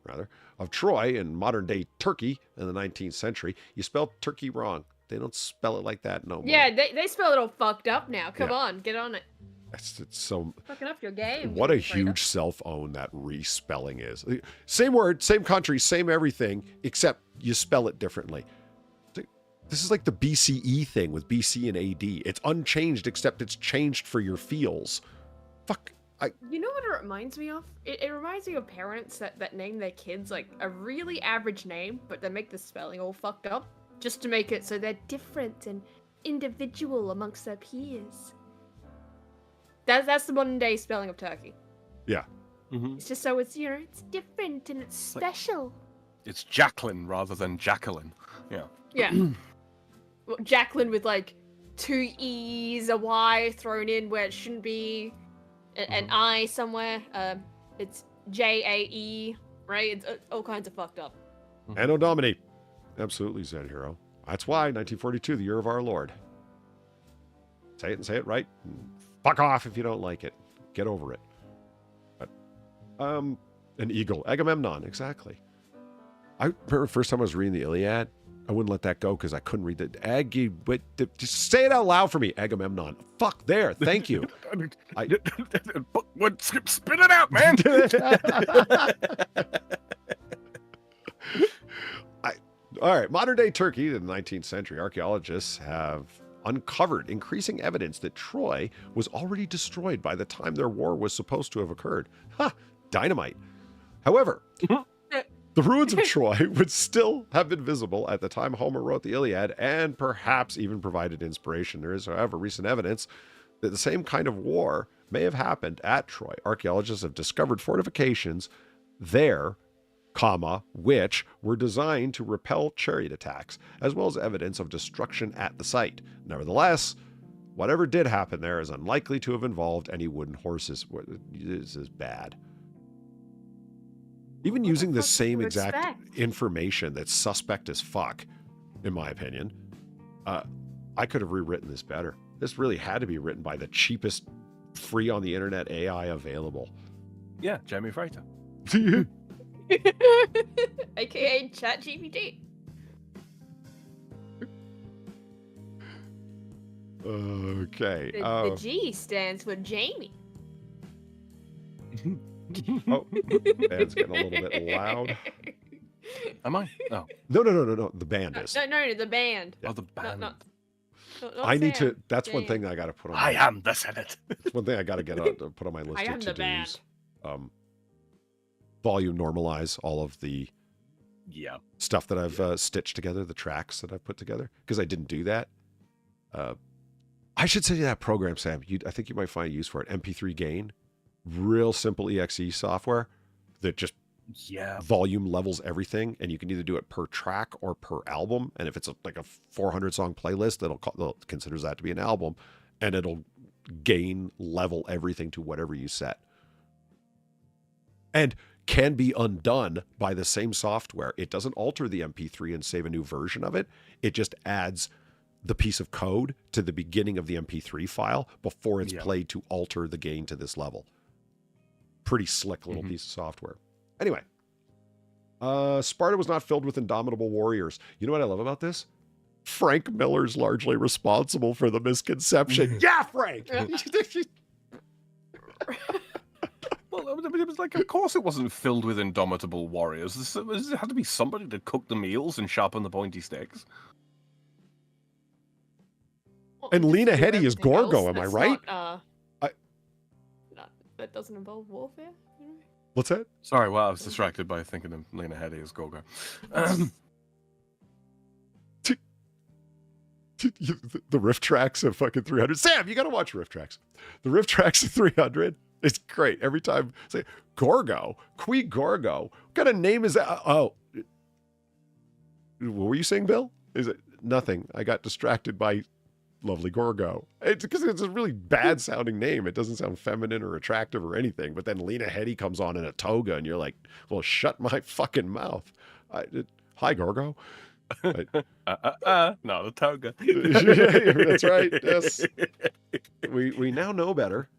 of Troy in modern-day Turkey in the 19th century, you spelled Turkey wrong. They don't spell it like that no more. Yeah, they spell it all fucked up now. Come on, get on it. It's so... Fucking up your game. What a huge self-own that respelling is. Same word, same country, same everything, except you spell it differently. This is like the BCE thing with BC and AD. It's unchanged, except it's changed for your feels. Fuck. You know what it reminds me of? It reminds me of parents that name their kids like a really average name, but they make the spelling all fucked up just to make it so they're different and individual amongst their peers. That's the modern day spelling of Turkey. Yeah. Mm-hmm. It's just so it's different and it's special. It's Jacqueline rather than Jacqueline. Yeah. Yeah. Well, Jacqueline with like 2 E's, a Y thrown in where it shouldn't be, an I somewhere. It's JAE, right? It's all kinds of fucked up. Anno Domini. Absolutely, Zed Hero. That's why 1942, the year of our Lord. Say it and say it right. Fuck off if you don't like it. Get over it. But, an eagle. Agamemnon, exactly. I remember the first time I was reading the Iliad, I wouldn't let that go because I couldn't read the just say it out loud for me. Agamemnon. Fuck there. Thank you. Spit it out, man. All right. Modern day Turkey in the 19th century, archaeologists have uncovered increasing evidence that Troy was already destroyed by the time their war was supposed to have occurred. Ha! Dynamite. However, the ruins of Troy would still have been visible at the time Homer wrote the Iliad and perhaps even provided inspiration. There is, however, recent evidence that the same kind of war may have happened at Troy. Archaeologists have discovered fortifications there, which were designed to repel chariot attacks, as well as evidence of destruction at the site. Nevertheless, whatever did happen there is unlikely to have involved any wooden horses. This is bad. Even using the same exact information that's suspect as fuck, in my opinion, I could have rewritten this better. This really had to be written by the cheapest free on the internet AI available. Yeah, Jamie Freighter. AKA ChatGPT. Okay. The G stands for Jamie. Oh, band's getting a little bit loud. Am I? No. No. The band is. No, the band. Oh, the band. Not I need Sam. to. That's Yeah, one yeah. thing I got to put on. I am the Senate. That's one thing I got to get on to put on my list I of am the to-dos. band. Volume normalize all of the Yeah. stuff that I've stitched together, the tracks that I've put together, because I didn't do that. I should send you that program, Sam. I think you might find use for it. MP3 Gain, real simple EXE software that just volume levels everything, and you can either do it per track or per album. And if it's like a 400 song playlist, it'll considers that to be an album, and it'll gain level everything to whatever you set. And can be undone by the same software. It doesn't alter the MP3 and save a new version of it. It just adds the piece of code to the beginning of the MP3 file before it's played to alter the gain to this level. Pretty slick little piece of software. Anyway, Sparta was not filled with indomitable warriors. You know what I love about this? Frank Miller's largely responsible for the misconception. Yeah, Frank! Well, it was like, of course it wasn't filled with indomitable warriors. There had to be somebody to cook the meals and sharpen the pointy sticks. Well, And just Lena do Headey is everything else Gorgo, am I that's right? not, I- that doesn't involve warfare. You know? What's that? Sorry, well, I was distracted by thinking of Lena Headey as Gorgo. The riff tracks of fucking 300. Sam, you gotta watch riff tracks. The riff tracks of 300. It's great. Every time, say, Gorgo, Qui Gorgo. What kind of name is that? Oh, what were you saying, Bill? Is it nothing? I got distracted by lovely Gorgo. It's because it's a really bad sounding name. It doesn't sound feminine or attractive or anything. But then Lena Headey comes on in a toga, and you're like, well, shut my fucking mouth. Hi, Gorgo. No, the toga. That's right. Yes. We now know better.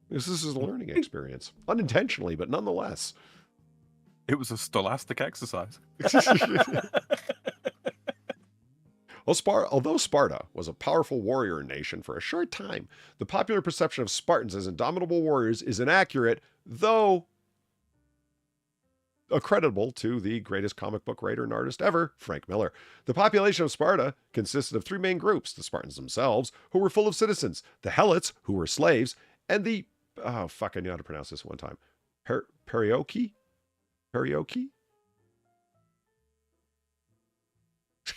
This is a learning experience. Unintentionally, but nonetheless. It was a scholastic exercise. Although Sparta was a powerful warrior nation for a short time, the popular perception of Spartans as indomitable warriors is inaccurate, though accreditable to the greatest comic book writer and artist ever, Frank Miller. The population of Sparta consisted of three main groups: the Spartans themselves, who were full of citizens; the Helots, who were slaves; and the I knew how to pronounce this one time. Perioki?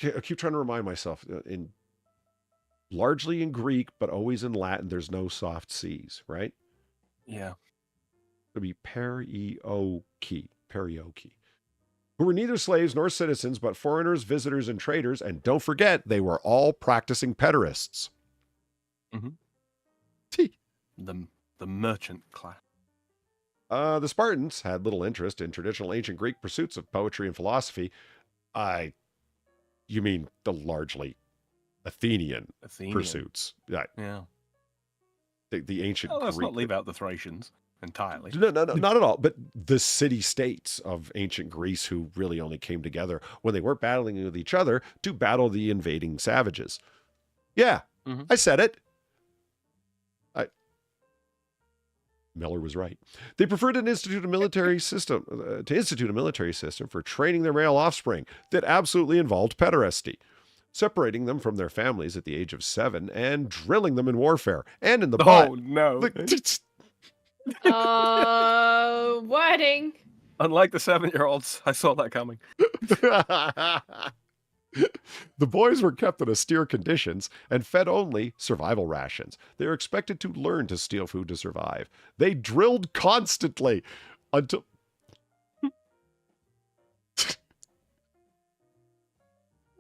I keep trying to remind myself. Largely in Greek, but always in Latin. There's no soft C's, right? Yeah. It'd be perioki, who were neither slaves nor citizens, but foreigners, visitors, and traders. And don't forget, they were all practicing pederasts. Mm-hmm. The merchant class. The Spartans had little interest in traditional ancient Greek pursuits of poetry and philosophy. You mean the largely Athenian pursuits? Yeah. The ancient Let's Greek. not leave out the Thracians entirely. No, not at all. But the city-states of ancient Greece, who really only came together when they weren't battling with each other to battle the invading savages. Yeah, I said it. Miller was right. They preferred to institute a military system for training their male offspring that absolutely involved pederasty, separating them from their families at the age of 7 and drilling them in warfare and in the butt. Oh, no. Wording. Unlike the 7-year-olds, I saw that coming. The boys were kept in austere conditions and fed only survival rations. They were expected to learn to steal food to survive. They drilled constantly until...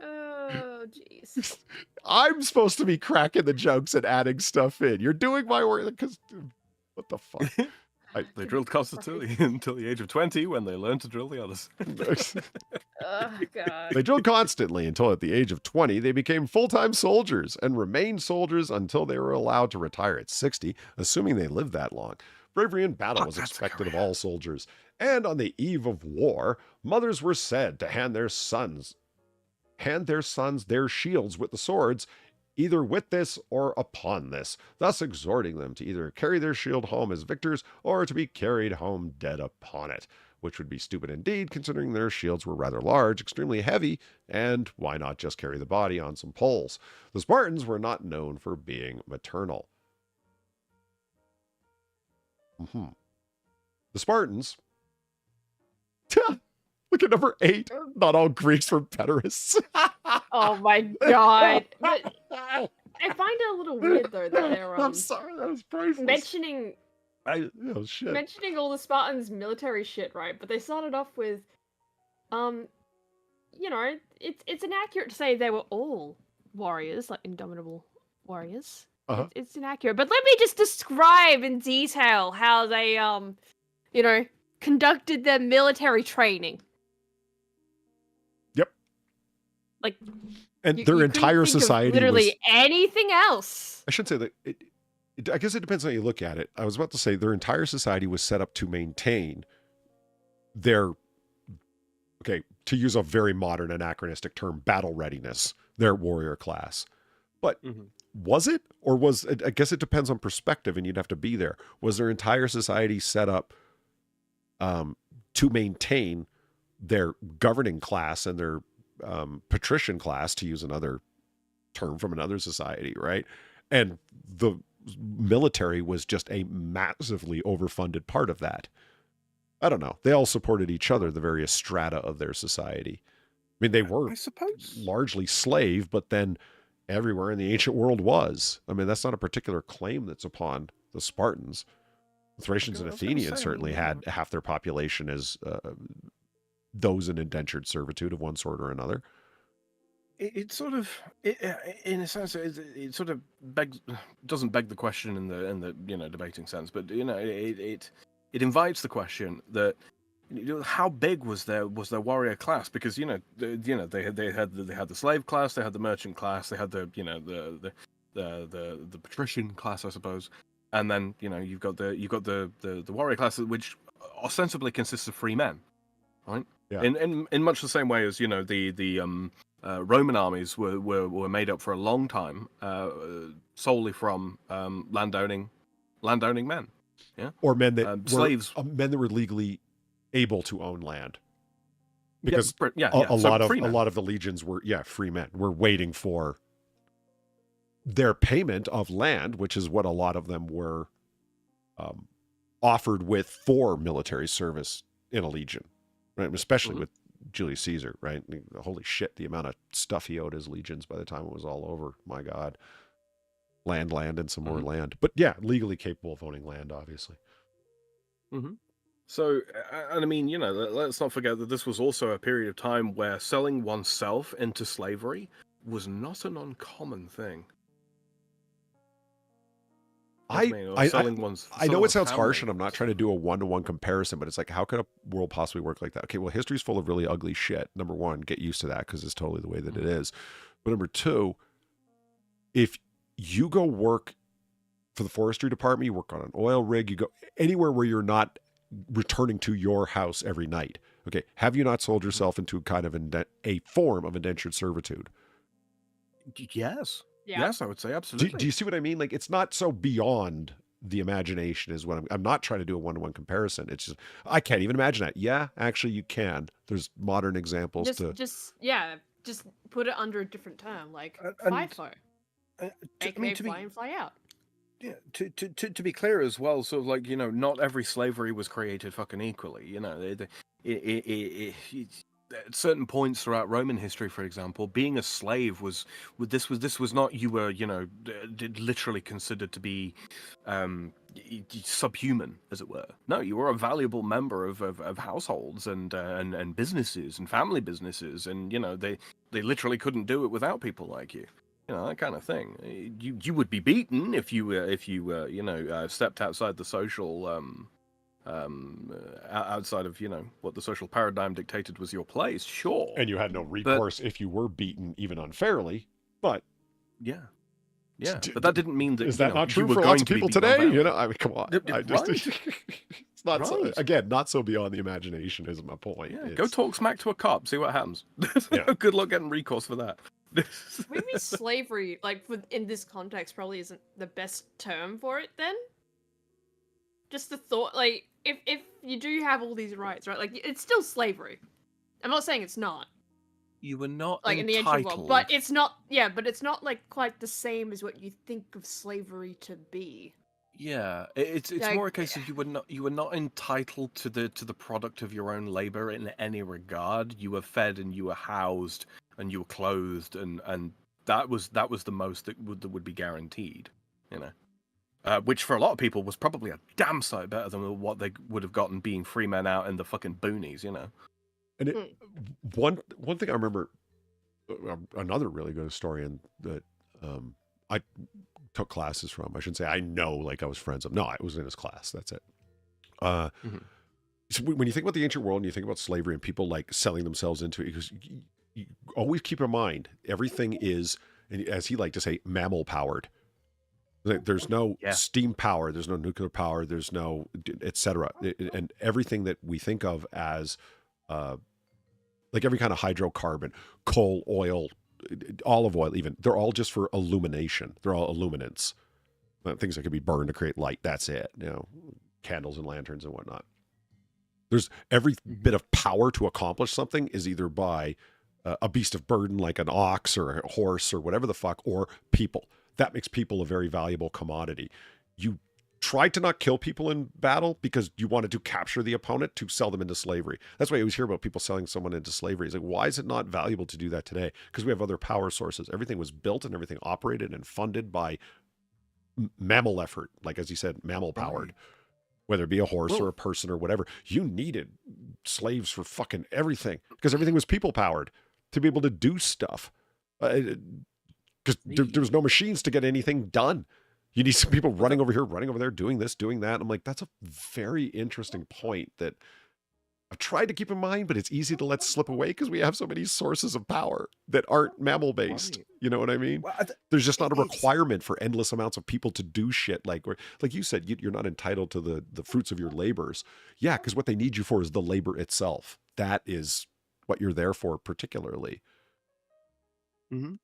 Oh, jeez. I'm supposed to be cracking the jokes and adding stuff in. You're doing my work because... What the fuck? They drilled constantly until the age of 20 when they learned to drill the others. Oh, God. They drilled constantly until at the age of 20, they became full-time soldiers and remained soldiers until they were allowed to retire at 60, assuming they lived that long. Bravery in battle was expected of all soldiers. And on the eve of war, mothers were said to hand their sons their shields with the swords, either with this or upon this, thus exhorting them to either carry their shield home as victors or to be carried home dead upon it, which would be stupid indeed, considering their shields were rather large, extremely heavy, and why not just carry the body on some poles? The Spartans were not known for being maternal. The Spartans... Look at number 8. Not all Greeks were pederasts. Oh my God. But I find it a little weird though that they're I'm sorry, that was priceless. mentioning Shit. mentioning all the Spartans' military shit, right? But they started off with, it's inaccurate to say they were all warriors, like indomitable warriors. It's inaccurate. But let me just describe in detail how they, conducted their military training. Like, and you their couldn't entire think of society literally was... anything else. I should say that I guess it depends on how you look at it. I was about to say their entire society was set up to maintain their, to use a very modern anachronistic term, battle readiness. their warrior class. But Mhm. was it? Or was it, I guess it depends on perspective, and you'd have to be there. Was their entire society set up to maintain their governing class and their patrician class, to use another term from another society, right? And the military was just a massively overfunded part of that. I don't know. They all supported each other, the various strata of their society. I mean, they were I suppose. largely slave, but then everywhere in the ancient world was. I mean, that's not a particular claim that's upon the Spartans. The Thracians and I was gonna Athenians say, certainly had half their population as those in indentured servitude of one sort or another. It sort of, in a sense, it sort of doesn't beg the question in the debating sense, but it invites the question that how big was their warrior class? Because they had the slave class, they had the merchant class, they had the patrician class, I suppose, and then you've got the warrior class, which ostensibly consists of free men, right? Yeah. In much the same way as the Roman armies were made up for a long time solely from landowning men, yeah, Or men that were slaves, men that were legally able to own land. Because a lot of the legions were free men. We're waiting for their payment of land, which is what a lot of them were offered with for military service in a legion, right? Especially with Julius Caesar, right? Holy shit, the amount of stuff he owed his legions by the time it was all over. My God. Land, and some more land. But yeah, legally capable of owning land, obviously. Mm-hmm. So, and I mean, let's not forget that this was also a period of time where selling oneself into slavery was not an uncommon thing. I know it sounds family. harsh, and I'm not trying to do a one-to-one comparison, but it's like, how could a world possibly work like that? Okay, well, history's full of really ugly shit. Number one, get used to that because it's totally the way that it is. But number two, if you go work for the forestry department, you work on an oil rig, you go anywhere where you're not returning to your house every night. Okay, have you not sold yourself into kind of a form of indentured servitude? Yes. Yeah. Yes, I would say absolutely. Do you see what I mean? Like, it's not so beyond the imagination is what I'm not trying to do a one-to-one comparison. It's just, I can't even imagine that. Yeah, actually you can. There's modern examples just put it under a different term, like FIFO. To fly in, fly out. Yeah, to be clear as well, sort of like, not every slavery was created fucking equally. At certain points throughout Roman history, for example, being a slave was not, you were literally considered to be subhuman, as it were. No, you were a valuable member of households and businesses and family businesses, and they literally couldn't do it without people like you. That kind of thing. You would be beaten if you stepped outside the social outside of what the social paradigm dictated was your place. Sure, and you had no recourse if you were beaten, even unfairly. But but that didn't mean that. Is that not true for lots of people today? I mean, come on. It's not so, again, not so beyond the imagination is my point. Yeah, go talk smack to a cop, see what happens. Good luck getting recourse for that. Maybe slavery, like in this context, probably isn't the best term for it. Then, just the thought, like if you do have all these rights, right? Like it's still slavery. I'm not saying it's not. You were not like entitled. In the ancient world, but it's not. Yeah, but it's not like quite the same as what you think of slavery to be. Yeah, it's like, more a case of you were not entitled to the product of your own labor in any regard. You were fed and you were housed and you were clothed, and that was the most that would be guaranteed. Which for a lot of people was probably a damn sight better than what they would have gotten being free men out in the fucking boonies. And one thing I remember, another really good historian that I took classes from. I shouldn't say I know, like I was friends of. No, I was in his class. That's it. So when you think about the ancient world and you think about slavery and people like selling themselves into it, because you always keep in mind everything is, and as he liked to say, mammal powered. There's no steam power, there's no nuclear power, there's no etc. And everything that we think of as like every kind of hydrocarbon, coal, oil, olive oil even, they're all just for illumination. They're all illuminants. Things that can be burned to create light. That's it. Candles and lanterns and whatnot. There's every bit of power to accomplish something is either by a beast of burden like an ox or a horse or whatever the fuck, or people. That makes people a very valuable commodity. You try to not kill people in battle because you wanted to capture the opponent to sell them into slavery. That's why I always hear about people selling someone into slavery. It's like, why is it not valuable to do that today? Because we have other power sources. Everything was built and everything operated and funded by mammal effort, like as you said, mammal powered, whether it be a horse or a person or whatever. You needed slaves for fucking everything because everything was people powered to be able to do stuff. Because there was no machines to get anything done. You need some people running over here, running over there, doing this, doing that. I'm like, that's a very interesting point that I've tried to keep in mind, but it's easy to let slip away because we have so many sources of power that aren't mammal based. Right. You know what I mean? Well, there's just not a requirement for endless amounts of people to do shit. Like you said, you're not entitled to the fruits of your labors. Yeah, because what they need you for is the labor itself. That is what you're there for, particularly. Mm-hmm.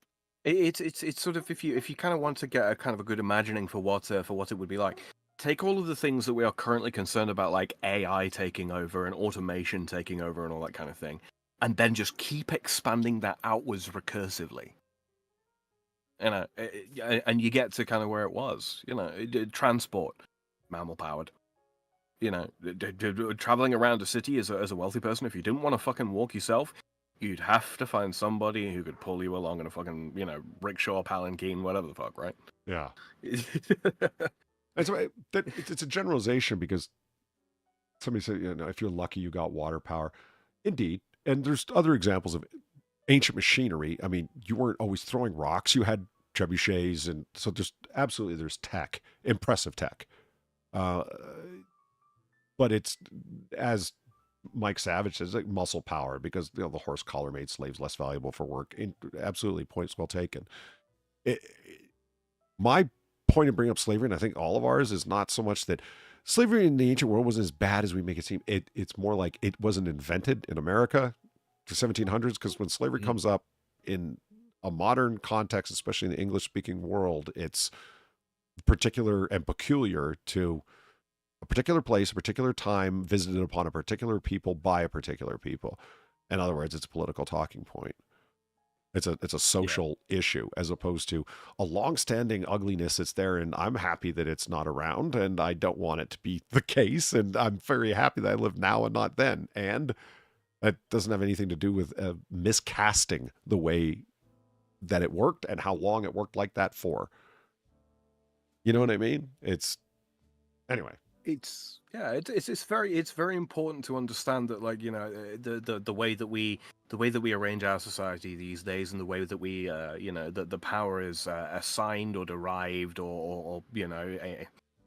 It's sort of if you kind of want to get a kind of a good imagining for what it would be like. Take all of the things that we are currently concerned about, like AI taking over and automation taking over and all that kind of thing, and then just keep expanding that outwards recursively. And you get to kind of where it was. Transport, mammal powered. Traveling around a city as a wealthy person, if you didn't want to fucking walk yourself, you'd have to find somebody who could pull you along in a fucking rickshaw, palanquin, whatever the fuck, right? Yeah. That's right. It's a generalization because somebody said, if you're lucky, you got water power. Indeed. And there's other examples of ancient machinery. I mean, you weren't always throwing rocks. You had trebuchets. And so there's tech, impressive tech. But it's, as Mike Savage says, like muscle power because the horse collar made slaves less valuable for work. Absolutely, points well taken. My point of bringing up slavery, and I think all of ours, is not so much that slavery in the ancient world wasn't as bad as we make it seem. It's more like it wasn't invented in America the 1700s, because when slavery comes up in a modern context, especially in the English-speaking world, it's particular and peculiar to a particular place, a particular time, visited upon a particular people by a particular people. In other words, it's a political talking point. It's a social issue as opposed to a long-standing ugliness that's there, and I'm happy that it's not around, and I don't want it to be the case, and I'm very happy that I live now and not then. And that doesn't have anything to do with miscasting the way that it worked and how long it worked like that for. You know what I mean? Anyway. It's very important to understand that, like, the way that we arrange our society these days, and the way that we that the power is assigned or derived or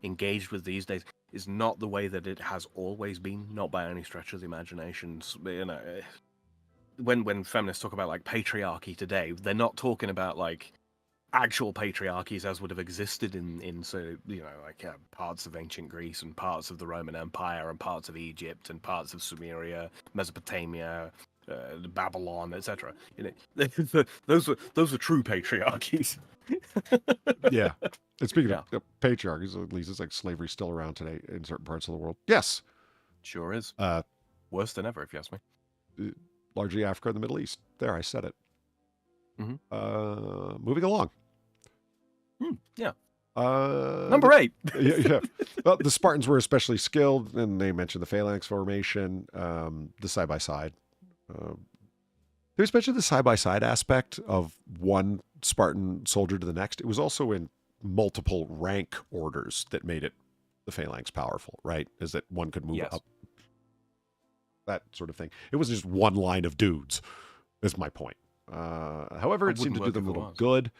engaged with these days is not the way that it has always been, not by any stretch of the imagination. When feminists talk about like patriarchy today, they're not talking about like actual patriarchies as would have existed in parts of ancient Greece and parts of the Roman Empire and parts of Egypt and parts of Sumeria, Mesopotamia, Babylon, etc. Those were true patriarchies. Yeah. And speaking of patriarchies, at least it's like slavery still around today in certain parts of the world. Yes. Sure is. Worse than ever, if you ask me. Largely Africa and the Middle East. There, I said it. Mm-hmm. Moving along. Yeah. Number 8. Yeah. Well, the Spartans were especially skilled, and they mentioned the phalanx formation, the side-by-side. There's mentioned the side-by-side aspect of one Spartan soldier to the next. It was also in multiple rank orders that made it the phalanx powerful, right? Is that one could move up. That sort of thing. It wasn't just one line of dudes, is my point. However, it seemed to do them a little good.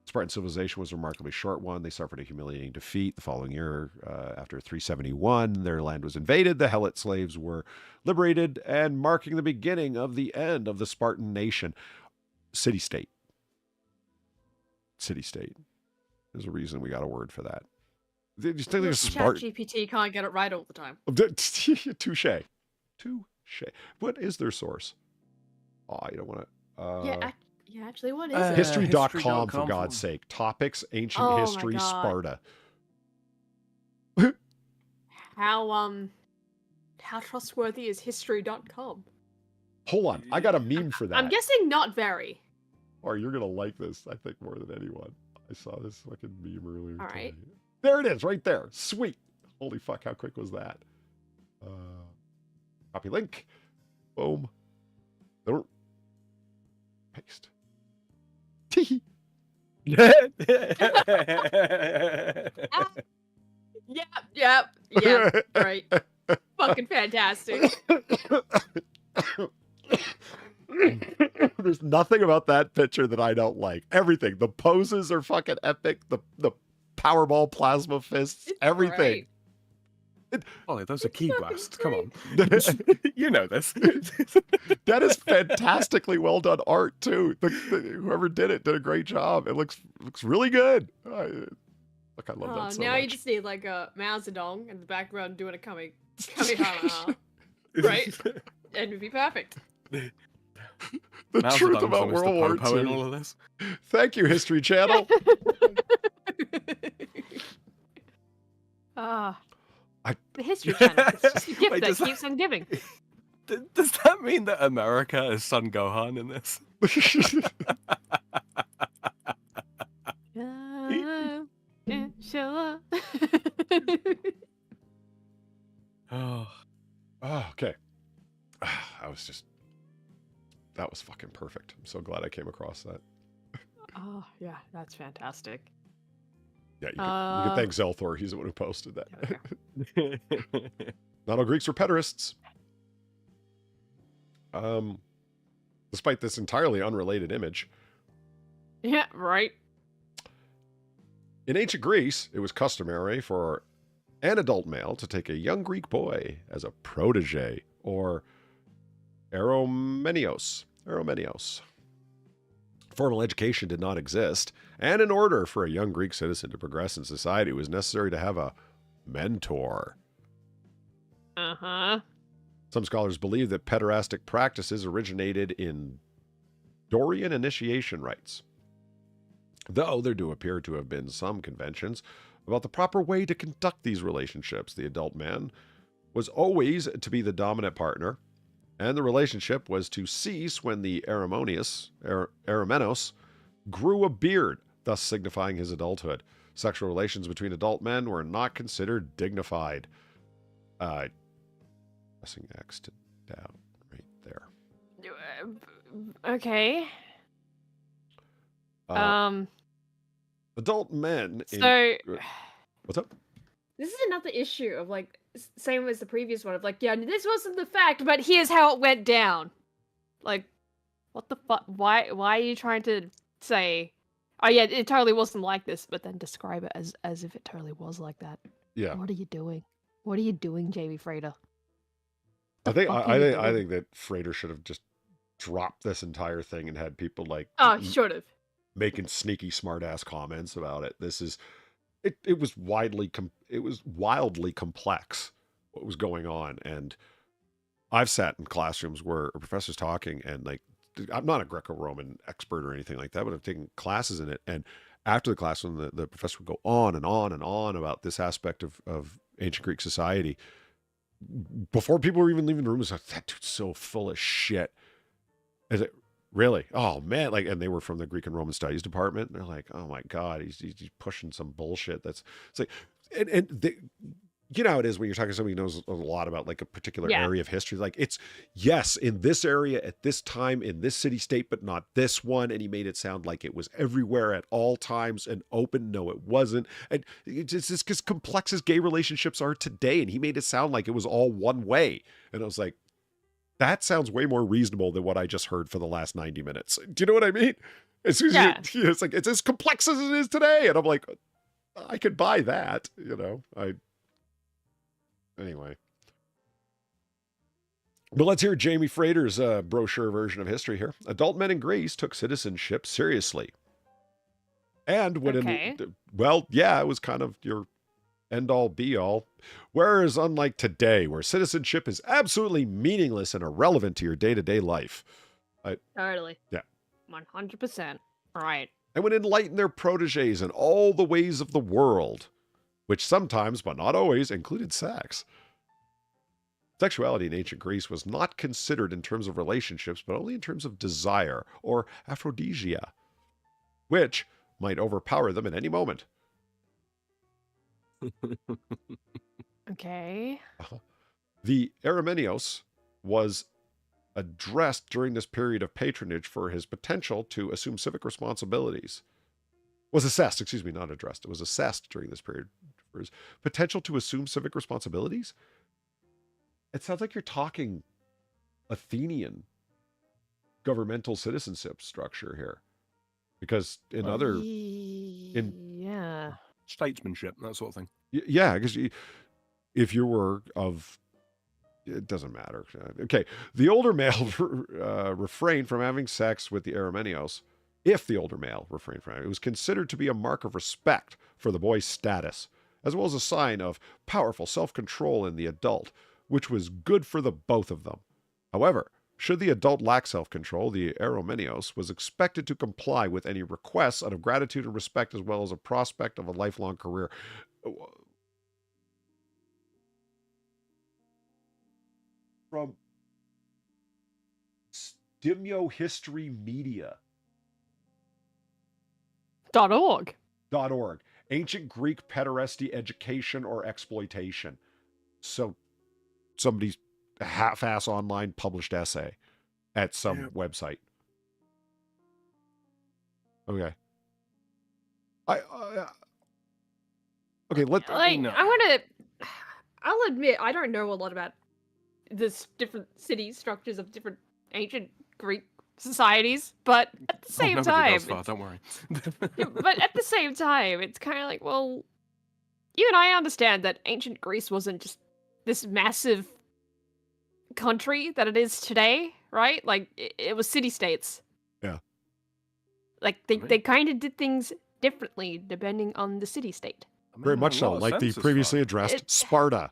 Spartan civilization was a remarkably short one. They suffered a humiliating defeat the following year. After 371, their land was invaded. The Helot slaves were liberated, and marking the beginning of the end of the Spartan nation. City-state. City-state. There's a reason we got a word for that. Just think like ChatGPT can't get it right all the time. Touche. Touche. What is their source? Oh, you don't want to... Yeah, actually, what is it? History.com, for God's sake. Topics, ancient Oh my history, God. Sparta. How trustworthy is history.com? Hold on, I got a meme for that. I'm guessing not very. Or you're gonna like this, I think, more than anyone. I saw this fucking meme earlier All today. right. There it is, right there. Sweet. Holy fuck, how quick was that? Copy link. Boom. Paste. Tee. Yep. Right. Fucking fantastic. There's nothing about that picture that I don't like. Everything. The poses are fucking epic. The Powerball plasma fists. Everything. Ollie, those are key blasts. Come on. You know this. That is fantastically well done art too. Whoever did it did a great job. It looks really good. Look, I love that so now much. you just need like a Mao Zedong in the background doing a Kamehana, right? And it'd be perfect. The Mao truth Zedong's about the World War Popo in II. all of this. Thank you, History Channel. The History Channel. It's just a gift Wait, that does that- keeps on giving. Does that mean that America is Son Gohan in this? Oh. Oh, okay. That was fucking perfect. I'm so glad I came across that. Oh, yeah, that's fantastic. Yeah, you can thank Zelthor. He's the one who posted that. Okay. Not all Greeks were pederasts. Despite this entirely unrelated image. Yeah, right. In ancient Greece, it was customary for an adult male to take a young Greek boy as a protege, or Aromenios. Formal education did not exist, and in order for a young Greek citizen to progress in society, it was necessary to have a mentor. Uh-huh. Some scholars believe that pederastic practices originated in Dorian initiation rites, though there do appear to have been some conventions about the proper way to conduct these relationships. The adult man was always to be the dominant partner, and the relationship was to cease when the Eromenos grew a beard, thus signifying his adulthood. Sexual relations between adult men were not considered dignified. Pressing X to down right there. Okay. Adult men. So What's up? this is another issue of like same as the previous one of like, yeah, this wasn't the fact, but here's how it went down. Like, what the fuck? Why are you trying to say, oh yeah, it totally wasn't like this, but then describe it as if it totally was like that? Yeah. What are you doing? What are you doing, Jamie Frater? I think that Frater should have just dropped this entire thing and had people like should have making sneaky smart ass comments about it. This is it was wildly complex what was going on, and I've sat in classrooms where a professor's talking, and like, I'm not a Greco-Roman expert or anything like that, but I've taken classes in it, and after the class, when the professor would go on and on and on about this aspect of ancient Greek society, before people were even leaving the room, it was like, that dude's so full of shit. Is it really? Oh man, like, and they were from the Greek and Roman Studies department. And they're like, oh my god, he's pushing some bullshit. It's like, you know how it is when you're talking to somebody who knows a lot about like a particular area of history. Like, it's yes, in this area at this time in this city state, but not this one. And he made it sound like it was everywhere at all times and open. No, it wasn't. And it's just as complex as gay relationships are today. And he made it sound like it was all one way. And I was like, that sounds way more reasonable than what I just heard for the last 90 minutes. Do you know what I mean? It's like, it's as complex as it is today. And I'm like, I could buy that, you know. Anyway. But let's hear Jamie Frater's brochure version of history here. Adult men in Greece took citizenship seriously. And when it was kind of your end-all, be-all. Whereas unlike today, where citizenship is absolutely meaningless and irrelevant to your day-to-day life. Totally. Yeah. 100%. Right. And would enlighten their proteges in all the ways of the world, which sometimes, but not always, included sex. Sexuality in ancient Greece was not considered in terms of relationships, but only in terms of desire, or aphrodisia, which might overpower them at any moment. Okay. The Erimenios was addressed during this period of patronage for his potential to assume civic responsibilities. Was assessed, excuse me, not addressed. It was assessed during this period for his potential to assume civic responsibilities. It sounds like you're talking Athenian governmental citizenship structure here. Because in other... Yeah. Statesmanship, that sort of thing. Yeah, because if you were of... It doesn't matter. Okay, the older male refrained from having sex with the Erimenios. If the older male refrained from it, it was considered to be a mark of respect for the boy's status, as well as a sign of powerful self-control in the adult, which was good for the both of them. However, should the adult lack self-control, the Erimenios was expected to comply with any requests out of gratitude and respect, as well as a prospect of a lifelong career. From Stimio History Media. .org. .org. Ancient Greek pederasty education or exploitation. So somebody's half-ass online published essay at some website. Okay. Okay, I'll admit, I don't know a lot about this different city structures of different ancient Greek societies, but at the same time, don't worry. but at the same time, it's kind of like, well, even I understand that ancient Greece wasn't just this massive country that it is today, right? Like, it was city-states. Yeah. Like, they kind of did things differently depending on the city-state. Very much so, like the previously addressed Sparta,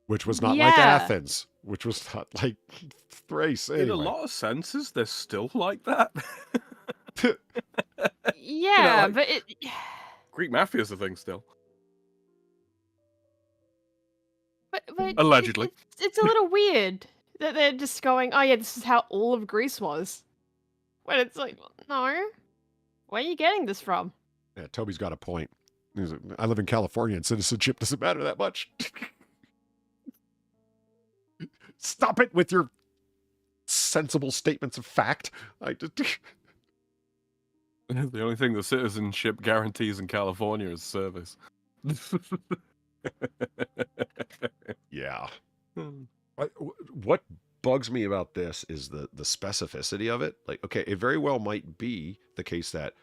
which was not like Yeah. Athens, which was not like Thrace. Anyway. In a lot of senses, they're still like that. Yeah, like- but it... Greek mafia's a thing still. But Allegedly. it's a little weird that they're just going, oh yeah, this is how all of Greece was. When it's like, no. Where are you getting this from? Yeah, Toby's got a point. He's like, I live in California and citizenship doesn't matter that much. Stop it with your sensible statements of fact. The only thing the citizenship guarantees in California is service. Yeah. What bugs me about this is the specificity of it. Like, okay, it very well might be the case that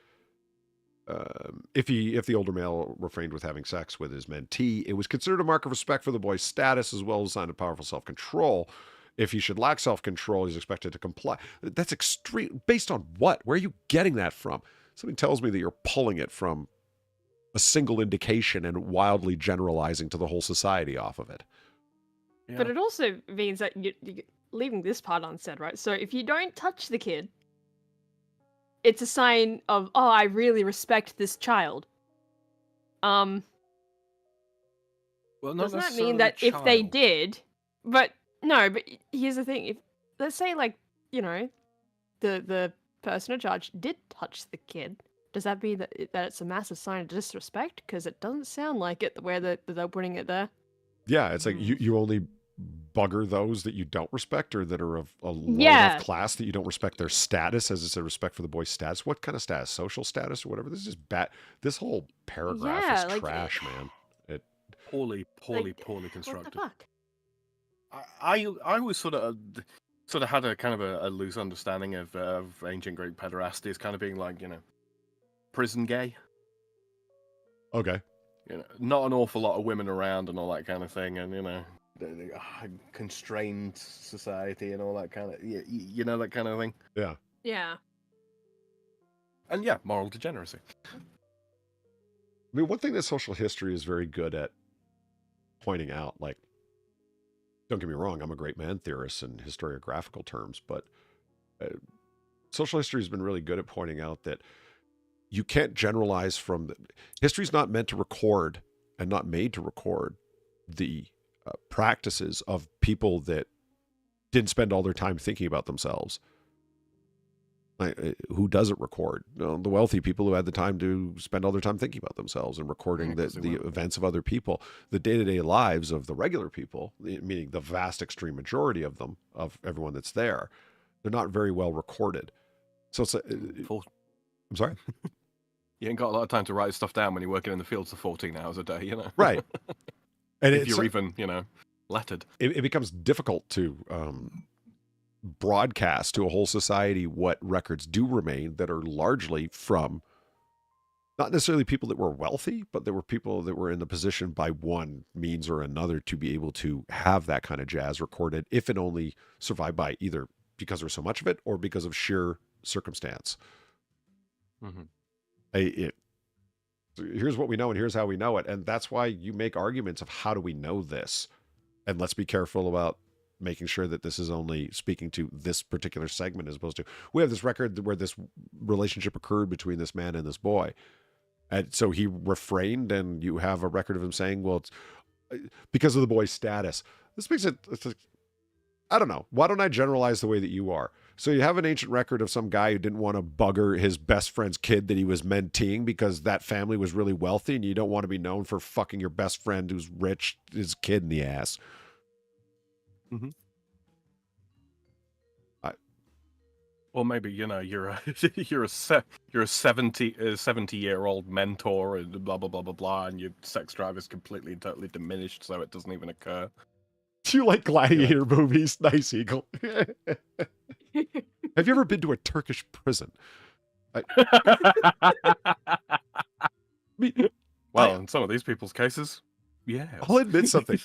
if the older male refrained with having sex with his mentee, it was considered a mark of respect for the boy's status as well as a sign of powerful self-control. If he should lack self-control, he's expected to comply. That's extreme. Based on what? Where are you getting that from? Something tells me that you're pulling it from a single indication and wildly generalizing to the whole society off of it. Yeah. But it also means that you're leaving this part unsaid, right? So if you don't touch the kid, it's a sign of, oh, I really respect this child. Well, not Doesn't that necessarily mean that if they child. did, but here's the thing: if let's say, like, the person in charge did touch the kid, does that mean that it's a massive sign of disrespect? Because it doesn't sound like it the way that they're putting it there. Yeah, it's like you only bugger those that you don't respect or that are of a low Yeah. enough class that you don't respect their status, as it's a respect for the boy's status. What kind of status? Social status or whatever? This is just bad. This whole paragraph Yeah, is like, trash, man. Poorly Like, constructed. What the fuck? I always sort of had a kind of a loose understanding of ancient Greek pederasty as kind of being like, prison gay. Okay. Not an awful lot of women around and all that kind of thing, and constrained society and all that kind of that kind of thing. Yeah. Yeah. And yeah, moral degeneracy. I mean, one thing that social history is very good at pointing out, like, don't get me wrong, I'm a great man theorist in historiographical terms, but social history has been really good at pointing out that you can't generalize from history's not meant to record and not made to record the practices of people that didn't spend all their time thinking about themselves. Who doesn't record? The wealthy people who had the time to spend all their time thinking about themselves and recording the events of other people. The day-to-day lives of the regular people, meaning the vast extreme majority of them, of everyone that's there, they're not very well recorded. So it's I'm sorry? You ain't got a lot of time to write stuff down when you're working in the fields for 14 hours a day, you know? Right. And if you're even, lettered. It becomes difficult to broadcast to a whole society what records do remain that are largely from not necessarily people that were wealthy, but there were people that were in the position by one means or another to be able to have that kind of jazz recorded, if it only survived by either because there was so much of it or because of sheer circumstance. Here's what we know and here's how we know it. And that's why you make arguments of how do we know this? And let's be careful about making sure that this is only speaking to this particular segment as opposed to, we have this record where this relationship occurred between this man and this boy. And so he refrained, and you have a record of him saying, well, it's because of the boy's status. This makes it, I don't know. Why don't I generalize the way that you are? So you have an ancient record of some guy who didn't want to bugger his best friend's kid that he was menteeing because that family was really wealthy, and you don't want to be known for fucking your best friend who's rich, his kid in the ass. Or maybe you're a 70-year-old mentor and blah blah blah blah blah, and your sex drive is completely and totally diminished, so it doesn't even occur. Do you like gladiator movies? Nice, Eagle. Have you ever been to a Turkish prison? In some of these people's cases, yeah. I'll admit something.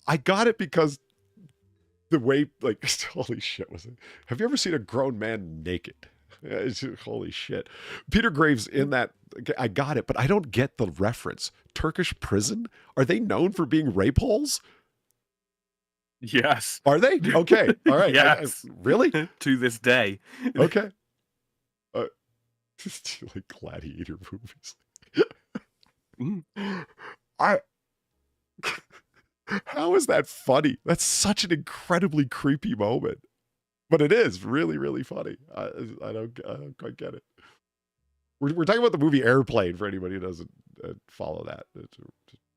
I got it because the way, holy shit, was it? Have you ever seen a grown man naked? Holy shit. Peter Graves in that, I got it, but I don't get the reference. Turkish prison? Are they known for being rape holes? Yes. Are they? Okay. All right. Yes. Really? To this day. Okay. Like gladiator movies. How is that funny? That's such an incredibly creepy moment. But it is really, really funny. I don't quite get it. We're talking about the movie Airplane for anybody who doesn't follow that.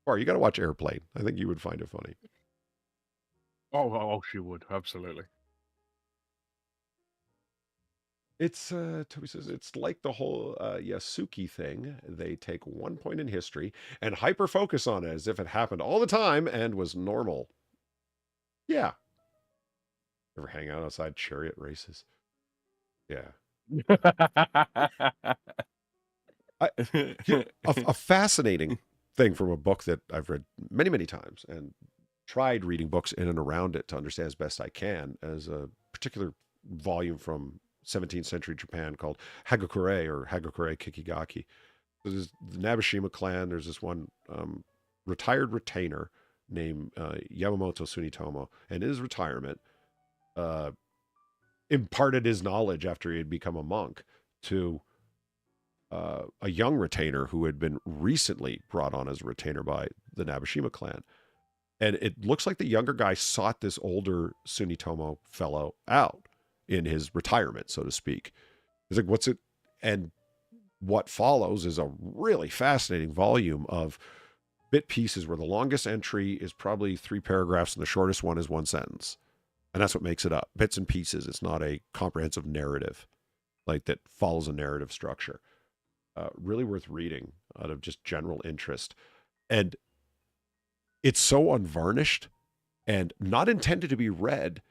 Or you got to watch Airplane. I think you would find it funny. Oh, she would. Absolutely. It's, Toby says, it's like the whole Yasuki thing. They take 1 point in history and hyper-focus on it as if it happened all the time and was normal. Yeah. Ever hang out outside chariot races? Yeah. A fascinating thing from a book that I've read many, many times and tried reading books in and around it to understand as best I can, as a particular volume from 17th century Japan called Hagakure or Hagakure Kikigaki. There's the Nabeshima clan. There's this one retired retainer named Yamamoto Sunitomo, and in his retirement imparted his knowledge after he had become a monk to a young retainer who had been recently brought on as a retainer by the Nabeshima clan. And it looks like the younger guy sought this older Sunitomo fellow out in his retirement, so to speak. He's like, what's it? And what follows is a really fascinating volume of bit pieces where the longest entry is probably 3 paragraphs and the shortest one is 1 sentence. And that's what makes it up. Bits and pieces. It's not a comprehensive narrative like that follows a narrative structure. Really worth reading out of just general interest. And it's so unvarnished and not intended to be read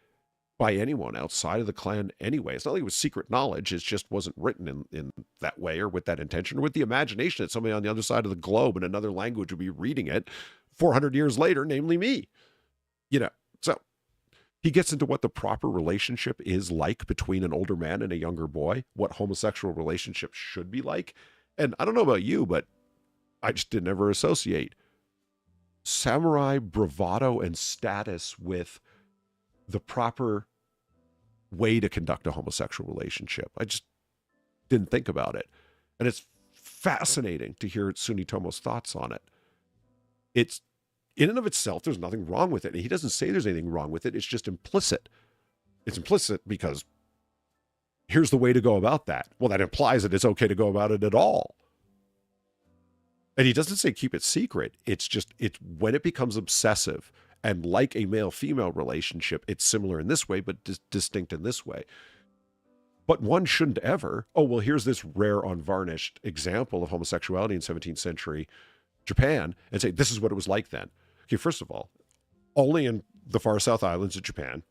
by anyone outside of the clan anyway. It's not like it was secret knowledge. It just wasn't written in that way or with that intention or with the imagination that somebody on the other side of the globe in another language would be reading it 400 years later, namely me. So he gets into what the proper relationship is like between an older man and a younger boy, what homosexual relationships should be like. And I don't know about you, but I just didn't ever associate samurai bravado and status with the proper way to conduct a homosexual relationship. I just didn't think about it. And it's fascinating to hear Sunitomo's thoughts on it. It's, in and of itself, there's nothing wrong with it. And he doesn't say there's anything wrong with it. It's just implicit. It's implicit because here's the way to go about that. Well, that implies that it's okay to go about it at all. And he doesn't say keep it secret. It's just, it's when it becomes obsessive, and like a male-female relationship, it's similar in this way, but distinct in this way. But one shouldn't ever, oh, well, here's this rare, unvarnished example of homosexuality in 17th century Japan, and say, this is what it was like then. Okay, first of all, only in the far south islands of Japan,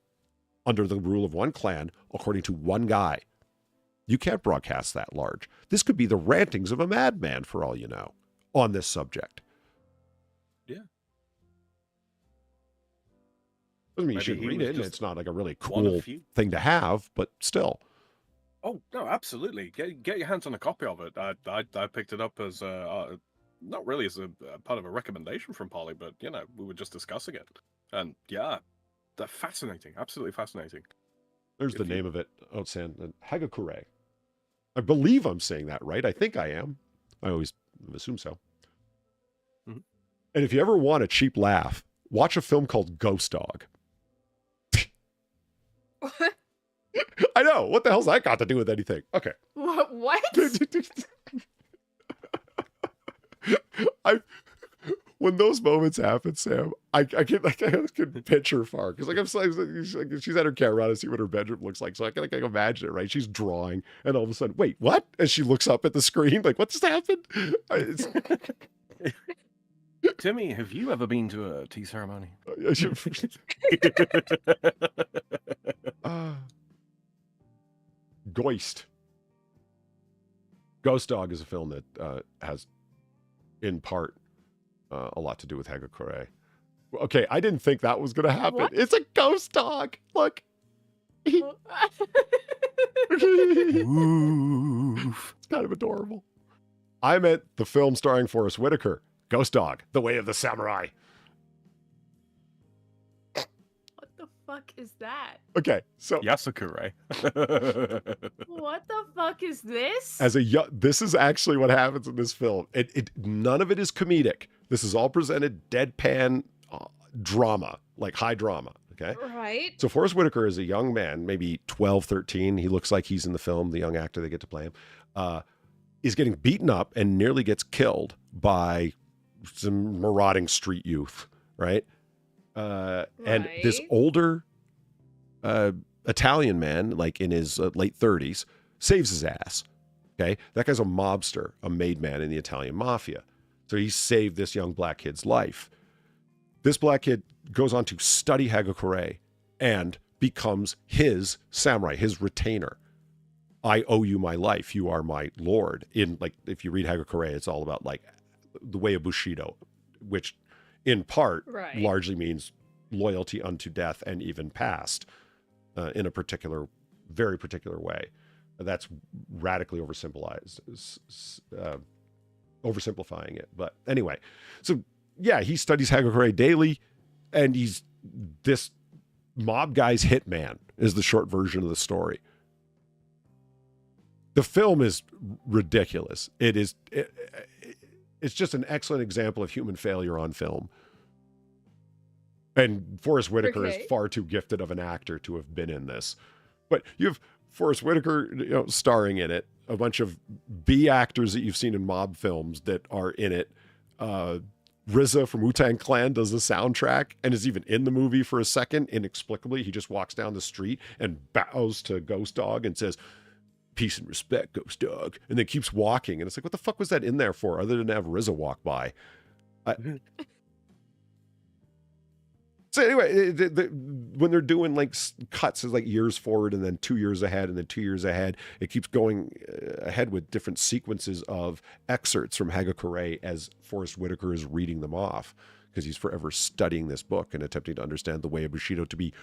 under the rule of one clan, according to one guy. You can't broadcast that large. This could be the rantings of a madman, for all you know, on this subject. Yeah. Doesn't mean you Maybe should he read was it, and just it's not like a really one of cool few. thing to have, but still. Oh no, absolutely. Get your hands on a copy of it. I picked it up as not really as a part of a recommendation from Polly, but you know, we were just discussing it, and yeah, they're fascinating, absolutely fascinating. There's the If you- name of it. Oh, it's Hagakure. I believe I'm saying that right. I think I am. I always assume so. Mhm. And if you ever want a cheap laugh, watch a film called Ghost Dog. What? I know. What the hell's that got to do with anything? Okay. What? When those moments happen, Sam, I can picture far because she's at her camera to see what her bedroom looks like, so I can imagine it. Right? She's drawing, and all of a sudden, wait, what? As she looks up at the screen, like, what just happened? Timmy, have you ever been to a tea ceremony? Ghost Dog is a film that has, in part, a lot to do with Hagakure. Okay, I didn't think that was going to happen. What? It's a ghost dog. Look. It's kind of adorable. I meant the film starring Forrest Whitaker, Ghost Dog, The Way of the Samurai. What the fuck is that? Okay, so Yasukure. What the fuck is this? this is actually what happens in this film. None of it is comedic. This is all presented deadpan drama, like high drama. Okay. Right. So Forrest Whitaker is a young man, maybe 12, 13. He looks like he's in the film, the young actor they get to play him. Is getting beaten up and nearly gets killed by some marauding street youth, right? And this Right. older Italian man, like in his late 30s, saves his ass. Okay, that guy's a mobster, a made man in the Italian mafia. So he saved this young black kid's life. This black kid goes on to study Hagakure and becomes his samurai, his retainer. I owe you my life. You are my lord. In like, if you read Hagakure, it's all about like the way of Bushido, which in part Right. largely means loyalty unto death and even past in a particular, very particular way. That's radically oversimplifying it. But anyway, so yeah, he studies Hagakure daily, and he's this mob guy's hitman is the short version of the story. The film is ridiculous. It's just an excellent example of human failure on film. And Forrest Whitaker is Okay. far too gifted of an actor to have been in this. But you have Forrest Whitaker, starring in it, a bunch of B actors that you've seen in mob films that are in it. RZA from Wu-Tang Clan does the soundtrack and is even in the movie for a second. Inexplicably, he just walks down the street and bows to Ghost Dog and says, "Peace and respect, Ghost Dog," and then keeps walking. And it's like, what the fuck was that in there for, other than to have RZA walk by? So anyway, when they're doing like cuts, it's like years forward and then 2 years ahead and then 2 years ahead. It keeps going ahead with different sequences of excerpts from Hagakure as Forrest Whitaker is reading them off, because he's forever studying this book and attempting to understand the way of Bushido, to be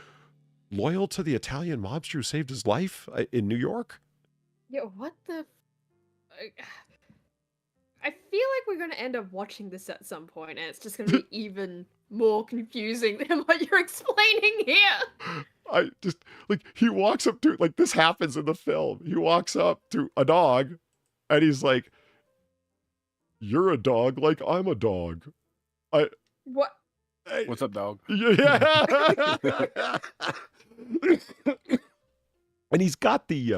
loyal to the Italian mobster who saved his life in New York. Yeah, what the... I feel like we're going to end up watching this at some point, and it's just going to be even more confusing than what you're explaining here. I just, like, he walks up to, like, this happens in the film. He walks up to a dog and he's like, "You're a dog like I'm a dog." What? What's up, dog? Yeah. And he's got the,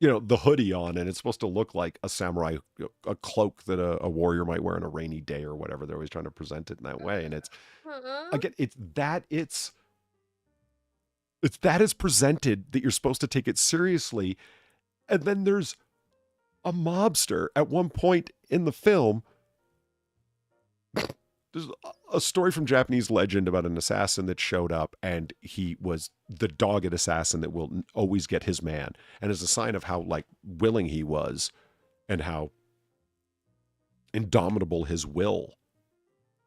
the hoodie on, and it's supposed to look like a samurai, a cloak that a warrior might wear on a rainy day or whatever. They're always trying to present it in that way. And it's, again, it's that it's presented that you're supposed to take it seriously. And then there's a mobster at one point in the film. There's a story from Japanese legend about an assassin that showed up, and he was the dogged assassin that will always get his man. And as a sign of how, like, willing he was and how indomitable his will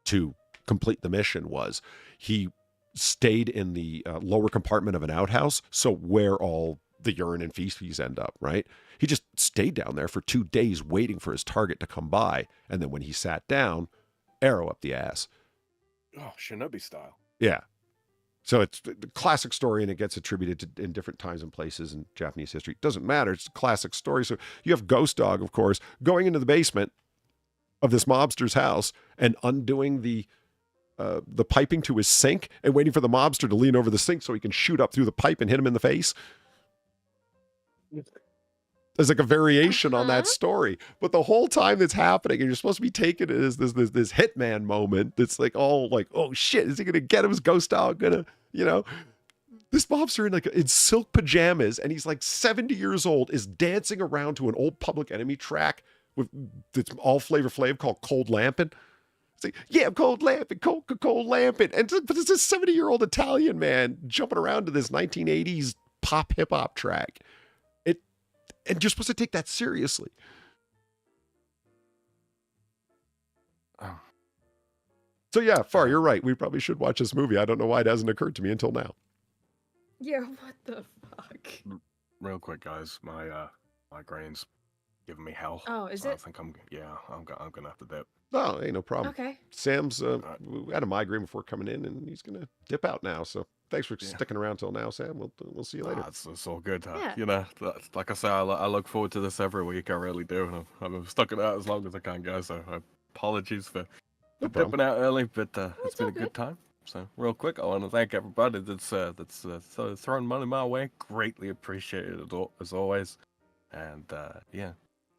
to complete the mission was, he stayed in the lower compartment of an outhouse, so where all the urine and feces end up, right? He just stayed down there for 2 days waiting for his target to come by, and then when he sat down, arrow up the ass. Oh, Shinobi style. Yeah. So it's the classic story, and it gets attributed to in different times and places in Japanese history. It doesn't matter. It's a classic story. So you have Ghost Dog, of course, going into the basement of this mobster's house and undoing the piping to his sink and waiting for the mobster to lean over the sink so he can shoot up through the pipe and hit him in the face. There's like a variation on that story, but the whole time that's happening, and you're supposed to be taking it as this hitman moment. That's like all like, oh shit, is he gonna get him? Is Ghost Dog gonna, this mobster in silk pajamas, and he's like 70 years old, is dancing around to an old Public Enemy track that's all Flavor Flav called "Cold Lampin'." It's like, yeah, cold lamping, cold lamping, but it's a 70-year-old Italian man jumping around to this 1980s pop hip hop track. And you're supposed to take that seriously. Oh. So yeah, Far, you're right. We probably should watch this movie. I don't know why it hasn't occurred to me until now. Yeah, what the fuck? Real quick, guys, my migraine's giving me hell. Oh, is so it? I think I'm gonna have to dip. No, ain't no problem. Okay. Sam's we had a migraine before coming in, and he's gonna dip out now. So thanks for sticking around till now, Sam. We'll see you later. It's all good. Yeah. Like I say, I look forward to this every week. I really do, and I've stuck it out as long as I can, guys. So apologies for dipping out early, but it's been a good time. So real quick, I want to thank everybody that's throwing money my way. Greatly appreciated it as always. And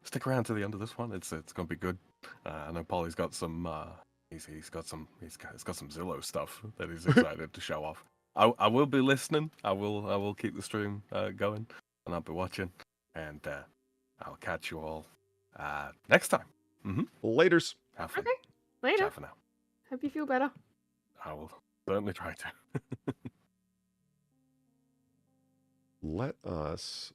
stick around to the end of this one. It's gonna be good. I know Polly's got some. He's got some Zillow stuff that he's excited to show off. I will be listening. I will keep the stream going, and I'll be watching. And I'll catch you all next time. Laters. Have fun. Okay. Later. Ciao for now. Hope you feel better. I will certainly try to. Let us.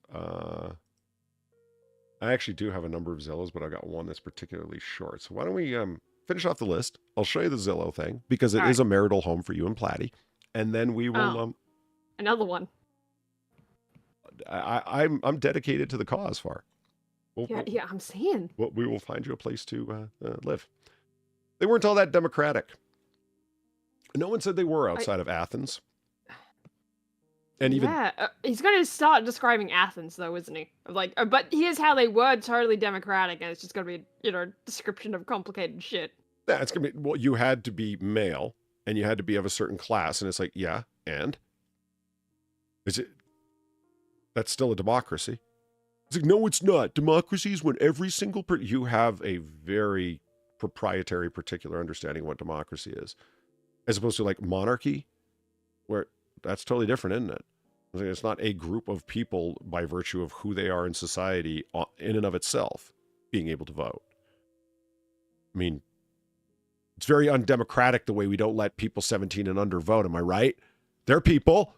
I actually do have a number of Zillows, but I got one that's particularly short. So why don't we finish off the list? I'll show you the Zillow thing because it is a marital home for you and Platty, and then we will. Another one. I'm dedicated to the cause, Far. Yeah, I'm saying. We will find you a place to live. They weren't all that democratic. No one said they were outside of Athens. And even he's going to start describing Athens, though, isn't he? Like, but here's how they were totally democratic, and it's just going to be, a description of complicated shit. Yeah, it's going to be, well, you had to be male, and you had to be of a certain class, and it's like, yeah, and? Is it? That's still a democracy. It's like, no, it's not. Democracy is when every single you have a very proprietary, particular understanding of what democracy is, as opposed to like monarchy, where that's totally different, isn't it? It's not a group of people by virtue of who they are in society in and of itself being able to vote. I mean, it's very undemocratic the way we don't let people 17 and under vote. Am I right? They're people.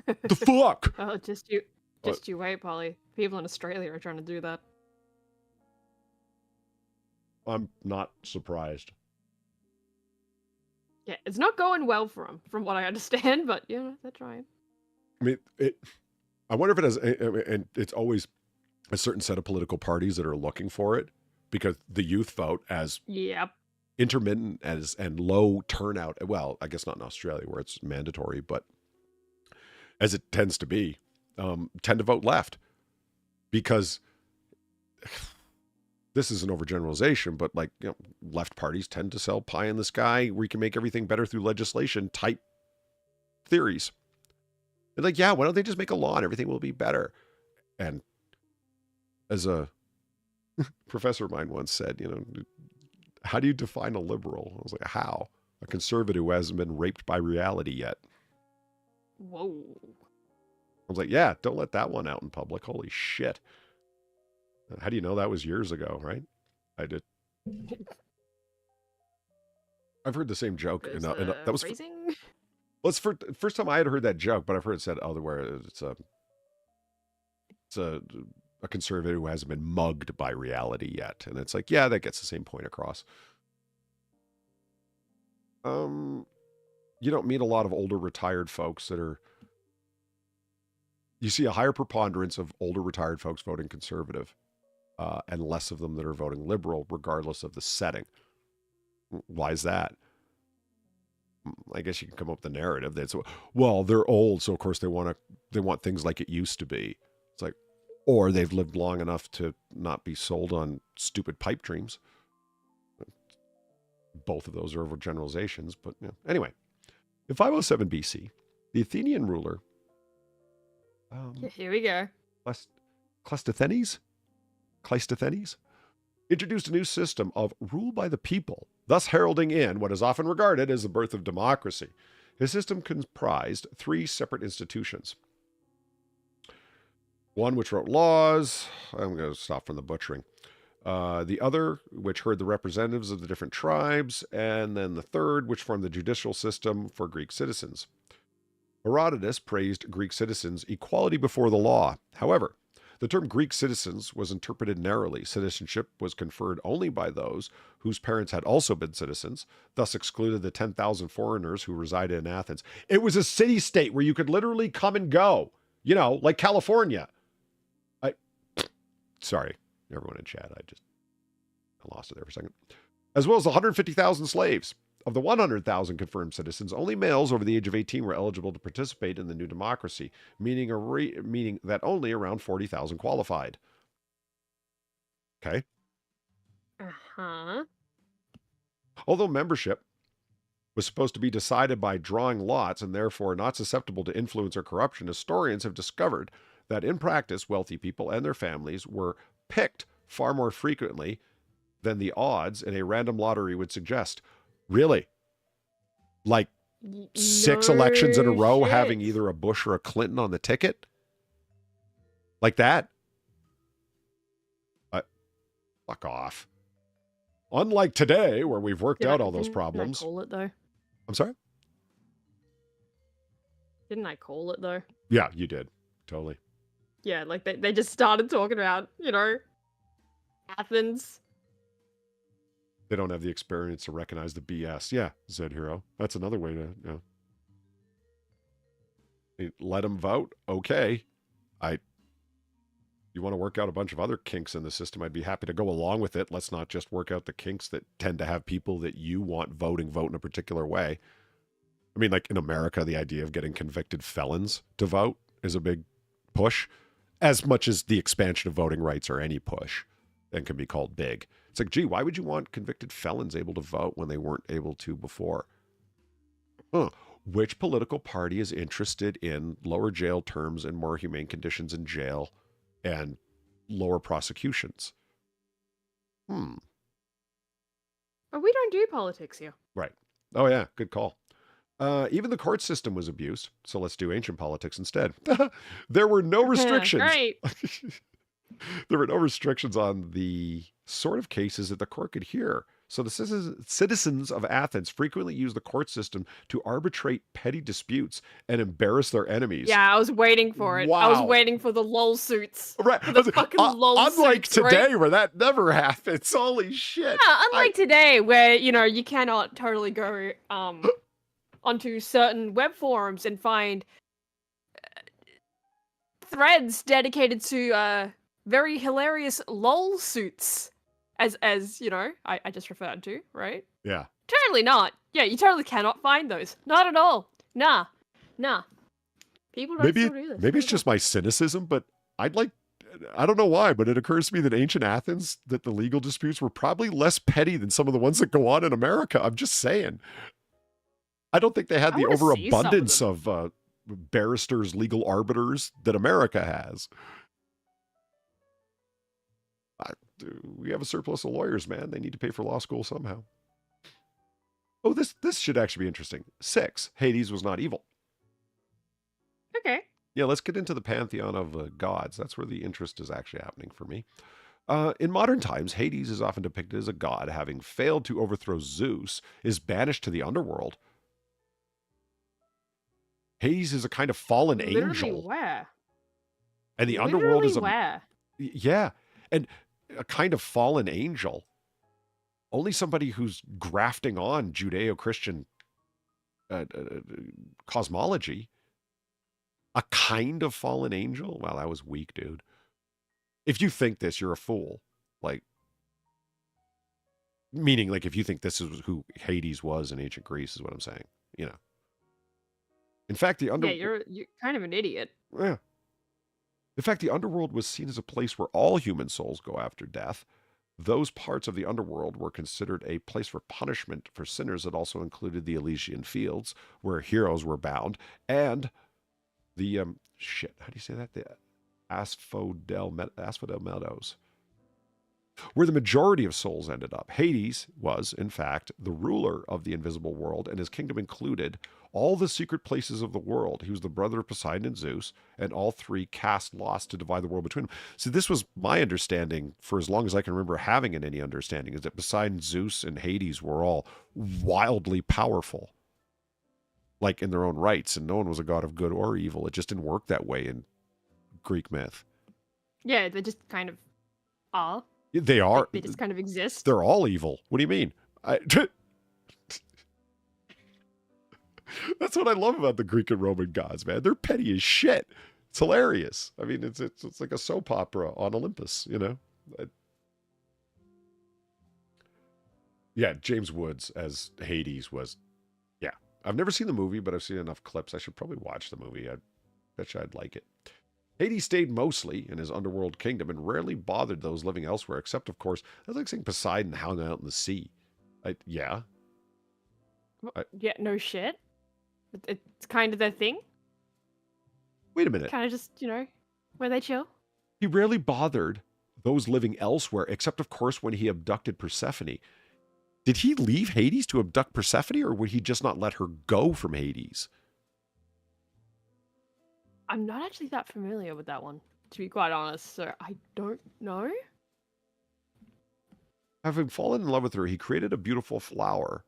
The fuck? Oh, just you wait, Polly. People in Australia are trying to do that. I'm not surprised. Yeah, it's not going well for them, from what I understand, but, they're trying. I mean, I wonder if it has, and it's always a certain set of political parties that are looking for it, because the youth vote as Yep. intermittent and low turnout. Well, I guess not in Australia where it's mandatory, but as it tends to be, tend to vote left because this is an overgeneralization, but like, you know, left parties tend to sell pie in the sky. We can make everything better through legislation type theories. And like, yeah, why don't they just make a law and everything will be better? And as a professor of mine once said, you know, how do you define a liberal? I was like, how? A conservative who hasn't been raped by reality yet. Whoa. I was like, yeah, don't let that one out in public. Holy shit. How do you know that was years ago, right? I did. I've heard the same joke. That was phrasing? Well, it's for first time I had heard that joke, but I've heard it said elsewhere. It's a conservative who hasn't been mugged by reality yet. And it's like, yeah, that gets the same point across. You don't meet a lot of older retired folks that are, you see a higher preponderance of older retired folks voting conservative, and less of them that are voting liberal, regardless of the setting. Why is that? I guess you can come up with the narrative that's, well, they're old, so of course they want things like it used to be. It's like, or they've lived long enough to not be sold on stupid pipe dreams. Both of those are overgeneralizations, but you know. Anyway, in 507 BC, the Athenian ruler, here we go, Cleisthenes, introduced a new system of rule by the people, thus heralding in what is often regarded as the birth of democracy. His system comprised 3 separate institutions. One which wrote laws. I'm going to stop from the butchering. The other, which heard the representatives of the different tribes. And then the third, which formed the judicial system for Greek citizens. Herodotus praised Greek citizens' equality before the law. However, the term Greek citizens was interpreted narrowly. Citizenship was conferred only by those whose parents had also been citizens, thus excluded the 10,000 foreigners who resided in Athens. It was a city-state where you could literally come and go, you know, like California. Sorry, everyone in chat. I lost it there for a second. As well as 150,000 slaves. Of the 100,000 confirmed citizens, only males over the age of 18 were eligible to participate in the new democracy, meaning that only around 40,000 qualified. Okay. Uh-huh. Although membership was supposed to be decided by drawing lots and therefore not susceptible to influence or corruption, historians have discovered that in practice, wealthy people and their families were picked far more frequently than the odds in a random lottery would suggest. Really? Like 6 elections in a row having either a Bush or a Clinton on the ticket? Like that? Fuck off. Unlike today, where we've worked out all those problems. Didn't I call it, though? I'm sorry? Didn't I call it, though? Yeah, you did. Totally. Yeah, like they just started talking about, you know, Athens. They don't have the experience to recognize the BS. Yeah, Zed Hero. That's another way to, you know. Let them vote? Okay. You want to work out a bunch of other kinks in the system, I'd be happy to go along with it. Let's not just work out the kinks that tend to have people that you want vote in a particular way. I mean, like in America, the idea of getting convicted felons to vote is a big push, as much as the expansion of voting rights or any push and can be called big. It's like, gee, why would you want convicted felons able to vote when they weren't able to before? Which political party is interested in lower jail terms and more humane conditions in jail and lower prosecutions? But we don't do politics here. Right. Oh, yeah. Good call. Even the court system was abused, so let's do ancient politics instead. There were no restrictions. Right. There were no restrictions on the sort of cases that the court could hear. So the citizens of Athens frequently used the court system to arbitrate petty disputes and embarrass their enemies. Yeah, I was waiting for it. Wow. I was waiting for the lol suits. Right. For the fucking lol unlike suits, today, right? where that never happens. Holy shit. Yeah, unlike today, where, you know, you cannot totally go onto certain web forums and find threads dedicated to very hilarious lol suits as you know, I just referred to, right? Yeah. Totally not. Yeah, you totally cannot find those. Not at all. Nah. People don't still do this. Maybe it's just my cynicism, but I don't know why, but it occurs to me that ancient Athens, that the legal disputes were probably less petty than some of the ones that go on in America. I'm just saying. I don't think they had I the wanna see some of overabundance them. of barristers, legal arbiters that America has. We have a surplus of lawyers, man. They need to pay for law school somehow. Oh, this should actually be interesting. 6, Hades was not evil. Okay. Yeah, let's get into the pantheon of gods. That's where the interest is actually happening for me. In modern times, Hades is often depicted as a god, having failed to overthrow Zeus, is banished to the underworld. Hades is a kind of fallen Literally angel. where? And the underworld is where? Yeah, and a kind of fallen angel. Only somebody who's grafting on Judeo-Christian cosmology. A kind of fallen angel? Wow, that was weak, dude. If you think this, you're a fool. Like, meaning, like, if you think this is who Hades was in ancient Greece, is what I'm saying. You know. In fact, the Yeah, you're kind of an idiot. Yeah. In fact, the underworld was seen as a place where all human souls go after death. Those parts of the underworld were considered a place for punishment for sinners that also included the Elysian fields, where heroes were bound, and the, how do you say that? The Asphodel Meadows, where the majority of souls ended up. Hades was, in fact, the ruler of the invisible world, and his kingdom included all the secret places of the world. He was the brother of Poseidon and Zeus, and all three cast lots to divide the world between them. So this was my understanding for as long as I can remember having any understanding, is that Poseidon, Zeus, and Hades were all wildly powerful, like in their own rights, and no one was a god of good or evil. It just didn't work that way in Greek myth. Yeah, they just kind of are. They are. They just kind of exist. They're all evil. What do you mean? That's what I love about the Greek and Roman gods, man. They're petty as shit. It's hilarious. I mean, it's like a soap opera on Olympus, you know? Yeah, James Woods as Hades was, yeah. I've never seen the movie, but I've seen enough clips. I should probably watch the movie. I bet you I'd like it. Hades stayed mostly in his underworld kingdom and rarely bothered those living elsewhere, except, of course, that's like saying Poseidon hung out in the sea. Yeah. Yeah, no shit. It's kind of their thing. Wait a minute. Kind of just, you know, where they chill. He rarely bothered those living elsewhere, except, of course, when he abducted Persephone. Did he leave Hades to abduct Persephone, or would he just not let her go from Hades? I'm not actually that familiar with that one, to be quite honest, so I don't know. Having fallen in love with her, he created a beautiful flower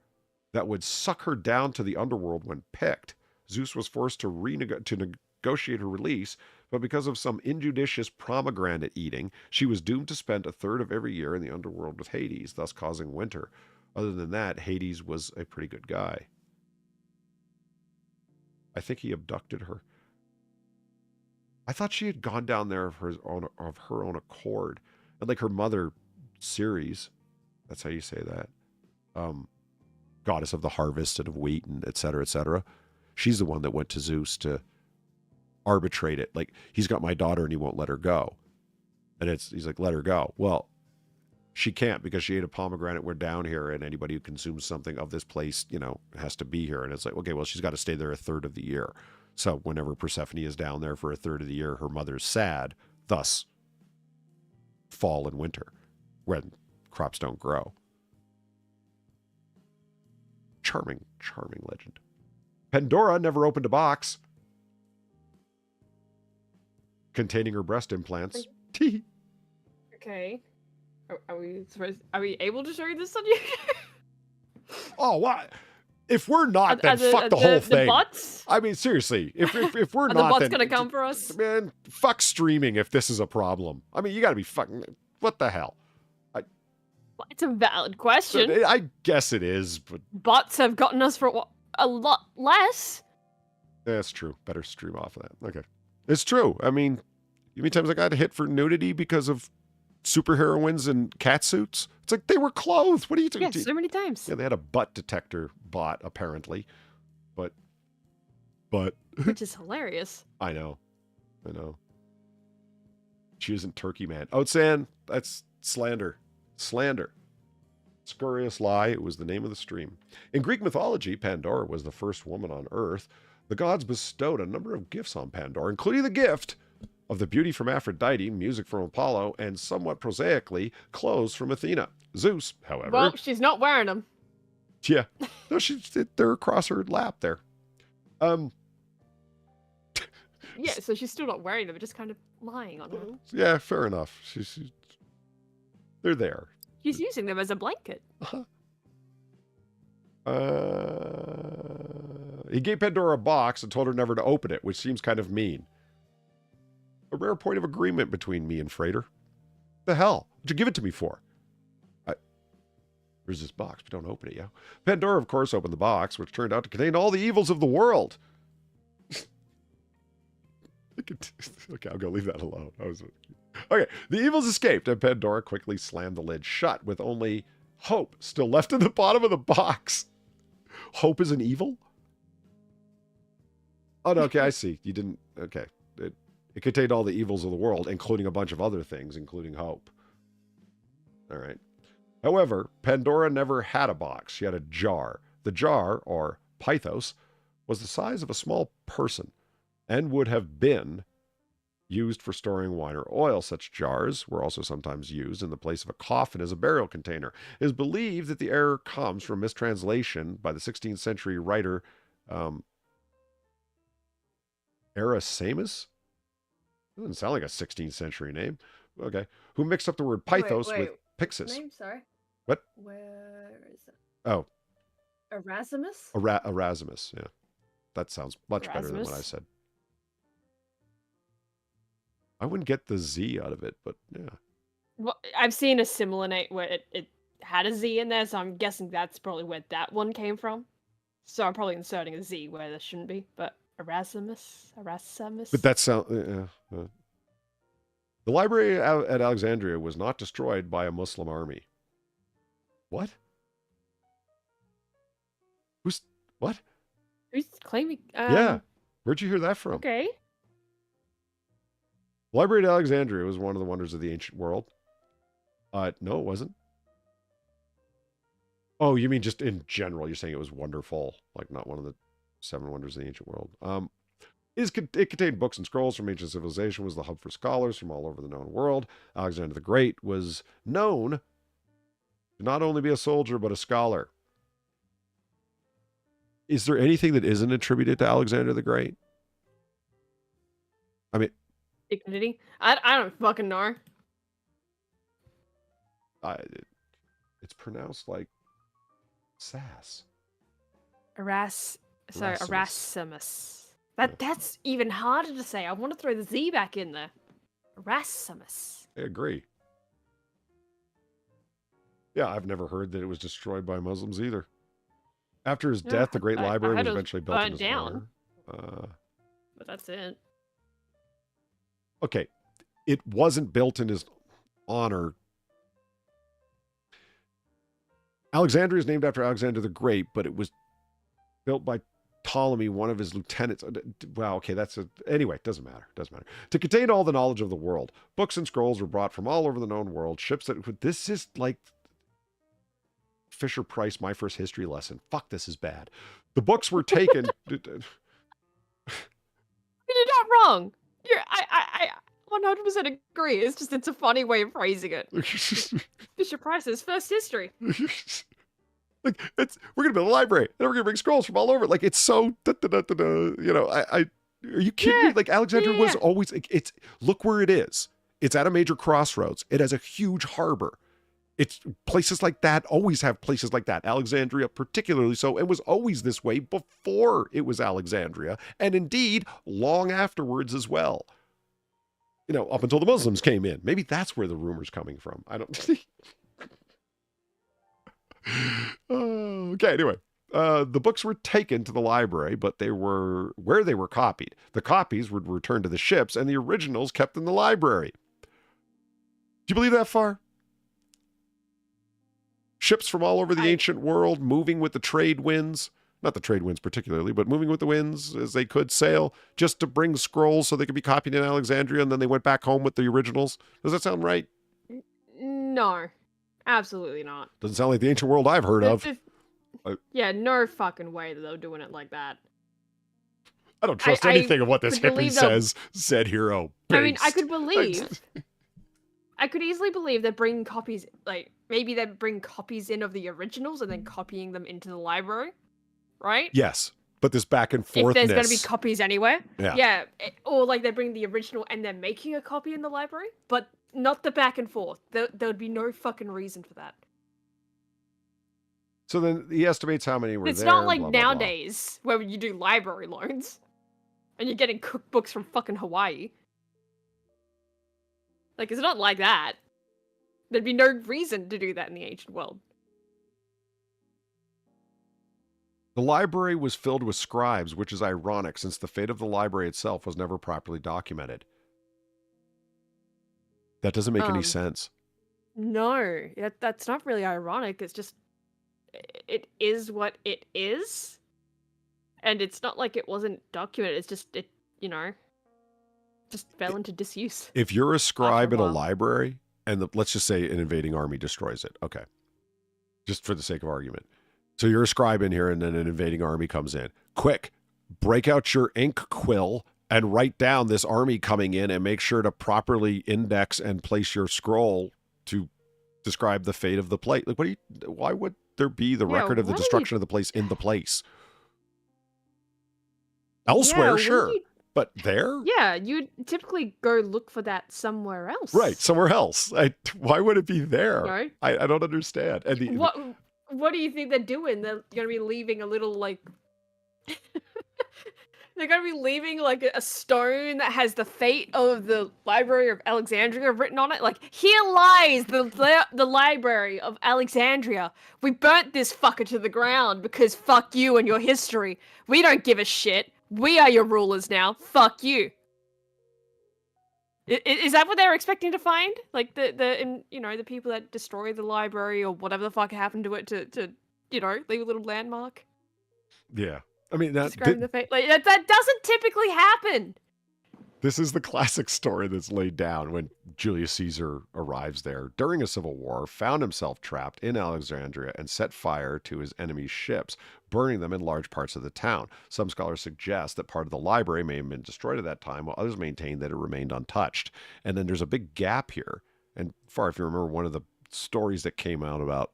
that would suck her down to the underworld when picked. Zeus was forced to negotiate her release, but because of some injudicious pomegranate eating, she was doomed to spend a third of every year in the underworld with Hades, thus causing winter. Other than that, Hades was a pretty good guy. I think he abducted her. I thought she had gone down there of her own accord. And like her mother, Ceres, that's how you say that, goddess of the harvest and of wheat and et cetera, she's the one that went to Zeus to arbitrate it. Like, he's got my daughter and he won't let her go. And he's like, let her go. Well, she can't because she ate a pomegranate. We're down here, and anybody who consumes something of this place, you know, has to be here. And it's like, okay, well, she's got to stay there a third of the year. So whenever Persephone is down there for a third of the year, her mother's sad, thus fall and winter, when crops don't grow. Charming, charming legend. Pandora never opened a box containing her breast implants. Okay. Are we able to show this on you? Oh, what? If we're not, then fuck the whole thing. The bots? I mean, seriously, if we're Are not, the bots then gonna come for us? Man, fuck streaming if this is a problem. I mean, you got to be fucking. What the hell? Well, it's a valid question. I guess it is, but Bots have gotten us for a lot less. that's true. Better stream off of that. Okay, it's true. I mean, how many times I got hit for nudity because of superheroines in cat suits? It's like they were clothed. What are you doing? Yeah, so many times. Yeah, they had a butt detector bot apparently, but Which is hilarious. I know. She isn't Turkey Man. Oh, San, that's slander. Scurrious lie. It was the name of the stream. In Greek mythology, Pandora was the first woman on Earth. The gods bestowed a number of gifts on Pandora, including the gift of the beauty from Aphrodite, music from Apollo, and somewhat prosaically, clothes from Athena. Zeus, however... Well, she's not wearing them. Yeah. No, they're across her lap there. Yeah, so she's still not wearing them, but just kind of lying on them. Yeah, fair enough. They're there. She's using them as a blanket. He gave Pandora a box and told her never to open it, which seems kind of mean. A rare point of agreement between me and Freighter. The hell? What'd you give it to me for? Here's this box, but don't open it, yeah? Pandora, of course, opened the box, which turned out to contain all the evils of the world. Okay, I'll go leave that alone. Okay, the evils escaped, and Pandora quickly slammed the lid shut, with only hope still left in the bottom of the box. Hope is an evil? Oh, no, okay, I see. You didn't... Okay. It contained all the evils of the world, including a bunch of other things, including hope. All right. However, Pandora never had a box. She had a jar. The jar, or pythos, was the size of a small person and would have been used for storing wine or oil. Such jars were also sometimes used in the place of a coffin as a burial container. It is believed that the error comes from mistranslation by the 16th century writer Erasamus? Doesn't sound like a 16th century name. Okay. Who mixed up the word pythos with Pixis. Name, sorry. What? Where is it? Oh. Erasmus? Erasmus, yeah. That sounds much better than what I Erasmus? said. I wouldn't get the Z out of it, but yeah. Well, I've seen a similar name where it had a Z in there, so I'm guessing that's probably where that one came from. So I'm probably inserting a Z where there shouldn't be, but Erasmus? But that sounds... The library at Alexandria was not destroyed by a Muslim army. What? What? Who's claiming? Yeah. Where'd you hear that from? Okay. The library at Alexandria was one of the wonders of the ancient world. No, it wasn't. Oh, you mean just in general? You're saying it was wonderful, like not one of the 7 wonders of the ancient world. It contained books and scrolls from ancient civilization, was the hub for scholars from all over the known world. Alexander the Great was known to not only be a soldier, but a scholar. Is there anything that isn't attributed to Alexander the Great? I mean... Dignity? I don't fucking know. It's pronounced like sass. Erasmus. That's even harder to say. I want to throw the Z back in there. Erasmus. I agree. Yeah, I've never heard that it was destroyed by Muslims either. After his death, the Great Library was eventually built in his honor. But that's it. Okay, it wasn't built in his honor. Alexandria is named after Alexander the Great, but it was built by Ptolemy, one of his lieutenants. Well, okay, anyway, it doesn't matter. To contain all the knowledge of the world, books and scrolls were brought from all over the known world. This is like Fisher Price, My First History Lesson. Fuck, this is bad. The books were taken. You're not wrong. I 100% agree. It's a funny way of phrasing it. Fisher Price's First History. Like, we're gonna build a library, and we're gonna bring scrolls from all over. Like, it's so you know. Are you kidding me? Like, Alexandria was always. It's look where it is. It's at a major crossroads. It has a huge harbor. It's places like that always have places like that. Alexandria, particularly so, and was always this way before it was Alexandria, and indeed long afterwards as well. You know, up until the Muslims came in. Maybe that's where the rumor's coming from. I don't. Okay, anyway. The books were taken to the library, but they were copied. The copies were returned to the ships, and the originals kept in the library. Do you believe that far? Ships from all over the ancient world moving with the trade winds. Not the trade winds particularly, but moving with the winds as they could sail just to bring scrolls so they could be copied in Alexandria, and then they went back home with the originals. Does that sound right? No, absolutely not. Doesn't sound like the ancient world I've heard of. Yeah, no fucking way that they're doing it like that. I don't trust anything of what this hippie says, said hero. I mean, I could easily believe that bringing copies, like, maybe they bring copies in of the originals and then copying them into the library, right? Yes, but this back and forthness. If there's going to be copies anywhere. Yeah. Or, like, they bring the original and they're making a copy in the library, but not the back and forth. There would be no fucking reason for that. So then he estimates how many were there. It's not like blah, blah, nowadays where you do library loans and you're getting cookbooks from fucking Hawaii. Like, it's not like that. There'd be no reason to do that in the ancient world. The library was filled with scribes, which is ironic since the fate of the library itself was never properly documented. That doesn't make any sense. No, that's not really ironic. It's just, it is what it is. And it's not like it wasn't documented. It's just, just fell into disuse. If you're a scribe in a library, and let's just say an invading army destroys it. Okay. Just for the sake of argument. So you're a scribe in here, and then an invading army comes in. Quick, break out your ink quill and write down this army coming in and make sure to properly index and place your scroll to describe the fate of the place. Like, why would there be the record of the destruction of the place in the place? Elsewhere, sure. But there? Yeah, you'd typically go look for that somewhere else. Right, somewhere else. Why would it be there? No. I don't understand. And what do you think they're doing? They're going to be leaving a little, like... They're going to be leaving, like, a stone that has the fate of the Library of Alexandria written on it. Like, here lies the Library of Alexandria. We burnt this fucker to the ground because fuck you and your history. We don't give a shit. We are your rulers now. Fuck you. Is that what they were expecting to find? Like the people that destroy the library or whatever the fuck happened to it to leave a little landmark? Yeah. I mean, describing the fate. Like that doesn't typically happen. This is the classic story that's laid down when Julius Caesar arrives there during a civil war, found himself trapped in Alexandria, and set fire to his enemy's ships, burning them in large parts of the town. Some scholars suggest that part of the library may have been destroyed at that time, while others maintain that it remained untouched. And then there's a big gap here. And if you remember one of the stories that came out about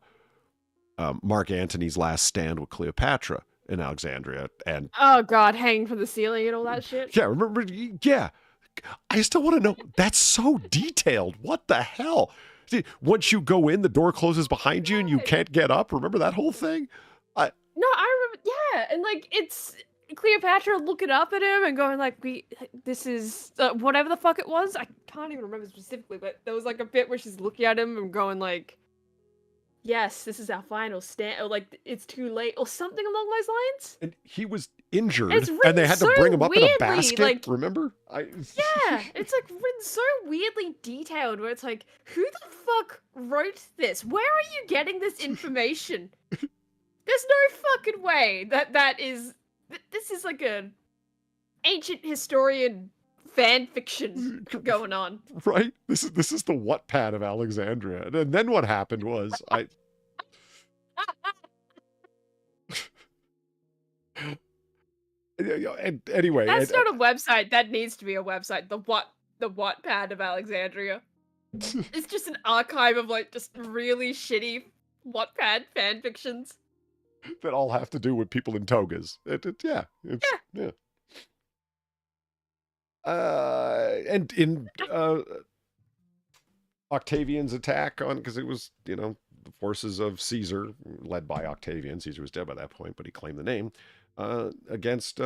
Mark Antony's last stand with Cleopatra in Alexandria, and oh god, hanging from the ceiling and all that shit. Yeah, remember? Yeah, I still want to know. That's so detailed. What the hell? See, once you go in, the door closes behind you and you can't get up. Remember that whole thing? No, I remember. Yeah, and like it's Cleopatra looking up at him and going like, this is whatever the fuck it was. I can't even remember specifically, but there was like a bit where she's looking at him and going like, yes, this is our final stand, or like, it's too late, or something along those lines. And he was injured, and they had to bring him up in a basket, like, remember? Yeah, it's like written so weirdly detailed, where it's like, who the fuck wrote this? Where are you getting this information? There's no fucking way that is... This is like a ancient historian fan fiction going on. Right? This is the Wattpad of Alexandria. And then what happened was and anyway, that's not a website. That needs to be a website. The Wattpad of Alexandria. It's just an archive of like just really shitty Wattpad fan fictions that all have to do with people in togas. Yeah. And in Octavian's attack on, because it was, the forces of Caesar, led by Octavian. Caesar was dead by that point, but he claimed the name, against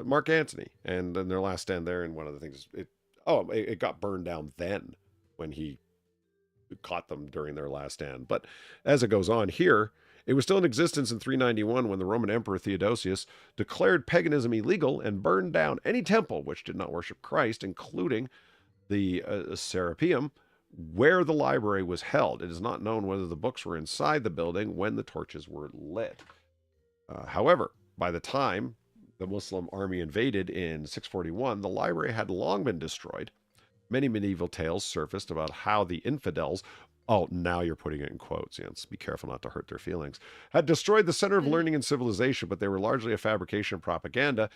Mark Antony. And in their last stand there, and one of the things, it got burned down then when he caught them during their last stand. But as it goes on here, it was still in existence in 391 when the Roman Emperor Theodosius declared paganism illegal and burned down any temple which did not worship Christ, including the Serapeum, where the library was held. It is not known whether the books were inside the building when the torches were lit. However, by the time the Muslim army invaded in 641, the library had long been destroyed. Many medieval tales surfaced about how the infidels, oh, now you're putting it in quotes, let's be careful not to hurt their feelings, had destroyed the center of learning and civilization, but they were largely a fabrication and propaganda.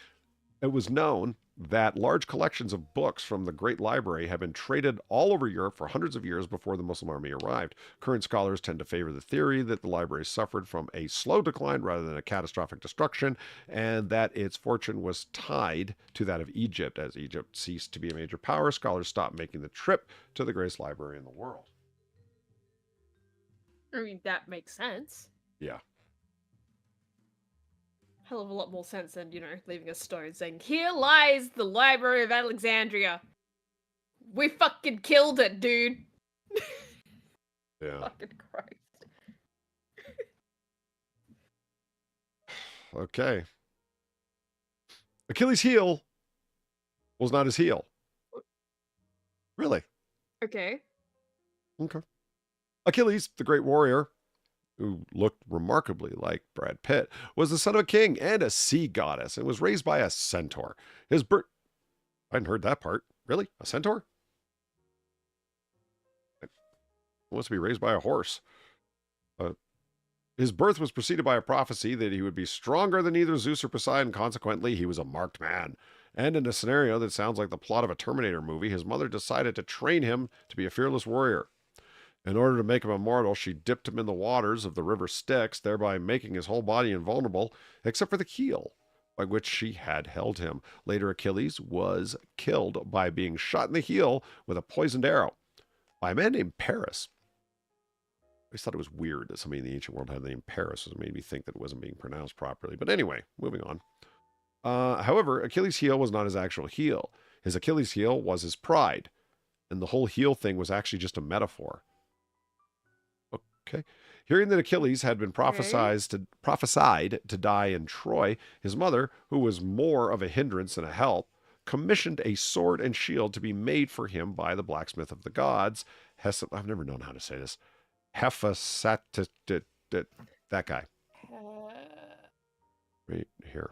It was known that large collections of books from the Great Library had been traded all over Europe for hundreds of years before the Muslim army arrived. Current scholars tend to favor the theory that the library suffered from a slow decline rather than a catastrophic destruction, and that its fortune was tied to that of Egypt. As Egypt ceased to be a major power, scholars stopped making the trip to the greatest library in the world. I mean, that makes sense. Yeah. Hell of a lot more sense than, leaving a stone saying, "Here lies the Library of Alexandria. We fucking killed it, dude." Yeah. Fucking Christ. Okay. Achilles' heel was not his heel. Really? Okay. Okay. Achilles, the great warrior, who looked remarkably like Brad Pitt, was the son of a king and a sea goddess and was raised by a centaur. His birth... I hadn't heard that part. Really? A centaur? He wants to be raised by a horse. His birth was preceded by a prophecy that he would be stronger than either Zeus or Poseidon. Consequently, he was a marked man. And in a scenario that sounds like the plot of a Terminator movie, his mother decided to train him to be a fearless warrior. In order to make him immortal, she dipped him in the waters of the river Styx, thereby making his whole body invulnerable, except for the heel, by which she had held him. Later, Achilles was killed by being shot in the heel with a poisoned arrow by a man named Paris. I just thought it was weird that somebody in the ancient world had the name Paris. It made me think that it wasn't being pronounced properly. But anyway, moving on. However, Achilles' heel was not his actual heel. His Achilles' heel was his pride, and the whole heel thing was actually just a metaphor. Okay. Hearing that Achilles had been prophesied to die in Troy, his mother, who was more of a hindrance than a help, commissioned a sword and shield to be made for him by the blacksmith of the gods. I've never known how to say this. That guy. Right here.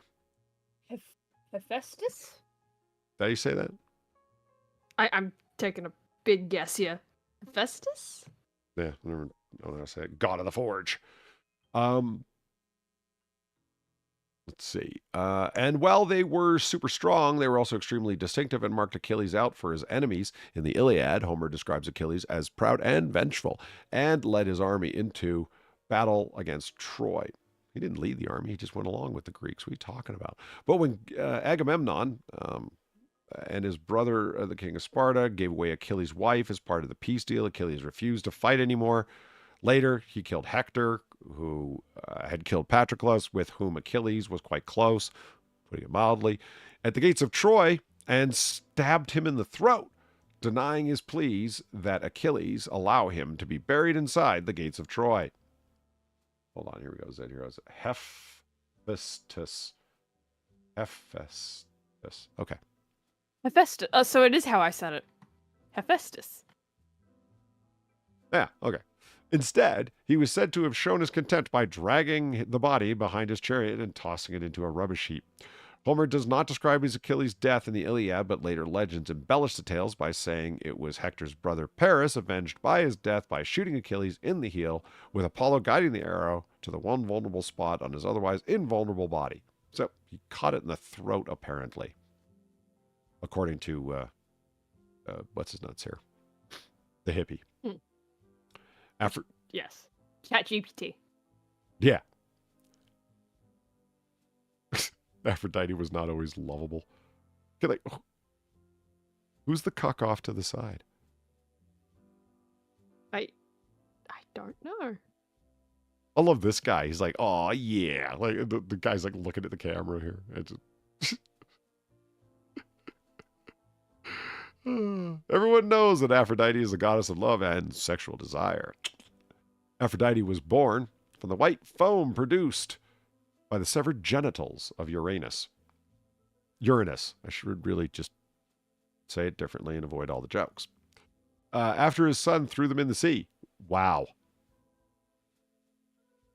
Hephaestus? Is that how you say that? I'm taking a big guess here. Hephaestus? Yeah, I never know how to say it. God of the Forge. Let's see. And while they were super strong, they were also extremely distinctive and marked Achilles out for his enemies. In the Iliad, Homer describes Achilles as proud and vengeful and led his army into battle against Troy. He didn't lead the army. He just went along with the Greeks. What are you talking about? But when Agamemnon and his brother, the king of Sparta, gave away Achilles' wife as part of the peace deal, Achilles refused to fight anymore. Later, he killed Hector, who had killed Patroclus, with whom Achilles was quite close, putting it mildly, at the gates of Troy, and stabbed him in the throat, denying his pleas that Achilles allow him to be buried inside the gates of Troy. Hold on, here we go. Zed heroes. Hephaestus. Okay. Hephaestus. So it is how I said it. Hephaestus. Yeah, okay. Instead, he was said to have shown his contempt by dragging the body behind his chariot and tossing it into a rubbish heap. Homer does not describe his Achilles' death in the Iliad, but later legends embellish the tales by saying it was Hector's brother Paris avenged by his death by shooting Achilles in the heel, with Apollo guiding the arrow to the one vulnerable spot on his otherwise invulnerable body. So he caught it in the throat, apparently, according to what's his nuts here, the hippie. Yes. ChatGPT. Yeah. Aphrodite was not always lovable. Okay, like, who's the cuck off to the side? I don't know. I love this guy. He's like, oh yeah. Like the guy's like looking at the camera here. It's just... Everyone knows that Aphrodite is the goddess of love and sexual desire. Aphrodite was born from the white foam produced by the severed genitals of Uranus. I should really just say it differently and avoid all the jokes. after his son threw them in the sea. Wow.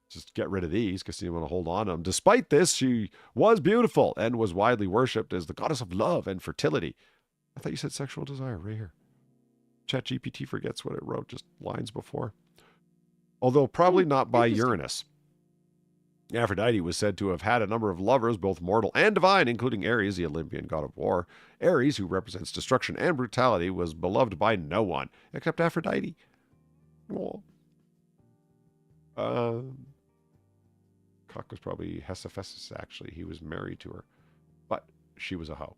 Just get rid of these because you want to hold on to them. Despite this, she was beautiful and was widely worshipped as the goddess of love and fertility. I thought you said sexual desire right here. ChatGPT forgets what it wrote just lines before. Although probably not by Uranus. Aphrodite was said to have had a number of lovers, both mortal and divine, including Ares, the Olympian god of war. Ares, who represents destruction and brutality, was beloved by no one except Aphrodite. Oh. Cock was probably Hephaestus, actually. He was married to her, but she was a hoe.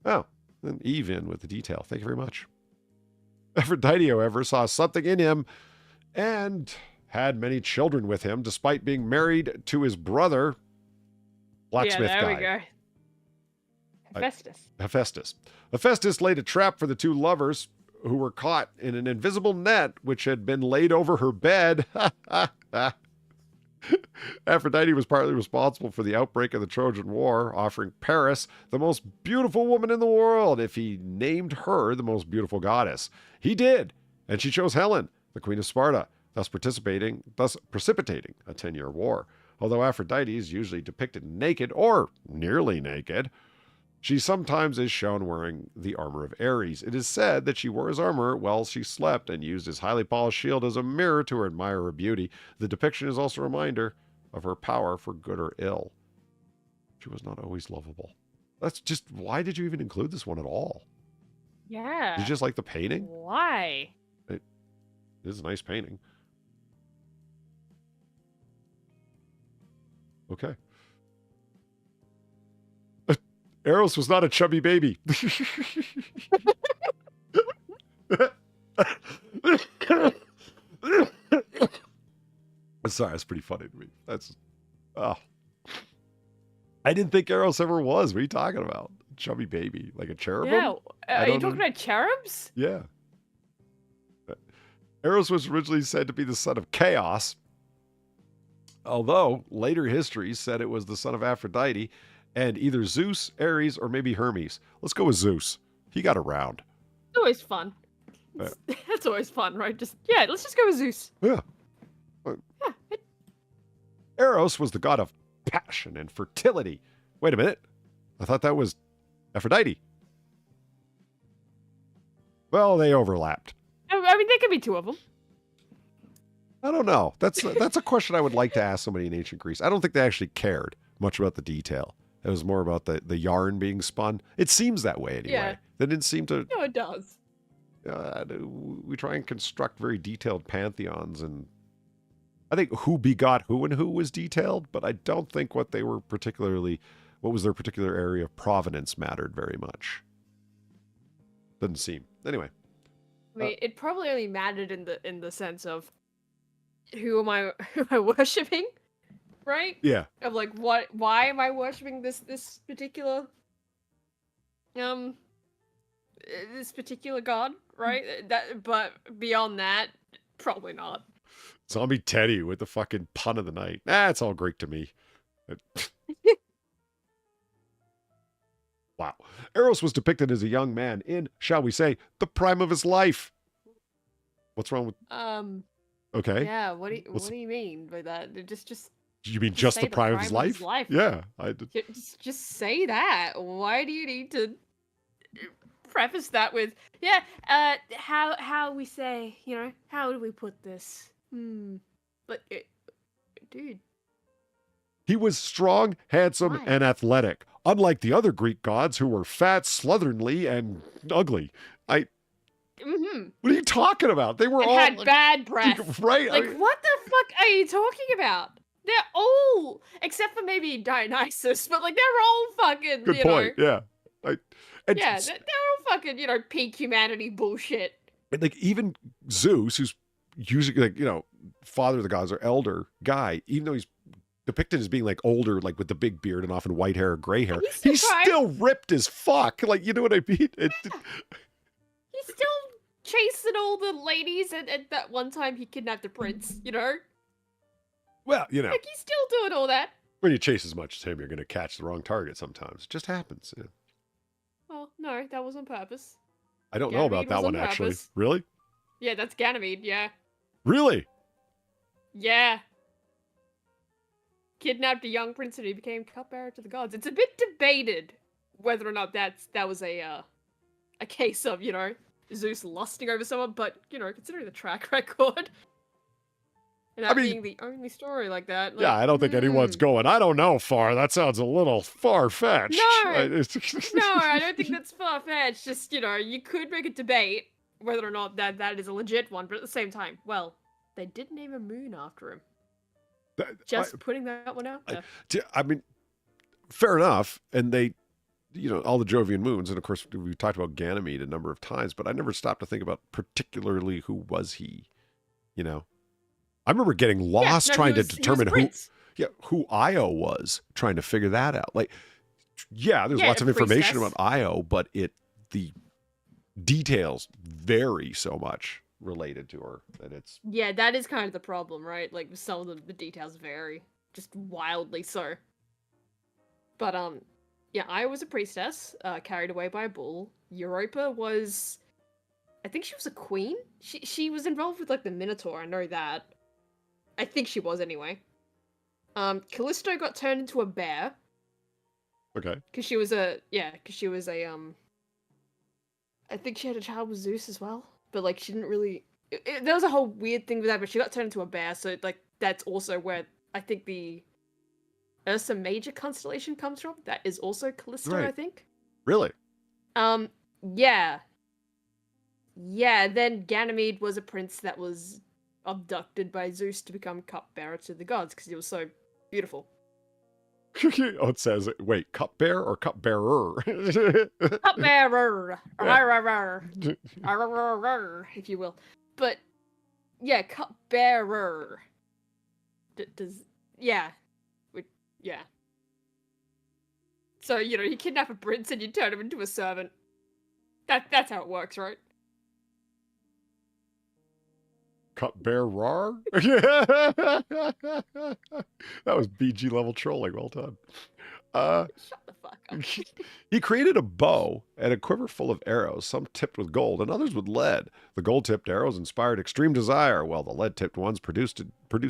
Oh, then Eve in with the detail. Thank you very much. Aphrodite, however, saw something in him and had many children with him, despite being married to his brother, blacksmith guy. Yeah, there we go. Hephaestus. Hephaestus laid a trap for the two lovers who were caught in an invisible net which had been laid over her bed. Aphrodite was partly responsible for the outbreak of the Trojan War, offering Paris the most beautiful woman in the world if he named her the most beautiful goddess. He did, and she chose Helen, the queen of Sparta, thus precipitating a 10-year war. Although Aphrodite is usually depicted naked or nearly naked, she sometimes is shown wearing the armor of Ares. It is said that she wore his armor while she slept and used his highly polished shield as a mirror to admire her beauty. The depiction is also a reminder of her power for good or ill. She was not always lovable. That's just, why did you even include this one at all? Yeah. Did you just like the painting? Why? It is a nice painting. Okay. Eros was not a chubby baby. Sorry, that's pretty funny to me. That's, oh. I didn't think Eros ever was. What are you talking about? Chubby baby, like a cherubim? Yeah, are you talking about cherubs? Yeah. Eros was originally said to be the son of Chaos, although later history said it was the son of Aphrodite, and either Zeus, Ares, or maybe Hermes. Let's go with Zeus. He got around. It's always fun. That's always fun, right? Let's just go with Zeus. Yeah. Eros was the god of passion and fertility. Wait a minute. I thought that was Aphrodite. Well, they overlapped. I mean, there could be two of them. I don't know. That's a question I would like to ask somebody in ancient Greece. I don't think they actually cared much about the detail. It was more about the yarn being spun. It seems that way anyway. Yeah. They didn't seem to... No, it does. We try and construct very detailed pantheons, and I think who begot who and who was detailed, but I don't think what was their particular area of provenance mattered very much. Doesn't seem. Anyway. I mean, it probably only mattered in the sense of who am I worshipping? Right? Yeah. Of like, why am I worshipping this particular god, right? But beyond that, probably not. Zombie Teddy with the fucking pun of the night. It's all Greek to me. Wow. Eros was depicted as a young man in, shall we say, the prime of his life. What's wrong with... Okay. Yeah, what do you mean by that? Just you mean just the prime of his life? Yeah. Just say that. Why do you need to preface that with, how we say, how do we put this? But, dude. He was strong, handsome, and athletic, unlike the other Greek gods who were fat, slovenly, and ugly. What are you talking about? They were all had bad breath. Right? Like, what the fuck are you talking about? They're all, except for maybe Dionysus, but like they're all fucking. Good point. Yeah. They're all fucking, peak humanity bullshit. And like even Zeus, who's usually like father of the gods or elder guy, even though he's depicted as being like older, like with the big beard and often white hair or gray hair, he's still ripped as fuck. Like, you know what I mean? He's still chasing all the ladies, and at that one time he kidnapped the prince, Well, like he's still doing all that. When you chase as much as him, you're going to catch the wrong target sometimes. It just happens. Yeah. Well, no, that was on purpose. I don't know about Ganymede that was one, on actually. purpose. Really? Yeah, that's Ganymede, yeah. Really? Yeah. Kidnapped a young prince and he became cupbearer to the gods. It's a bit debated whether or not that was a case of, Zeus lusting over someone, but, considering the track record, and that being the only story like that. Yeah, I don't think anyone's going, I don't know, Far. That sounds a little far-fetched. No, I don't think that's far-fetched. Just, you could make a debate whether or not that is a legit one, but at the same time, well, they did name a moon after him. Just putting that one out there. I mean, fair enough. And they, all the Jovian moons, and of course, we talked about Ganymede a number of times, but I never stopped to think about particularly who was he, I remember getting lost trying to determine who Io was, trying to figure that out. Like, there's lots of information about Io, but the details vary so much related to her that it's... Yeah, that is kind of the problem, right? Like, some of the details vary, just wildly so. But, Io was a priestess, carried away by a bull. Europa was... I think she was a queen? She was involved with, like, the Minotaur, I know that. I think she was, anyway. Callisto got turned into a bear. Okay. Because she was I think she had a child with Zeus as well. But, like, she didn't really... there was a whole weird thing with that, but she got turned into a bear, so, like, that's also where I think the Ursa Major constellation comes from. That is also Callisto, right. I think. Really? Yeah. Yeah, then Ganymede was a prince that was abducted by Zeus to become cupbearer to the gods, because he was so beautiful. Oh, it says, wait, cupbearer or cupbearer? Cupbearer! If you will. But, yeah, cupbearer. Yeah. So, you kidnap a prince and you turn him into a servant. That's how it works, right? Cupbearer? That was BG level trolling. Well done. Shut the fuck up. He created a bow and a quiver full of arrows, some tipped with gold and others with lead. The gold-tipped arrows inspired extreme desire, while the lead-tipped ones produced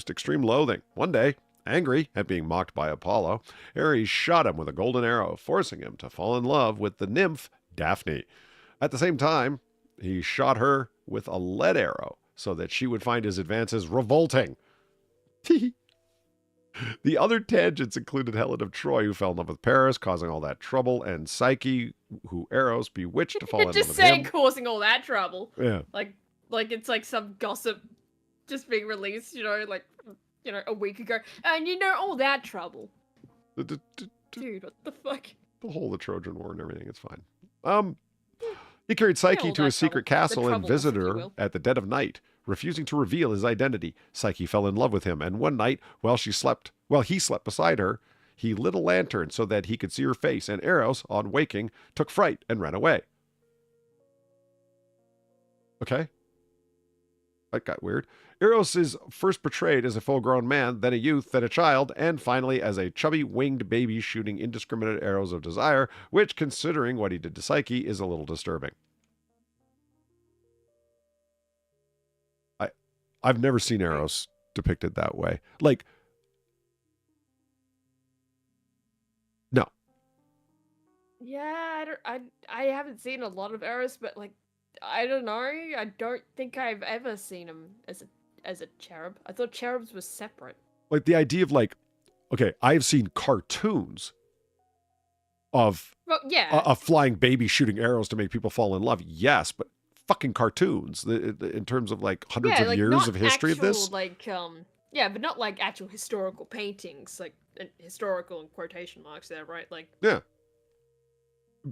extreme loathing. One day, angry at being mocked by Apollo, Ares shot him with a golden arrow, forcing him to fall in love with the nymph Daphne. At the same time, he shot her with a lead arrow so that she would find his advances revolting. The other tangents included Helen of Troy, who fell in love with Paris, causing all that trouble, and Psyche, who Eros bewitched to fall in love with him. Just saying causing all that trouble. Yeah. Like it's like some gossip just being released, a week ago. And all that trouble. Dude, what the fuck? The whole of the Trojan War and everything, it's fine. He carried Psyche to his secret castle and visited her at the dead of night, refusing to reveal his identity. Psyche fell in love with him, and one night, while he slept beside her, he lit a lantern so that he could see her face, and Eros, on waking, took fright and ran away. Okay. That got weird. Eros is first portrayed as a full-grown man, then a youth, then a child, and finally as a chubby, winged baby shooting indiscriminate arrows of desire, which, considering what he did to Psyche, is a little disturbing. I've never seen Eros depicted that way. Like, no. Yeah, I haven't seen a lot of Eros, but like, I don't know. I don't think I've ever seen him as a cherub. I thought cherubs were separate. Like the idea of like, okay, I've seen cartoons of a flying baby shooting arrows to make people fall in love. Yes, but fucking cartoons in terms of like hundreds of years of history of this. Like, but not like actual historical paintings, like historical in quotation marks there, right? Like, yeah,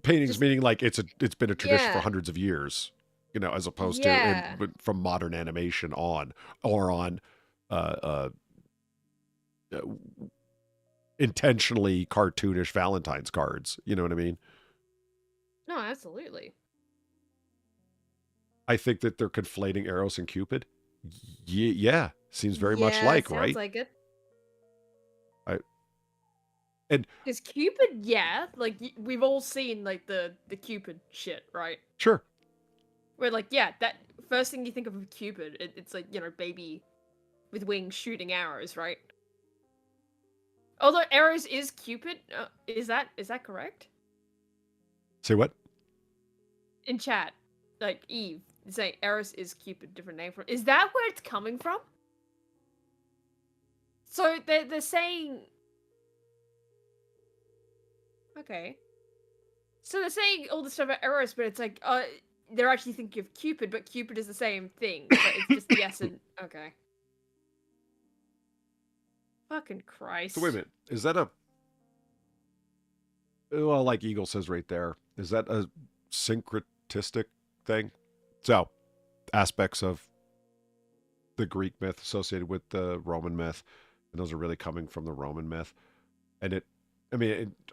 paintings meaning like it's been a tradition for hundreds of years, as opposed to from modern animation on or on intentionally cartoonish Valentine's cards. You know what I mean? No, absolutely. I think that they're conflating Eros and Cupid. Yeah, seems very much like, sounds right? Like it. And because Cupid, like we've all seen like the Cupid shit, right? Sure. Where like, yeah, that first thing you think of Cupid, it's like, you know, baby with wings shooting arrows, right? Although arrows is Cupid, is that correct? Say what? In chat, like Eve saying Eris is Cupid, different name from. Is that where it's coming from? So they're saying. Okay. So they're saying all this stuff about Eris, but it's like, they're actually thinking of Cupid, but Cupid is the same thing. But it's just yes and okay. Fucking Christ. So wait a minute. Is that a... Well, like Eagle says right there, is that a syncretistic thing? So, aspects of the Greek myth associated with the Roman myth, and those are really coming from the Roman myth. And it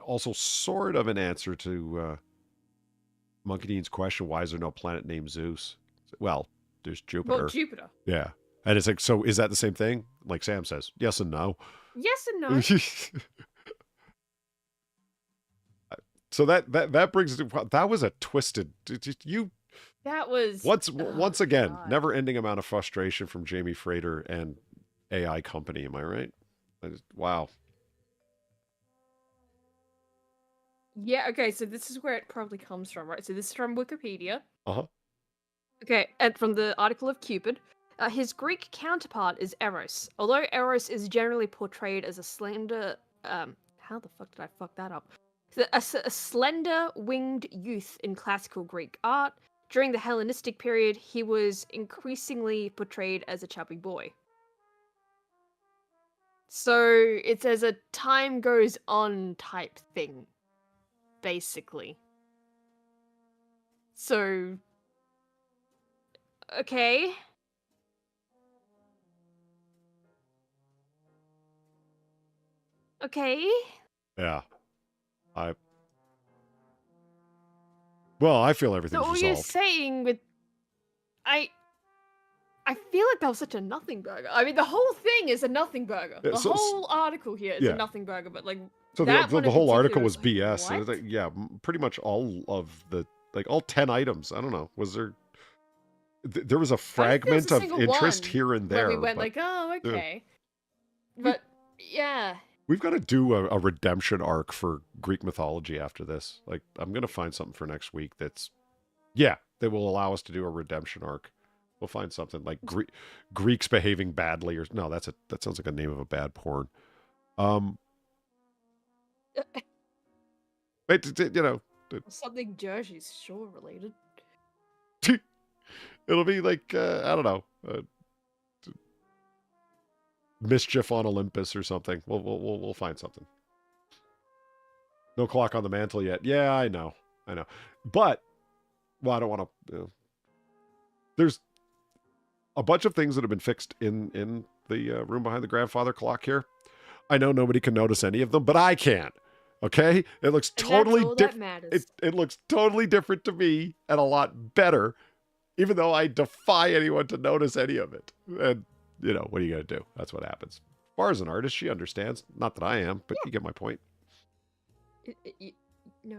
also sort of an answer to Monkey Dean's question, why is there no planet named Zeus? Well, there's Jupiter. Well, Jupiter. Yeah. And it's like, so is that the same thing? Like Sam says, yes and no. Yes and no. So that brings that was a twisted. That was once again, God. never ending amount of frustration from Jamie Frater and AI Company. Am I right? Wow. Yeah. Okay. So this is where it probably comes from, right? So this is from Wikipedia. Uh-huh. Okay, and from the article of Cupid. His Greek counterpart is Eros. Although Eros is generally portrayed as a slender... how the fuck did I fuck that up? A slender, winged youth in classical Greek art. During the Hellenistic period, he was increasingly portrayed as a chubby boy. So, it's as a time goes on type thing. Basically. So... Okay... Okay. Yeah. I feel everything's So what resolved. you're saying with... I feel like that was such a nothing burger. I mean, the whole thing is a nothing burger. Yeah, The whole article here is yeah. a nothing burger, but like... So that one the in whole article particular was is like, BS. what? Yeah, pretty much all of the, like all 10 items. I don't know. Was there... There was a fragment of interest here and there. Where we went but like, oh, okay. But, yeah. we've got to do a redemption arc for Greek mythology after this. Like, I'm going to find something for next week that will allow us to do a redemption arc. We'll find something like Greeks behaving badly, or no, that sounds like a name of a bad porn. Something Jersey's Shore related. It'll be like I don't know, mischief on Olympus or something. We'll find something. No clock on the mantle yet. Yeah, I know. But I don't want to. There's a bunch of things that have been fixed in the room behind the grandfather clock here. I know nobody can notice any of them, but I can. Okay, it looks totally different. It looks totally different to me and a lot better, even though I defy anyone to notice any of it. And what are you gonna do? That's what happens. Bar's an artist; she understands. Not that I am, but you get my point. No,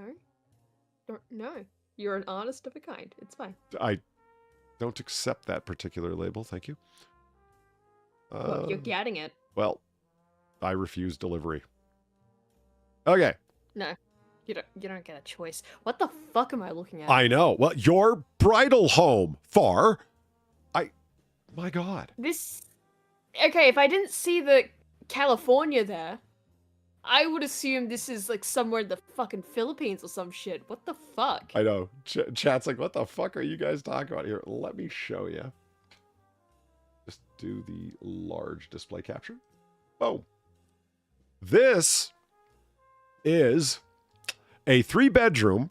you're an artist of a kind. It's fine. I don't accept that particular label. Thank you. Well, you're getting it. Well, I refuse delivery. Okay. No, you don't get a choice. What the fuck am I looking at? I know. Well, your bridal home, Far. My God. Okay, if I didn't see the California there, I would assume this is like somewhere in the fucking Philippines or some shit. What the fuck? I know. Chat's like, what the fuck are you guys talking about here? Let me show you. Just do the large display capture. Oh. This is a 3-bedroom.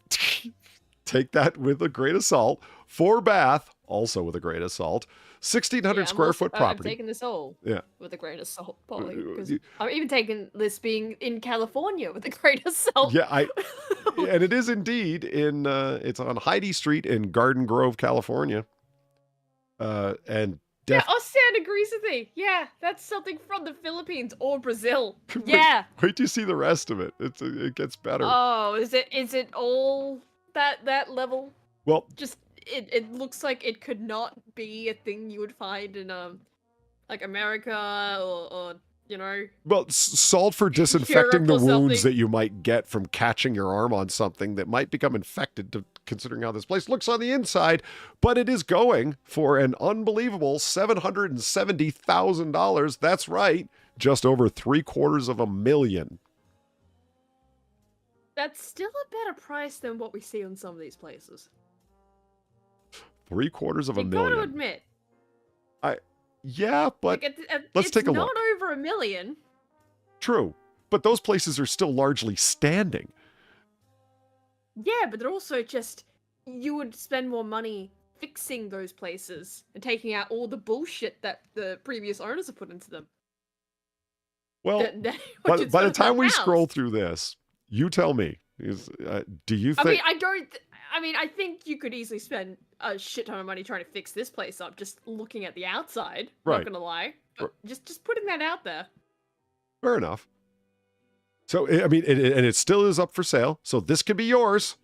Take that with a grain of salt. 4-bath, also with a grain of salt. 1,600 square foot property. I'm taking this all with a grain of salt, Polly. Because I'm even taking this being in California with a grain of salt. Yeah, and it is indeed in. It's on Heidi Street in Garden Grove, California. And Santa Grisity. Yeah, that's something from the Philippines or Brazil. Yeah. Wait till you see the rest of it. It gets better. Oh, is it all that level? Well, Just it looks like it could not be a thing you would find in like America or you know. Well, salt for disinfecting Europe the or wounds something. that you might get from catching your arm on something that might become infected, considering how this place looks on the inside. But it is going for an unbelievable $770,000. That's right, just over $750,000. That's still a better price than what we see on some of these places. $750,000. You gotta admit. Yeah, but Like, let's take a It's look. not over $1 million. True. But those places are still largely standing. Yeah, but they're also just you would spend more money fixing those places and taking out all the bullshit that the previous owners have put into them. Well, Than what you'd by the spend on time we house. scroll through this, you tell me. Do you think? I mean, I think you could easily spend a shit ton of money trying to fix this place up, just looking at the outside. Right. Not gonna lie, but just putting that out there. Fair enough. So, I mean, and it still is up for sale. So this could be yours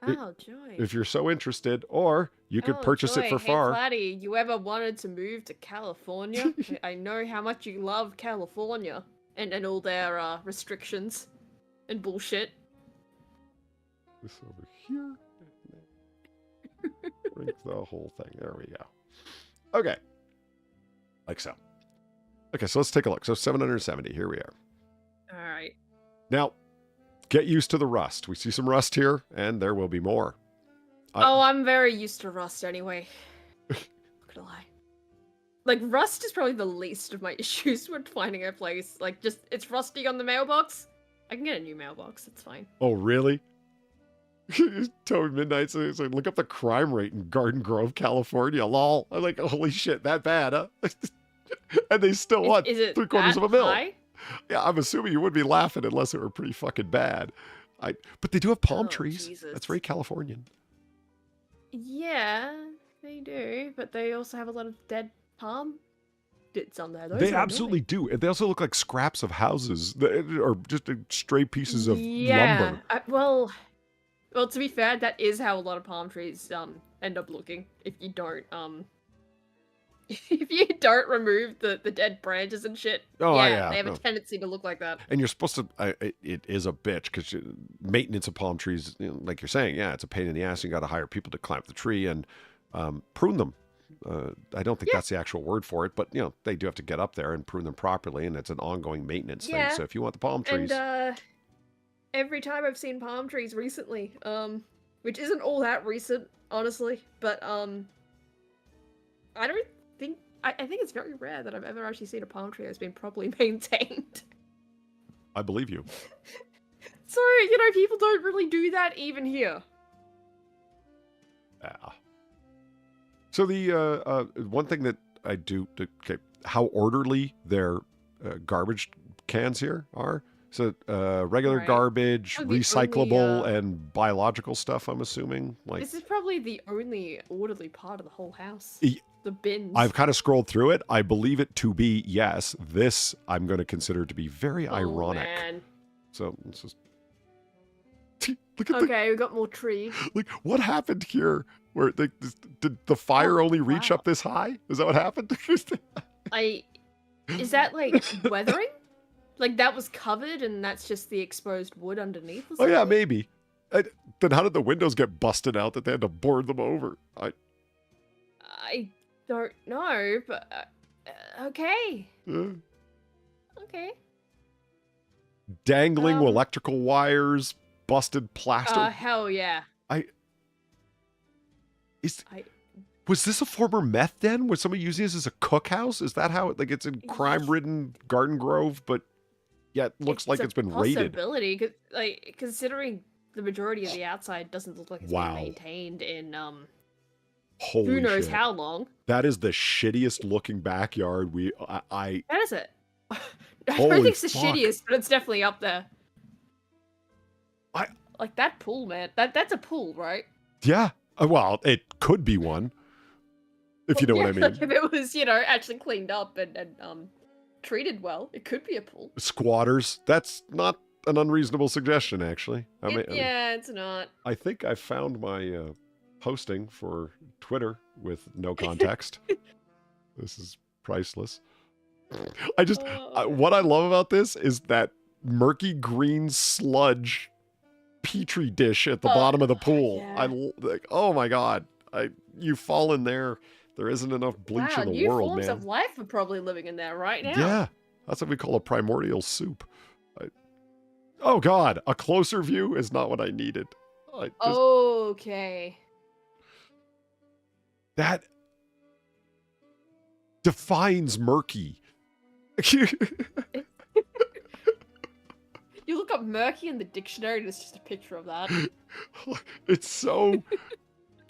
Oh joy! if you're so interested, or you could purchase it for Hey, far. Platy, you ever wanted to move to California? I know how much you love California and all their restrictions and bullshit. This over here. Break the whole thing. There we go. Okay. Like so. Okay, so let's take a look. So 770. Here we are. All right. Now, get used to the rust. We see some rust here, and there will be more. I'm very used to rust anyway. Not gonna lie. Like, rust is probably the least of my issues with finding a place. Like, just, it's rusty on the mailbox. I can get a new mailbox, it's fine. Oh, really? Toad Midnight says, look up the crime rate in Garden Grove, California. Lol. I'm like, holy shit, that bad, huh? And they still want Is it $750,000 that of a mil. high? Yeah, I'm assuming you would be laughing unless it were pretty fucking bad. But they do have palm Oh, trees. Jesus. That's very Californian. Yeah, they do, but they also have a lot of dead palm bits on there. Those They are absolutely do. And they also look like scraps of houses or just stray pieces of yeah. lumber. Well, to be fair, that is how a lot of palm trees end up looking if you don't if you don't remove the dead branches and shit. Oh, yeah, they have no. a tendency to look like that. And you're supposed to, it is a bitch because maintenance of palm trees, like you're saying, yeah, it's a pain in the ass. You got to hire people to climb the tree and prune them. I don't think that's the actual word for it, but they do have to get up there and prune them properly, and it's an ongoing maintenance thing. So if you want the palm trees, And every time I've seen palm trees recently, which isn't all that recent, honestly, but I think it's very rare that I've ever actually seen a palm tree that's been properly maintained. I believe you. So, people don't really do that even here. Yeah. So the one thing that I do, okay, how orderly their garbage cans here are. So regular Right. garbage, Oh, the only, recyclable, and biological stuff, I'm assuming. Like, This is probably the only orderly part of the whole house. E- The bins. I've kind of scrolled through it. I believe it to be, yes. This I'm going to consider to be very ironic. Man. So let's just look at Okay, we got more trees. like what happened here? Where did the fire only reach wow. up this high? Is that what happened? Is that like weathering? Like that was covered and that's just the exposed wood underneath? Or Oh yeah, something? maybe. Then how did the windows get busted out that they had to board them over? I don't know, but okay. Okay. Dangling electrical wires, busted plaster. Hell yeah. Was this a former meth den? Was somebody using this as a cookhouse? Is that how it's in crime-ridden Garden Grove, but yet looks like it's been raided? Possibility, like considering the majority of the outside doesn't look like it's Wow. been maintained in Holy who knows shit. how long. That is the shittiest looking backyard I That is it. I Holy don't think it's the fuck. shittiest, but it's definitely up there. I- Like that pool, man. That's a pool, right? yeah. Well, it could be one. If you know what I mean. If it was, actually cleaned up and treated well, it could be a pool. Squatters. That's not an unreasonable suggestion, actually. Yeah, it's not. I think I found my posting for Twitter with no context. This is priceless. What I love about this is that murky green sludge petri dish at the bottom of the pool. Yeah. Oh my god. You fall in there. There isn't enough bleach Wow, in the new world, forms man. of life are probably living in there right now. Yeah. That's what we call a primordial soup. Oh god, a closer view is not what I needed. Okay. That defines murky. You look up murky in the dictionary and it's just a picture of that. It's so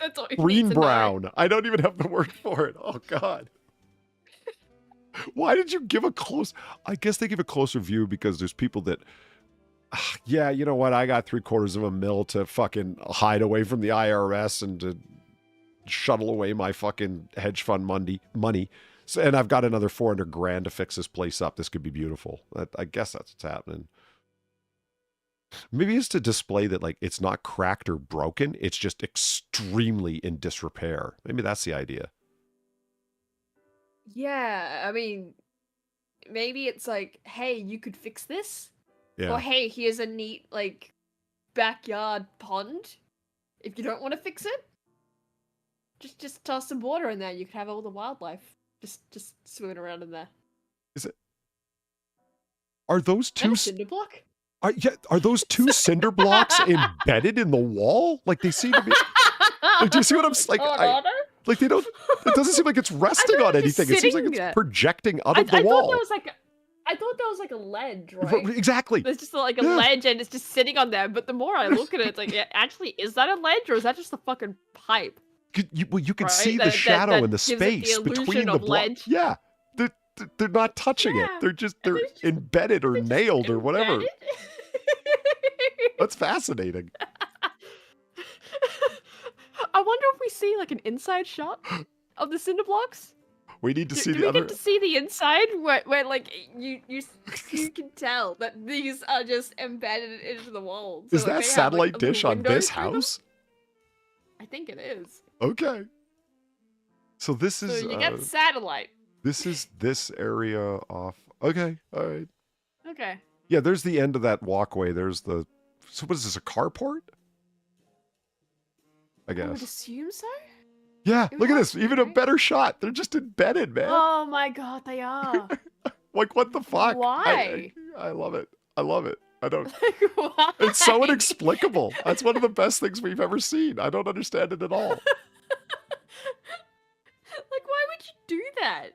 That's all you green need to know. brown. I don't even have the word for it. Oh god. Why did you give a close? I guess they give a closer view because there's people that, yeah, you know what? I got $750,000 to fucking hide away from the IRS and to shuttle away my fucking hedge fund money. So, and I've got another $400,000 to fix this place up. This could be beautiful. I guess that's what's happening. Maybe it's to display that like it's not cracked or broken. It's just extremely in disrepair. Maybe that's the idea. Yeah, I mean, maybe it's like, hey, you could fix this? Yeah. Or hey, here's a neat, like, backyard pond. If you don't want to fix it, just toss some water in there. You could have all the wildlife just swimming around in there. Is it? Are those two? Cinder block? Are those two cinder blocks embedded in the wall? Like they seem to be. Like, do you see what I'm like? Like they don't. It doesn't seem like it's resting on anything. It seems like it's projecting out of the wall. I thought that was like a ledge, right? Exactly. There's just like a ledge and it's just sitting on there. But the more I look at it, it's like, actually, is that a ledge or is that just a fucking pipe? You can see the shadow and the space between the blocks. Yeah, they're not touching it. They're just embedded or nailed or whatever. That's fascinating. I wonder if we see like an inside shot of the cinder blocks. We need to see do the we other. Get to see the inside where like you can tell that these are just embedded into the walls. So, Is like, that they satellite have, like, dish on this through them? house? I think it is. Okay. So this is. So you got satellite. This is this area off. Okay. All right. Okay. Yeah, there's the end of that walkway. There's the. So what is this? A carport? I guess. I would assume so. Yeah, It look at has this. to be, Even a right? better shot. They're just embedded, man. Oh my god, they are. Like, what the fuck? Why? I love it. I love it. I don't. Like, why? It's so inexplicable. That's one of the best things we've ever seen. I don't understand it at all. Like, why would you do that?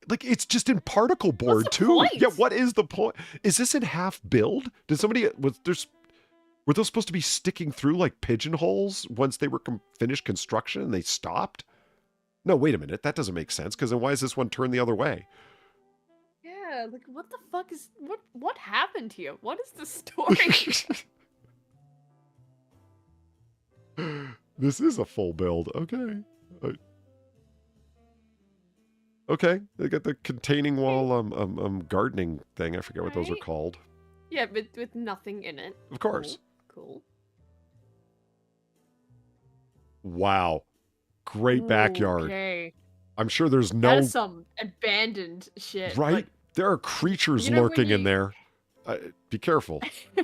Like, it's just in particle board, the too. point? Yeah, what is the point? Is this in half build? Did somebody. Were those supposed to be sticking through like pigeonholes once they were finished construction and they stopped? No, wait a minute. That doesn't make sense because then why is this one turned the other way? Yeah, like what the fuck is what happened here? What is the story? This is a full build. Okay. Okay. They got the containing wall gardening thing. I forget what those are Right. called. Yeah, with nothing in it. Of course. Cool. Wow. Great backyard. Okay. I'm sure there's That no is some abandoned shit. right. Like, There are creatures You know when lurking in you- there. Be careful. you know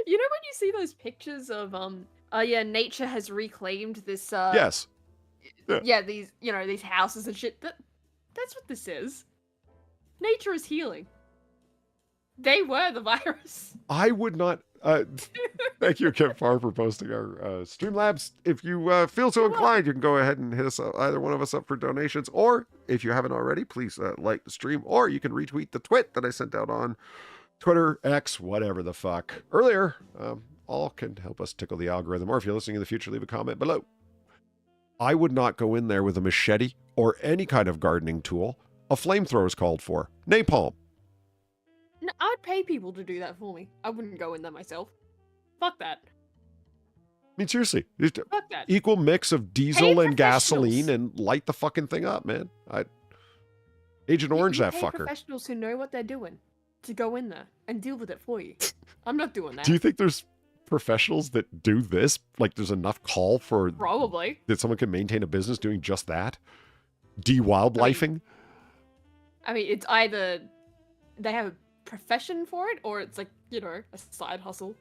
when you see those pictures of nature has reclaimed this Yes. yeah, these these houses and shit. That's what this is. Nature is healing. They were the virus. I would not. Thank you, Kent Farr, for posting our Streamlabs. If you feel so inclined, you can go ahead and hit us either one of us up for donations, or if you haven't already, please like the stream, or you can retweet the twit that I sent out on Twitter, X, whatever the fuck earlier. All can help us tickle the algorithm. Or if you're listening in the future, leave a comment below. I would not go in there with a machete or any kind of gardening tool. A flamethrower is called for. Napalm. No, I would pay people to do that for me. I wouldn't go in there myself. Fuck that. I mean, seriously. Just Fuck that. equal mix of diesel and gasoline professionals. and light the fucking thing up, man. Agent Orange You that pay fucker. professionals who know what they're doing to go in there and deal with it for you. I'm not doing that. Do you think there's professionals that do this? Like, there's enough call for Probably. that someone can maintain a business doing just that? De-wildlifing? I mean, it's either they have a profession for it, or it's like, you know, a side hustle.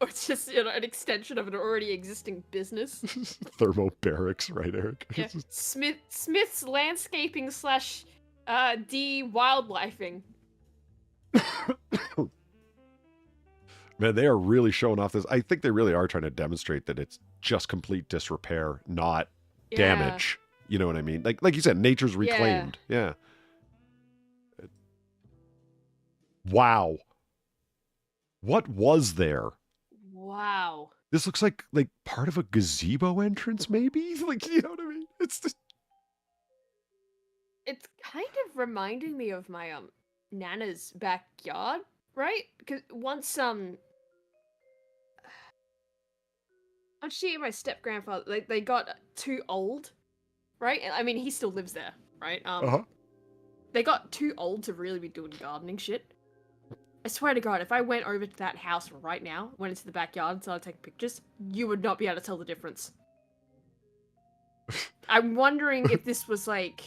Or it's just, you know, an extension of an already existing business. Thermobarics, right, Eric? Yeah. Smith's landscaping slash de-wildlifing. Man, they are really showing off this. I think they really are trying to demonstrate that it's just complete disrepair, not damage. You know what I mean? Like you said, nature's reclaimed. Yeah. Wow. What was there? Wow. This looks like part of a gazebo entrance, maybe? Like, you know what I mean? It's kind of reminding me of my Nana's backyard, right? Because once she and my step grandfather they got too old, right? I mean, he still lives there, right? They got too old to really be doing gardening shit. I swear to God, if I went over to that house right now, went into the backyard and started taking pictures, you would not be able to tell the difference. I'm wondering if this was like...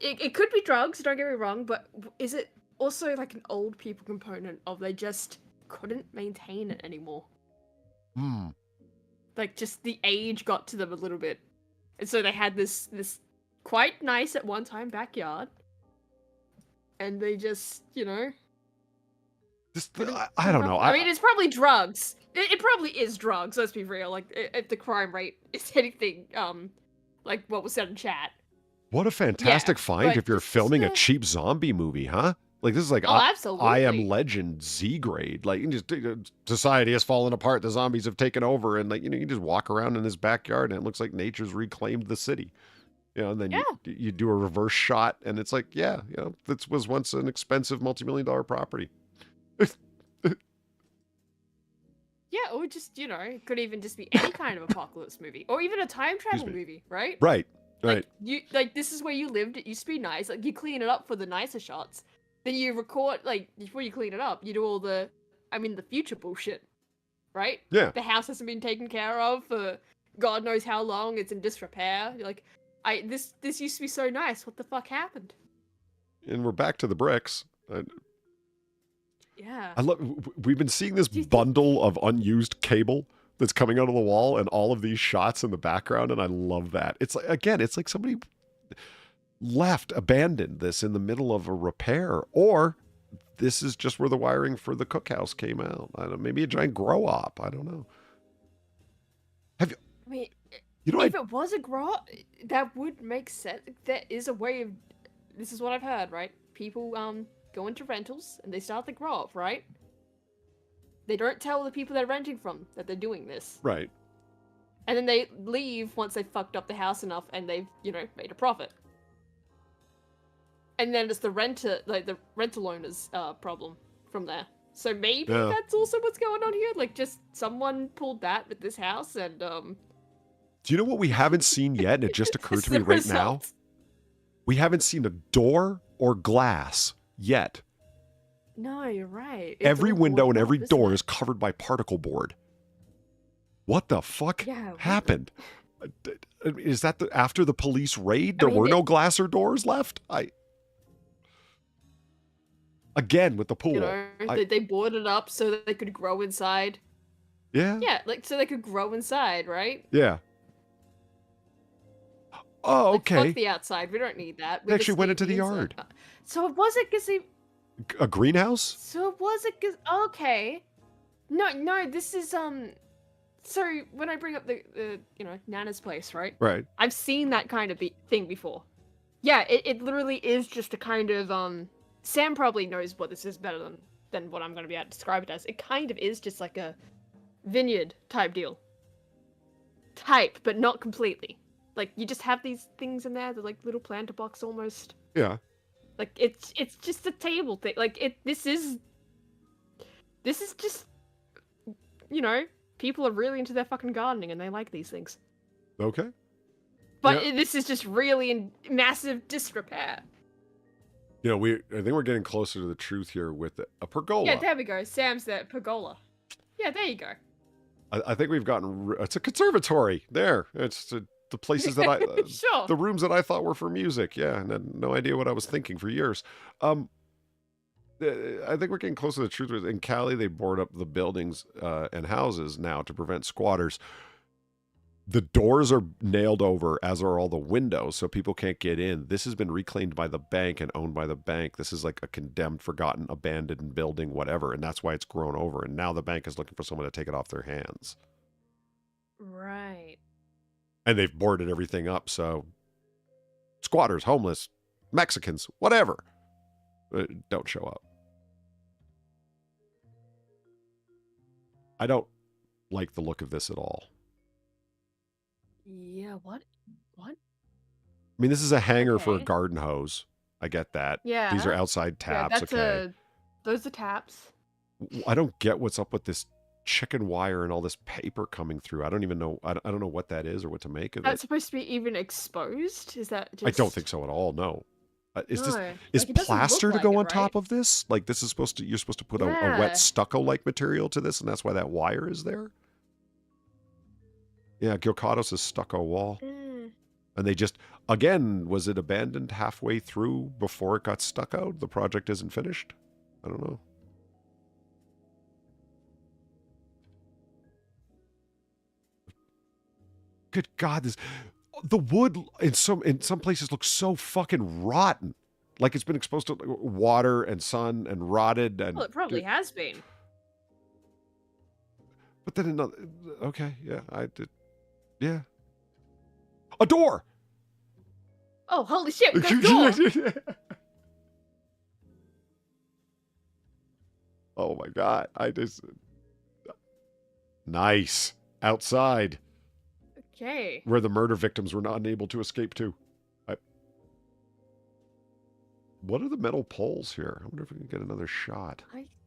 It could be drugs, don't get me wrong, but is it also like an old people component of they just couldn't maintain it anymore? Like, just the age got to them a little bit. And so they had this quite nice at one time backyard. And they just, you know... I don't know. I mean, it's probably drugs. It probably is drugs, let's be real. Like, if the crime rate is anything, like what was said in chat. What a fantastic find if you're filming a cheap zombie movie, huh? Like, this is like absolutely. I Am Legend Z grade. Like, you just society has fallen apart. The zombies have taken over. And, like, you know, you just walk around in this backyard and it looks like nature's reclaimed the city. You know, and then you do a reverse shot and it's like, yeah, you know, this was once an expensive multi-million-dollar property. Yeah, or just, you know, it could even just be any kind of apocalypse movie. Or even a time travel movie, right? Right. Like, this is where you lived, it used to be nice. Like, you clean it up for the nicer shots. Then you record, like, before you clean it up, you do all the future bullshit. Right? Yeah. The house hasn't been taken care of for God knows how long, it's in disrepair. You're like, this used to be so nice, what the fuck happened? And we're back to the bricks. Yeah. We've been seeing this bundle of unused cable that's coming out of the wall and all of these shots in the background, and I love that. It's like, again, it's like somebody abandoned this in the middle of a repair, or this is just where the wiring for the cookhouse came out. I don't know, maybe a giant grow op. I don't know. Have you? I mean, you know, if it was a grow op, that would make sense. There is a way of. This is what I've heard, right? People go into rentals and they start the grow op, right? They don't tell the people they're renting from that they're doing this. Right. And then they leave once they've fucked up the house enough and they've, you know, made a profit. And then it's the rental owner's problem from there. So maybe that's also what's going on here. Like, just someone pulled that with this house and Do you know what we haven't seen yet? And it just occurred to me right now. We haven't seen a door or glass yet. No, you're right. Every window and every door is covered by particle board. What the fuck happened? Is that after the police raid? There were no glass or doors left? Again, with the pool. You know, they boarded up so that they could grow inside. Yeah? Yeah, like, so they could grow inside, right? Yeah. Oh, okay. Like, fuck the outside. We don't need that. They actually went into the yard. So it wasn't because they... A greenhouse? So it wasn't because... Okay. No, this is, So when I bring up the you know, Nana's place, right? Right. I've seen that kind of thing before. Yeah, it literally is just a kind of, Sam probably knows what this is better than what I'm going to be able to describe it as. It kind of is just like a vineyard type deal. But not completely. Like, you just have these things in there, they're like little planter box almost. Yeah. Like, it's just a table thing. Like, this is just, you know, people are really into their fucking gardening and they like these things. Okay. But this is just really in massive disrepair. You know, I think we're getting closer to the truth here with a pergola. Yeah, there we go. Sam's there. Pergola. Yeah, there you go. I think we've gotten. It's a conservatory. There. It's the places that I. Sure. The rooms that I thought were for music. Yeah, and had no idea what I was thinking for years. I think we're getting close to the truth. In Cali, they board up the buildings and houses now to prevent squatters. The doors are nailed over, as are all the windows, so people can't get in. This has been reclaimed by the bank and owned by the bank. This is like a condemned, forgotten, abandoned building, whatever, and that's why it's grown over. And now the bank is looking for someone to take it off their hands. Right. And they've boarded everything up, so squatters, homeless, Mexicans, whatever, don't show up. I don't like the look of this at all. Yeah, what? I mean, this is a hanger for a Okay. garden hose. I get that. Yeah. These are outside Yeah, taps, that's okay. those are taps. I don't get what's up with this chicken wire and all this paper coming through. I don't even know. I don't know what that is or what to make of That's it. supposed to be even exposed? Is that just... I don't think so at all, no. Is this No. is Like, it doesn't plaster look to like go it, on top right? of this? Like this is supposed to, you're supposed to put a Yeah. wet stucco-like material to this, and that's why that wire is there? Yeah, Gilcados is stucco wall. Mm. And they just, again, was it abandoned halfway through before it got stuccoed? The project isn't finished? I don't know. Good God, the wood in some places looks so fucking rotten. Like it's been exposed to water and sun and rotted and... Well, it probably has been. But then another... Okay, yeah, I did... Yeah. A door! Oh, holy shit, we got a door! Oh my God, I just... Nice. Outside. Okay. Where the murder victims were not unable to escape to. What are the metal poles here? I wonder if we can get another shot.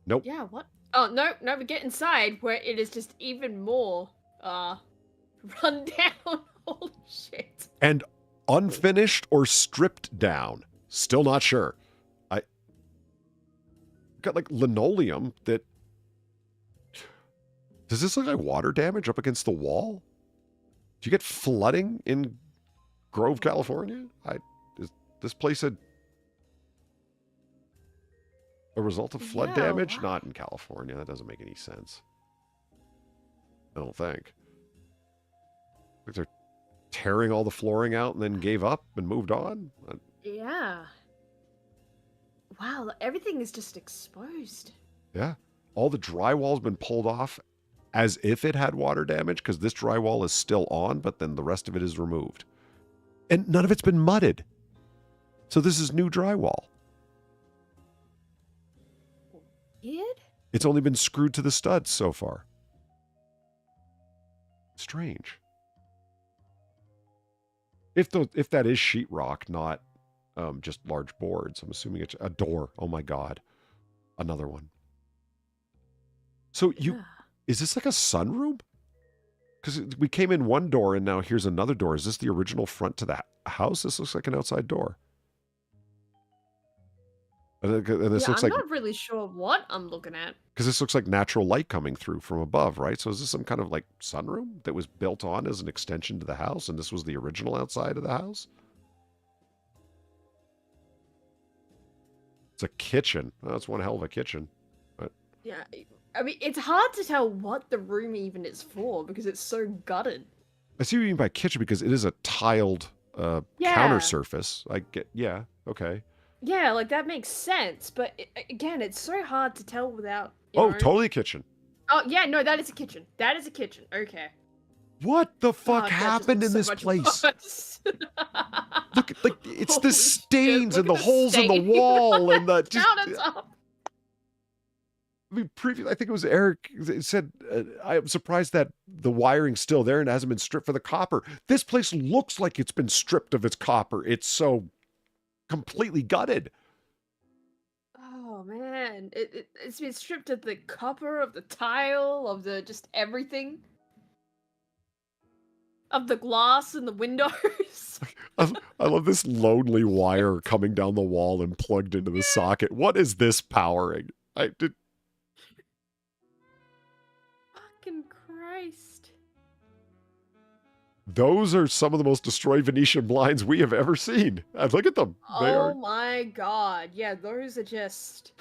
Nope. Yeah, what? Oh, no, we get inside where it is just even more, run down. Holy shit. And unfinished or stripped down. Still not sure. I got like linoleum that... Does this look like water damage up against the wall? Do you get flooding in Grove, California? Is this place a result of flood damage? Wow. Not in California. That doesn't make any sense. I don't think. Like they're tearing all the flooring out and then gave up and moved on. Yeah. Wow, everything is just exposed. Yeah. All the drywall's been pulled off as if it had water damage, because this drywall is still on, but then the rest of it is removed. And none of it's been mudded. So this is new drywall. Weird? It's only been screwed to the studs so far. Strange. If that is sheetrock, not just large boards, I'm assuming it's a door. Oh my God. Another one. So Yeah. is this like a sunroom? Because we came in one door and now here's another door. Is this the original front to the house? This looks like an outside door. And this looks I'm like... not really sure what I'm looking at. Because this looks like natural light coming through from above, right? So is this some kind of like sunroom that was built on as an extension to the house, and this was the original outside of the house? It's a kitchen. Oh, that's one hell of a kitchen. But Yeah, I mean, it's hard to tell what the room even is for because it's so gutted. I see what you mean by kitchen because it is a tiled counter Yeah. surface. I get, yeah, okay. Yeah, like that makes sense, but again, it's so hard to tell without. Oh, totally kitchen. Oh yeah, no, that is a kitchen. That is a kitchen. Okay. What the fuck God, that just happened in looks this so much place? worse. Look, like it's Holy the shit, stains look and the at the holes in the stain wall on and the the just. countertop. I mean, I think it was Eric that said, I'm surprised that the wiring's still there and hasn't been stripped for the copper. This place looks like it's been stripped of its copper. It's so completely gutted. Oh man, it's been stripped of the copper, of the tile, of the just everything, of the glass and the windows. I love this lonely wire coming down the wall and plugged into the socket. What is this powering? Fucking Christ. Those are some of the most destroyed Venetian blinds we have ever seen. Look at them. They Oh are. my god. Yeah, those are just...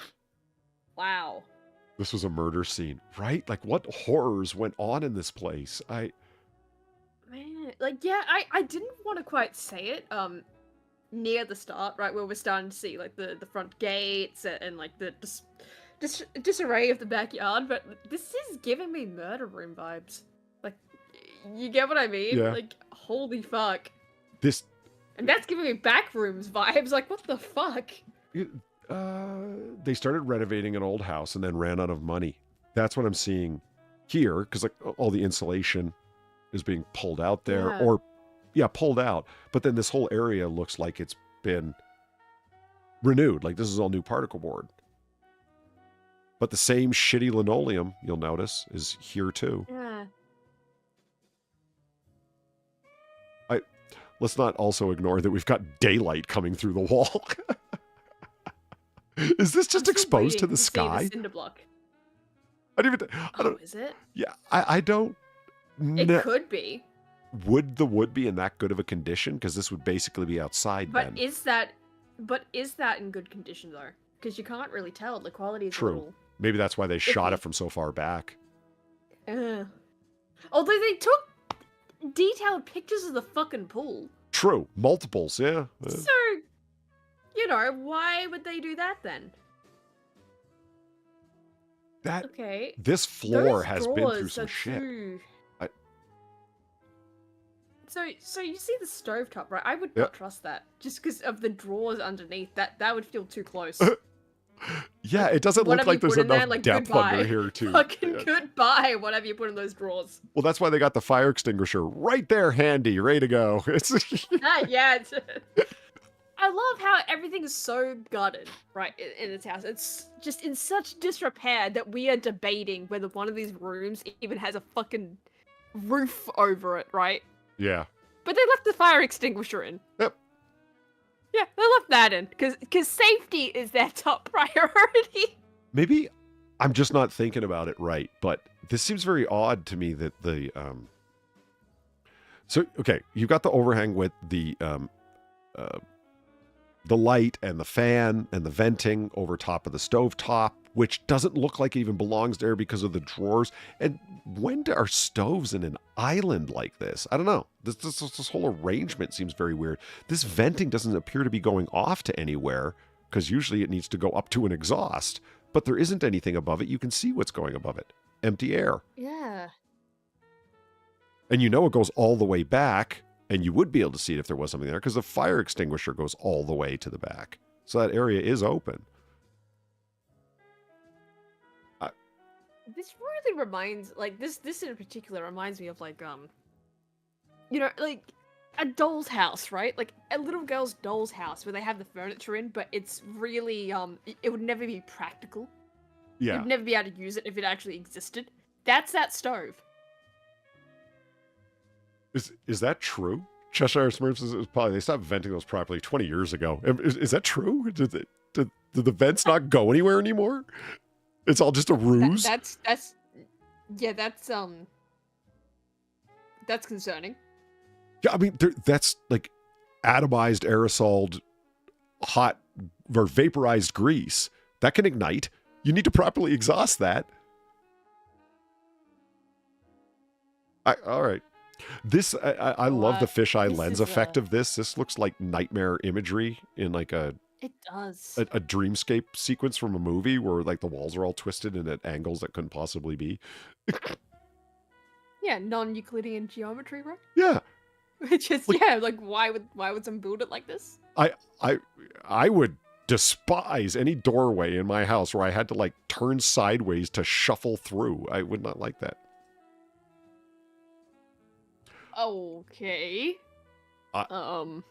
Wow. This was a murder scene, right? Like, what horrors went on in this place? Man, like, yeah, I didn't want to quite say it, near the start, right, where we're starting to see, like, the front gates and like, the disarray of the backyard, but this is giving me murder room vibes. Like, you get what I mean? Yeah. Like, holy fuck. This. And that's giving me back rooms vibes, like, what the fuck? They started renovating an old house and then ran out of money. That's what I'm seeing here, because like all the insulation is being pulled out there, pulled out. But then this whole area looks like it's been renewed. Like this is all new particle board. But the same shitty linoleum, you'll notice, is here too. Yeah. Let's not also ignore that we've got daylight coming through the wall. Is this just exposed to the sky? The cinder block. I don't. Is it? Yeah, I don't. It could be. Would the wood be in that good of a condition? Because this would basically be outside But then. is that in good condition though? Because you can't really tell. The quality is True. a little... Maybe that's why they shot it from so far back. Although they took detailed pictures of the fucking pool. True. Multiples, yeah. So, you know, why would they do that then? Okay. This floor Those has been through some are shit. too- So you see the stovetop, right? I would Yep. not trust that. Just because of the drawers underneath. That would feel too close. Yeah, it doesn't look Whatever like you there's put in there, enough like, depth goodbye. under here, too. Fucking Yeah. goodbye, whatever you put in those drawers. Well, that's why they got the fire extinguisher right there handy, ready to go. It's Yeah. I love how everything is so gutted, right, in this house. It's just in such disrepair that we are debating whether one of these rooms even has a fucking roof over it, right? Yeah. But they left the fire extinguisher in. Yep. Yeah, they left that in, because safety is their top priority. Maybe I'm just not thinking about it right, but this seems very odd to me that So, okay, you've got the overhang with the light and the fan and the venting over top of the stovetop, which doesn't look like it even belongs there because of the drawers. And when are stoves in an island like this? I don't know. This whole arrangement seems very weird. This venting doesn't appear to be going off to anywhere, because usually it needs to go up to an exhaust. But there isn't anything above it. You can see what's going above it. Empty air. Yeah. And you know it goes all the way back, and you would be able to see it if there was something there, because the fire extinguisher goes all the way to the back. So that area is open. This really reminds, like, this in particular reminds me of, like, you know, like, a doll's house, right? Like, a little girl's doll's house where they have the furniture in, but it's really, it would never be practical. Yeah. You'd never be able to use it if it actually existed. That's that stove. Is that true? Cheshire Smurfs is probably, they stopped venting those properly 20 years ago. Is that true? Did the vents not go anywhere anymore? It's all just a ruse? That's concerning. Yeah, I mean, that's like atomized, aerosoled, hot, or vaporized grease. That can ignite. You need to properly exhaust that. All right. This, I love the fisheye lens effect of this. This looks like nightmare imagery in like It does. a dreamscape sequence from a movie where like the walls are all twisted and at angles that couldn't possibly be. Yeah, non-Euclidean geometry, right? Yeah. Which is, yeah, like why would someone build it like this? I would despise any doorway in my house where I had to like turn sideways to shuffle through. I would not like that. Okay. Uh, Are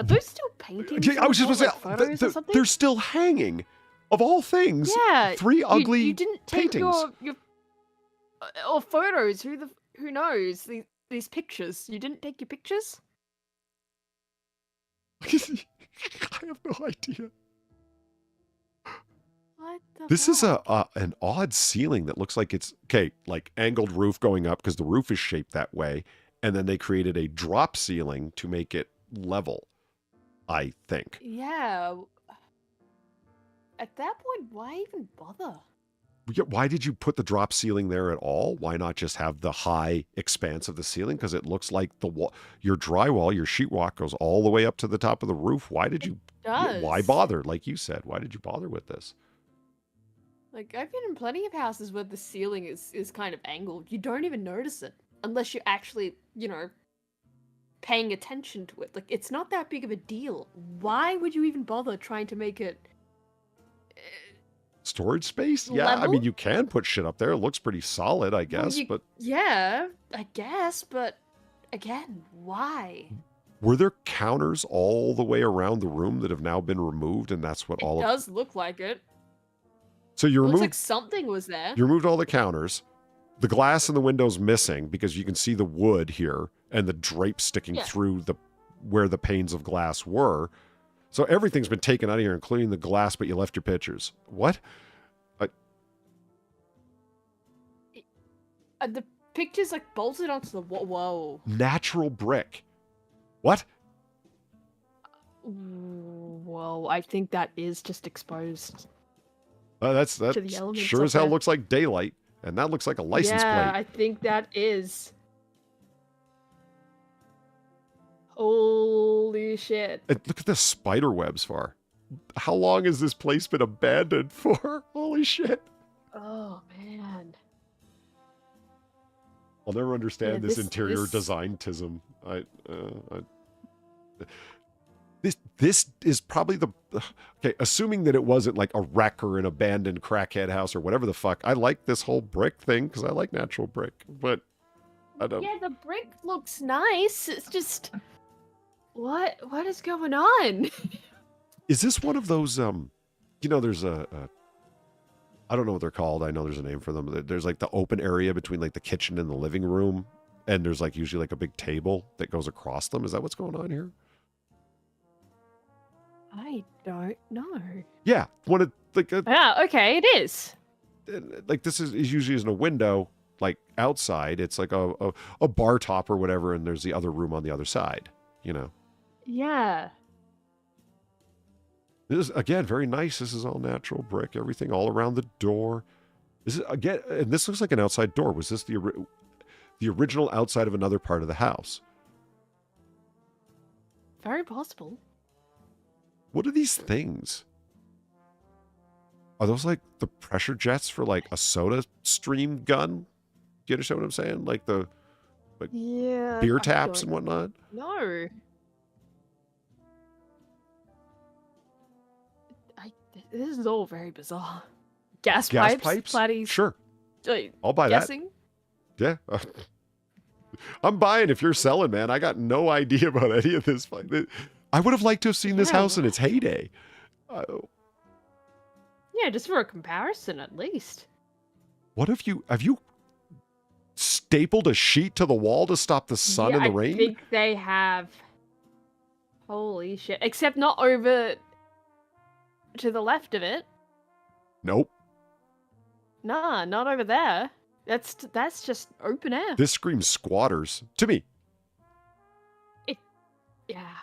those still paintings? Yeah, I was just on the going wall, to like, say, photos or something? they're still hanging. Of all things, Yeah, three ugly you didn't take paintings. your or photos. Who knows these pictures? You didn't take your pictures? I have no idea. What the This is fuck? an odd ceiling that looks like it's okay, like angled roof going up because the roof is shaped that way, and then they created a drop ceiling to make it level. I think. Yeah. At that point, why even bother? Yeah, why did you put the drop ceiling there at all? Why not just have the high expanse of the ceiling? Because it looks like the wall, your drywall, your sheetrock goes all the way up to the top of the roof. Why did you? Does. Why bother? Like you said, why did you bother with this? Like, I've been in plenty of houses where the ceiling is kind of angled. You don't even notice it unless you're actually, paying attention to it. Like, it's not that big of a deal. Why would you even bother trying to make it Storage space? Yeah, I level? mean, you can put shit up there. It looks pretty solid, I Well, guess, but yeah, I guess, but again, why? were there counters all the way around the room that have now been removed, and that's what It all of... does look like it. So you Looks removed, like something was there. you removed all the counters. The glass in the window's missing because you can see the wood here and the drape sticking Yeah. through the where the panes of glass were. So everything's been taken out of here, including the glass, but you left your pictures. What? The picture's like bolted onto the wall. Whoa. Natural brick. What? Whoa, I think that is just exposed. That the elements sure up as hell there. looks like daylight, and that looks like a license Yeah, plate. I think that is. Holy shit. And look at the spider webs for. How long has this place been abandoned for? Holy shit. Oh, man. I'll never understand Yeah, this interior this- design-tism. This is probably the... Okay, assuming that it wasn't like a wreck or an abandoned crackhead house or whatever the fuck, I like this whole brick thing because I like natural brick, but I don't... Yeah, the brick looks nice. It's just... What is going on? Is this one of those, there's a I don't know what they're called. I know there's a name for them. There's like the open area between like the kitchen and the living room. And there's like usually like a big table that goes across them. Is that what's going on here? I don't know. Yeah. One of like, Yeah, okay, it is. like this is usually isn't a window like outside. It's like a bar top or whatever. And there's the other room on the other side, Yeah. This is, again, very nice. This is all natural brick, everything all around the door. This is, again, and this looks like an outside door. Was this the original outside of another part of the house? Very possible. What are these things? Are those like the pressure jets for like a soda stream gun? Do you understand what I'm saying? Like the Yeah. beer I taps don't and whatnot? know. This is all very bizarre. Gas pipes? Platties? Sure. uh, I'll buy guessing? that. Yeah. I'm buying if you're selling, man. I got no idea about any of this. I would have liked to have seen this Yeah, house in its heyday. Yeah, just for a comparison at least. What have you stapled a sheet to the wall to stop the sun Yeah, and the rain? I think they have. Holy shit. Except not over to the left of it. Nope. Nah, not over there. That's just open air. This screams squatters to me. Yeah.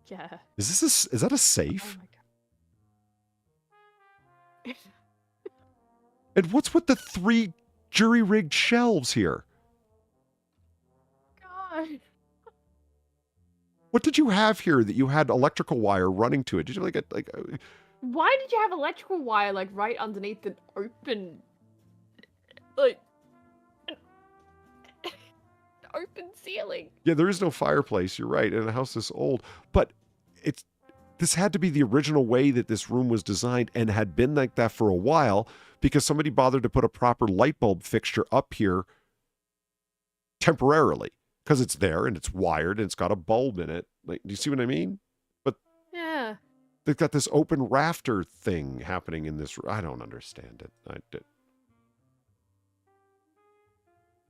Yeah. Is that a Oh safe? my god. And what's with the 3 jury-rigged shelves here? God. What did you have here that you had electrical wire running to it? Did you like Why did you have electrical wire like right underneath an open, like, open ceiling? Yeah, there is no fireplace. You're right, and a house this old, but this had to be the original way that this room was designed and had been like that for a while because somebody bothered to put a proper light bulb fixture up here temporarily because it's there and it's wired and it's got a bulb in it. Like, do you see what I mean? But Yeah. they've got this open rafter thing happening in this. I don't understand it.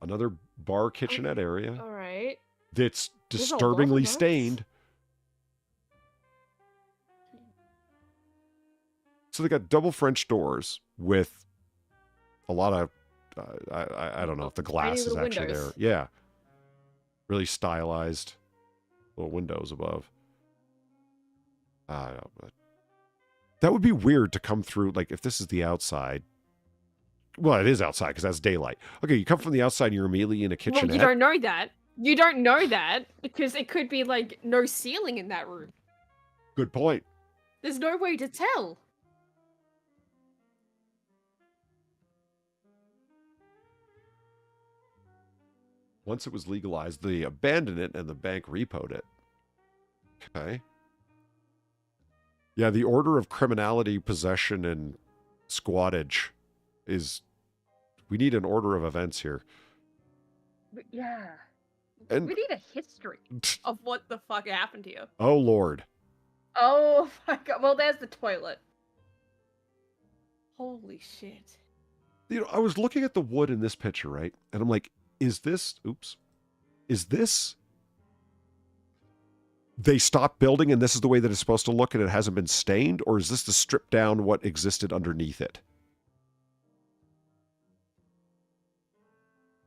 Another bar kitchenette area All right. that's There's a lot of disturbingly those. stained. So they got double French doors with a lot of, I don't know if the glass is little actually windows. there. Yeah. Really stylized little windows above. But that would be weird to come through, like if this is the outside. Well, it is outside because that's daylight. Okay, you come from the outside and you're immediately in a kitchenette. Well, you don't know that. You don't know that because it could be like no ceiling in that room. Good point. There's no way to tell. Once it was legalized, they abandoned it and the bank repoed it. Okay. Yeah, the order of criminality, possession, and squattage is... We need an order of events here. Yeah. And We need a history of what the fuck happened here. oh, Lord. Oh my god. Well, there's the toilet. Holy shit. You know, I was looking at the wood in this picture, right? And I'm like, is this... Oops. Is this... They stopped building and this is the way that it's supposed to look and it hasn't been stained? Or is this to strip down what existed underneath it?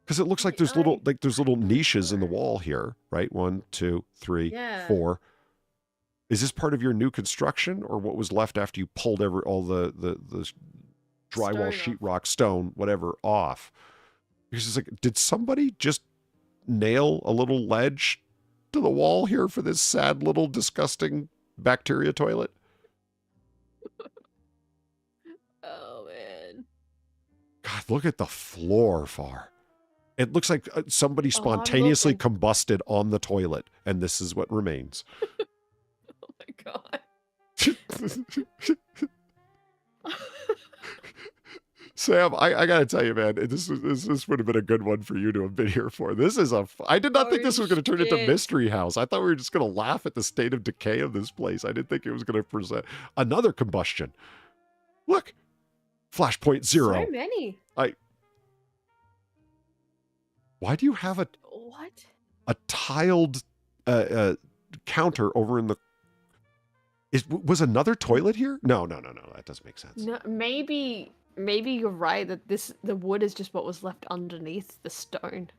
Because it looks like there's little niches in the wall here, right? 1, 2, 3, Yeah. 4. Is this part of your new construction, or what was left after you pulled all the drywall, Stone sheetrock, stone, whatever, off? Because it's like, did somebody just nail a little ledge to the wall here for this sad little disgusting bacteria toilet? Oh man. God, look at the floor, Far. It looks like somebody I'm spontaneously looking. combusted on the toilet, and this is what remains. Oh my god. Sam, I gotta tell you, man, this would have been a good one for you to have been here for. This is I did not think this was going to turn into shit. Mystery House. I thought we were just going to laugh at the state of decay of this place. I didn't think it was going to present another combustion. Look, Flashpoint Zero. So many. Why do you have a What? tiled counter over in the... Was another toilet here? No. That doesn't make sense. No, maybe you're right that the wood is just what was left underneath the stone.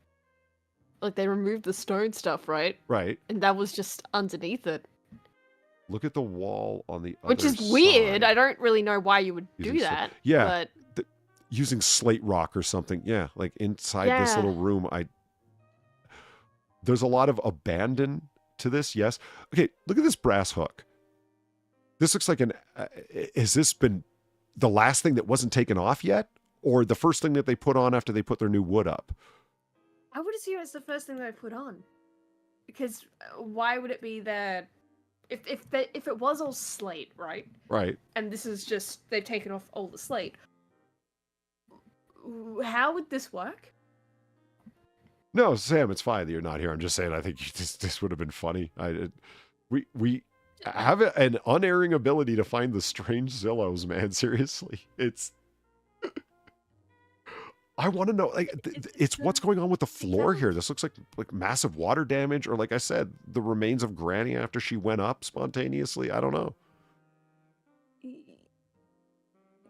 Like they removed the stone stuff, right? Right. And that was just underneath it. Look at the wall on the other Which is side. weird. I don't really know why you would Using do sla- that. Yeah. But Using slate rock or something. Yeah, like inside this Yeah. little room. There's a lot of abandon to this, yes. Okay, look at this brass hook. This looks like has this been the last thing that wasn't taken off yet? Or the first thing that they put on after they put their new wood up? I would assume it's the first thing that I put on. Because why would it be that if it was all slate, right? Right. And this is just they've taken off all the slate. How would this work? No, Sam, it's fine that you're not here. I'm just saying I think this would have been funny. We have an unerring ability to find the strange Zillows, man. Seriously. I want to know, like, it's what's going on with the floor here. This looks like massive water damage, or like I said, the remains of Granny after she went up spontaneously. I don't know.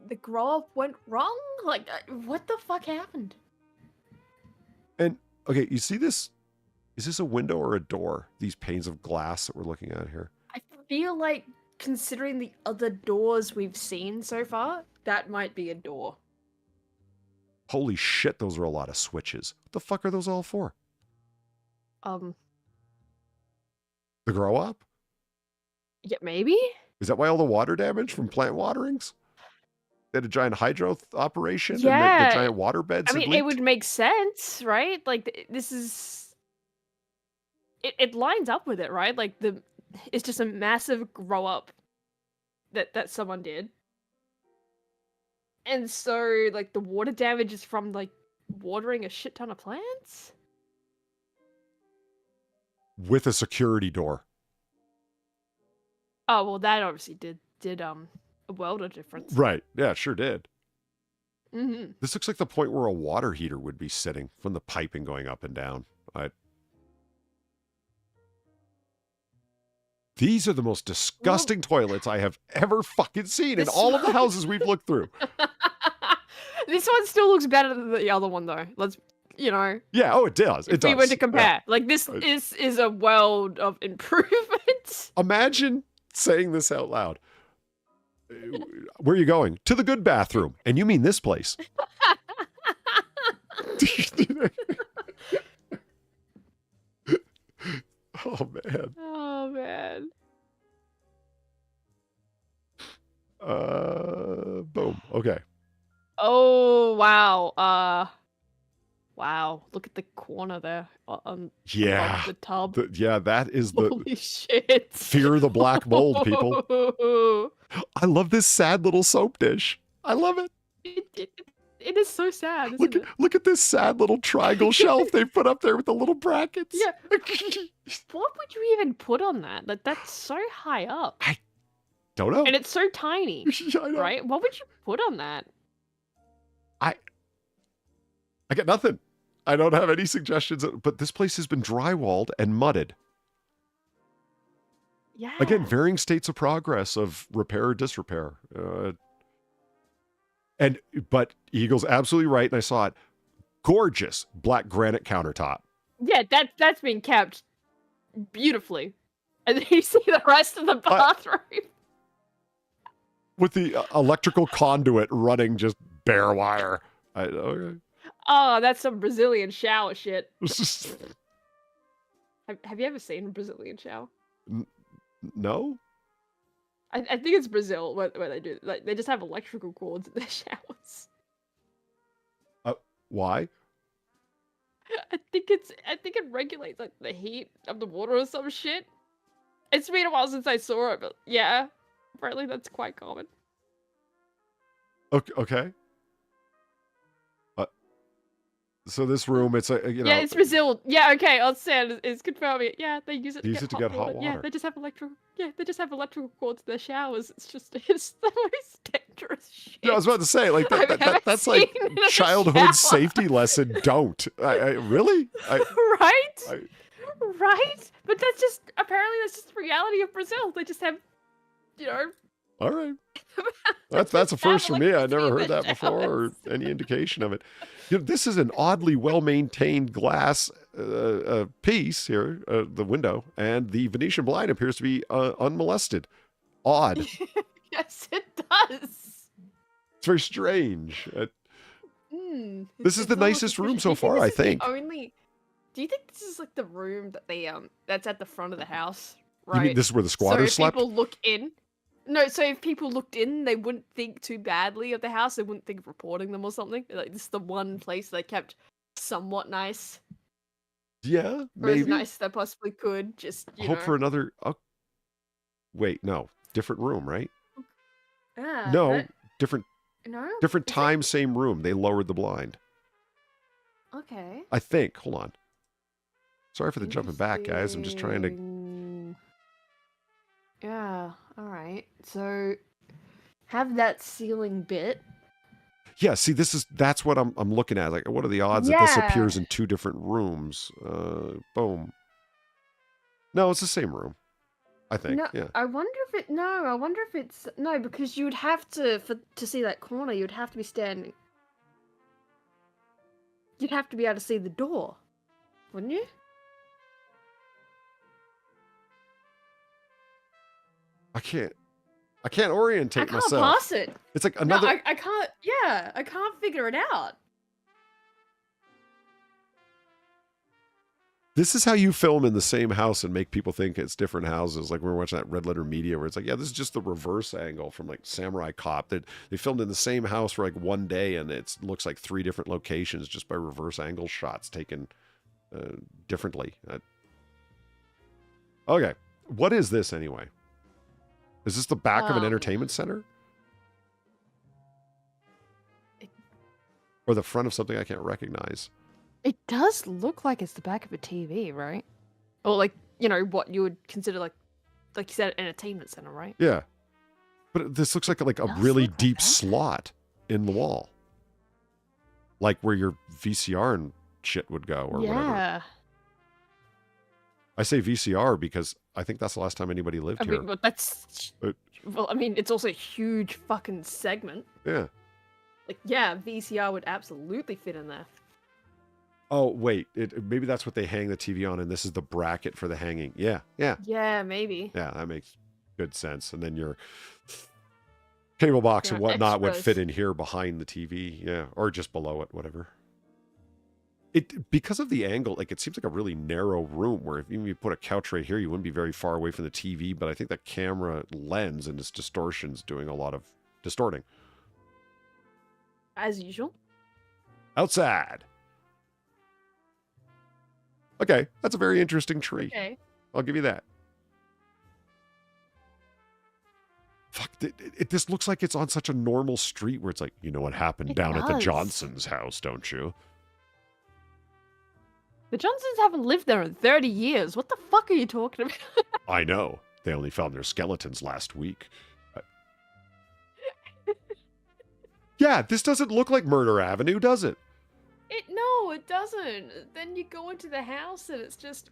The grow up went wrong? Like, what the fuck happened? And okay, you see this? Is this a window or a door? These panes of glass that we're looking at here. I feel like, considering the other doors we've seen so far, that might be a door. Holy shit, those are a lot of switches. What the fuck are those all for? The grow up? Yeah, maybe? Is that why all the water damage from plant waterings? They had a giant hydro operation and Yeah. the giant water beds I had mean, it leaked? would make sense, right? Like, this is... It lines up with it, right? Like, it's just a massive grow up that someone did. And so, like, the water damage is from, like, watering a shit ton of plants? With a security door. Oh, well, that obviously did a world of difference. Right. Yeah, it sure did. Mm-hmm. This looks like the point where a water heater would be sitting from the piping going up and down. These are the most disgusting toilets I have ever fucking seen in all of the houses we've looked through. This one still looks better than the other one, though. Let's, you know. Yeah, oh, it does. It If does. we were to compare. Yeah. Like, this is a world of improvement. Imagine saying this out loud. Where are you going? To the good bathroom. And you mean this place. Oh, man. Oh, man. Boom. Okay. Oh, wow. Wow. Look at the corner there. Yeah. The tub. Yeah, that is the Holy shit. fear the black mold, people. I love this sad little soap dish. I love it. It is so sad, isn't it? Look at this sad little triangle shelf they put up there with the little brackets. Yeah. What would you even put on that? Like, that's so high up. Don't know. And it's so tiny, I know. right? What would you put on that? I get nothing. I don't have any suggestions, but this place has been drywalled and mudded. Yeah. Again, varying states of progress of repair or disrepair. But Eagle's absolutely right, and I saw it. Gorgeous black granite countertop. Yeah, that's been kept beautifully. And then you see the rest of the bathroom. With the electrical conduit running just bare wire. Okay. Oh, that's some Brazilian shower shit. Have you ever seen a Brazilian shower? No? I think it's Brazil where they do, like, they just have electrical cords in their showers. Why? I think it regulates, like, the heat of the water or some shit. It's been a while since I saw it, but yeah, apparently that's quite common. Okay. So this room, it's yeah, it's Brazil. Yeah, okay, I'll say it's confirming it. Yeah, they use it to get hot water. Yeah, they just have electrical cords in their showers. It's the most dangerous shit. Yeah, I was about to say, like, that's like childhood safety lesson. Don't. Really? Right? Right? But apparently that's just the reality of Brazil. They just have, you know. All right. That's a first for me. I never heard that before or any indication of it. You know, this is an oddly well-maintained glass piece here, the window, and the Venetian blind appears to be unmolested. Odd. Yes, it does. It's very strange. This is the nicest room so far, I think. Do you think this is like the room that they that's at the front of the house? Right. You mean this is where the squatters slept? People look in. No, so if people looked in, they wouldn't think too badly of the house. They wouldn't think of reporting them or something. Like, this is the one place they kept somewhat nice. Yeah, or maybe. as nice as they possibly could. Just, you Hope know. for another... Wait, no. Different room, right? Yeah. No, different Is time, same room. They lowered the blind. Okay. I think. Hold on. Sorry for the jumping back, guys. I'm just trying to... Yeah, alright. So, have that ceiling bit. Yeah, see, that's what I'm looking at. Like, what are the odds that this appears in two different rooms? Boom. No, it's the same room. I think. No, yeah. I wonder if it's no, because you'd have to see that corner. You'd have to be standing. You'd have to be able to see the door, wouldn't you? I can't orientate myself. I can't pass it. It's like another. No, I can't. Yeah, I can't figure it out. This is how you film in the same house and make people think it's different houses. Like we were watching that Red Letter Media where it's like, yeah, this is just the reverse angle from like Samurai Cop. That they filmed in the same house for like one day and it looks like 3 different locations just by reverse angle shots taken differently. Okay, what is this anyway? Is this the back of an entertainment center? Or the front of something I can't recognize? It does look like it's the back of a TV, right? Or like, you know, what you would consider like you said, an entertainment center, right? Yeah. But this looks like a really deep slot in the wall. Like where your VCR and shit would go or whatever. I say VCR because I think that's the last time anybody lived I here. mean, but that's... But- Well, I mean, it's also a huge fucking segment. Yeah. Like, yeah, VCR would absolutely fit in there. Oh, wait. Maybe that's what they hang the TV on, and this is the bracket for the hanging. Yeah. Yeah. Yeah, maybe. Yeah, that makes good sense. And then your cable box and whatnot would fit in here behind the TV. Yeah. Or just below it, whatever. Because of the angle, like it seems like a really narrow room where if even you put a couch right here, you wouldn't be very far away from the TV. But I think the camera lens and its distortion's doing a lot of distorting. As usual. Outside. Okay, that's a very interesting tree. Okay. I'll give you that. Fuck, this looks like it's on such a normal street where it's like, you know what happened It down at the does. Johnsons' house, don't you? The Johnsons haven't lived there in 30 years. What the fuck are you talking about? I know. They only found their skeletons last week. Yeah, this doesn't look like Murder Avenue, does it? No, it doesn't. Then you go into the house and it's just,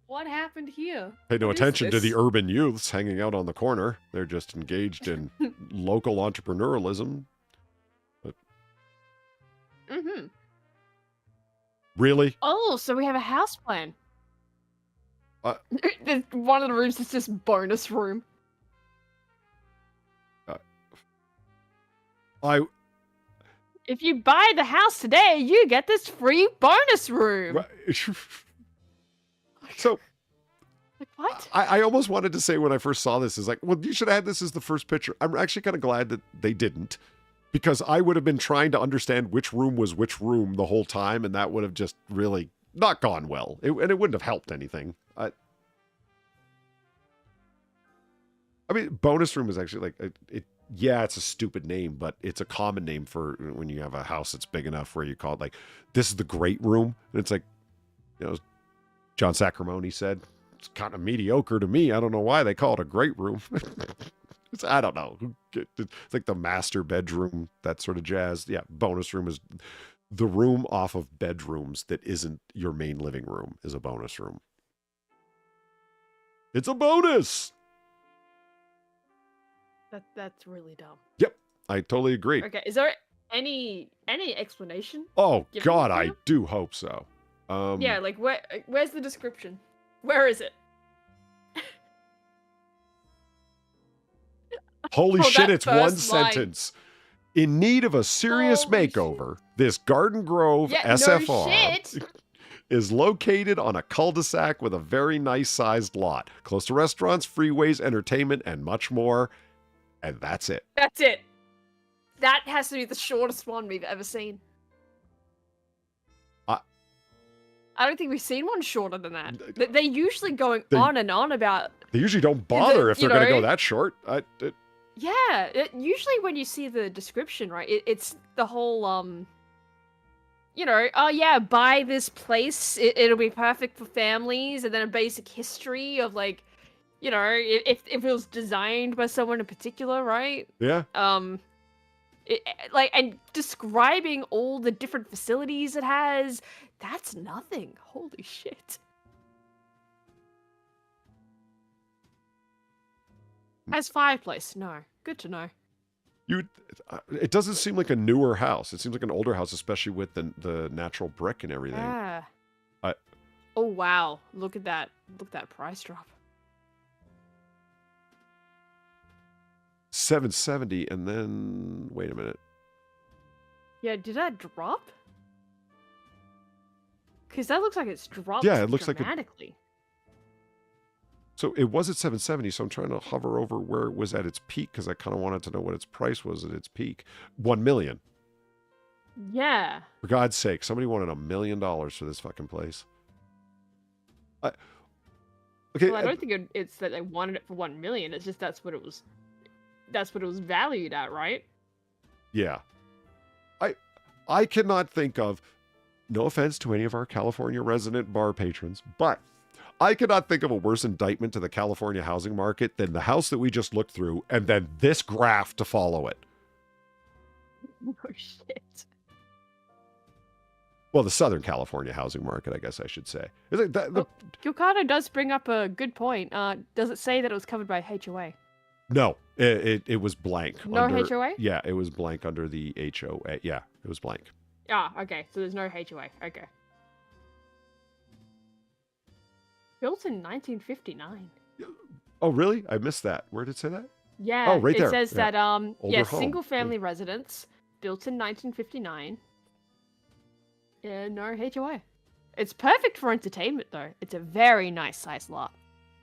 what happened here? Pay no What is attention to the this? urban youths hanging out on the corner. They're just engaged in local entrepreneurialism. Mm-hmm. Really? Oh, so we have a house plan. Uh, One of the rooms is just bonus room. If you buy the house today, you get this free bonus room. Right. So Like, what? I almost wanted to say when I first saw this is like, well, you should have had this as the first picture. I'm actually kind of glad that they didn't, because I would have been trying to understand which room was which room the whole time, and that would have just really not gone well. And it wouldn't have helped anything. I mean, bonus room is actually like yeah, it's a stupid name, but it's a common name for when you have a house that's big enough where you call it like, this is the great room. And it's like, you know, John Sacramone said, it's kind of mediocre to me. I don't know why they call it a great room. I don't know. It's like the master bedroom, that sort of jazz. Yeah, bonus room is the room off of bedrooms that isn't your main living room is a bonus room. It's a bonus. That's really dumb. Yep, I totally agree. Okay, is there any explanation? Oh, Give God, me I one? do hope so. Yeah, like where's the description? Where is it? Holy Oh, shit, that it's one first line. sentence. In need of a serious Holy shit. makeover, this Garden Grove Yeah, no SFR shit. is located on a cul-de-sac with a very nice sized lot, close to restaurants, freeways, entertainment, and much more. And that's it. That's it. That has to be the shortest one we've ever seen. I don't think we've seen one shorter than that. They're usually going on and on about... They usually don't bother if you they're going to know- go that short. Yeah, usually when you see the description, right, it's the whole, you know, oh yeah, buy this place, it'll be perfect for families, and then a basic history of, like, you know, if it was designed by someone in particular, right? Yeah. Like, and describing all the different facilities it has, that's nothing. Holy shit. Has fireplace? No. Good to know. It doesn't seem like a newer house. It seems like an older house, especially with the natural brick and everything. Yeah. I- Oh wow! Look at that! Look at that price drop. $770, and then wait a minute. Yeah, did that drop? Because that looks like it's dropped. Yeah, it looks like it- dramatically. So it was at 770, so I'm trying to hover over where it was at its peak because I kind of wanted to know what its price was at its peak. 1 million. Yeah. For God's sake, somebody wanted $1 million for this fucking place. Okay. Well, I don't think it's that they wanted it for 1 million. It's just that's what it was. That's what it was valued at, right? Yeah. I cannot think of, no offense to any of our California resident bar patrons, but I cannot think of a worse indictment to the California housing market than the house that we just looked through and then this graph to follow it. Oh shit. Well, the Southern California housing market, I guess I should say. Is it the Gilcardo does bring up a good point. Does it say that it was covered by HOA? No, it was blank. No under, HOA? Yeah, it was blank under the HOA. Yeah, it was blank. Ah, okay. So there's no HOA. Okay. Built in 1959. Oh, really? I missed that. Where did it say that? Yeah. Oh, right there. It says Yeah. that Older home. single family residence built in 1959. Yeah, no HOA. It's perfect for entertainment though. It's a very nice sized lot.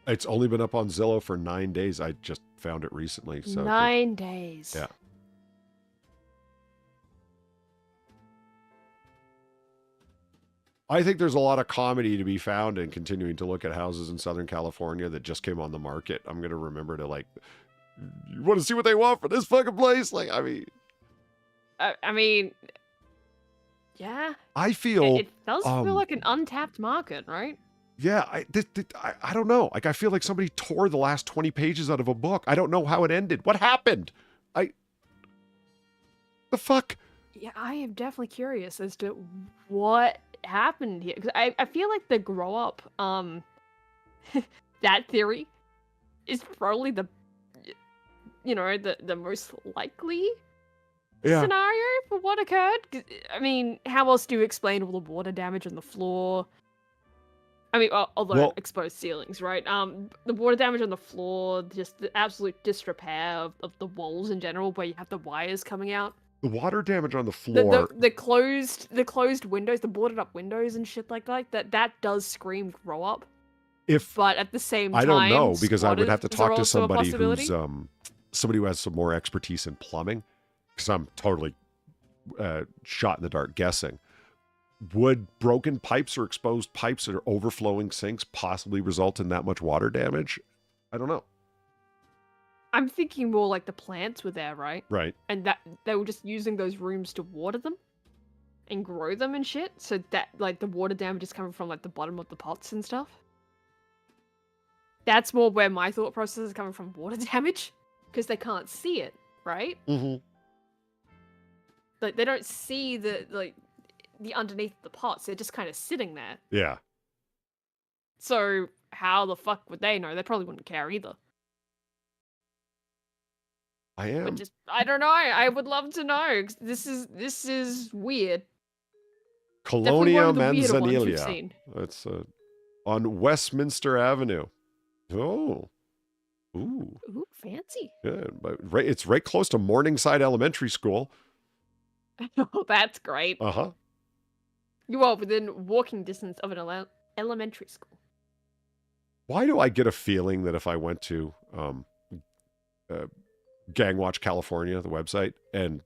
It's only been up on Zillow for 9 days. I just found it recently. So 9 days. Yeah. I think there's a lot of comedy to be found in continuing to look at houses in Southern California that just came on the market. I'm going to remember to you want to see what they want for this fucking place? I mean, yeah. I feel... It does feel like an untapped market, right? Yeah, I don't know. I feel like somebody tore the last 20 pages out of a book. I don't know how it ended. What happened? The fuck? Yeah, I am definitely curious as to what happened here. 'Cause I feel like the grow up, that theory is probably the most likely scenario for what occurred. 'Cause, I mean, how else do you explain all the water damage on the floor? I mean, although exposed ceilings, right? The water damage on the floor, just the absolute disrepair of the walls in general, where you have the wires coming out. The water damage on the floor. The closed windows, the boarded up windows and shit like that. That does scream grow up. But at the same time, I don't know, because I would have to squatters are talk to also a somebody possibility. who's somebody who has some more expertise in plumbing, because I'm totally shot in the dark guessing. Would broken pipes or exposed pipes or overflowing sinks possibly result in that much water damage? I don't know. I'm thinking more like the plants were there, right? Right. And that they were just using those rooms to water them and grow them and shit. So that the water damage is coming from the bottom of the pots and stuff. That's more where my thought process is coming from, water damage, because they can't see it, right? Mm-hmm. They don't see the underneath the pots. They're just kind of sitting there. Yeah. So how the fuck would they know? They probably wouldn't care either. I am. I don't know. I would love to know. 'Cause this is weird. Colonia Definitely one of the weirder ones we've Manzanilla. seen. It's on Westminster Avenue. Oh. Ooh. Ooh, fancy. Good. But it's right close to Morningside Elementary School. Oh, that's great. Uh-huh. You are within walking distance of an elementary school. Why do I get a feeling that if I went to Gang Watch California, the website, and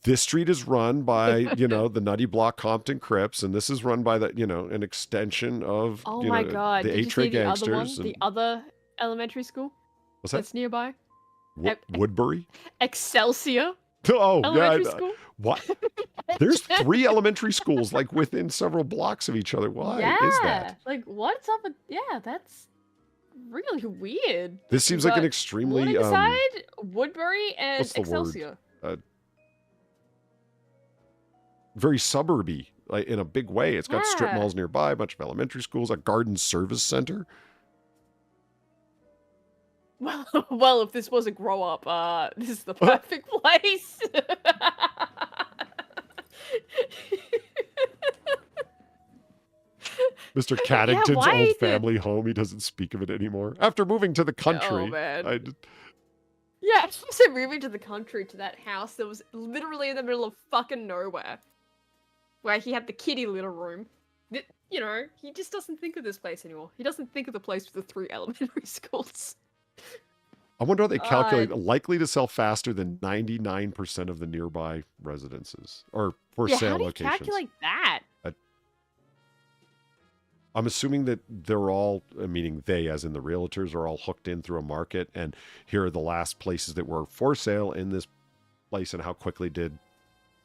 this street is run by, the Nutty Block Compton Crips, and this is run by an extension of God, the did you see A-Tray the other one? Gangsters. The other elementary school What's that? that's nearby? Woodbury? Excelsior Oh, Elementary yeah. School? What? There's 3 elementary schools within several blocks of each other. Why is that? What's up with... Yeah, that's really weird. This seems like an But extremely Morningside, Woodbury, and what's the word? Excelsior. Very suburby, in a big way. It's got strip Yeah. malls nearby, a bunch of elementary schools, a garden service center. Well, if this was a grow up, this is the perfect place. Mr. Caddington's why old did- family home. He doesn't speak of it anymore. After moving to the country, Oh, man. I Yeah, after moving to the country to that house that was literally in the middle of fucking nowhere, where he had the kitty litter room. He just doesn't think of this place anymore. He doesn't think of the place with the 3 elementary schools. I wonder how they calculate likely to sell faster than 99% of the nearby residences or for Yeah, sale how do you locations. calculate that? I'm assuming that they're all, meaning they, as in the realtors, are all hooked in through a market, and here are the last places that were for sale in this place, and how quickly did...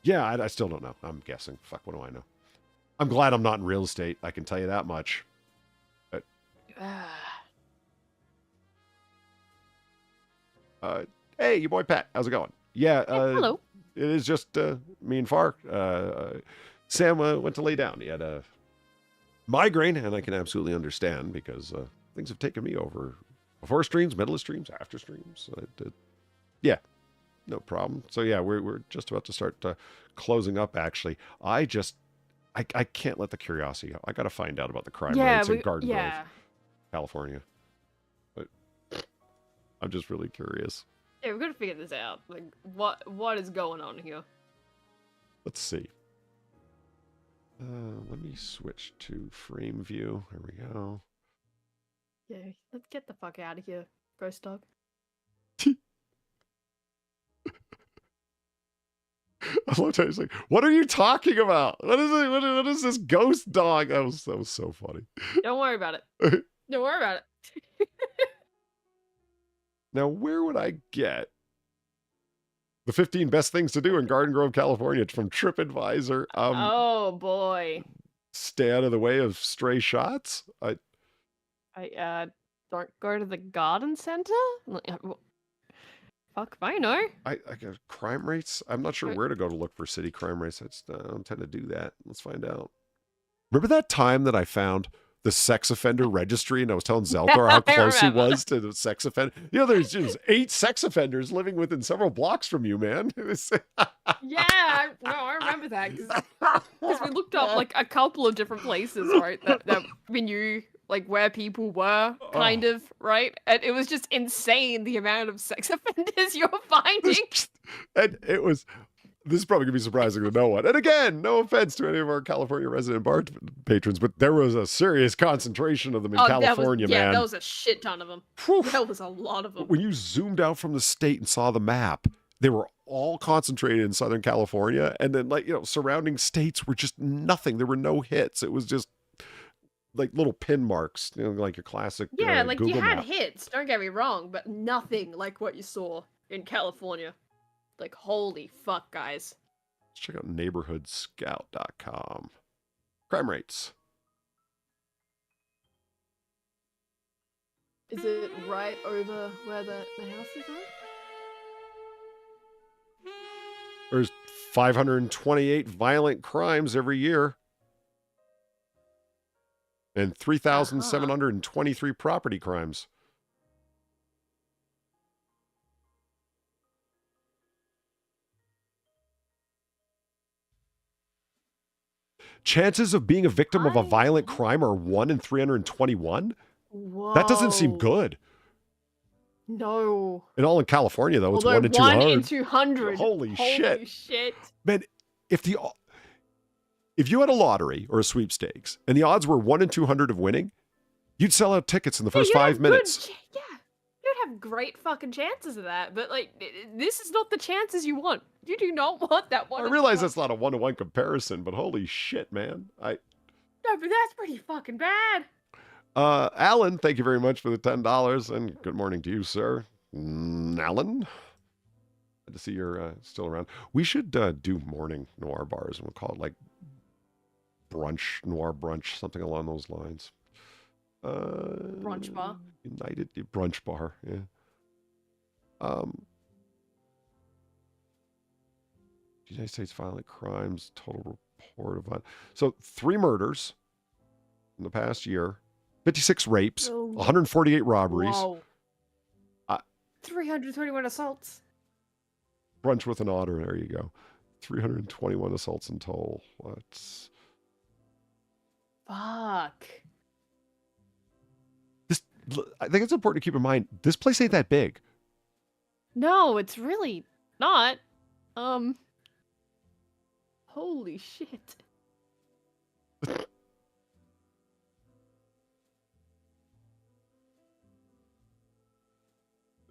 Yeah, I still don't know. I'm guessing. Fuck, what do I know? I'm glad I'm not in real estate. I can tell you that much. Hey, your boy Pat. How's it going? Yeah. Hello. It is just me and Far. Sam went to lay down. He had a migraine, and I can absolutely understand because things have taken me over before streams, middle of streams, after streams. Yeah, no problem. So yeah, we're just about to start closing up. Actually, I can't let the curiosity go. I got to find out about the crime rates in Garden Grove, California. But I'm just really curious. Yeah, we've got to figure this out. Like, what is going on here? Let's see. Let me switch to frame view. There we go. Yeah, let's get the fuck out of here, ghost dog. I love how he's like, "What are you talking about? What is it? What is this ghost dog?" That was so funny. Don't worry about it. Don't worry about it. Now, where would I get the 15 best things to do in Garden Grove, California? It's from TripAdvisor. Oh boy. Stay out of the way of stray shots. I don't go to the garden center. Fuck, I know. I got crime rates. I'm not sure where to go to look for city crime rates. I don't tend to do that. Let's find out. Remember that time that I found the sex offender registry and I was telling Zelkar how close he was to the sex offender? You know, there's just 8 sex offenders living within several blocks from you, man. Yeah, I remember that because we looked up like a couple of different places, right? That we knew like where people were, kind of, right? And it was just insane the amount of sex offenders you're finding. And it was. This is probably going to be surprising to no one. And again, no offense to any of our California resident bar patrons, but there was a serious concentration of them in California, man. Yeah, there was a shit ton of them. Whew. There was a lot of them. When you zoomed out from the state and saw the map, they were all concentrated in Southern California. And then, like, you know, surrounding states were just nothing. There were no hits. It was just like little pin marks, you know, like your classic like Google you had map. Hits, don't get me wrong, but nothing like what you saw in California. Like, holy fuck, guys. Let's check out neighborhoodscout.com. Crime rates. Is it right over where the houses are? There's 528 violent crimes every year. And 3,723 property crimes. Chances of being a victim of a violent crime are 1 in 321? Whoa. That doesn't seem good. No. And all in California, though, it's Although 1 in 200. 1 in 200. Holy shit. Shit. Man, if you had a lottery or a sweepstakes and the odds were 1 in 200 of winning, you'd sell out tickets in the first 5 minutes. You'd have great fucking chances of that, but like, this is not the chances you want. You do not want that one. I realize that's not a 1-to-1 comparison, but holy shit, man. No, but that's pretty fucking bad. Alan, thank you very much for the $10, and good morning to you, sir. Alan, good to see you're still around. We should do morning noir bars, and we'll call it like brunch, noir brunch, something along those lines. Brunch bar. United brunch bar, yeah. United States violent crimes, total report of so 3 murders in the past year, 56 rapes, 148 robberies. Whoa. 321 assaults. Brunch with an otter, there you go. 321 assaults in total. What's fuck? I think it's important to keep in mind, this place ain't that big. No, it's really not. Holy shit.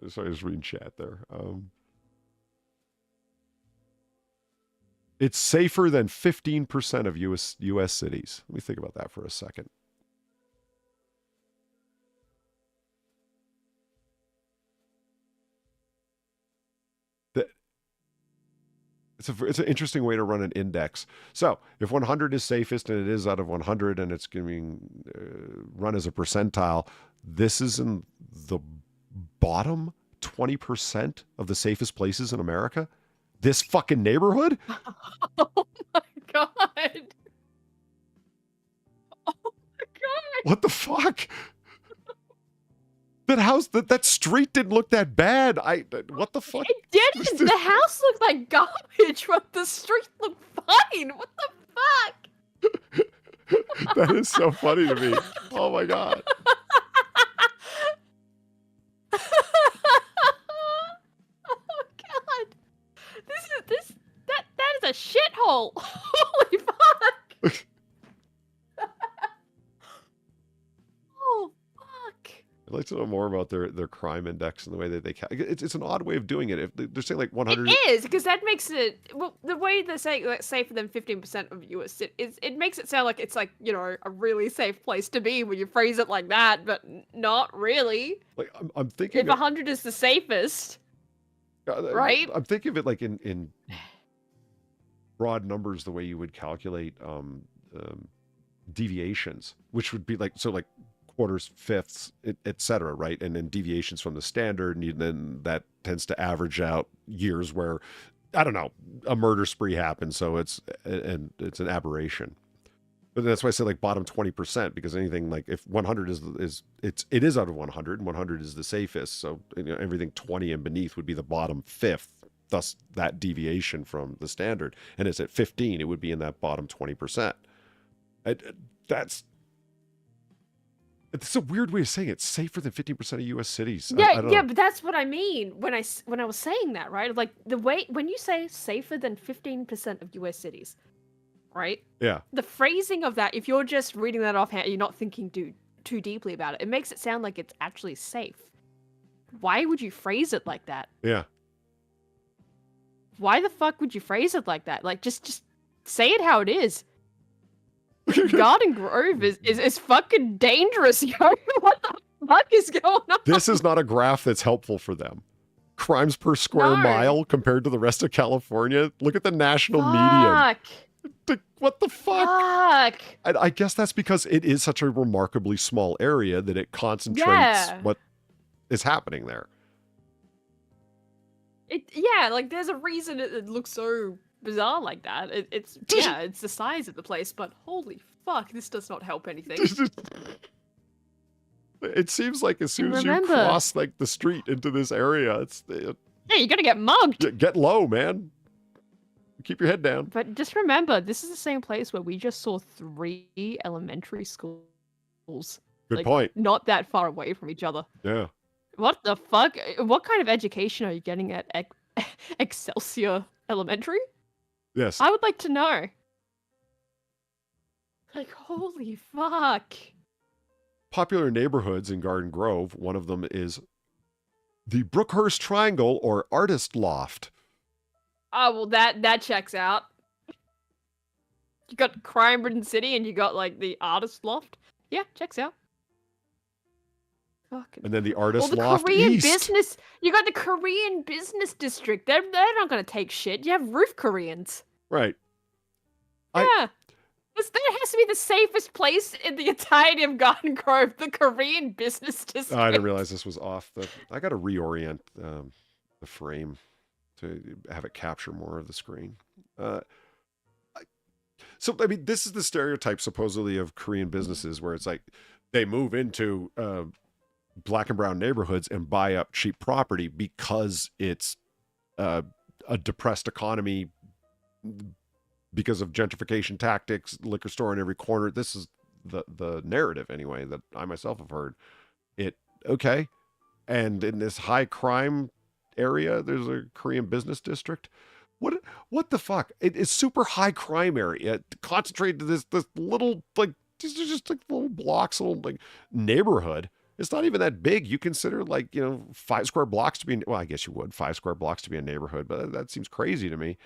Sorry, I was reading chat there. It's safer than 15% of U.S. cities. Let me think about that for a second. It's an interesting way to run an index. So if 100 is safest, and it is out of 100, and it's going to run as a percentile, this is in the bottom 20% of the safest places in America? This fucking neighborhood? Oh my god. Oh my god! What the fuck? That house, that street didn't look that bad. What the fuck? It didn't! The house looked like garbage, but the street looked fine! What the fuck? That is so funny to me. Oh my god. Oh god! That is a shithole! Holy fuck! Oh fuck! I'd like to know more about their crime index and the way that they it's an odd way of doing it. If they're saying like 100, It is, because that makes it, well, the way they're saying like safer than 15% of US it makes it sound like it's like, you know, a really safe place to be when you phrase it like that, but not really. like I'm thinking If 100 is the safest, right? I'm thinking of it like in broad numbers, the way you would calculate deviations, which would be like quarters, fifths, etc., right? And then deviations from the standard, and then that tends to average out years where, I don't know, a murder spree happens, so it's an aberration. But that's why I say like bottom 20%, because anything like if 100 it is out of 100, and 100 is the safest, so you know, everything 20 and beneath would be the bottom fifth, thus that deviation from the standard. And it's at 15, it would be in that bottom 20%. It's a weird way of saying it. It's safer than 15% of U.S. cities. Yeah, I don't know. but that's what I mean when I was saying that, right? Like the way when you say safer than 15% of U.S. cities, right? Yeah. The phrasing of that, if you're just reading that offhand, you're not thinking too deeply about it. It makes it sound like it's actually safe. Why would you phrase it like that? Yeah. Why the fuck would you phrase it like that? Like just say it how it is. Garden Grove is fucking dangerous, yo. What the fuck is going on? This is not a graph that's helpful for them. Crimes per square No. mile compared to the rest of California. Look at the national median. What the fuck? Fuck. I guess that's because it is such a remarkably small area that it concentrates what is happening there. Like there's a reason it looks so bizarre like that. It's the size of the place, but holy fuck, this does not help anything. It seems like as soon as you Remember- cross like the street into this area, Yeah, you're gonna get mugged. get low, man. Keep your head down. But just remember, this is the same place where we just saw 3 elementary schools. Good point. Not that far away from each other. Yeah. What the fuck? What kind of education are you getting at Excelsior Elementary? Yes. I would like to know. Like, holy fuck. Popular neighborhoods in Garden Grove, one of them is the Brookhurst Triangle or Artist Loft. Oh, well, that checks out. You got crime-ridden city and you got, like, the artist loft. Yeah, checks out. Fucking. And then the Artist Or the Loft Korean East. business. You got the Korean business district. They're not gonna take shit. You have roof Koreans. Right. Yeah. That has to be the safest place in the entirety of Garden Grove, the Korean business district. I didn't realize this was off. I got to reorient the frame to have it capture more of the screen. So, I mean, this is the stereotype supposedly of Korean businesses where it's like they move into black and brown neighborhoods and buy up cheap property because it's a depressed economy because of gentrification tactics, liquor store in every corner. This is the narrative anyway that I myself have heard. Okay. And in this high crime area, there's a Korean business district. What the fuck? It is super high crime area concentrated to this little, like, just like little blocks, little like neighborhood. It's not even that big. You consider 5 square blocks to be, well, I guess you would 5 square blocks to be a neighborhood, but that seems crazy to me.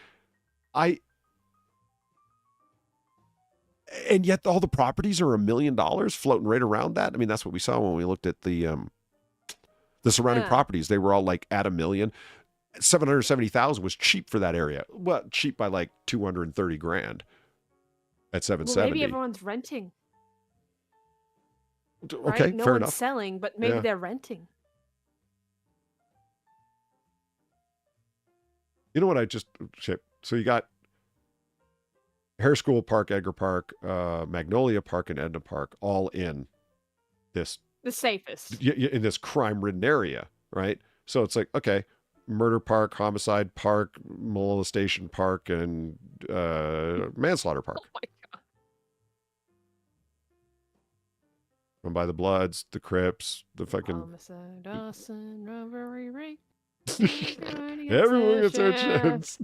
And yet all the properties are $1 million floating right around that. I mean, that's what we saw when we looked at the surrounding properties. They were all like at $1 million. 770,000 was cheap for that area. Well, cheap by like 230 grand at 770. Well, maybe everyone's renting. Okay, right? No fair one's enough. selling, but maybe they're renting. You know what I just... So you got Hare School Park, Edgar Park, Magnolia Park, and Edna Park, all in this The safest. in this crime-ridden area, right? So it's like, okay, Murder Park, Homicide Park, Molestation Park, and Manslaughter Park. Oh my god. Run by the Bloods, the Crips, the fucking... Homicide, arson, robbery, rape. Everyone gets their chance.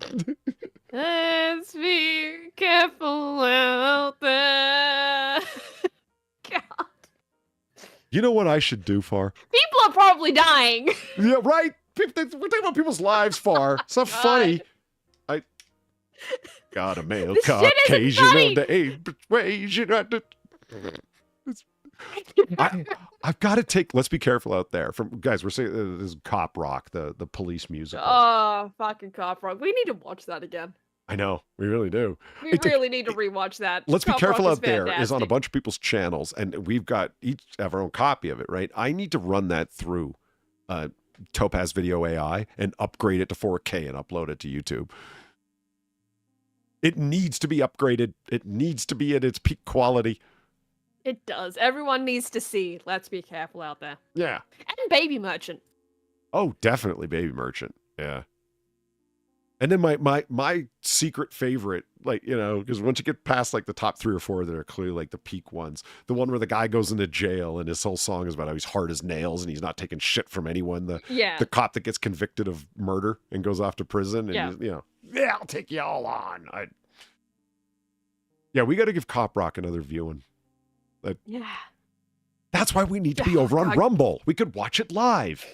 Let's be careful out there. God. You know what I should do, Far? People are probably dying. Yeah, right? We're talking about people's lives, Far. It's not funny. I got a male This shit isn't Caucasian funny. on the age persuasion. I've got to take. Let's be careful out there. From guys, we're saying this is Cop Rock, the police musical. Oh, fucking Cop Rock. We need to watch that again. I know, we really do. We really need to rewatch that. Let's be Cop careful Rock out there. Is on a fantastic. bunch of people's channels, and we've got each have our own copy of it, right? I need to run that through Topaz Video AI and upgrade it to 4K and upload it to YouTube. It needs to be upgraded. It needs to be at its peak quality. It does. Everyone needs to see. Let's be careful out there. Yeah. And Baby Merchant. Oh, definitely Baby Merchant. Yeah. And then my secret favorite, like, you know, because once you get past like the top 3 or 4 that are clearly like the peak ones, the one where the guy goes into jail and his whole song is about how he's hard as nails and he's not taking shit from anyone. The cop that gets convicted of murder and goes off to prison and Yeah. you know, yeah, I'll take you all on. Yeah, we got to give Cop Rock another viewing. Yeah. That's why we need to be over on God. Rumble. We could watch it live.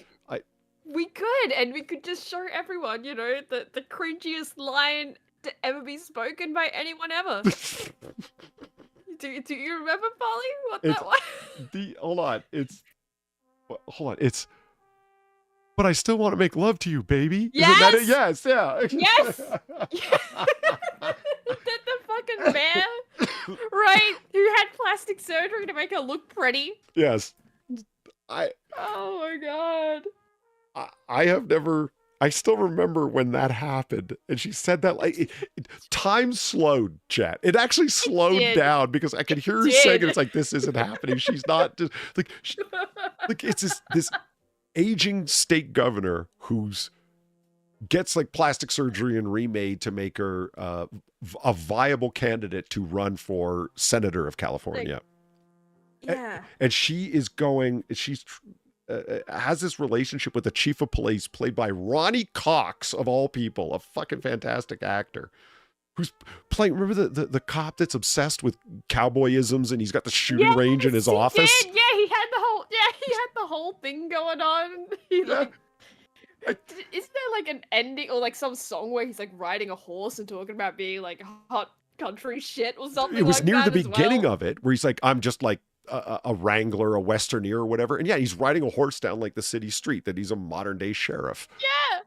We could, and we could just show everyone, you know, the cringiest line to ever be spoken by anyone ever. do you remember, Polly, what that was? Hold on. It's, but I still want to make love to you, baby. Isn't that it? Yes, yeah. Yes! the fucking bear, right? Who had plastic surgery to make her look pretty. Yes. Oh my god. I have never, I still remember when that happened. And she said that like, time slowed, chat. It actually slowed did. down because I could hear her It saying it. did. It's like, this isn't happening. She's not just like, like it's this aging state governor who's gets like plastic surgery and remade to make her a viable candidate to run for senator of California. Yeah. And she is going, she's has this relationship with the chief of police played by Ronnie Cox, of all people, a fucking fantastic actor. Who's playing, remember the cop that's obsessed with cowboyisms and he's got the shooting range in his he office? Did. Yeah, he had the whole thing going on. He like isn't there like an ending or like some song where he's like riding a horse and talking about being like hot country shit or something? It was like near that the as beginning well? of it where he's like, I'm just like a wrangler, a westerneer or whatever. And yeah, he's riding a horse down like the city street, that he's a modern day sheriff. Yeah.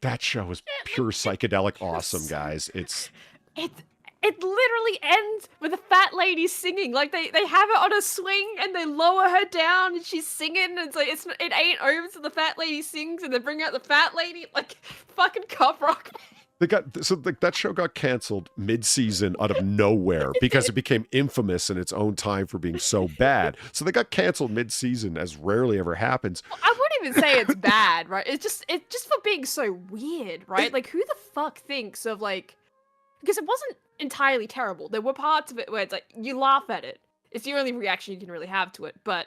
That show is pure psychedelic awesome, guys. It literally ends with a fat lady singing. Like they have her on a swing and they lower her down and she's singing and it's like it ain't over so the fat lady sings and they bring out the fat lady like fucking Cop Rock. That show got canceled mid-season out of nowhere because it became infamous in its own time for being so bad. So they got canceled mid-season, as rarely ever happens. I wouldn't even say it's bad, right? It's just for being so weird, right? Like who the fuck thinks of like, because it wasn't entirely terrible. There were parts of it where it's like you laugh at it. It's the only reaction you can really have to it, but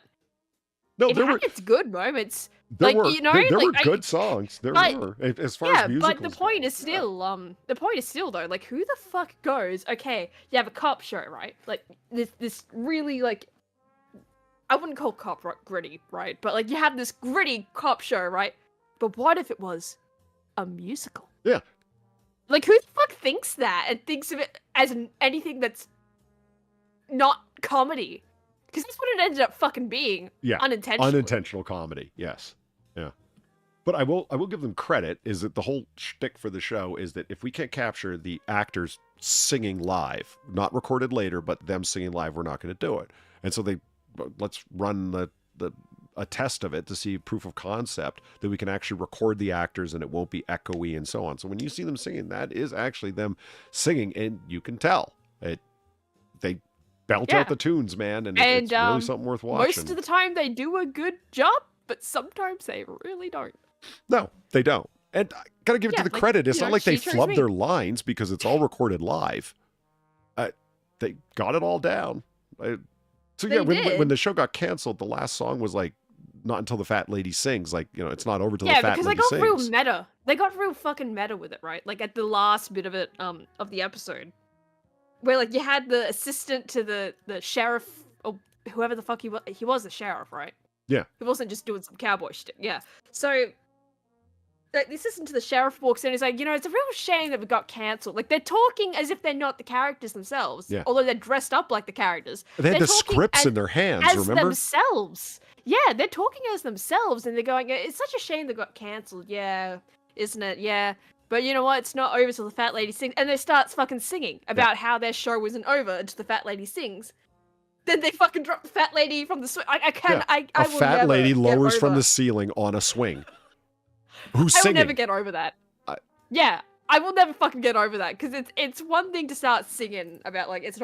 No, it had its good moments. There Like, were, you know, there were like, good songs. There but- were, as far Yeah, as musicals but the point go. is still though, like who the fuck goes, okay, you have a cop show, right? Like this really like, I wouldn't call Cop Rock gritty, right? But like you have this gritty cop show, right? But what if it was a musical? Yeah. Like who the fuck thinks that and thinks of it as anything that's not comedy? Because that's what it ended up fucking being. Yeah, Unintentionally. unintentional comedy. Yes, yeah. But I will give them credit. Is that the whole shtick for the show is that if we can't capture the actors singing live, not recorded later, but them singing live, we're not going to do it. And so let's run the a test of it to see proof of concept that we can actually record the actors and it won't be echoey and so on. So when you see them singing, that is actually them singing, and you can tell they belt out the tunes, man, and it's really something worth watching. Most of the time they do a good job, but sometimes they really don't. No, they don't. And I gotta give it to the credit. It's not like they flubbed their lines because it's all recorded live. They got it all down. So yeah, when the show got canceled, the last song was like, not until the fat lady sings. Like, you know, it's not over till the fat lady sings. Yeah, because they got real meta. They got real fucking meta with it, right? Like at the last bit of it, of the episode, where like you had the assistant to the sheriff or whoever the fuck he was. He was the sheriff, right? Yeah. He wasn't just doing some cowboy shit. Yeah. So the assistant to the sheriff walks in and he's like, you know, it's a real shame that we got cancelled. Like, they're talking as if they're not the characters themselves. Yeah. Although they're dressed up like the characters. They had the scripts in their hands, as remember? Themselves. Yeah, they're talking as themselves and they're going, it's such a shame they got cancelled. Yeah, isn't it? Yeah. But you know what? It's not over till the fat lady sings. And they start fucking singing about how their show wasn't over until the fat lady sings. Then they fucking drop the fat lady from the swing. I will fat lady lowers from the ceiling on a swing. Who's singing? I will never get over that. I will never fucking get over that because it's one thing to start singing about like it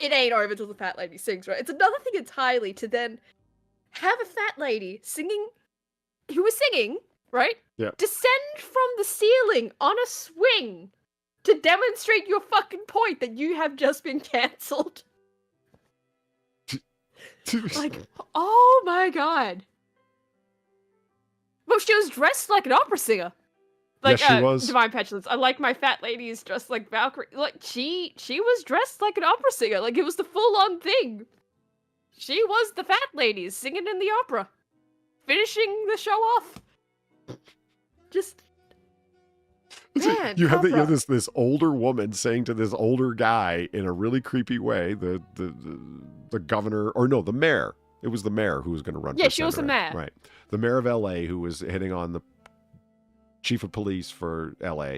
ain't over till the fat lady sings, right? It's another thing entirely to then have a fat lady singing, who was singing, right? Yeah. Descend from the ceiling on a swing to demonstrate your fucking point that you have just been cancelled. Like, oh my god. Well, she was dressed like an opera singer. Like, yes, she was. Divine Petulance. I like my fat ladies dressed like Valkyrie. Like, she was dressed like an opera singer. Like, it was the full-on thing. She was the fat ladies singing in the opera. Finishing the show off. Just... Man, you have this older woman saying to this older guy in a really creepy way, the governor, or no, the mayor. It was the mayor who was going to run for she was the mayor. Right. The mayor of LA who was hitting on the chief of police for LA.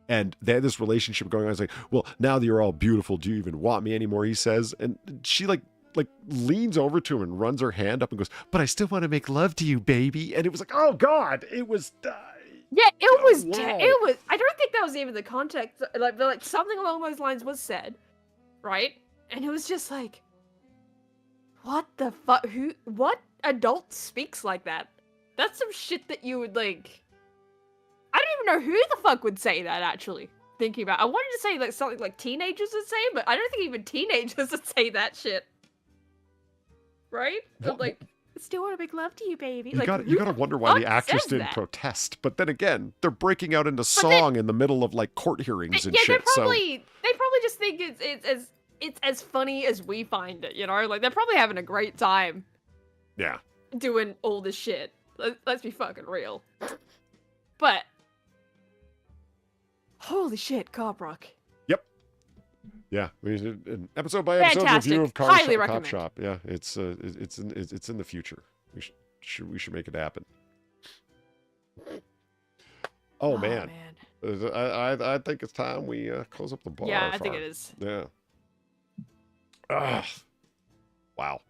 And they had this relationship going on. It's like, well, now that you're all beautiful, do you even want me anymore? He says. And she like leans over to him and runs her hand up and goes, but I still want to make love to you, baby. And it was like, oh God, it was... Yeah, it was. I don't think that was even the context. Like something along those lines was said, right? And it was just like, what the fuck? What adult speaks like that? That's some shit that you would like. I don't even know who the fuck would say that. Actually, thinking about, I wanted to say like something like teenagers would say, but I don't think even teenagers would say that shit. Right? Like. Still want to make love to you, baby. You gotta wonder why the actress didn't protest. But then again, they're breaking out into song in the middle of like court hearings and shit. They probably just think it's as funny as we find it, you know? Like they're probably having a great time. Yeah. Doing all this shit. Let's be fucking real. But holy shit, Cop Rock. Yep. Yeah, an episode by episode review of Cop Shop. Yeah, it's in the future. We should make it happen. Oh man. I think it's time we close up the bar. Yeah, I think it is. Yeah. Wow.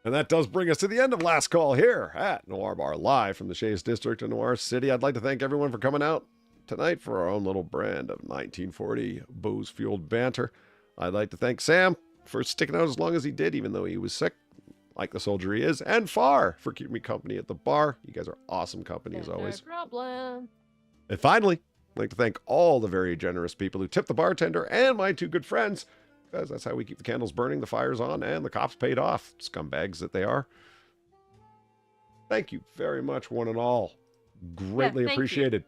And that does bring us to the end of Last Call here at Noir Bar, live from the Shays District in Noir City. I'd like to thank everyone for coming out tonight for our own little brand of 1940 booze-fueled banter. I'd like to thank Sam for sticking out as long as he did, even though he was sick, like the soldier he is, and Far for keeping me company at the bar. You guys are awesome company as always. No problem. And finally, I'd like to thank all the very generous people who tipped the bartender and my two good friends, because that's how we keep the candles burning, the fires on, and the cops paid off, scumbags that they are. Thank you very much, one and all. Greatly appreciated.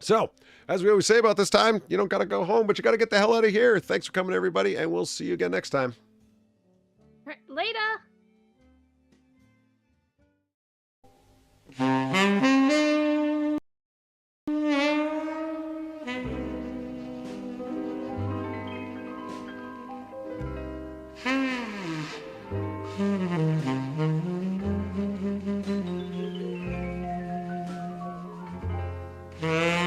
So, as we always say about this time, you don't got to go home, but you got to get the hell out of here. Thanks for coming, everybody, and we'll see you again next time. Later. Mm-hmm.